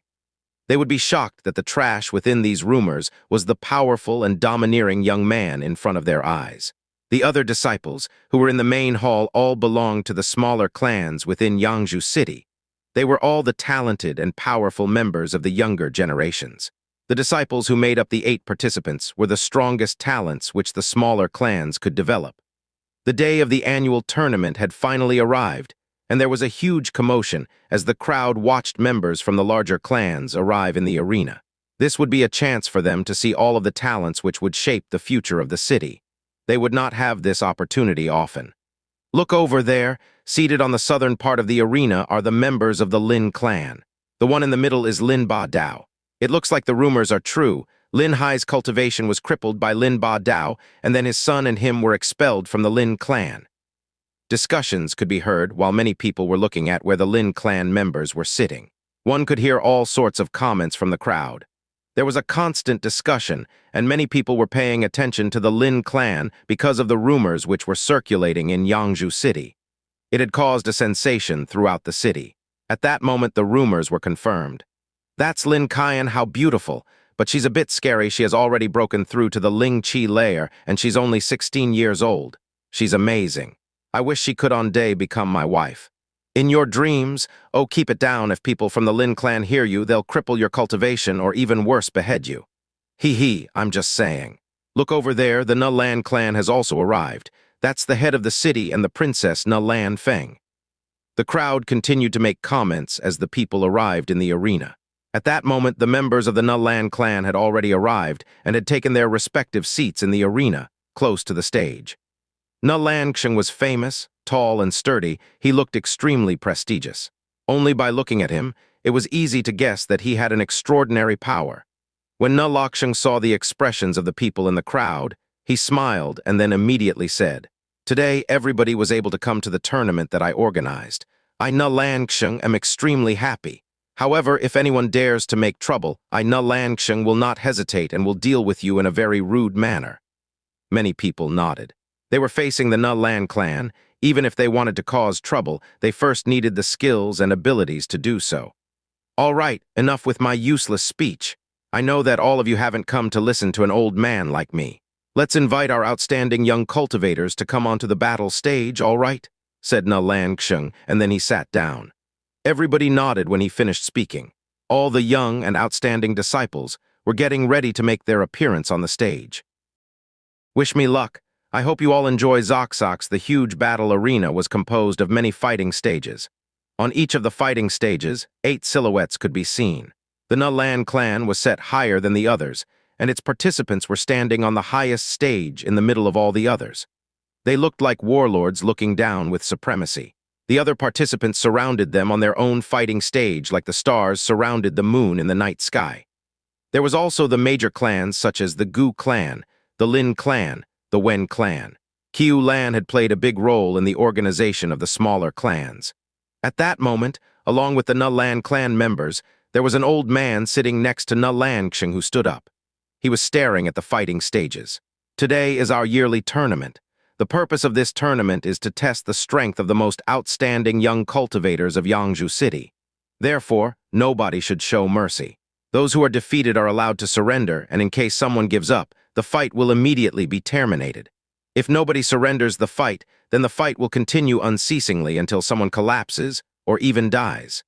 They would be shocked that the trash within these rumors was the powerful and domineering young man in front of their eyes. The other disciples, who were in the main hall, all belonged to the smaller clans within Yangzhou City. They were all the talented and powerful members of the younger generations. The disciples who made up the 8 participants were the strongest talents which the smaller clans could develop. The day of the annual tournament had finally arrived, and there was a huge commotion as the crowd watched members from the larger clans arrive in the arena. This would be a chance for them to see all of the talents which would shape the future of the city. They would not have this opportunity often. Look over there, seated on the southern part of the arena are the members of the Lin clan. The one in the middle is Lin Ba Dao. It looks like the rumors are true. Lin Hai's cultivation was crippled by Lin Ba Dao, and then his son and him were expelled from the Lin clan. Discussions could be heard while many people were looking at where the Lin clan members were sitting. One could hear all sorts of comments from the crowd. There was a constant discussion, and many people were paying attention to the Lin clan because of the rumors which were circulating in Yangzhou City. It had caused a sensation throughout the city. At that moment, the rumors were confirmed. That's Lin Qian, how beautiful, but she's a bit scary. She has already broken through to the Ling Qi layer, and she's only 16 years old. She's amazing. I wish she could one day become my wife. In your dreams, oh, keep it down. If people from the Lin clan hear you, they'll cripple your cultivation or even worse, behead you. Hee, I'm just saying. Look over there, the Lan clan has also arrived. That's the head of the city and the princess Lan Feng. The crowd continued to make comments as the people arrived in the arena. At that moment, the members of the Lan clan had already arrived and had taken their respective seats in the arena, close to the stage. Lan Xing was famous, tall and sturdy. He looked extremely prestigious. Only by looking at him, it was easy to guess that he had an extraordinary power. When Xing saw the expressions of the people in the crowd, he smiled and then immediately said, "Today, everybody was able to come to the tournament that I organized. I Xing am extremely happy. However, if anyone dares to make trouble, I Xing will not hesitate and will deal with you in a very rude manner." Many people nodded. They were facing the Lan clan. Even if they wanted to cause trouble, they first needed the skills and abilities to do so. All right, enough with my useless speech. I know that all of you haven't come to listen to an old man like me. Let's invite our outstanding young cultivators to come onto the battle stage, all right? Said Lan Xing, and then he sat down. Everybody nodded when he finished speaking. All the young and outstanding disciples were getting ready to make their appearance on the stage. Wish me luck. I hope you all enjoy Zoxox. The huge battle arena was composed of many fighting stages. On each of the fighting stages, 8 silhouettes could be seen. The Lan clan was set higher than the others, and its participants were standing on the highest stage in the middle of all the others. They looked like warlords looking down with supremacy. The other participants surrounded them on their own fighting stage like the stars surrounded the moon in the night sky. There was also the major clans such as the Gu clan, the Lin clan, the Wen clan. Qiu Lan had played a big role in the organization of the smaller clans. At that moment, along with the Lan clan members, there was an old man sitting next to Lan Xing who stood up. He was staring at the fighting stages. Today is our yearly tournament. The purpose of this tournament is to test the strength of the most outstanding young cultivators of Yangzhou City. Therefore, nobody should show mercy. Those who are defeated are allowed to surrender, and in case someone gives up, the fight will immediately be terminated. If nobody surrenders the fight, then the fight will continue unceasingly until someone collapses or even dies.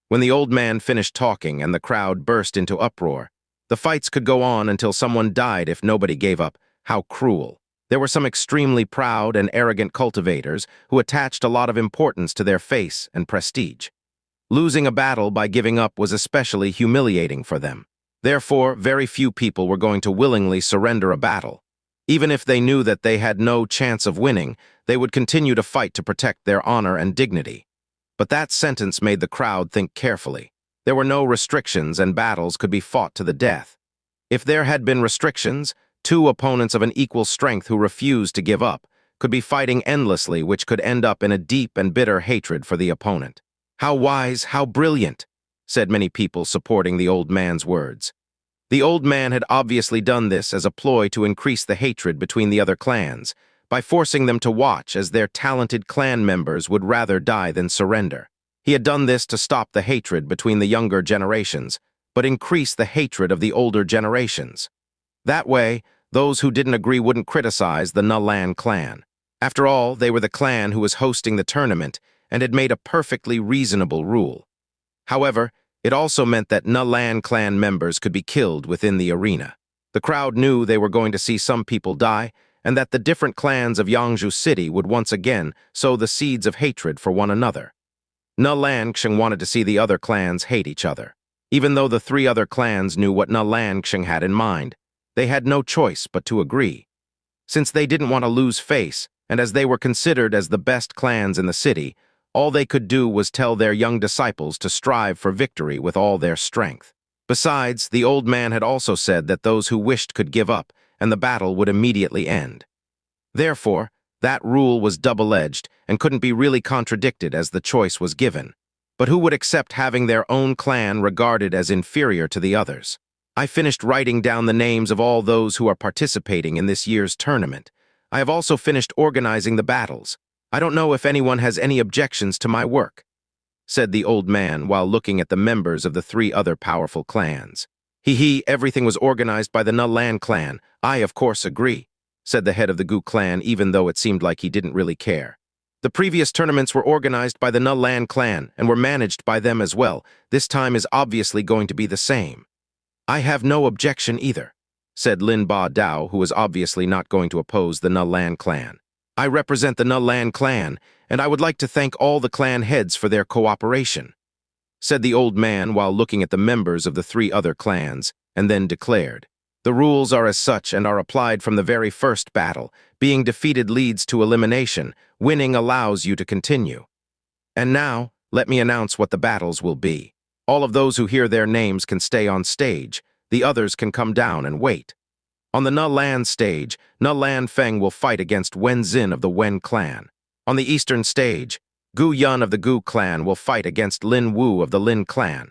When the old man finished talking and the crowd burst into uproar, the fights could go on until someone died if nobody gave up. How cruel. There were some extremely proud and arrogant cultivators who attached a lot of importance to their face and prestige. Losing a battle by giving up was especially humiliating for them. Therefore, very few people were going to willingly surrender a battle. Even if they knew that they had no chance of winning, they would continue to fight to protect their honor and dignity. But that sentence made the crowd think carefully. There were no restrictions and battles could be fought to the death. If there had been restrictions, two opponents of an equal strength who refused to give up could be fighting endlessly, which could end up in a deep and bitter hatred for the opponent. "How wise, how brilliant," said many people supporting the old man's words. The old man had obviously done this as a ploy to increase the hatred between the other clans, by forcing them to watch as their talented clan members would rather die than surrender. He had done this to stop the hatred between the younger generations, but increase the hatred of the older generations. That way, those who didn't agree wouldn't criticize the Nulan clan. After all, they were the clan who was hosting the tournament and had made a perfectly reasonable rule. However, it also meant that Nulan clan members could be killed within the arena. The crowd knew they were going to see some people die, and that the different clans of Yangzhou City would once again sow the seeds of hatred for one another. Nulan Qian wanted to see the other clans hate each other. Even though the three other clans knew what Nulan Qian had in mind, they had no choice but to agree. Since they didn't want to lose face, and as they were considered as the best clans in the city, all they could do was tell their young disciples to strive for victory with all their strength. Besides, the old man had also said that those who wished could give up, and the battle would immediately end. Therefore, that rule was double-edged and couldn't be really contradicted as the choice was given. But who would accept having their own clan regarded as inferior to the others? I finished writing down the names of all those who are participating in this year's tournament. I have also finished organizing the battles. I don't know if anyone has any objections to my work," said the old man while looking at the members of the three other powerful clans. Everything was organized by the Nulan clan. I, of course, agree," said the head of the Gu clan, even though it seemed like he didn't really care. "The previous tournaments were organized by the Nulan clan and were managed by them as well. This time is obviously going to be the same." "I have no objection either," said Lin Ba Dao, who was obviously not going to oppose the Nulan clan. "I represent the Nulan clan, and I would like to thank all the clan heads for their cooperation," said the old man while looking at the members of the three other clans, and then declared, "The rules are as such and are applied from the very first battle. Being defeated leads to elimination. Winning allows you to continue. And now, let me announce what the battles will be. All of those who hear their names can stay on stage. The others can come down and wait. On the Nulan stage, Nulan Feng will fight against Wen Xin of the Wen clan. On the eastern stage, Gu Yun of the Gu clan will fight against Lin Wu of the Lin clan.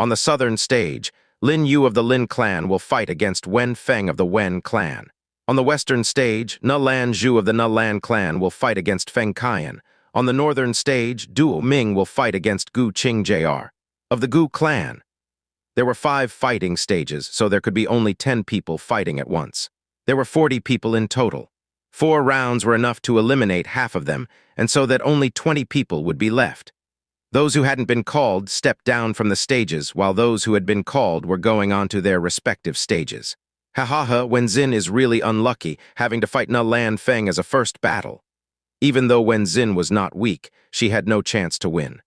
On the southern stage, Lin Yu of the Lin clan will fight against Wen Feng of the Wen clan. On the western stage, Nulan Zhu of the Nulan clan will fight against Feng Qian. On the northern stage, Duo Ming will fight against Gu Qing Jr. of the Gu clan. There were 5 fighting stages, so there could be only 10 people fighting at once. There were 40 people in total. 4 rounds were enough to eliminate half of them, and so that only 20 people would be left. Those who hadn't been called stepped down from the stages, while those who had been called were going on to their respective stages. Wen Xin is really unlucky, having to fight Nulan Feng as a first battle. Even though Wen Xin was not weak, she had no chance to win.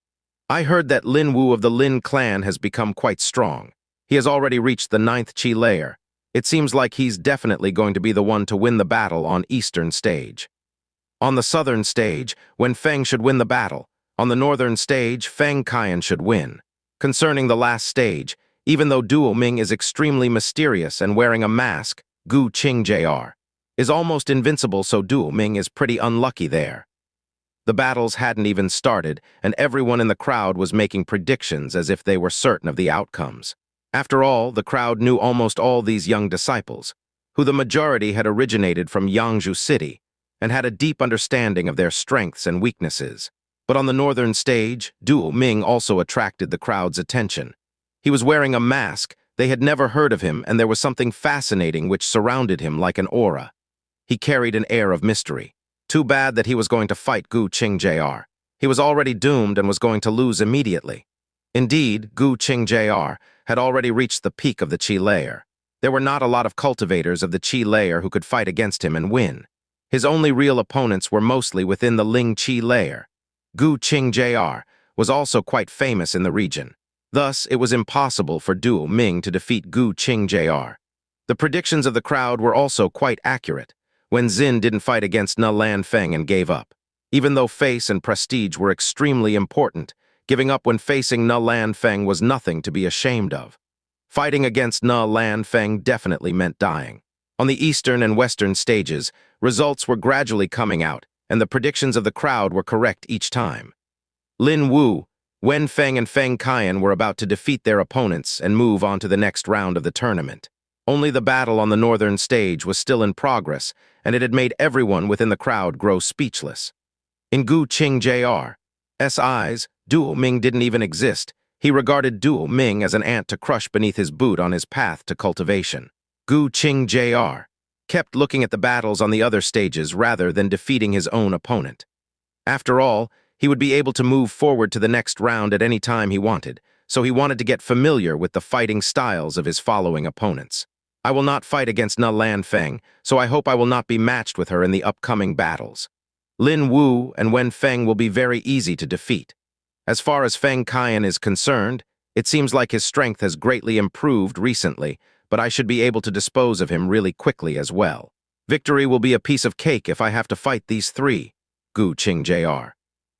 I heard that Lin Wu of the Lin clan has become quite strong. He has already reached the 9th Qi layer. It seems like he's definitely going to be the one to win the battle on eastern stage. On the southern stage, Wen Feng should win the battle. On the northern stage, Feng Qian should win. Concerning the last stage, even though Duo Ming is extremely mysterious and wearing a mask, Gu Qing Jr. is almost invincible, so Duo Ming is pretty unlucky there. The battles hadn't even started, and everyone in the crowd was making predictions as if they were certain of the outcomes. After all, the crowd knew almost all these young disciples, who the majority had originated from Yangzhou City, and had a deep understanding of their strengths and weaknesses. But on the northern stage, Duo Ming also attracted the crowd's attention. He was wearing a mask, they had never heard of him, and there was something fascinating which surrounded him like an aura. He carried an air of mystery. Too bad that he was going to fight Gu Qing Jr. He was already doomed and was going to lose immediately. Indeed, Gu Qing Jr. had already reached the peak of the Qi layer. There were not a lot of cultivators of the Qi layer who could fight against him and win. His only real opponents were mostly within the Ling Qi layer. Gu Qing Jr. was also quite famous in the region. Thus, it was impossible for Duo Ming to defeat Gu Qing Jr. The predictions of the crowd were also quite accurate. when Xin didn't fight against Ne Lan Feng and gave up. Even though face and prestige were extremely important, giving up when facing Ne Lan Feng was nothing to be ashamed of. Fighting against Ne Lan Feng definitely meant dying. On the eastern and western stages, results were gradually coming out, and the predictions of the crowd were correct each time. Lin Wu, Wen Feng and Feng Qian were about to defeat their opponents and move on to the next round of the tournament. Only the battle on the northern stage was still in progress, and it had made everyone within the crowd grow speechless. In Gu Qing Jr.'s eyes, Duo Ming didn't even exist. He regarded Duo Ming as an ant to crush beneath his boot on his path to cultivation. Gu Qing Jr. kept looking at the battles on the other stages rather than defeating his own opponent. After all, he would be able to move forward to the next round at any time he wanted, so he wanted to get familiar with the fighting styles of his following opponents. I will not fight against Ne Lan Feng, so I hope I will not be matched with her in the upcoming battles. Lin Wu and Wen Feng will be very easy to defeat. As far as Feng Qian is concerned, it seems like his strength has greatly improved recently, but I should be able to dispose of him really quickly as well. Victory will be a piece of cake if I have to fight these three. Gu Qing Jr.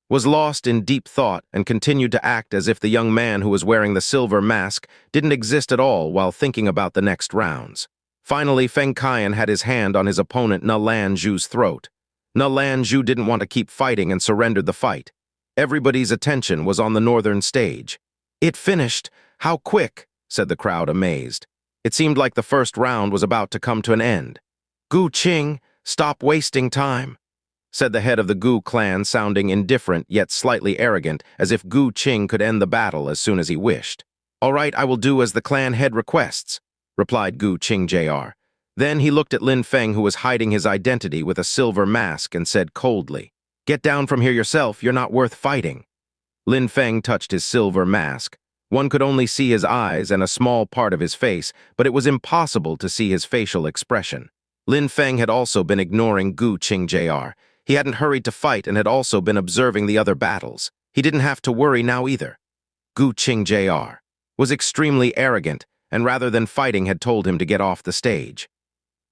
was lost in deep thought and continued to act as if the young man who was wearing the silver mask didn't exist at all while thinking about the next rounds. Finally, Feng Qian had his hand on his opponent Ne Lan Zhu's throat. Ne Lan Zhu didn't want to keep fighting and surrendered the fight. Everybody's attention was on the northern stage. "It finished! How quick!" said the crowd, amazed. It seemed like the first round was about to come to an end. "Gu Qing, stop wasting time," said the head of the Gu clan, sounding indifferent yet slightly arrogant, as if Gu Qing could end the battle as soon as he wished. "All right, I will do as the clan head requests," replied Gu Qing Jr. Then he looked at Lin Feng, who was hiding his identity with a silver mask, and said coldly, "Get down from here yourself, you're not worth fighting." Lin Feng touched his silver mask. One could only see his eyes and a small part of his face, but it was impossible to see his facial expression. Lin Feng had also been ignoring Gu Qing Jr. He hadn't hurried to fight and had also been observing the other battles. He didn't have to worry now either. Gu Qing Jr. was extremely arrogant, and rather than fighting had told him to get off the stage.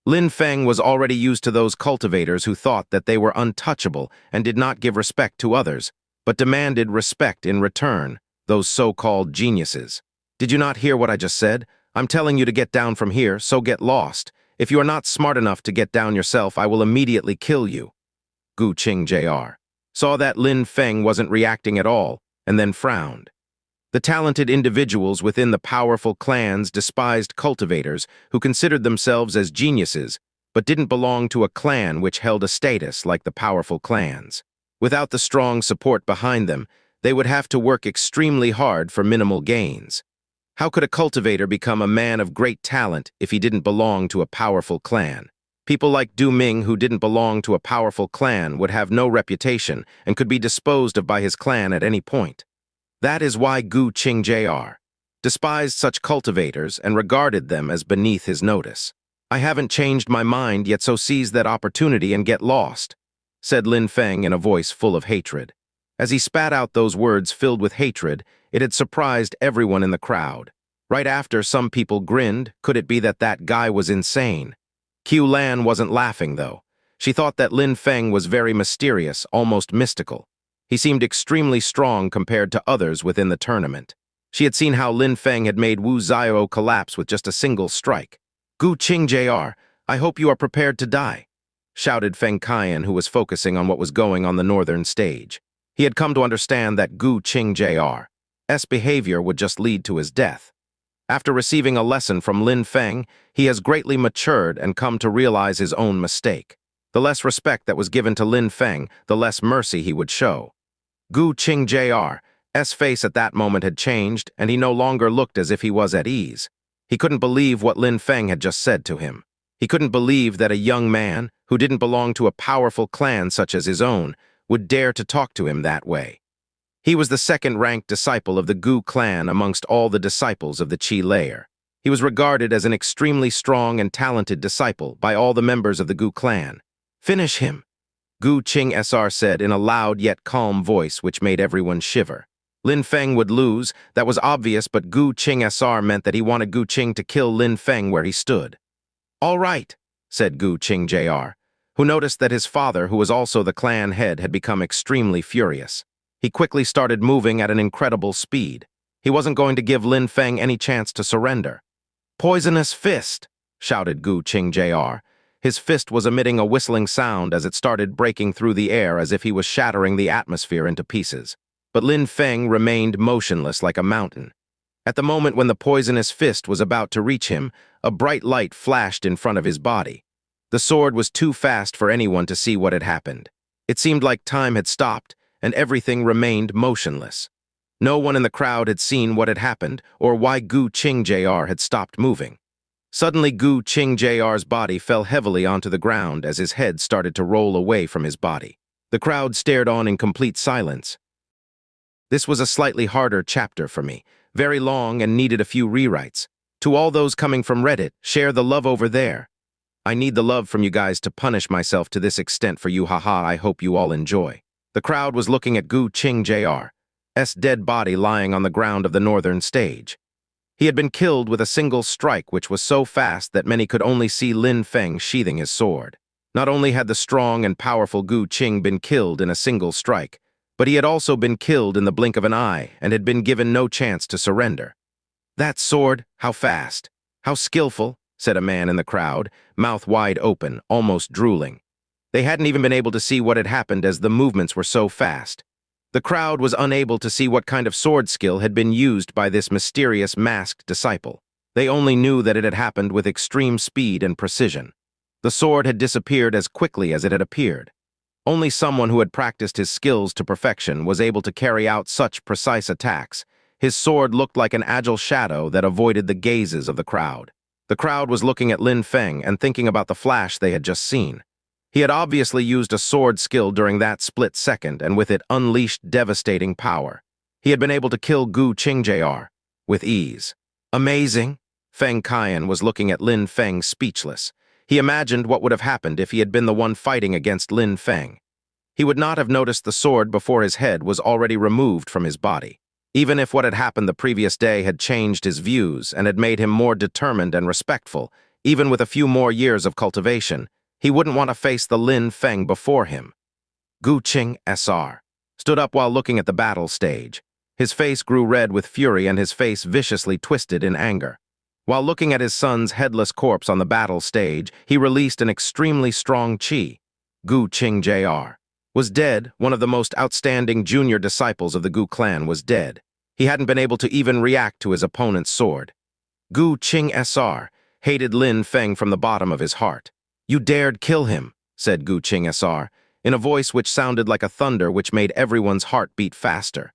Lin Feng was already used to those cultivators who thought that they were untouchable and did not give respect to others, but demanded respect in return, those so-called geniuses. "Did you not hear what I just said? I'm telling you to get down from here, so get lost. If you are not smart enough to get down yourself, I will immediately kill you." Gu Qing Jr. saw that Lin Feng wasn't reacting at all, and then frowned. The talented individuals within the powerful clans despised cultivators who considered themselves as geniuses, but didn't belong to a clan which held a status like the powerful clans. Without the strong support behind them, they would have to work extremely hard for minimal gains. How could a cultivator become a man of great talent if he didn't belong to a powerful clan? People like Du Ming who didn't belong to a powerful clan would have no reputation and could be disposed of by his clan at any point. That is why Gu Qing Jr. despised such cultivators and regarded them as beneath his notice. "I haven't changed my mind yet, so seize that opportunity and get lost," said Lin Feng in a voice full of hatred. As he spat out those words filled with hatred, it had surprised everyone in the crowd. Right after, some people grinned. Could it be that that guy was insane? Qiu Lan wasn't laughing, though. She thought that Lin Feng was very mysterious, almost mystical. He seemed extremely strong compared to others within the tournament. She had seen how Lin Feng had made Wu Xiao collapse with just a single strike. "Gu Qing Jr., I hope you are prepared to die," shouted Feng Qian, who was focusing on what was going on the northern stage. He had come to understand that Gu Qing Jr.'s behavior would just lead to his death. After receiving a lesson from Lin Feng, he has greatly matured and come to realize his own mistake. The less respect that was given to Lin Feng, the less mercy he would show. Gu Qing Jr.'s face at that moment had changed, and he no longer looked as if he was at ease. He couldn't believe what Lin Feng had just said to him. He couldn't believe that a young man, who didn't belong to a powerful clan such as his own, would dare to talk to him that way. He was the second-ranked disciple of the Gu clan amongst all the disciples of the Qi layer. He was regarded as an extremely strong and talented disciple by all the members of the Gu clan. "Finish him," Gu Qing Sr. said in a loud yet calm voice which made everyone shiver. Lin Feng would lose, that was obvious, but Gu Qing Sr. meant that he wanted Gu Qing to kill Lin Feng where he stood. "All right," said Gu Qing Jr. who noticed that his father, who was also the clan head, had become extremely furious. He quickly started moving at an incredible speed. He wasn't going to give Lin Feng any chance to surrender. "Poisonous fist!" shouted Gu Qing Jr. His fist was emitting a whistling sound as it started breaking through the air as if he was shattering the atmosphere into pieces. But Lin Feng remained motionless like a mountain. At the moment when the poisonous fist was about to reach him, a bright light flashed in front of his body. The sword was too fast for anyone to see what had happened. It seemed like time had stopped, and everything remained motionless. No one in the crowd had seen what had happened or why Gu Qing Jr. had stopped moving. Suddenly, Gu Qing Jr.'s body fell heavily onto the ground as his head started to roll away from his body. The crowd stared on in complete silence. This was a slightly harder chapter for me, very long and needed a few rewrites. To all those coming from Reddit, share the love over there. I need the love from you guys to punish myself to this extent for you, haha. I hope you all enjoy. The crowd was looking at Gu Qing Jr.'s dead body lying on the ground of the northern stage. He had been killed with a single strike which was so fast that many could only see Lin Feng sheathing his sword. Not only had the strong and powerful Gu Qing been killed in a single strike, but he had also been killed in the blink of an eye and had been given no chance to surrender. "That sword, how fast, how skillful," said a man in the crowd, mouth wide open, almost drooling. They hadn't even been able to see what had happened as the movements were so fast. The crowd was unable to see what kind of sword skill had been used by this mysterious masked disciple. They only knew that it had happened with extreme speed and precision. The sword had disappeared as quickly as it had appeared. Only someone who had practiced his skills to perfection was able to carry out such precise attacks. His sword looked like an agile shadow that avoided the gazes of the crowd. The crowd was looking at Lin Feng and thinking about the flash they had just seen. He had obviously used a sword skill during that split second and with it unleashed devastating power. He had been able to kill Gu Qing Jr. with ease. Amazing! Feng Qian was looking at Lin Feng speechless. He imagined what would have happened if he had been the one fighting against Lin Feng. He would not have noticed the sword before his head was already removed from his body. Even if what had happened the previous day had changed his views and had made him more determined and respectful, even with a few more years of cultivation, he wouldn't want to face the Lin Feng before him. Gu Qing Sr. stood up while looking at the battle stage. His face grew red with fury and his face viciously twisted in anger. While looking at his son's headless corpse on the battle stage, he released an extremely strong qi. Gu Qing Jr. was dead. One of the most outstanding junior disciples of the Gu clan was dead. He hadn't been able to even react to his opponent's sword. Gu Qing Sr. hated Lin Feng from the bottom of his heart. "You dared kill him," said Gu Qing Sr., in a voice which sounded like a thunder which made everyone's heart beat faster.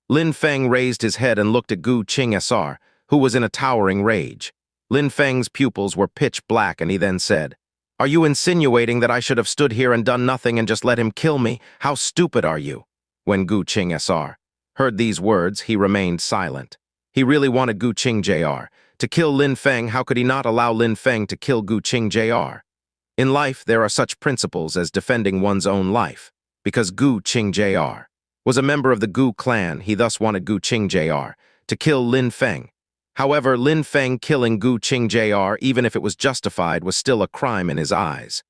Lin Feng raised his head and looked at Gu Qing Sr., who was in a towering rage. Lin Feng's pupils were pitch black and he then said, "Are you insinuating that I should have stood here and done nothing and just let him kill me? How stupid are you?" When Gu Qing Sr. heard these words, he remained silent. He really wanted Gu Qing Jr. to kill Lin Feng. How could he not allow Lin Feng to kill Gu Qing Jr.? In life, there are such principles as defending one's own life. Because Gu Qing Jr. was a member of the Gu clan, he thus wanted Gu Qing Jr. to kill Lin Feng. However, Lin Feng killing Gu Qing Jr., even if it was justified, was still a crime in his eyes.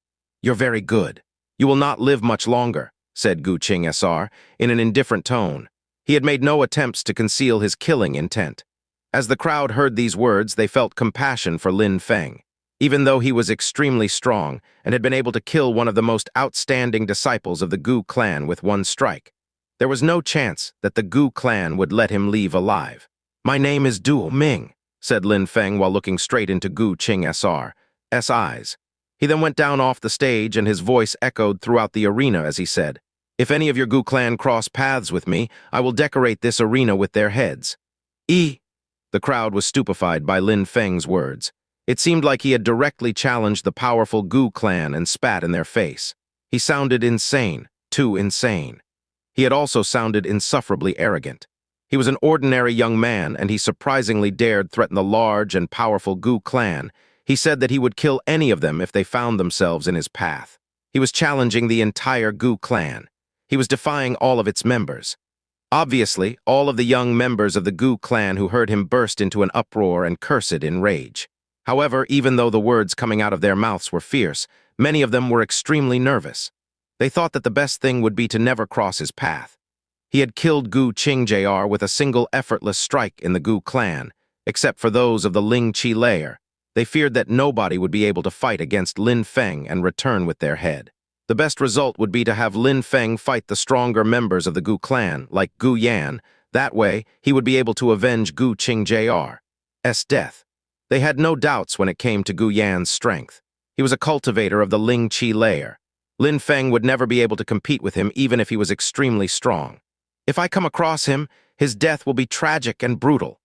"You're very good. You will not live much longer," said Gu Qing Sr. in an indifferent tone. He had made no attempts to conceal his killing intent. As the crowd heard these words, they felt compassion for Lin Feng. Even though he was extremely strong and had been able to kill one of the most outstanding disciples of the Gu clan with one strike, there was no chance that the Gu clan would let him leave alive. "My name is Du Ming," said Lin Feng while looking straight into Gu Qing Sr.'s eyes. He then went down off the stage and his voice echoed throughout the arena as he said, "If any of your Gu clan cross paths with me, I will decorate this arena with their heads." The crowd was stupefied by Lin Feng's words. It seemed like he had directly challenged the powerful Gu clan and spat in their face. He sounded insane, too insane. He had also sounded insufferably arrogant. He was an ordinary young man, and he surprisingly dared threaten the large and powerful Gu clan. He said that he would kill any of them if they found themselves in his path. He was challenging the entire Gu clan. He was defying all of its members. Obviously, all of the young members of the Gu clan who heard him burst into an uproar and cursed in rage. However, even though the words coming out of their mouths were fierce, many of them were extremely nervous. They thought that the best thing would be to never cross his path. He had killed Gu Qing Jr. with a single effortless strike in the Gu clan, except for those of the Ling Qi layer. They feared that nobody would be able to fight against Lin Feng and return with their head. The best result would be to have Lin Feng fight the stronger members of the Gu clan, like Gu Yan. That way, he would be able to avenge Gu Qing Jr.'s death. They had no doubts when it came to Gu Yan's strength. He was a cultivator of the Ling Qi layer. Lin Feng would never be able to compete with him even if he was extremely strong. "If I come across him, his death will be tragic and brutal,"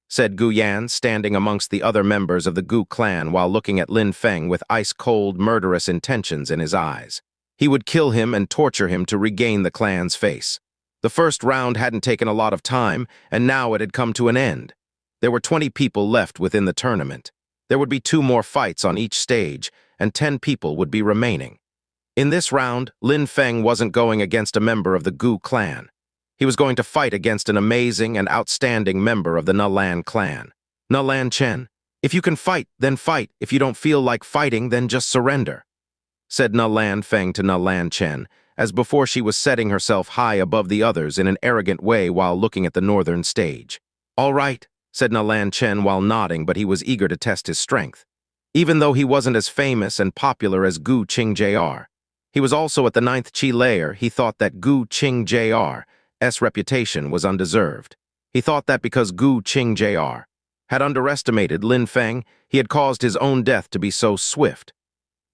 said Gu Yan, standing amongst the other members of the Gu clan while looking at Lin Feng with ice-cold, murderous intentions in his eyes. He would kill him and torture him to regain the clan's face. The first round hadn't taken a lot of time, and now it had come to an end. There were 20 people left within the tournament. There would be 2 more fights on each stage, and 10 people would be remaining. In this round, Lin Feng wasn't going against a member of the Gu clan. He was going to fight against an amazing and outstanding member of the Nalan clan. "Nalan Chen, if you can fight, then fight. If you don't feel like fighting, then just surrender," said Nalan Feng to Nalan Chen, as before she was setting herself high above the others in an arrogant way while looking at the northern stage. "All right," said Nalan Chen while nodding, but he was eager to test his strength. Even though he wasn't as famous and popular as Gu Qing Jr., he was also at the 9th Qi layer. He thought that Gu Qing Jr.'s reputation was undeserved. He thought that because Gu Qing Jr. had underestimated Lin Feng, he had caused his own death to be so swift.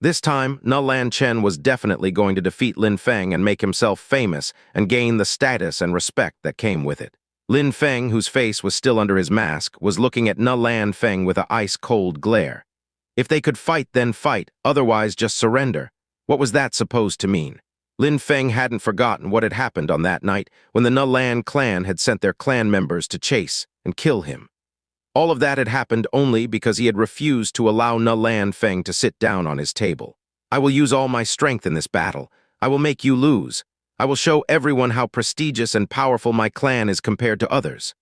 This time, Nalan Chen was definitely going to defeat Lin Feng and make himself famous and gain the status and respect that came with it. Lin Feng, whose face was still under his mask, was looking at Nalan Feng with an ice-cold glare. If they could fight, then fight, otherwise just surrender. What was that supposed to mean? Lin Feng hadn't forgotten what had happened on that night when the Nalan clan had sent their clan members to chase and kill him. All of that had happened only because he had refused to allow Nalan Feng to sit down on his table. "I will use all my strength in this battle. I will make you lose. I will show everyone how prestigious and powerful my clan is compared to others,"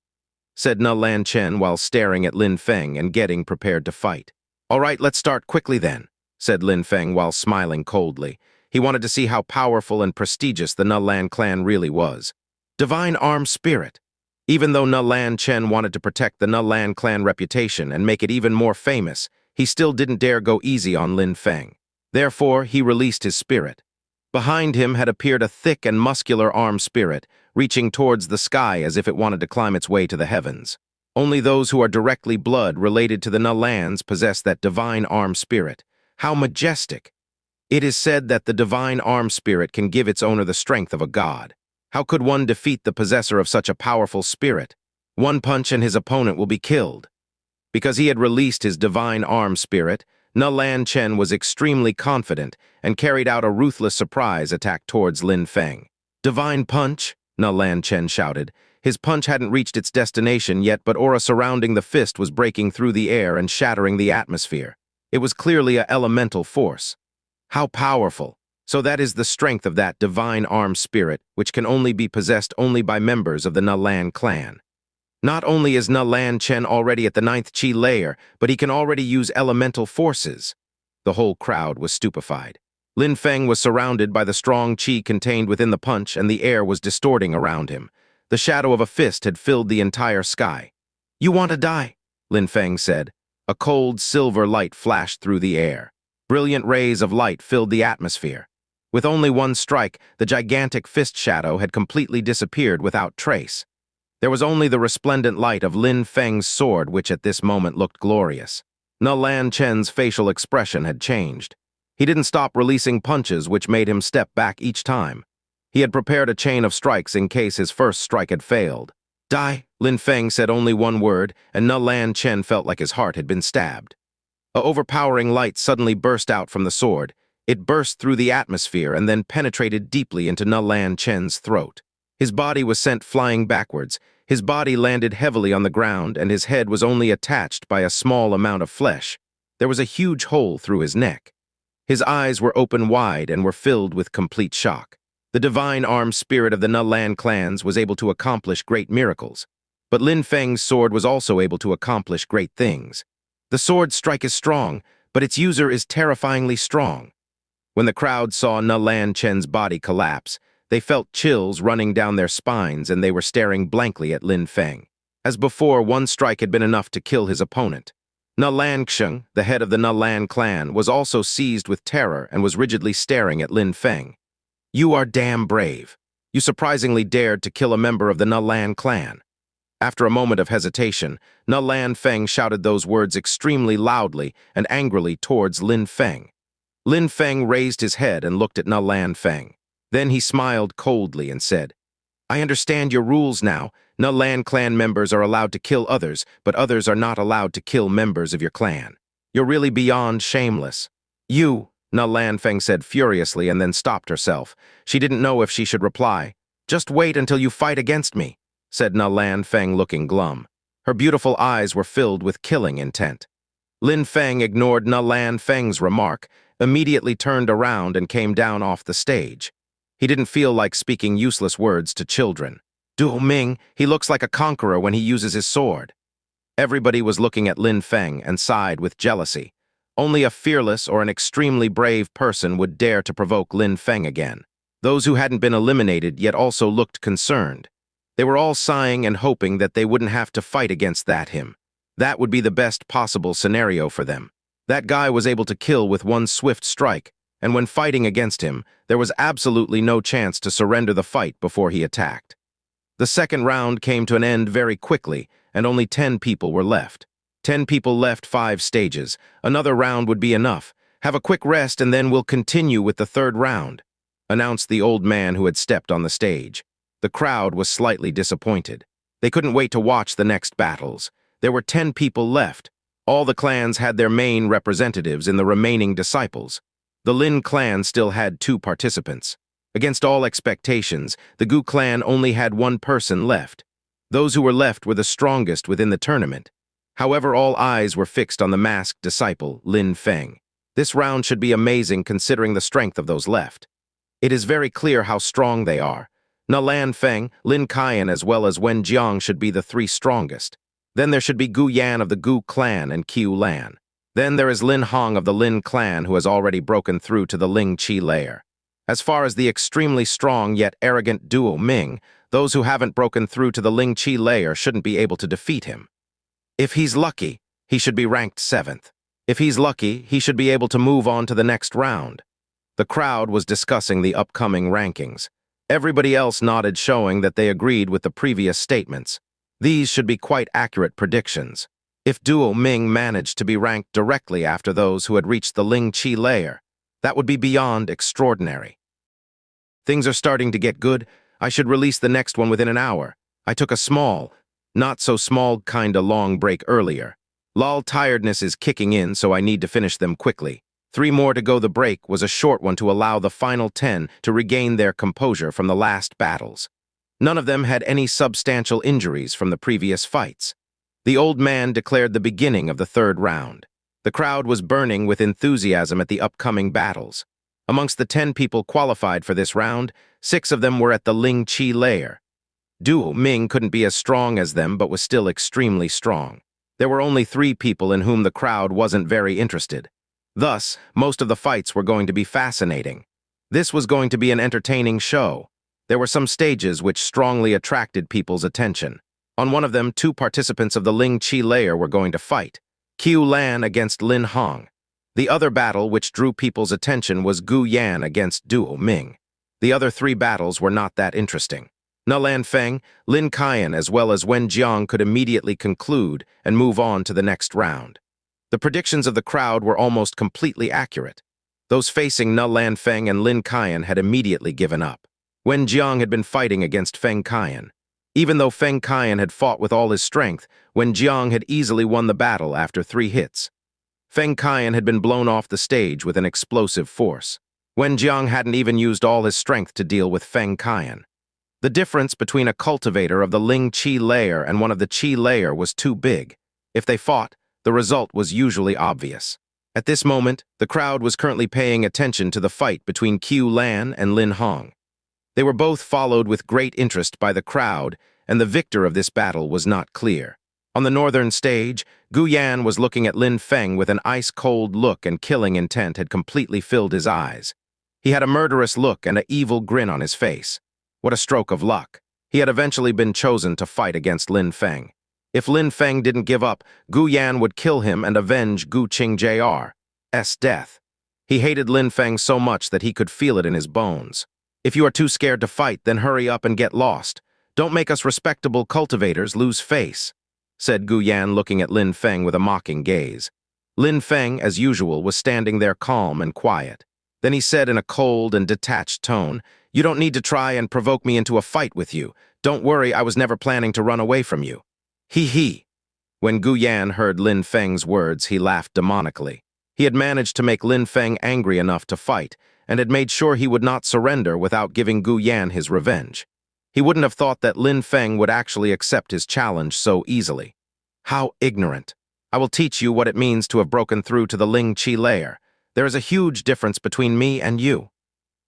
said Nalan Chen while staring at Lin Feng and getting prepared to fight. "All right, let's start quickly then," said Lin Feng while smiling coldly. He wanted to see how powerful and prestigious the Nalan clan really was. Divine Arm Spirit. Even though Nalan Chen wanted to protect the Nalan clan reputation and make it even more famous, he still didn't dare go easy on Lin Feng. Therefore, he released his spirit. Behind him had appeared a thick and muscular arm spirit, reaching towards the sky as if it wanted to climb its way to the heavens. Only those who are directly blood related to the Nalans possess that divine arm spirit. How majestic! It is said that the divine arm spirit can give its owner the strength of a god. How could one defeat the possessor of such a powerful spirit? One punch and his opponent will be killed. Because he had released his divine arm spirit, Nalan Chen was extremely confident and carried out a ruthless surprise attack towards Lin Feng. "Divine punch!" Nalan Chen shouted. His punch hadn't reached its destination yet, but aura surrounding the fist was breaking through the air and shattering the atmosphere. It was clearly an elemental force. How powerful! So that is the strength of that divine arm spirit, which can only be possessed only by members of the Nalan clan. Not only is Nalan Chen already at the 9th Qi layer, but he can already use elemental forces. The whole crowd was stupefied. Lin Feng was surrounded by the strong qi contained within the punch, and the air was distorting around him. The shadow of a fist had filled the entire sky. "You want to die?" Lin Feng said. A cold silver light flashed through the air. Brilliant rays of light filled the atmosphere. With only one strike, the gigantic fist shadow had completely disappeared without trace. There was only the resplendent light of Lin Feng's sword, which at this moment looked glorious. Nalan Chen's facial expression had changed. He didn't stop releasing punches, which made him step back each time. He had prepared a chain of strikes in case his first strike had failed. "Die!" Lin Feng said only one word, and Nalan Chen felt like his heart had been stabbed. A overpowering light suddenly burst out from the sword. It burst through the atmosphere and then penetrated deeply into Nalan Chen's throat. His body was sent flying backwards. His body landed heavily on the ground, and his head was only attached by a small amount of flesh. There was a huge hole through his neck. His eyes were open wide and were filled with complete shock. The divine arm spirit of the Nalan clans was able to accomplish great miracles. But Lin Feng's sword was also able to accomplish great things. The sword strike is strong, but its user is terrifyingly strong. When the crowd saw Na Lan Chen's body collapse, they felt chills running down their spines and they were staring blankly at Lin Feng. As before, one strike had been enough to kill his opponent. Na Lan Xing, the head of the Na Lan clan, was also seized with terror and was rigidly staring at Lin Feng. "You are damn brave. You surprisingly dared to kill a member of the Na Lan clan." After a moment of hesitation, Na Lan Feng shouted those words extremely loudly and angrily towards Lin Feng. Lin Feng raised his head and looked at Na Lan Feng. Then he smiled coldly and said, "I understand your rules now. Na Lan clan members are allowed to kill others, but others are not allowed to kill members of your clan. You're really beyond shameless." "You," Na Lan Feng said furiously and then stopped herself. She didn't know if she should reply. "Just wait until you fight against me," said Na Lan Feng, looking glum. Her beautiful eyes were filled with killing intent. Lin Feng ignored Na Lan Feng's remark, immediately turned around and came down off the stage. He didn't feel like speaking useless words to children. "Duo Ming, he looks like a conqueror when he uses his sword." Everybody was looking at Lin Feng and sighed with jealousy. Only a fearless or an extremely brave person would dare to provoke Lin Feng again. Those who hadn't been eliminated yet also looked concerned. They were all sighing and hoping that they wouldn't have to fight against him. That would be the best possible scenario for them. That guy was able to kill with one swift strike, and when fighting against him, there was absolutely no chance to surrender the fight before he attacked. The second round came to an end very quickly, and only 10 people were left. 10 people left 5 stages. Another round would be enough. "Have a quick rest and then we'll continue with the third round," announced the old man who had stepped on the stage. The crowd was slightly disappointed. They couldn't wait to watch the next battles. There were 10 people left. All the clans had their main representatives in the remaining disciples. The Lin clan still had 2 participants. Against all expectations, the Gu clan only had 1 person left. Those who were left were the strongest within the tournament. However, all eyes were fixed on the masked disciple, Lin Feng. This round should be amazing considering the strength of those left. It is very clear how strong they are. Na Lan Feng, Lin Qian, as well as Wen Jiang should be the 3 strongest. Then there should be Gu Yan of the Gu clan and Qiu Lan. Then there is Lin Hong of the Lin clan who has already broken through to the Ling Qi layer. As far as the extremely strong yet arrogant Duo Ming, those who haven't broken through to the Ling Qi layer shouldn't be able to defeat him. If he's lucky, he should be ranked 7th. If he's lucky, he should be able to move on to the next round. The crowd was discussing the upcoming rankings. Everybody else nodded, showing that they agreed with the previous statements. These should be quite accurate predictions. If Duo Ming managed to be ranked directly after those who had reached the Ling Qi layer, that would be beyond extraordinary. Things are starting to get good. I should release the next one within an hour. I took a small, not so small kinda long break earlier. Lol, tiredness is kicking in, so I need to finish them quickly. 3 more to go. The break was a short one to allow the final 10 to regain their composure from the last battles. None of them had any substantial injuries from the previous fights. The old man declared the beginning of the third round. The crowd was burning with enthusiasm at the upcoming battles. Amongst the 10 people qualified for this round, 6 of them were at the Ling Qi layer. Duo Ming couldn't be as strong as them, but was still extremely strong. There were only 3 people in whom the crowd wasn't very interested. Thus, most of the fights were going to be fascinating. This was going to be an entertaining show. There were some stages which strongly attracted people's attention. On one of them, 2 participants of the Ling Qi layer were going to fight. Qiu Lan against Lin Hong. The other battle which drew people's attention was Gu Yan against Duo Ming. The other 3 battles were not that interesting. Na Lan Feng, Lin Qian, as well as Wen Jiang could immediately conclude and move on to the next round. The predictions of the crowd were almost completely accurate. Those facing Na Lan Feng and Lin Qian had immediately given up. Wen Jiang had been fighting against Feng Qian. Even though Feng Qian had fought with all his strength, Wen Jiang had easily won the battle after 3 hits. Feng Qian had been blown off the stage with an explosive force. Wen Jiang hadn't even used all his strength to deal with Feng Qian. The difference between a cultivator of the Ling Qi layer and one of the Qi layer was too big. If they fought, the result was usually obvious. At this moment, the crowd was currently paying attention to the fight between Qiu Lan and Lin Hong. They were both followed with great interest by the crowd, and the victor of this battle was not clear. On the northern stage, Qian was looking at Lin Feng with an ice-cold look, and killing intent had completely filled his eyes. He had a murderous look and an evil grin on his face. What a stroke of luck. He had eventually been chosen to fight against Lin Feng. If Lin Feng didn't give up, Qian would kill him and avenge Gu Qing Jr.'s death. He hated Lin Feng so much that he could feel it in his bones. If you are too scared to fight, then hurry up and get lost. Don't make us respectable cultivators lose face, said Qian, looking at Lin Feng with a mocking gaze. Lin Feng, as usual, was standing there calm and quiet. Then he said in a cold and detached tone, "You don't need to try and provoke me into a fight with you. Don't worry, I was never planning to run away from you." He. When Qian heard Lin Feng's words, he laughed demonically. He had managed to make Lin Feng angry enough to fight, and had made sure he would not surrender without giving Qian his revenge. He wouldn't have thought that Lin Feng would actually accept his challenge so easily. How ignorant. I will teach you what it means to have broken through to the Ling Qi layer. There is a huge difference between me and you,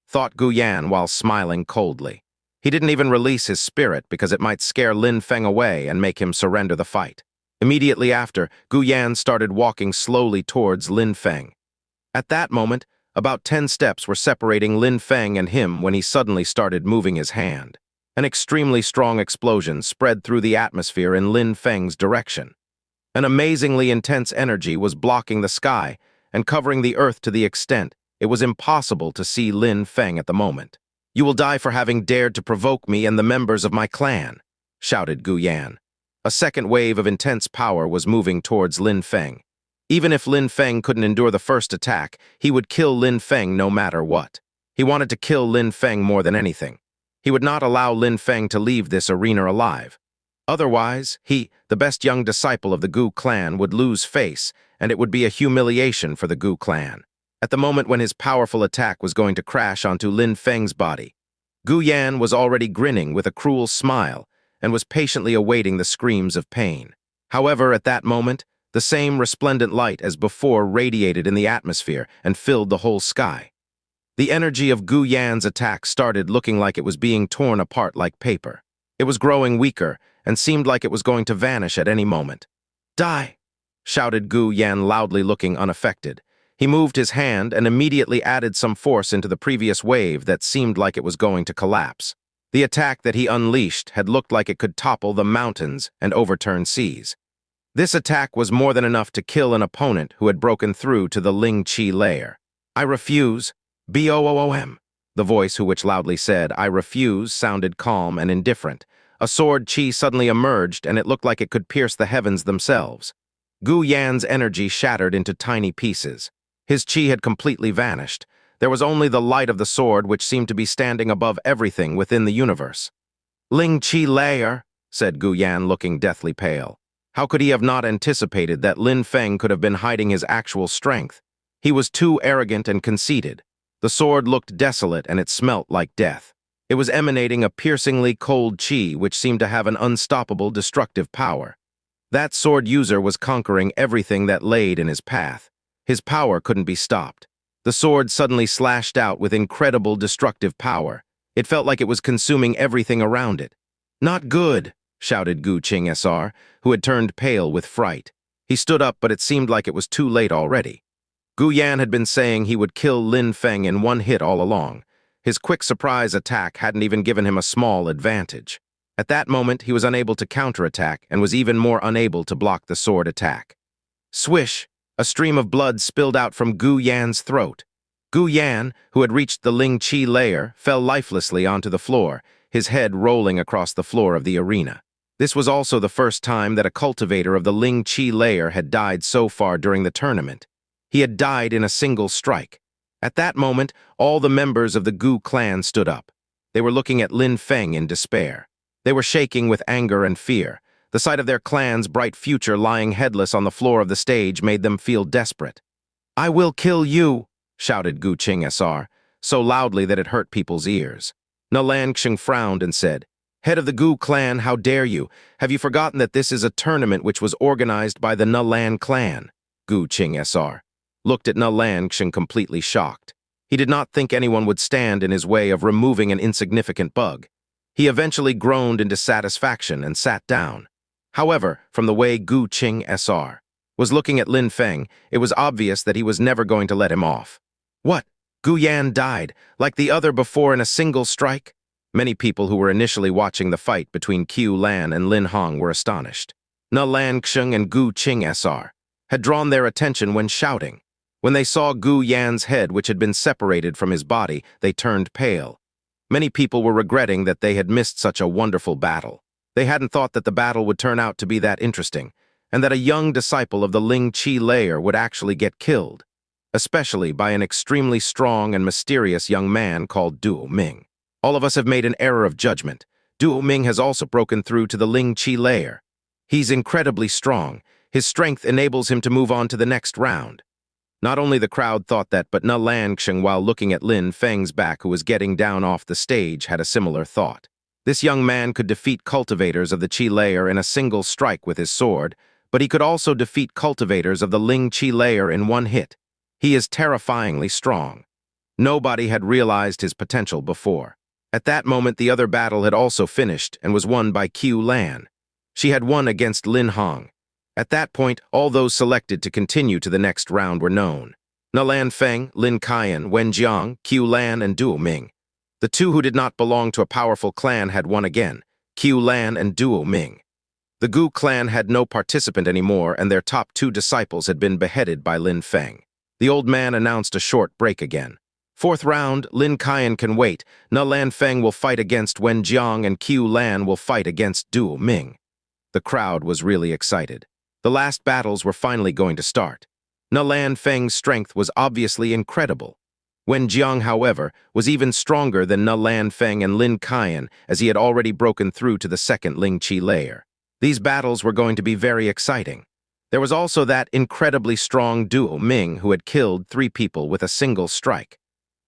thought Qian while smiling coldly. He didn't even release his spirit because it might scare Lin Feng away and make him surrender the fight. Immediately after, Qian started walking slowly towards Lin Feng. At that moment, about 10 steps were separating Lin Feng and him when he suddenly started moving his hand. An extremely strong explosion spread through the atmosphere in Lin Feng's direction. An amazingly intense energy was blocking the sky and covering the earth to the extent it was impossible to see Lin Feng at the moment. "You will die for having dared to provoke me and the members of my clan," shouted Qian. A second wave of intense power was moving towards Lin Feng. Even if Lin Feng couldn't endure the first attack, he would kill Lin Feng no matter what. He wanted to kill Lin Feng more than anything. He would not allow Lin Feng to leave this arena alive. Otherwise, he, the best young disciple of the Gu clan, would lose face, and it would be a humiliation for the Gu clan. At the moment when his powerful attack was going to crash onto Lin Feng's body, Qian was already grinning with a cruel smile and was patiently awaiting the screams of pain. However, at that moment, the same resplendent light as before radiated in the atmosphere and filled the whole sky. The energy of Qian's attack started looking like it was being torn apart like paper. It was growing weaker and seemed like it was going to vanish at any moment. "Die!" shouted Qian loudly, looking unaffected. He moved his hand and immediately added some force into the previous wave that seemed like it was going to collapse. The attack that he unleashed had looked like it could topple the mountains and overturn seas. This attack was more than enough to kill an opponent who had broken through to the Ling Qi layer. "I refuse. Boom." The voice which loudly said, "I refuse," sounded calm and indifferent. A sword Qi suddenly emerged, and it looked like it could pierce the heavens themselves. Qian's energy shattered into tiny pieces. His Qi had completely vanished. There was only the light of the sword, which seemed to be standing above everything within the universe. "Ling Qi layer," said Qian, looking deathly pale. How could he have not anticipated that Lin Feng could have been hiding his actual strength? He was too arrogant and conceited. The sword looked desolate and it smelt like death. It was emanating a piercingly cold Qi which seemed to have an unstoppable destructive power. That sword user was conquering everything that laid in his path. His power couldn't be stopped. The sword suddenly slashed out with incredible destructive power. It felt like it was consuming everything around it. "Not good," shouted Gu Qing Sr., who had turned pale with fright. He stood up, but it seemed like it was too late already. Qian had been saying he would kill Lin Feng in one hit all along. His quick surprise attack hadn't even given him a small advantage. At that moment, he was unable to counterattack and was even more unable to block the sword attack. Swish! A stream of blood spilled out from Qian's throat. Qian, who had reached the Ling Qi layer, fell lifelessly onto the floor, his head rolling across the floor of the arena. This was also the first time that a cultivator of the Ling Qi layer had died so far during the tournament. He had died in a single strike. At that moment, all the members of the Gu clan stood up. They were looking at Lin Feng in despair. They were shaking with anger and fear. The sight of their clan's bright future lying headless on the floor of the stage made them feel desperate. "I will kill you," shouted Gu Qing Sr., so loudly that it hurt people's ears. Nalanksheng frowned and said, "Head of the Gu clan, how dare you? Have you forgotten that this is a tournament which was organized by the Nalan clan?" Gu Qing Sr. looked at Nalanksheng completely shocked. He did not think anyone would stand in his way of removing an insignificant bug. He eventually groaned in dissatisfaction and sat down. However, from the way Gu Qing Sr. was looking at Lin Feng, it was obvious that he was never going to let him off. What? Gu Yan died, like the other before in a single strike? Many people who were initially watching the fight between Qiu Lan and Lin Hong were astonished. Na Lan Xing and Gu Qing Sr. had drawn their attention when shouting. When they saw Gu Yan's head, which had been separated from his body, they turned pale. Many people were regretting that they had missed such a wonderful battle. They hadn't thought that the battle would turn out to be that interesting, and that a young disciple of the Ling Qi layer would actually get killed, especially by an extremely strong and mysterious young man called Duo Ming. All of us have made an error of judgment. Duo Ming has also broken through to the Ling Qi layer. He's incredibly strong. His strength enables him to move on to the next round. Not only the crowd thought that, but Na Lanxing, while looking at Lin Feng's back, who was getting down off the stage, had a similar thought. This young man could defeat cultivators of the Qi layer in a single strike with his sword, but he could also defeat cultivators of the Ling Qi layer in one hit. He is terrifyingly strong. Nobody had realized his potential before. At that moment, the other battle had also finished and was won by Qiu Lan. She had won against Lin Hong. At that point, all those selected to continue to the next round were known. Na Lan Feng, Lin Qian, Wen Jiang, Qiu Lan, and Duo Ming. The two who did not belong to a powerful clan had won again, Qiu Lan and Duo Ming. The Gu clan had no participant anymore, and their top two disciples had been beheaded by Lin Feng. The old man announced a short break again. Fourth round, Lin Qian can wait. Na Lan Feng will fight against Wen Jiang, and Qiu Lan will fight against Duo Ming. The crowd was really excited. The last battles were finally going to start. Na Lan Feng's strength was obviously incredible. Wen Jiang, however, was even stronger than Na Lan Feng and Lin Qian, as he had already broken through to the second Ling Qi layer. These battles were going to be very exciting. There was also that incredibly strong Duo Ming who had killed 3 people with a single strike.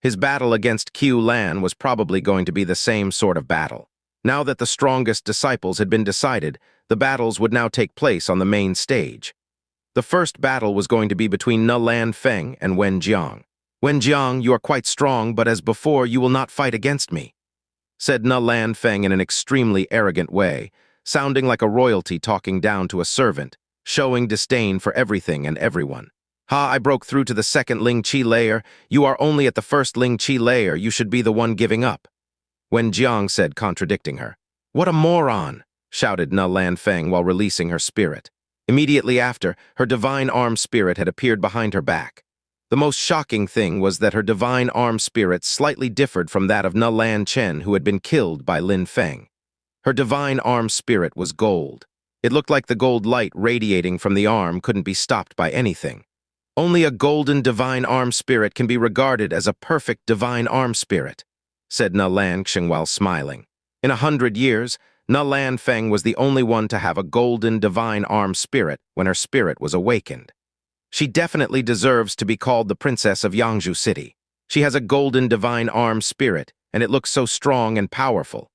His battle against Qiu Lan was probably going to be the same sort of battle. Now that the strongest disciples had been decided, the battles would now take place on the main stage. The first battle was going to be between Na Lan Feng and Wen Jiang. "Wen Jiang, you are quite strong, but as before, you will not fight against me," said Na Lan Feng in an extremely arrogant way, sounding like a royalty talking down to a servant, showing disdain for everything and everyone. "Ha, I broke through to the second Ling Qi layer. You are only at the first Ling Qi layer. You should be the one giving up," Wen Jiang said, contradicting her. "What a moron!" shouted Na Lan Feng while releasing her spirit. Immediately after, her divine arm spirit had appeared behind her back. The most shocking thing was that her divine arm spirit slightly differed from that of Na Lan Chen, who had been killed by Lin Feng. Her divine arm spirit was gold. It looked like the gold light radiating from the arm couldn't be stopped by anything. "Only a golden divine arm spirit can be regarded as a perfect divine arm spirit," said Na Lan Xing while smiling. In 100 years, Na Lan Feng was the only one to have a golden divine arm spirit when her spirit was awakened. She definitely deserves to be called the Princess of Yangzhou City. She has a golden divine arm spirit, and it looks so strong and powerful.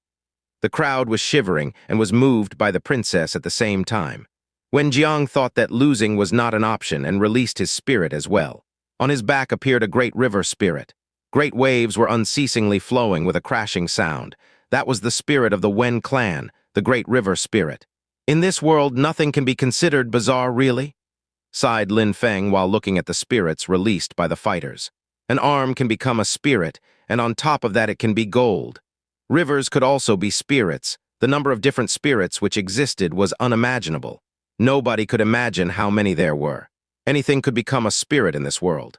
The crowd was shivering and was moved by the princess at the same time. Wen Jiang thought that losing was not an option and released his spirit as well. On his back appeared a great river spirit. Great waves were unceasingly flowing with a crashing sound. That was the spirit of the Wen clan, the great river spirit. "In this world, nothing can be considered bizarre, really?" sighed Lin Feng while looking at the spirits released by the fighters. An arm can become a spirit, and on top of that it can be gold. Rivers could also be spirits. The number of different spirits which existed was unimaginable. Nobody could imagine how many there were. Anything could become a spirit in this world.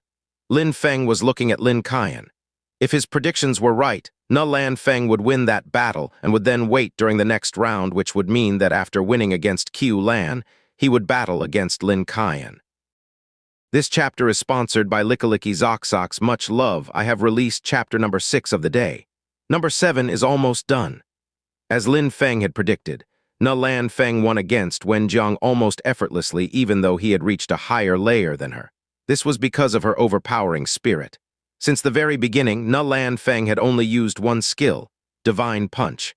Lin Feng was looking at Lin Qian. If his predictions were right, Na Lan Feng would win that battle and would then wait during the next round, which would mean that after winning against Qiu Lan, he would battle against Lin Qian. This chapter is sponsored by Lickilicky Zoxox. Much love. I have released chapter number 6 of the day. Number 7 is almost done. As Lin Feng had predicted, Na Lan Feng won against Wen Jiang almost effortlessly, even though he had reached a higher layer than her. This was because of her overpowering spirit. Since the very beginning, Na Lan Feng had only used one skill, Divine Punch.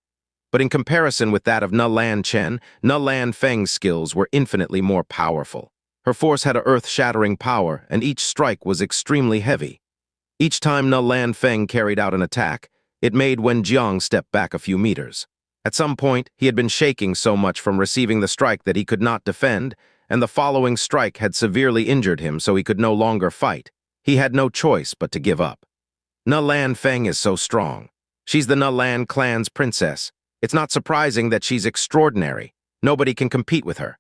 But in comparison with that of Na Lan Chen, Na Lan Feng's skills were infinitely more powerful. Her force had a earth-shattering power, and each strike was extremely heavy. Each time Na Lan Feng carried out an attack, it made Wen Jiang step back a few meters. At some point, he had been shaking so much from receiving the strike that he could not defend, and the following strike had severely injured him so he could no longer fight. He had no choice but to give up. Lan Feng is so strong. She's the Lan clan's princess. It's not surprising that she's extraordinary. Nobody can compete with her.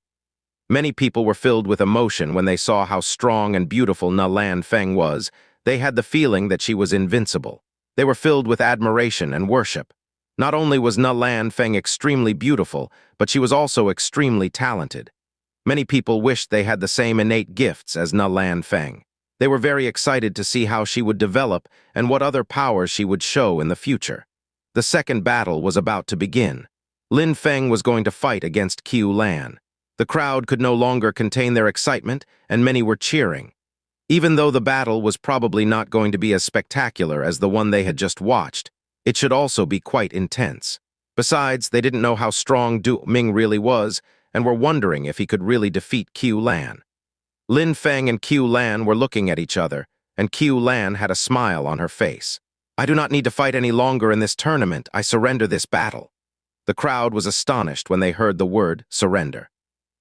Many people were filled with emotion when they saw how strong and beautiful Lan Feng was. They had the feeling that she was invincible. They were filled with admiration and worship. Not only was Lan Feng extremely beautiful, but she was also extremely talented. Many people wished they had the same innate gifts as Lan Feng. They were very excited to see how she would develop and what other powers she would show in the future. The second battle was about to begin. Lin Feng was going to fight against Qian. The crowd could no longer contain their excitement, and many were cheering. Even though the battle was probably not going to be as spectacular as the one they had just watched, it should also be quite intense. Besides, they didn't know how strong Du Ming really was, and were wondering if he could really defeat Qian. Lin Feng and Qian were looking at each other, and Qian had a smile on her face. "I do not need to fight any longer in this tournament. I surrender this battle." The crowd was astonished when they heard the word surrender.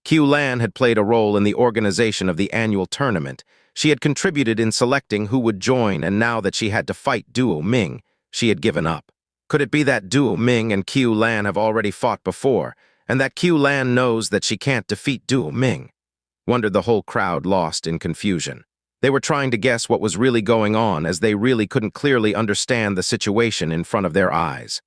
Qian had played a role in the organization of the annual tournament. She had contributed in selecting who would join, and now that she had to fight Du Ming, she had given up. Could it be that Du Ming and Qian have already fought before, and that Qian knows that she can't defeat Du Ming? Wondered the whole crowd, lost in confusion. They were trying to guess what was really going on, as they really couldn't clearly understand the situation in front of their eyes.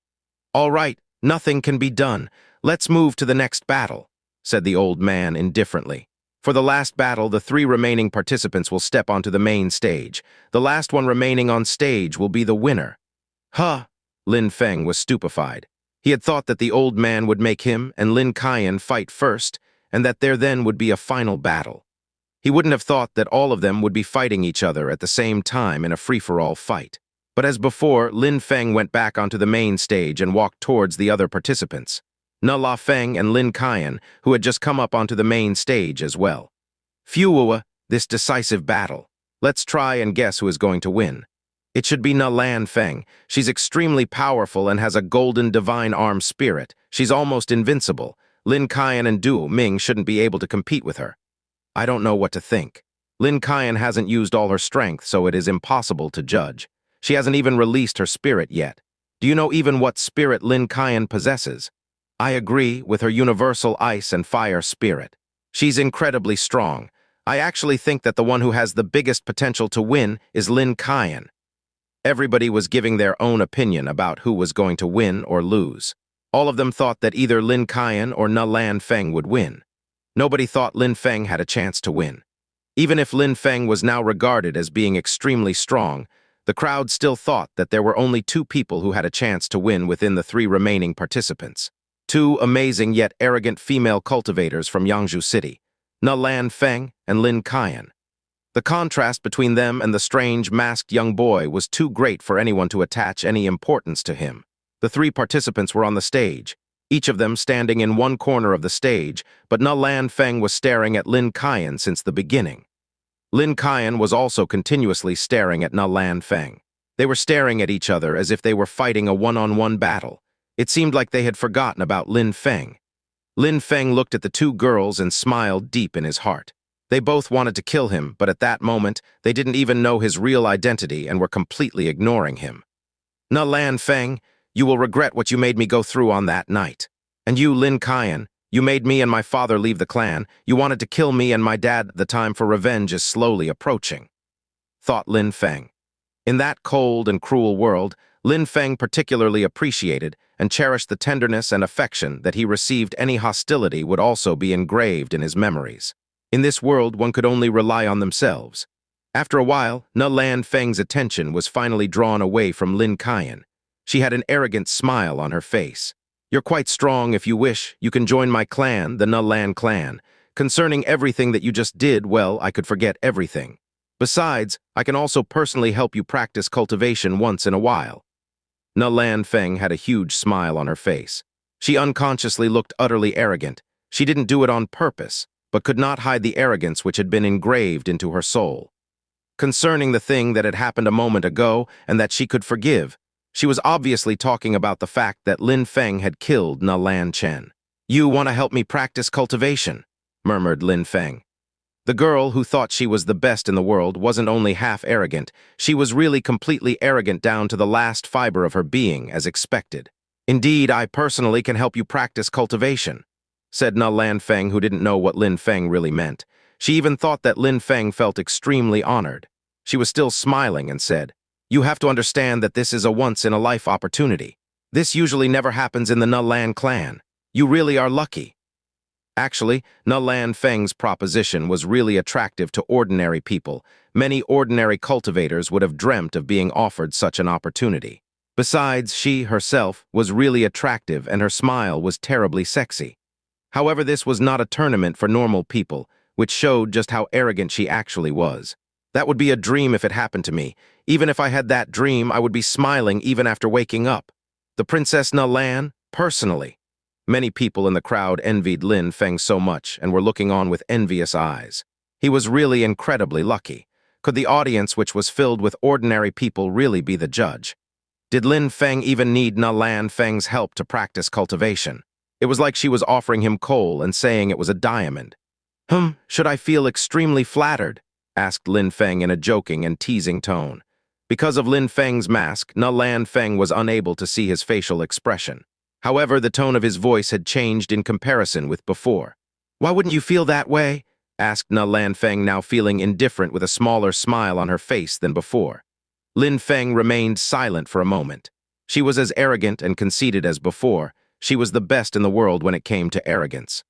"All right, nothing can be done. Let's move to the next battle," said the old man indifferently. "For the last battle, the 3 remaining participants will step onto the main stage. The last one remaining on stage will be the winner." "Huh?" Lin Feng was stupefied. He had thought that the old man would make him and Lin Qian fight first, and that there then would be a final battle. He wouldn't have thought that all of them would be fighting each other at the same time in a free-for-all fight. But as before, Lin Feng went back onto the main stage and walked towards the other participants, La Feng and Lin Qian, who had just come up onto the main stage as well. "Phew, this decisive battle. Let's try and guess who is going to win. It should be Lan Feng. She's extremely powerful and has a golden divine arm spirit. She's almost invincible. Lin Qian and Du Ming shouldn't be able to compete with her. I don't know what to think. Lin Qian hasn't used all her strength, so it is impossible to judge. She hasn't even released her spirit yet. Do you know even what spirit Lin Qian possesses? I agree with her universal ice and fire spirit. She's incredibly strong. I actually think that the one who has the biggest potential to win is Lin Qian." Everybody was giving their own opinion about who was going to win or lose. All of them thought that either Lin Qian or Lan Feng would win. Nobody thought Lin Feng had a chance to win. Even if Lin Feng was now regarded as being extremely strong, the crowd still thought that there were only 2 people who had a chance to win within the 3 remaining participants. 2 amazing yet arrogant female cultivators from Yangzhou City, Lan Feng and Lin Qian. The contrast between them and the strange, masked young boy was too great for anyone to attach any importance to him. The 3 participants were on the stage, each of them standing in one corner of the stage, but Lan Feng was staring at Lin Qian since the beginning. Lin Qian was also continuously staring at Lan Feng. They were staring at each other as if they were fighting a one-on-one battle. It seemed like they had forgotten about Lin Feng. Lin Feng looked at the 2 girls and smiled deep in his heart. They both wanted to kill him, but at that moment, they didn't even know his real identity and were completely ignoring him. "Lan Feng, you will regret what you made me go through on that night. And you, Lin Qian, you made me and my father leave the clan. You wanted to kill me and my dad. The time for revenge is slowly approaching," thought Lin Feng. In that cold and cruel world, Lin Feng particularly appreciated and cherished the tenderness and affection that he received. Any hostility would also be engraved in his memories. In this world, one could only rely on themselves. After a while, Lan Feng's attention was finally drawn away from Lin Qian. She had an arrogant smile on her face. "You're quite strong. If you wish, you can join my clan, the Lan clan. Concerning everything that you just did, well, I could forget everything. Besides, I can also personally help you practice cultivation once in a while." Lan Feng had a huge smile on her face. She unconsciously looked utterly arrogant. She didn't do it on purpose, but could not hide the arrogance which had been engraved into her soul. Concerning the thing that had happened a moment ago and that she could forgive, She was obviously talking about the fact that Lin Feng had killed Na Lan Chen. "You want to help me practice cultivation?" murmured Lin Feng. The girl who thought she was the best in the world wasn't only half arrogant, she was really completely arrogant down to the last fiber of her being, as expected. "Indeed, I personally can help you practice cultivation," said Na Lan Feng, who didn't know what Lin Feng really meant. She even thought that Lin Feng felt extremely honored. She was still smiling and said, "You have to understand that this is a once-in-a-life opportunity. This usually never happens in the Na Lan clan. You really are lucky." Actually, Na Lan Feng's proposition was really attractive to ordinary people. Many ordinary cultivators would have dreamt of being offered such an opportunity. Besides, she, herself, was really attractive and her smile was terribly sexy. However, this was not a tournament for normal people, which showed just how arrogant she actually was. "That would be a dream if it happened to me. Even if I had that dream, I would be smiling even after waking up. The Princess Na Lan, personally." Many people in the crowd envied Lin Feng so much and were looking on with envious eyes. He was really incredibly lucky. Could the audience, which was filled with ordinary people, really be the judge? Did Lin Feng even need Na Lan Feng's help to practice cultivation? It was like she was offering him coal and saying it was a diamond. Should I feel extremely flattered?" asked Lin Feng in a joking and teasing tone. Because of Lin Feng's mask, Na Lan Feng was unable to see his facial expression. However, the tone of his voice had changed in comparison with before. "Why wouldn't you feel that way?" asked Na Lan Feng, now feeling indifferent with a smaller smile on her face than before. Lin Feng remained silent for a moment. She was as arrogant and conceited as before. She was the best in the world when it came to arrogance.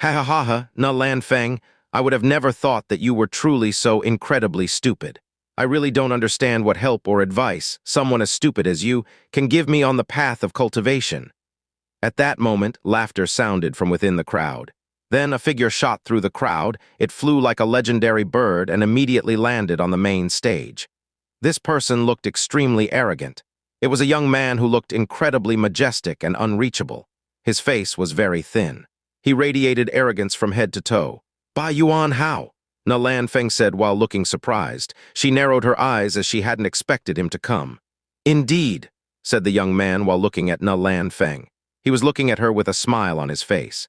"Ha ha ha ha, Na Lan Feng, I would have never thought that you were truly so incredibly stupid. I really don't understand what help or advice someone as stupid as you can give me on the path of cultivation." At that moment, laughter sounded from within the crowd. Then a figure shot through the crowd. It flew like a legendary bird and immediately landed on the main stage. This person looked extremely arrogant. It was a young man who looked incredibly majestic and unreachable. His face was very thin. He radiated arrogance from head to toe. "Bai Yuan Hao," Na Lan Feng said while looking surprised. She narrowed her eyes as she hadn't expected him to come. "Indeed," said the young man while looking at Na Lan Feng. He was looking at her with a smile on his face.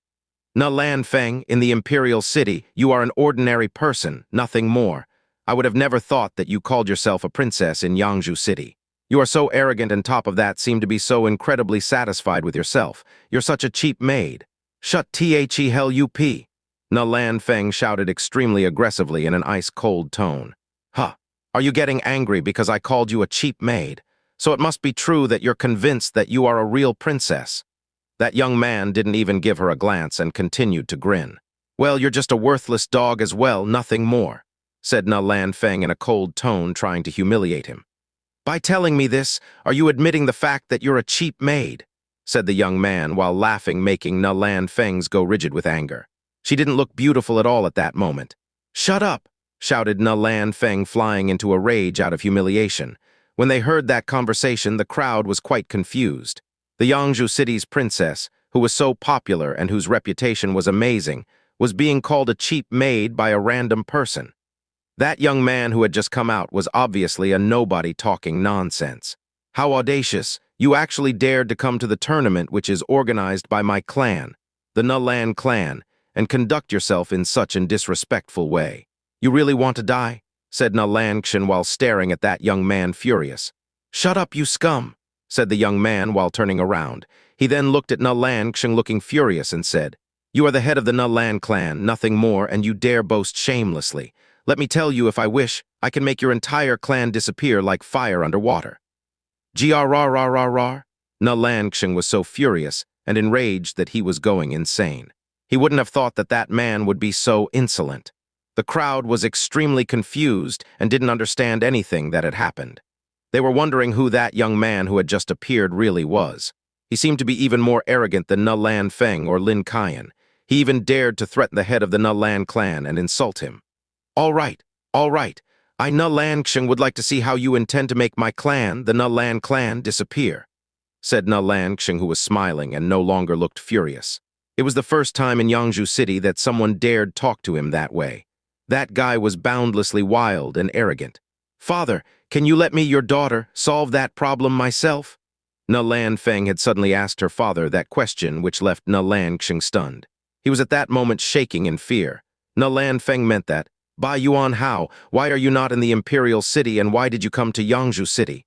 "Na Lan Feng, in the Imperial City, you are an ordinary person, nothing more. I would have never thought that you called yourself a princess in Yangzhou City. You are so arrogant and top of that seem to be so incredibly satisfied with yourself. You're such a cheap maid." "Shut the hell up," Na Lan Feng shouted extremely aggressively in an ice-cold tone. "Huh, are you getting angry because I called you a cheap maid? So it must be true that you're convinced that you are a real princess." That young man didn't even give her a glance and continued to grin. "Well, you're just a worthless dog as well, nothing more," said Na Lan Feng in a cold tone, trying to humiliate him. "By telling me this, are you admitting the fact that you're a cheap maid?" said the young man while laughing, making Na Lan Feng's go rigid with anger. She didn't look beautiful at all at that moment. "Shut up!" shouted Na Lan Feng, flying into a rage out of humiliation. When they heard that conversation, the crowd was quite confused. The Yangzhou City's princess, who was so popular and whose reputation was amazing, was being called a cheap maid by a random person. That young man who had just come out was obviously a nobody talking nonsense. "How audacious! You actually dared to come to the tournament which is organized by my clan, the Na Lan clan, and conduct yourself in such a disrespectful way. You really want to die?" said Na Lan Qian while staring at that young man furious. "Shut up, you scum!" said the young man while turning around. He then looked at Na Lan Qian looking furious and said, "You are the head of the Na Lan clan, nothing more, and you dare boast shamelessly. Let me tell you, if I wish, I can make your entire clan disappear like fire underwater." Grrrrrrrrr. Na Lan Qian was so furious and enraged that he was going insane. He wouldn't have thought that that man would be so insolent. The crowd was extremely confused and didn't understand anything that had happened. They were wondering who that young man who had just appeared really was. He seemed to be even more arrogant than Na Lan Feng or Lin Qian. He even dared to threaten the head of the Na Lan clan and insult him. All right. I, Na Lan Qian, would like to see how you intend to make my clan, the Na Lan clan, disappear," said Na Lan Qian, who was smiling and no longer looked furious. It was the first time in Yangzhou City that someone dared talk to him that way. That guy was boundlessly wild and arrogant. Father, can you let me, your daughter, solve that problem myself? Na Lanfeng had suddenly asked her father that question, which left Na Lanxing stunned. He was at that moment shaking in fear. Na Lanfeng meant that. Bai Yuan Hao, why are you not in the imperial city, and why did you come to Yangzhou city?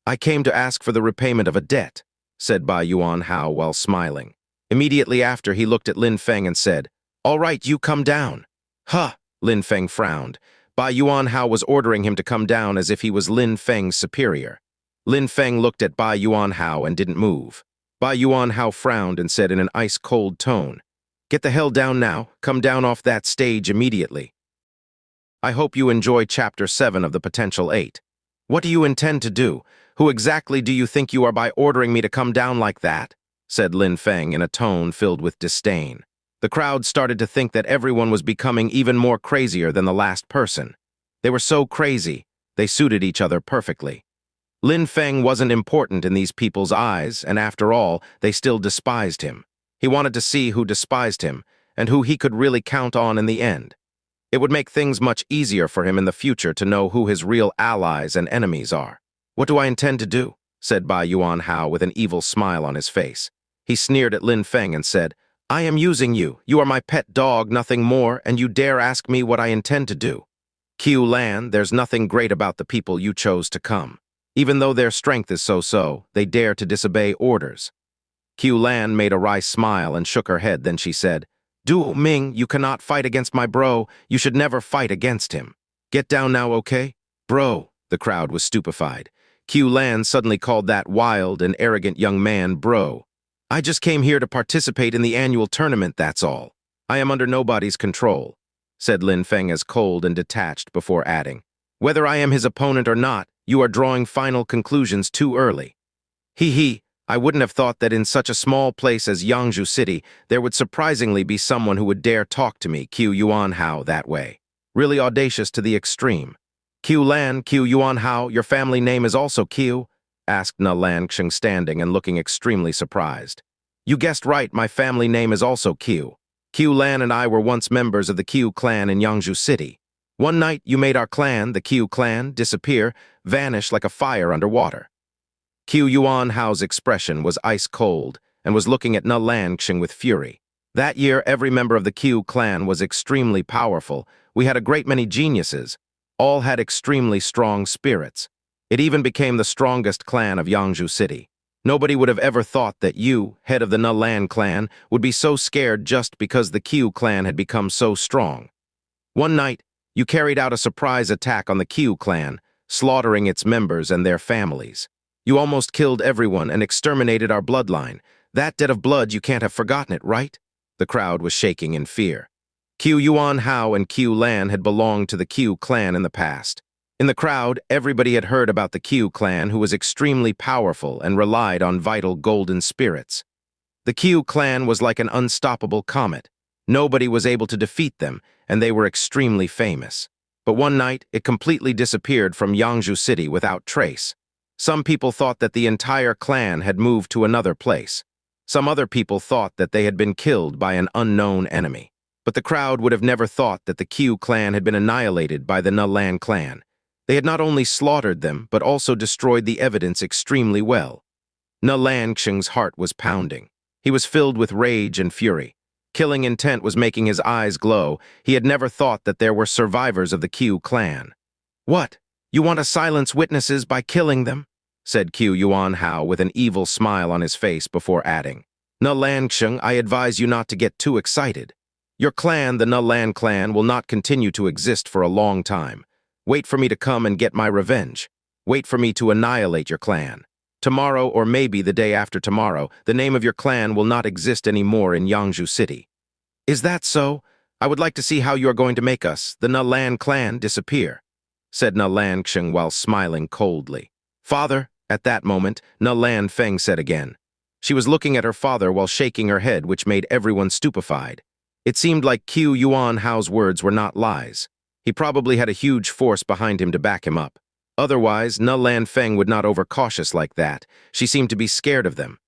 I came to ask for the repayment of a debt, said Bai Yuan Hao while smiling. Immediately after, he looked at Lin Feng and said, All right, you come down. Huh, Lin Feng frowned. Bai Yuan Hao was ordering him to come down as if he was Lin Feng's superior. Lin Feng looked at Bai Yuan Hao and didn't move. Bai Yuan Hao frowned and said in an ice-cold tone, Get the hell down now, come down off that stage immediately. I hope you enjoy Chapter 7 of the Potential 8. What do you intend to do? Who exactly do you think you are by ordering me to come down like that? Said Lin Feng in a tone filled with disdain. The crowd started to think that everyone was becoming even more crazier than the last person. They were so crazy, they suited each other perfectly. Lin Feng wasn't important in these people's eyes, and after all, they still despised him. He wanted to see who despised him, and who he could really count on in the end. It would make things much easier for him in the future to know who his real allies and enemies are. What do I intend to do? Said Bai Yuan Hao with an evil smile on his face. He sneered at Lin Feng and said, I am using you. You are my pet dog, nothing more, and you dare ask me what I intend to do. Qiu Lan, there's nothing great about the people you chose to come. Even though their strength is so-so, they dare to disobey orders. Qiu Lan made a wry smile and shook her head, then she said, Du Ming, you cannot fight against my bro. You should never fight against him. Get down now, okay? Bro, the crowd was stupefied. Qiu Lan suddenly called that wild and arrogant young man bro. I just came here to participate in the annual tournament, that's all. I am under nobody's control, said Lin Feng as cold and detached before adding, Whether I am his opponent or not, you are drawing final conclusions too early. He. I wouldn't have thought that in such a small place as Yangzhou City, there would surprisingly be someone who would dare talk to me, Qiu Yuan Hao, that way. Really audacious to the extreme. Qiu Lan, Qiu Yuan Hao, your family name is also Qiu? Asked Na Lanxing, standing and looking extremely surprised. You guessed right, my family name is also Qiu. Qiu Lan and I were once members of the Qiu clan in Yangzhou City. One night, you made our clan, the Qiu clan, disappear, vanish like a fire underwater. Qiu Yuan Hao's expression was ice-cold and was looking at Na Lanxing with fury. That year, every member of the Qiu clan was extremely powerful. We had a great many geniuses. All had extremely strong spirits. It even became the strongest clan of Yangzhou City. Nobody would have ever thought that you, head of the Na Lan clan, would be so scared just because the Qiu clan had become so strong. One night, you carried out a surprise attack on the Qiu clan, slaughtering its members and their families. You almost killed everyone and exterminated our bloodline. That debt of blood, you can't have forgotten it, right? The crowd was shaking in fear. Qiu Yuan Hao and Qiu Lan had belonged to the Qiu clan in the past. In the crowd, everybody had heard about the Qiu clan, who was extremely powerful and relied on vital golden spirits. The Qiu clan was like an unstoppable comet. Nobody was able to defeat them, and they were extremely famous. But one night, it completely disappeared from Yangzhou City without trace. Some people thought that the entire clan had moved to another place. Some other people thought that they had been killed by an unknown enemy. But the crowd would have never thought that the Qiu clan had been annihilated by the Na Lan clan. They had not only slaughtered them, but also destroyed the evidence extremely well. Na Lanxing's heart was pounding. He was filled with rage and fury. Killing intent was making his eyes glow. He had never thought that there were survivors of the Qiu clan. What? You want to silence witnesses by killing them? Said Qiu Yuan Hao with an evil smile on his face before adding, Na Lanxing, I advise you not to get too excited. Your clan, the Na Lan clan, will not continue to exist for a long time. Wait for me to come and get my revenge. Wait for me to annihilate your clan. Tomorrow, or maybe the day after tomorrow, the name of your clan will not exist anymore in Yangzhou City. Is that so? I would like to see how you are going to make us, the Na Lan clan, disappear, said Na Lanxing while smiling coldly. Father, at that moment, Na Lanfeng said again. She was looking at her father while shaking her head, which made everyone stupefied. It seemed like Qiu Yuan Hao's words were not lies. He probably had a huge force behind him to back him up. Otherwise, Na Lanfeng would not overcautious like that. She seemed to be scared of them.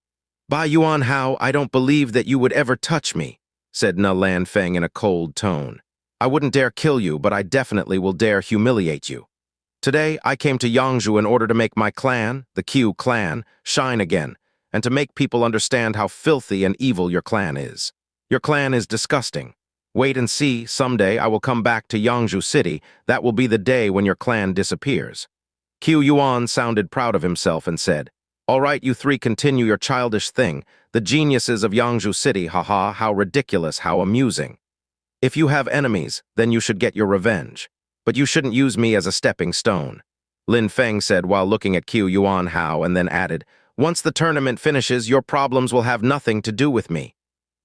Bai Yuan Hao, I don't believe that you would ever touch me, said Na Lanfeng in a cold tone. I wouldn't dare kill you, but I definitely will dare humiliate you. Today, I came to Yangzhou in order to make my clan, the Qiu clan, shine again, and to make people understand how filthy and evil your clan is. Your clan is disgusting. Wait and see, someday I will come back to Yangzhou City. That will be the day when your clan disappears. Qiu Yuan sounded proud of himself and said, "All right, you three continue your childish thing. The geniuses of Yangzhou City, haha, how ridiculous, how amusing. If you have enemies, then you should get your revenge. But you shouldn't use me as a stepping stone," Lin Feng said while looking at Qiu Yuan Hao, and then added, "Once the tournament finishes, your problems will have nothing to do with me."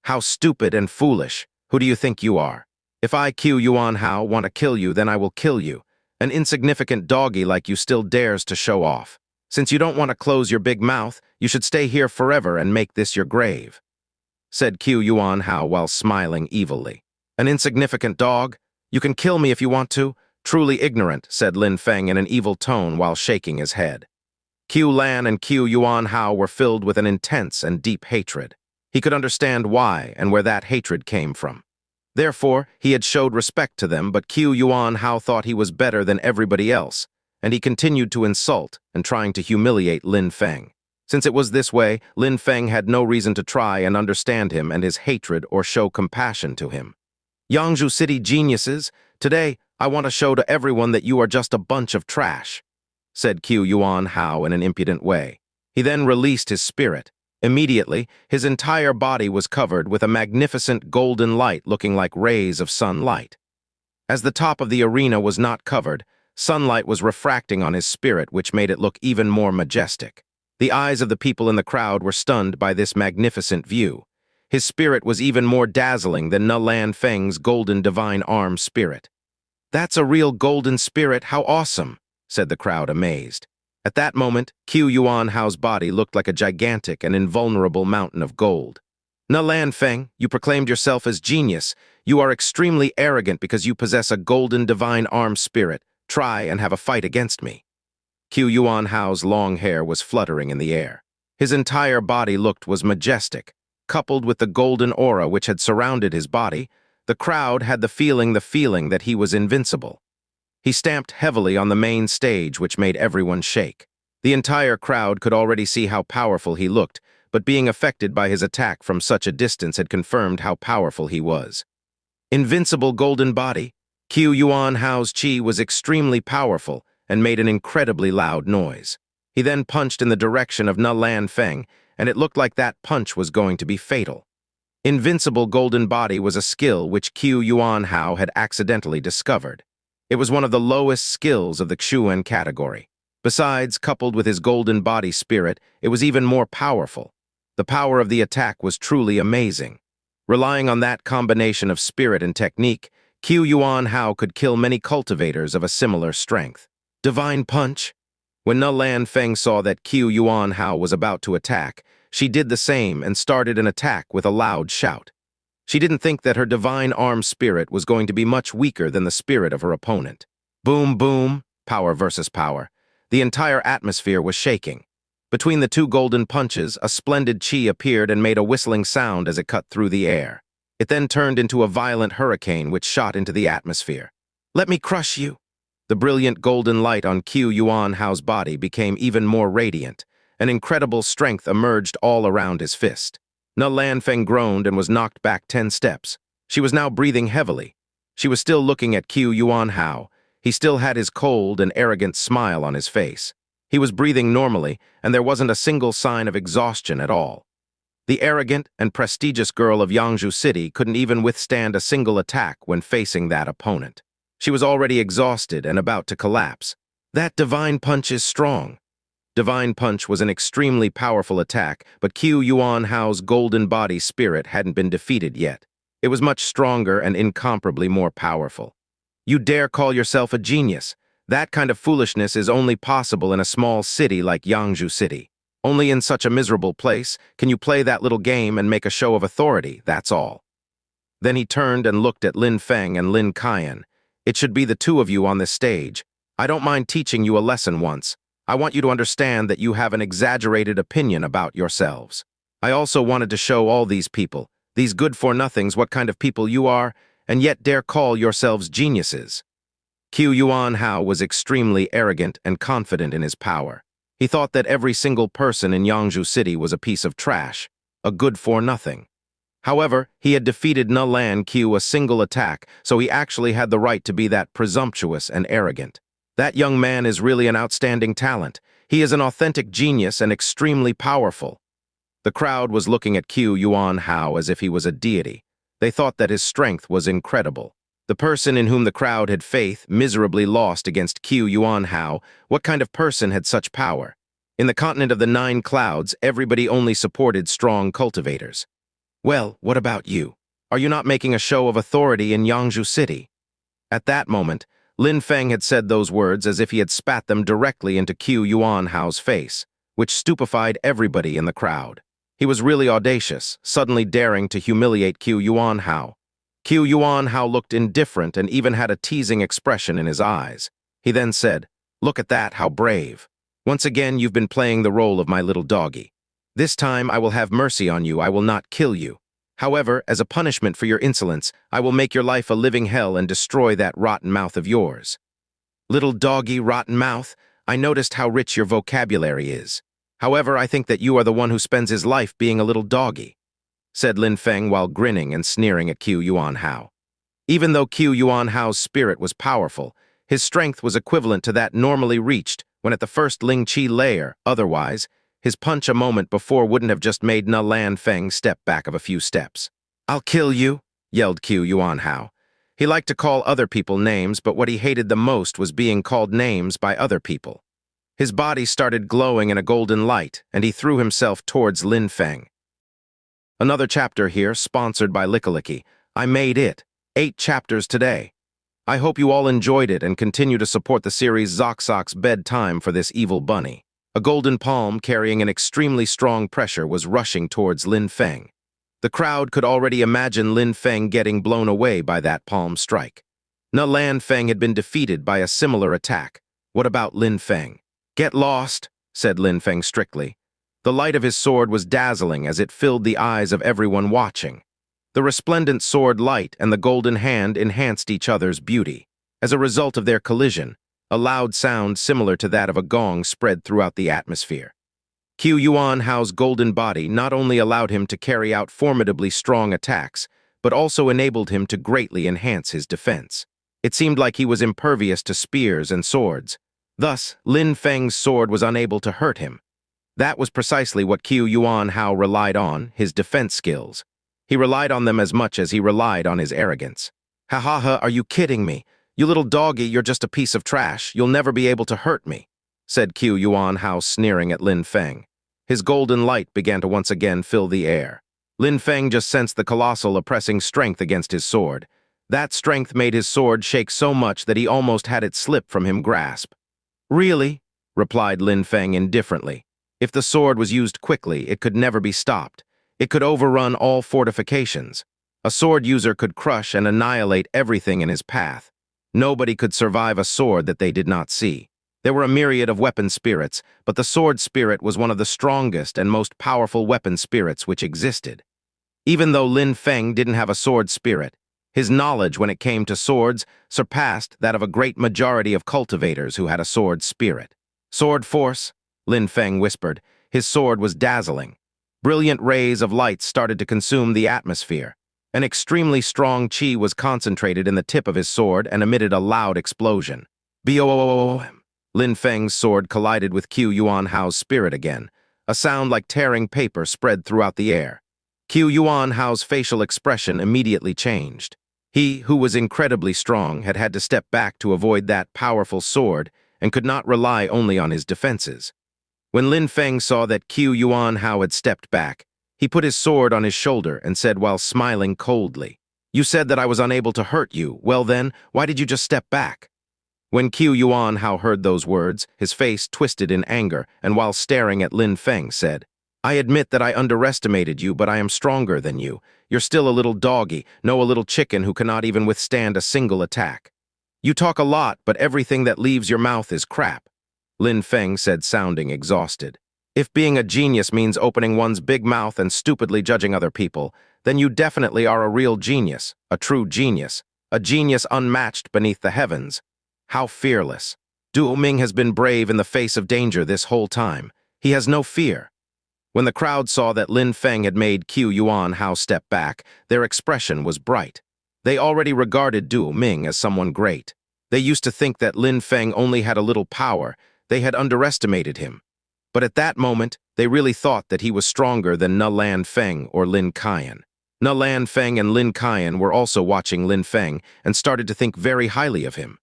How stupid and foolish. Who do you think you are? If I, Qiu Yuan Hao, want to kill you, then I will kill you. An insignificant doggy like you still dares to show off. Since you don't want to close your big mouth, you should stay here forever and make this your grave," said Qiu Yuan Hao while smiling evilly. "An insignificant dog? You can kill me if you want to. Truly ignorant," said Lin Feng in an evil tone while shaking his head. Qiu Lan and Qiu Yuan Hao were filled with an intense and deep hatred. He could understand why and where that hatred came from. Therefore, he had showed respect to them, but Qiu Yuan Hao thought he was better than everybody else, and he continued to insult and trying to humiliate Lin Feng. Since it was this way, Lin Feng had no reason to try and understand him and his hatred or show compassion to him. "Yangzhou City geniuses, today I want to show to everyone that you are just a bunch of trash," said Qiu Yuan Hao in an impudent way. He then released his spirit. Immediately, his entire body was covered with a magnificent golden light looking like rays of sunlight. As the top of the arena was not covered, sunlight was refracting on his spirit, which made it look even more majestic. The eyes of the people in the crowd were stunned by this magnificent view. His spirit was even more dazzling than Lan Feng's golden divine arm spirit. "That's a real golden spirit, how awesome," said the crowd amazed. At that moment, Qiu Yuan Hao's body looked like a gigantic and invulnerable mountain of gold. "Lan Feng, you proclaimed yourself as genius. You are extremely arrogant because you possess a golden divine arm spirit. Try and have a fight against me." Qiu Yuan Hao's long hair was fluttering in the air. His entire body was majestic. Coupled with the golden aura which had surrounded his body, the crowd had the feeling that he was invincible. He stamped heavily on the main stage, which made everyone shake. The entire crowd could already see how powerful he looked, but being affected by his attack from such a distance had confirmed how powerful he was. Invincible golden body. Qiu Yuan Hao's chi was extremely powerful and made an incredibly loud noise. He then punched in the direction of Lan Feng, and it looked like that punch was going to be fatal. Invincible golden body was a skill which Qiu Yuan Hao had accidentally discovered. It was one of the lowest skills of the Qian category. Besides, coupled with his golden body spirit, it was even more powerful. The power of the attack was truly amazing. Relying on that combination of spirit and technique, Qiu Yuan Hao could kill many cultivators of a similar strength. Divine punch? When Lan Feng saw that Qiu Yuan Hao was about to attack, she did the same and started an attack with a loud shout. She didn't think that her divine arm spirit was going to be much weaker than the spirit of her opponent. Boom, boom, power versus power. The entire atmosphere was shaking. Between the two golden punches, a splendid chi appeared and made a whistling sound as it cut through the air. It then turned into a violent hurricane which shot into the atmosphere. "Let me crush you." The brilliant golden light on Qiu Yuan Hao's body became even more radiant. An incredible strength emerged all around his fist. Lan Feng groaned and was knocked back 10 steps. She was now breathing heavily. She was still looking at Qiu Yuan Hao. He still had his cold and arrogant smile on his face. He was breathing normally, and there wasn't a single sign of exhaustion at all. The arrogant and prestigious girl of Yangzhou City couldn't even withstand a single attack when facing that opponent. She was already exhausted and about to collapse. "That divine punch is strong." Divine Punch was an extremely powerful attack, but Qiu Yuan Hao's golden body spirit hadn't been defeated yet. It was much stronger and incomparably more powerful. "You dare call yourself a genius? That kind of foolishness is only possible in a small city like Yangzhou City. Only in such a miserable place can you play that little game and make a show of authority, that's all." Then he turned and looked at Lin Feng and Lin Qian. "It should be the two of you on this stage. I don't mind teaching you a lesson once. I want you to understand that you have an exaggerated opinion about yourselves. I also wanted to show all these people, these good-for-nothings, what kind of people you are, and yet dare call yourselves geniuses." Qiu Yuan Hao was extremely arrogant and confident in his power. He thought that every single person in Yangzhou City was a piece of trash, a good-for-nothing. However, he had defeated Nulan Qiu a single attack, so he actually had the right to be that presumptuous and arrogant. That young man is really an outstanding talent. He is an authentic genius and extremely powerful. The crowd was looking at Qiu Yuan Hao as if he was a deity. They thought that his strength was incredible. The person in whom the crowd had faith miserably lost against Qiu Yuan Hao. What kind of person had such power? In the continent of the 9 clouds, everybody only supported strong cultivators. Well, what about you? Are you not making a show of authority in Yangzhou City? At that moment, Lin Feng had said those words as if he had spat them directly into Qiu Yuan Hao's face, which stupefied everybody in the crowd. He was really audacious, suddenly daring to humiliate Qiu Yuan Hao. Qiu Yuan Hao looked indifferent and even had a teasing expression in his eyes. He then said, "Look at that, how brave. Once again, you've been playing the role of my little doggy. This time I will have mercy on you, I will not kill you. However, as a punishment for your insolence, I will make your life a living hell and destroy that rotten mouth of yours." Little doggy, rotten mouth, I noticed how rich your vocabulary is. However, I think that you are the one who spends his life being a little doggy, said Lin Feng while grinning and sneering at Qiu Yuan Hao. Even though Qiu Yuan Hao's spirit was powerful, his strength was equivalent to that normally reached when at the first Ling Qi layer. Otherwise, his punch a moment before wouldn't have just made Lan Feng step back of a few steps. "I'll kill you," yelled Qiu Yuan Hao. He liked to call other people names, but what he hated the most was being called names by other people. His body started glowing in a golden light, and he threw himself towards Lin Feng. Another chapter here, sponsored by Lickalicky. I made it. 8 chapters today. I hope you all enjoyed it and continue to support the series Zoxox Bedtime for this evil bunny. A golden palm carrying an extremely strong pressure was rushing towards Lin Feng. The crowd could already imagine Lin Feng getting blown away by that palm strike. Lan Feng had been defeated by a similar attack. What about Lin Feng? "Get lost," said Lin Feng strictly. The light of his sword was dazzling as it filled the eyes of everyone watching. The resplendent sword light and the golden hand enhanced each other's beauty. As a result of their collision, a loud sound similar to that of a gong spread throughout the atmosphere. Qiu Yuan Hao's golden body not only allowed him to carry out formidably strong attacks, but also enabled him to greatly enhance his defense. It seemed like he was impervious to spears and swords. Thus, Lin Feng's sword was unable to hurt him. That was precisely what Qiu Yuan Hao relied on, his defense skills. He relied on them as much as he relied on his arrogance. "Ha ha ha, are you kidding me? You little doggy, you're just a piece of trash. You'll never be able to hurt me," said Qiu Yuan Hao, sneering at Lin Feng. His golden light began to once again fill the air. Lin Feng just sensed the colossal oppressing strength against his sword. That strength made his sword shake so much that he almost had it slip from him grasp. "Really?" replied Lin Feng indifferently. If the sword was used quickly, it could never be stopped. It could overrun all fortifications. A sword user could crush and annihilate everything in his path. Nobody could survive a sword that they did not see. There were a myriad of weapon spirits, but the sword spirit was one of the strongest and most powerful weapon spirits which existed. Even though Lin Feng didn't have a sword spirit, his knowledge when it came to swords surpassed that of a great majority of cultivators who had a sword spirit. "Sword force," Lin Feng whispered. His sword was dazzling. Brilliant rays of light started to consume the atmosphere. An extremely strong qi was concentrated in the tip of his sword and emitted a loud explosion. "Boom!" Lin Feng's sword collided with Qiu Yuan Hao's spirit again. A sound like tearing paper spread throughout the air. Qiu Yuan Hao's facial expression immediately changed. He, who was incredibly strong, had had to step back to avoid that powerful sword and could not rely only on his defenses. When Lin Feng saw that Qiu Yuan Hao had stepped back, he put his sword on his shoulder and said while smiling coldly, "You said that I was unable to hurt you. Well then, why did you just step back?" When Qiu Yuan Hao heard those words, his face twisted in anger, and while staring at Lin Feng said, "I admit that I underestimated you, but I am stronger than you. You're still a little doggy, a little chicken who cannot even withstand a single attack. You talk a lot, but everything that leaves your mouth is crap," Lin Feng said, sounding exhausted. "If being a genius means opening one's big mouth and stupidly judging other people, then you definitely are a real genius, a true genius, a genius unmatched beneath the heavens." How fearless. Duo Ming has been brave in the face of danger this whole time. He has no fear. When the crowd saw that Lin Feng had made Qiu Yuan Hao step back, their expression was bright. They already regarded Duo Ming as someone great. They used to think that Lin Feng only had a little power. They had underestimated him. But at that moment, they really thought that he was stronger than Ne Lan Feng or Lin Qian. Ne Lan Feng and Lin Qian were also watching Lin Feng and started to think very highly of him.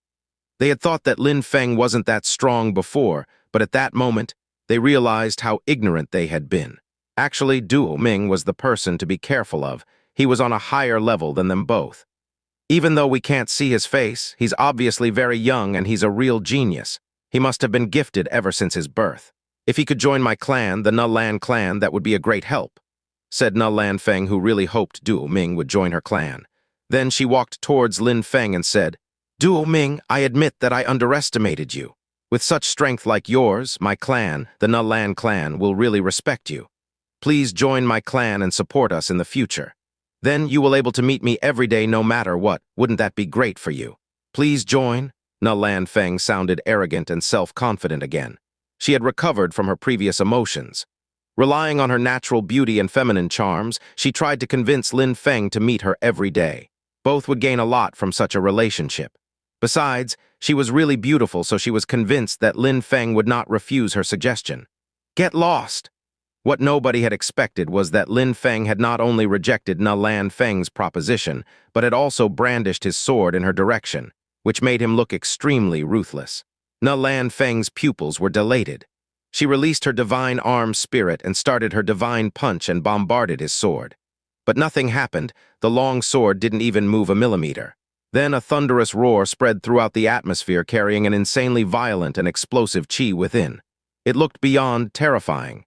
They had thought that Lin Feng wasn't that strong before, but at that moment, they realized how ignorant they had been. Actually, Duo Ming was the person to be careful of. He was on a higher level than them both. Even though we can't see his face, he's obviously very young and he's a real genius. He must have been gifted ever since his birth. If he could join my clan, the Ne Lan clan, that would be a great help, said Ne Lan Feng, who really hoped Duo Ming would join her clan. Then she walked towards Lin Feng and said, Duo Ming, I admit that I underestimated you. With such strength like yours, my clan, the Ne Lan clan, will really respect you. Please join my clan and support us in the future. Then you will able to meet me every day no matter what. Wouldn't that be great for you? Please join. Ne Lan Feng sounded arrogant and self-confident again. She had recovered from her previous emotions. Relying on her natural beauty and feminine charms, she tried to convince Lin Feng to meet her every day. Both would gain a lot from such a relationship. Besides, she was really beautiful, so she was convinced that Lin Feng would not refuse her suggestion. Get lost! What nobody had expected was that Lin Feng had not only rejected Ne Lan Feng's proposition, but had also brandished his sword in her direction, which made him look extremely ruthless. Ne Lan Feng's pupils were dilated. She released her divine arm spirit and started her divine punch and bombarded his sword. But nothing happened. The long sword didn't even move a millimeter. Then a thunderous roar spread throughout the atmosphere, carrying an insanely violent and explosive qi within. It looked beyond terrifying.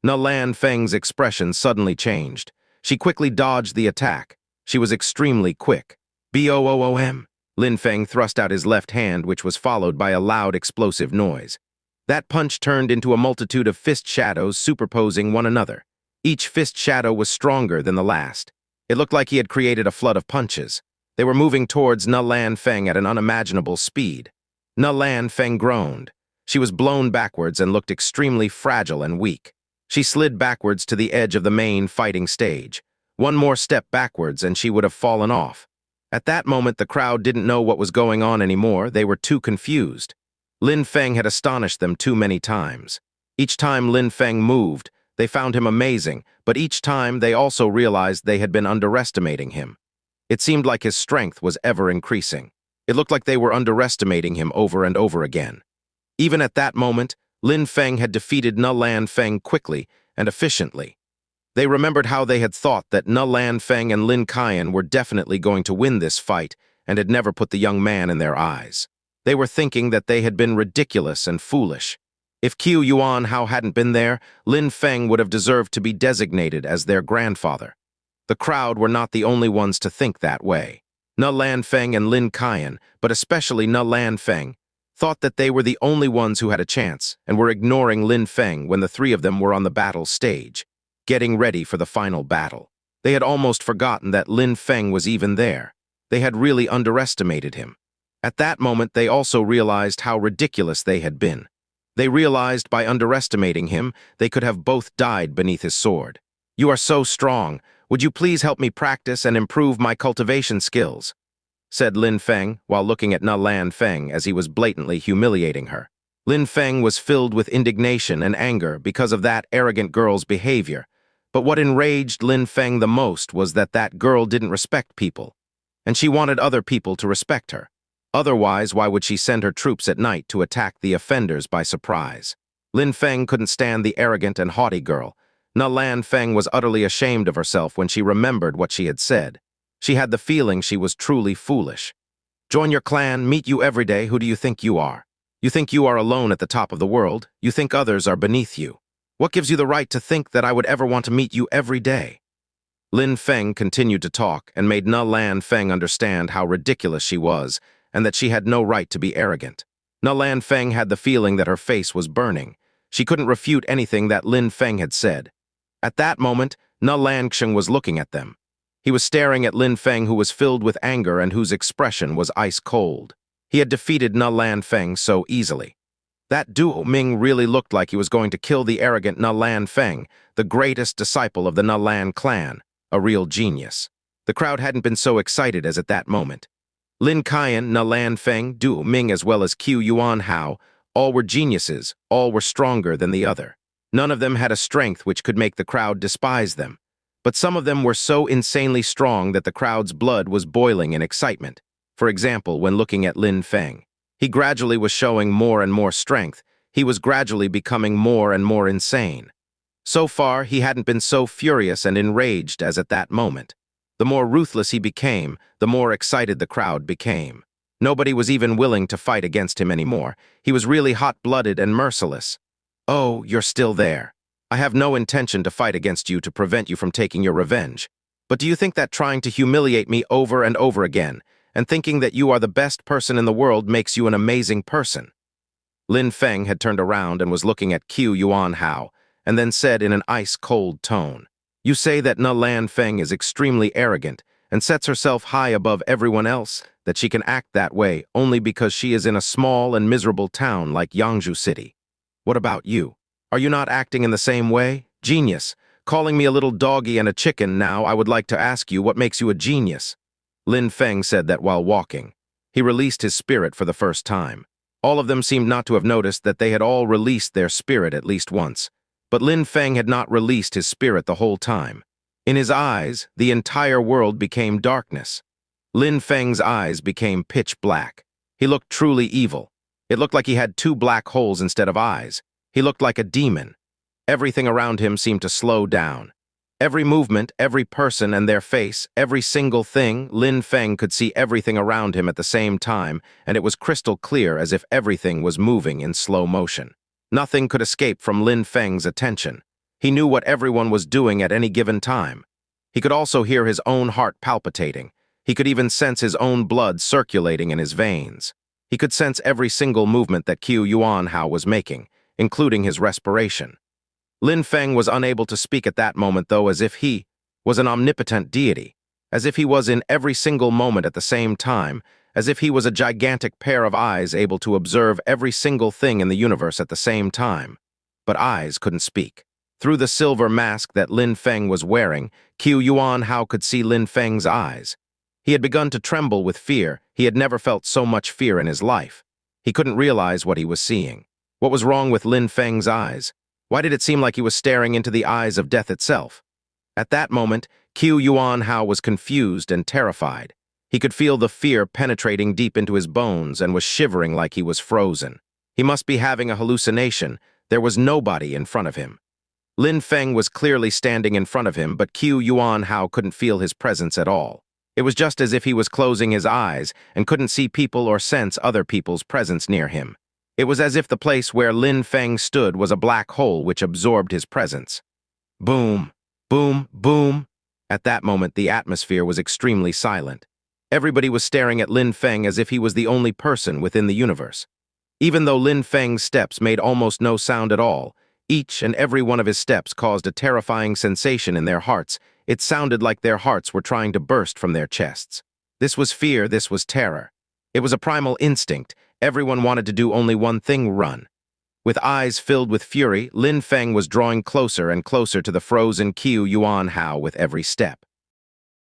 Ne Lan Feng's expression suddenly changed. She quickly dodged the attack. She was extremely quick. Boom! Lin Feng thrust out his left hand, which was followed by a loud explosive noise. That punch turned into a multitude of fist shadows superposing one another. Each fist shadow was stronger than the last. It looked like he had created a flood of punches. They were moving towards Ne Lan Feng at an unimaginable speed. Ne Lan Feng groaned. She was blown backwards and looked extremely fragile and weak. She slid backwards to the edge of the main fighting stage. One more step backwards and she would have fallen off. At that moment, the crowd didn't know what was going on anymore. They were too confused. Lin Feng had astonished them too many times. Each time Lin Feng moved, they found him amazing, but each time they also realized they had been underestimating him. It seemed like his strength was ever increasing. It looked like they were underestimating him over and over again. Even at that moment, Lin Feng had defeated Ne Lan Feng quickly and efficiently. They remembered how they had thought that Ne Lan Feng and Lin Qian were definitely going to win this fight and had never put the young man in their eyes. They were thinking that they had been ridiculous and foolish. If Qiu Yuan Hao hadn't been there, Lin Feng would have deserved to be designated as their grandfather. The crowd were not the only ones to think that way. Ne Lan Feng and Lin Qian, but especially Ne Lan Feng, thought that they were the only ones who had a chance and were ignoring Lin Feng when the three of them were on the battle stage, getting ready for the final battle. They had almost forgotten that Lin Feng was even there. They had really underestimated him. At that moment, they also realized how ridiculous they had been. They realized by underestimating him, they could have both died beneath his sword. You are so strong. Would you please help me practice and improve my cultivation skills? Said Lin Feng while looking at Ne Lan Feng as he was blatantly humiliating her. Lin Feng was filled with indignation and anger because of that arrogant girl's behavior. But what enraged Lin Feng the most was that that girl didn't respect people, and she wanted other people to respect her. Otherwise, why would she send her troops at night to attack the offenders by surprise? Lin Feng couldn't stand the arrogant and haughty girl. Ne Lan Feng was utterly ashamed of herself when she remembered what she had said. She had the feeling she was truly foolish. Join your clan, meet you every day. Who do you think you are? You think you are alone at the top of the world. You think others are beneath you. What gives you the right to think that I would ever want to meet you every day? Lin Feng continued to talk and made Ne Lan Feng understand how ridiculous she was and that she had no right to be arrogant. Ne Lan Feng had the feeling that her face was burning. She couldn't refute anything that Lin Feng had said. At that moment, Ne Lan Xing was looking at them. He was staring at Lin Feng, who was filled with anger and whose expression was ice cold. He had defeated Na Lan Feng so easily. That Du Ming really looked like he was going to kill the arrogant Na Lan Feng, the greatest disciple of the Na Lan clan, a real genius. The crowd hadn't been so excited as at that moment. Lin Qian, Na Lan Feng, Du Ming, as well as Qiu Yuan Hao, all were geniuses, all were stronger than the other. None of them had a strength which could make the crowd despise them. But some of them were so insanely strong that the crowd's blood was boiling in excitement. For example, when looking at Lin Feng. He gradually was showing more and more strength. He was gradually becoming more and more insane. So far, he hadn't been so furious and enraged as at that moment. The more ruthless he became, the more excited the crowd became. Nobody was even willing to fight against him anymore. He was really hot-blooded and merciless. "Oh, you're still there. I have no intention to fight against you to prevent you from taking your revenge. But do you think that trying to humiliate me over and over again, and thinking that you are the best person in the world makes you an amazing person?" Lin Feng had turned around and was looking at Qiu Yuan Hao, and then said in an ice-cold tone, "You say that Na Lan Feng is extremely arrogant and sets herself high above everyone else, that she can act that way only because she is in a small and miserable town like Yangzhou City. What about you? Are you not acting in the same way? Genius. Calling me a little doggy and a chicken now, I would like to ask you what makes you a genius." Lin Feng said that while walking. He released his spirit for the first time. All of them seemed not to have noticed that they had all released their spirit at least once. But Lin Feng had not released his spirit the whole time. In his eyes, the entire world became darkness. Lin Feng's eyes became pitch black. He looked truly evil. It looked like he had two black holes instead of eyes. He looked like a demon. Everything around him seemed to slow down. Every movement, every person and their face, every single thing, Lin Feng could see everything around him at the same time, and it was crystal clear as if everything was moving in slow motion. Nothing could escape from Lin Feng's attention. He knew what everyone was doing at any given time. He could also hear his own heart palpitating. He could even sense his own blood circulating in his veins. He could sense every single movement that Qiu Yuan Hao was making, including his respiration. Lin Feng was unable to speak at that moment, though, as if he was an omnipotent deity, as if he was in every single moment at the same time, as if he was a gigantic pair of eyes able to observe every single thing in the universe at the same time. But eyes couldn't speak. Through the silver mask that Lin Feng was wearing, Qiu Yuan Hao could see Lin Feng's eyes. He had begun to tremble with fear. He had never felt so much fear in his life. He couldn't realize what he was seeing. What was wrong with Lin Feng's eyes? Why did it seem like he was staring into the eyes of death itself? At that moment, Qiu Yuan Hao was confused and terrified. He could feel the fear penetrating deep into his bones and was shivering like he was frozen. He must be having a hallucination. There was nobody in front of him. Lin Feng was clearly standing in front of him, but Qiu Yuan Hao couldn't feel his presence at all. It was just as if he was closing his eyes and couldn't see people or sense other people's presence near him. It was as if the place where Lin Feng stood was a black hole which absorbed his presence. Boom, boom, boom. At that moment, the atmosphere was extremely silent. Everybody was staring at Lin Feng as if he was the only person within the universe. Even though Lin Feng's steps made almost no sound at all, each and every one of his steps caused a terrifying sensation in their hearts. It sounded like their hearts were trying to burst from their chests. This was fear, this was terror. It was a primal instinct. Everyone wanted to do only one thing: run. With eyes filled with fury, Lin Feng was drawing closer and closer to the frozen Qiu Yuan Hao with every step.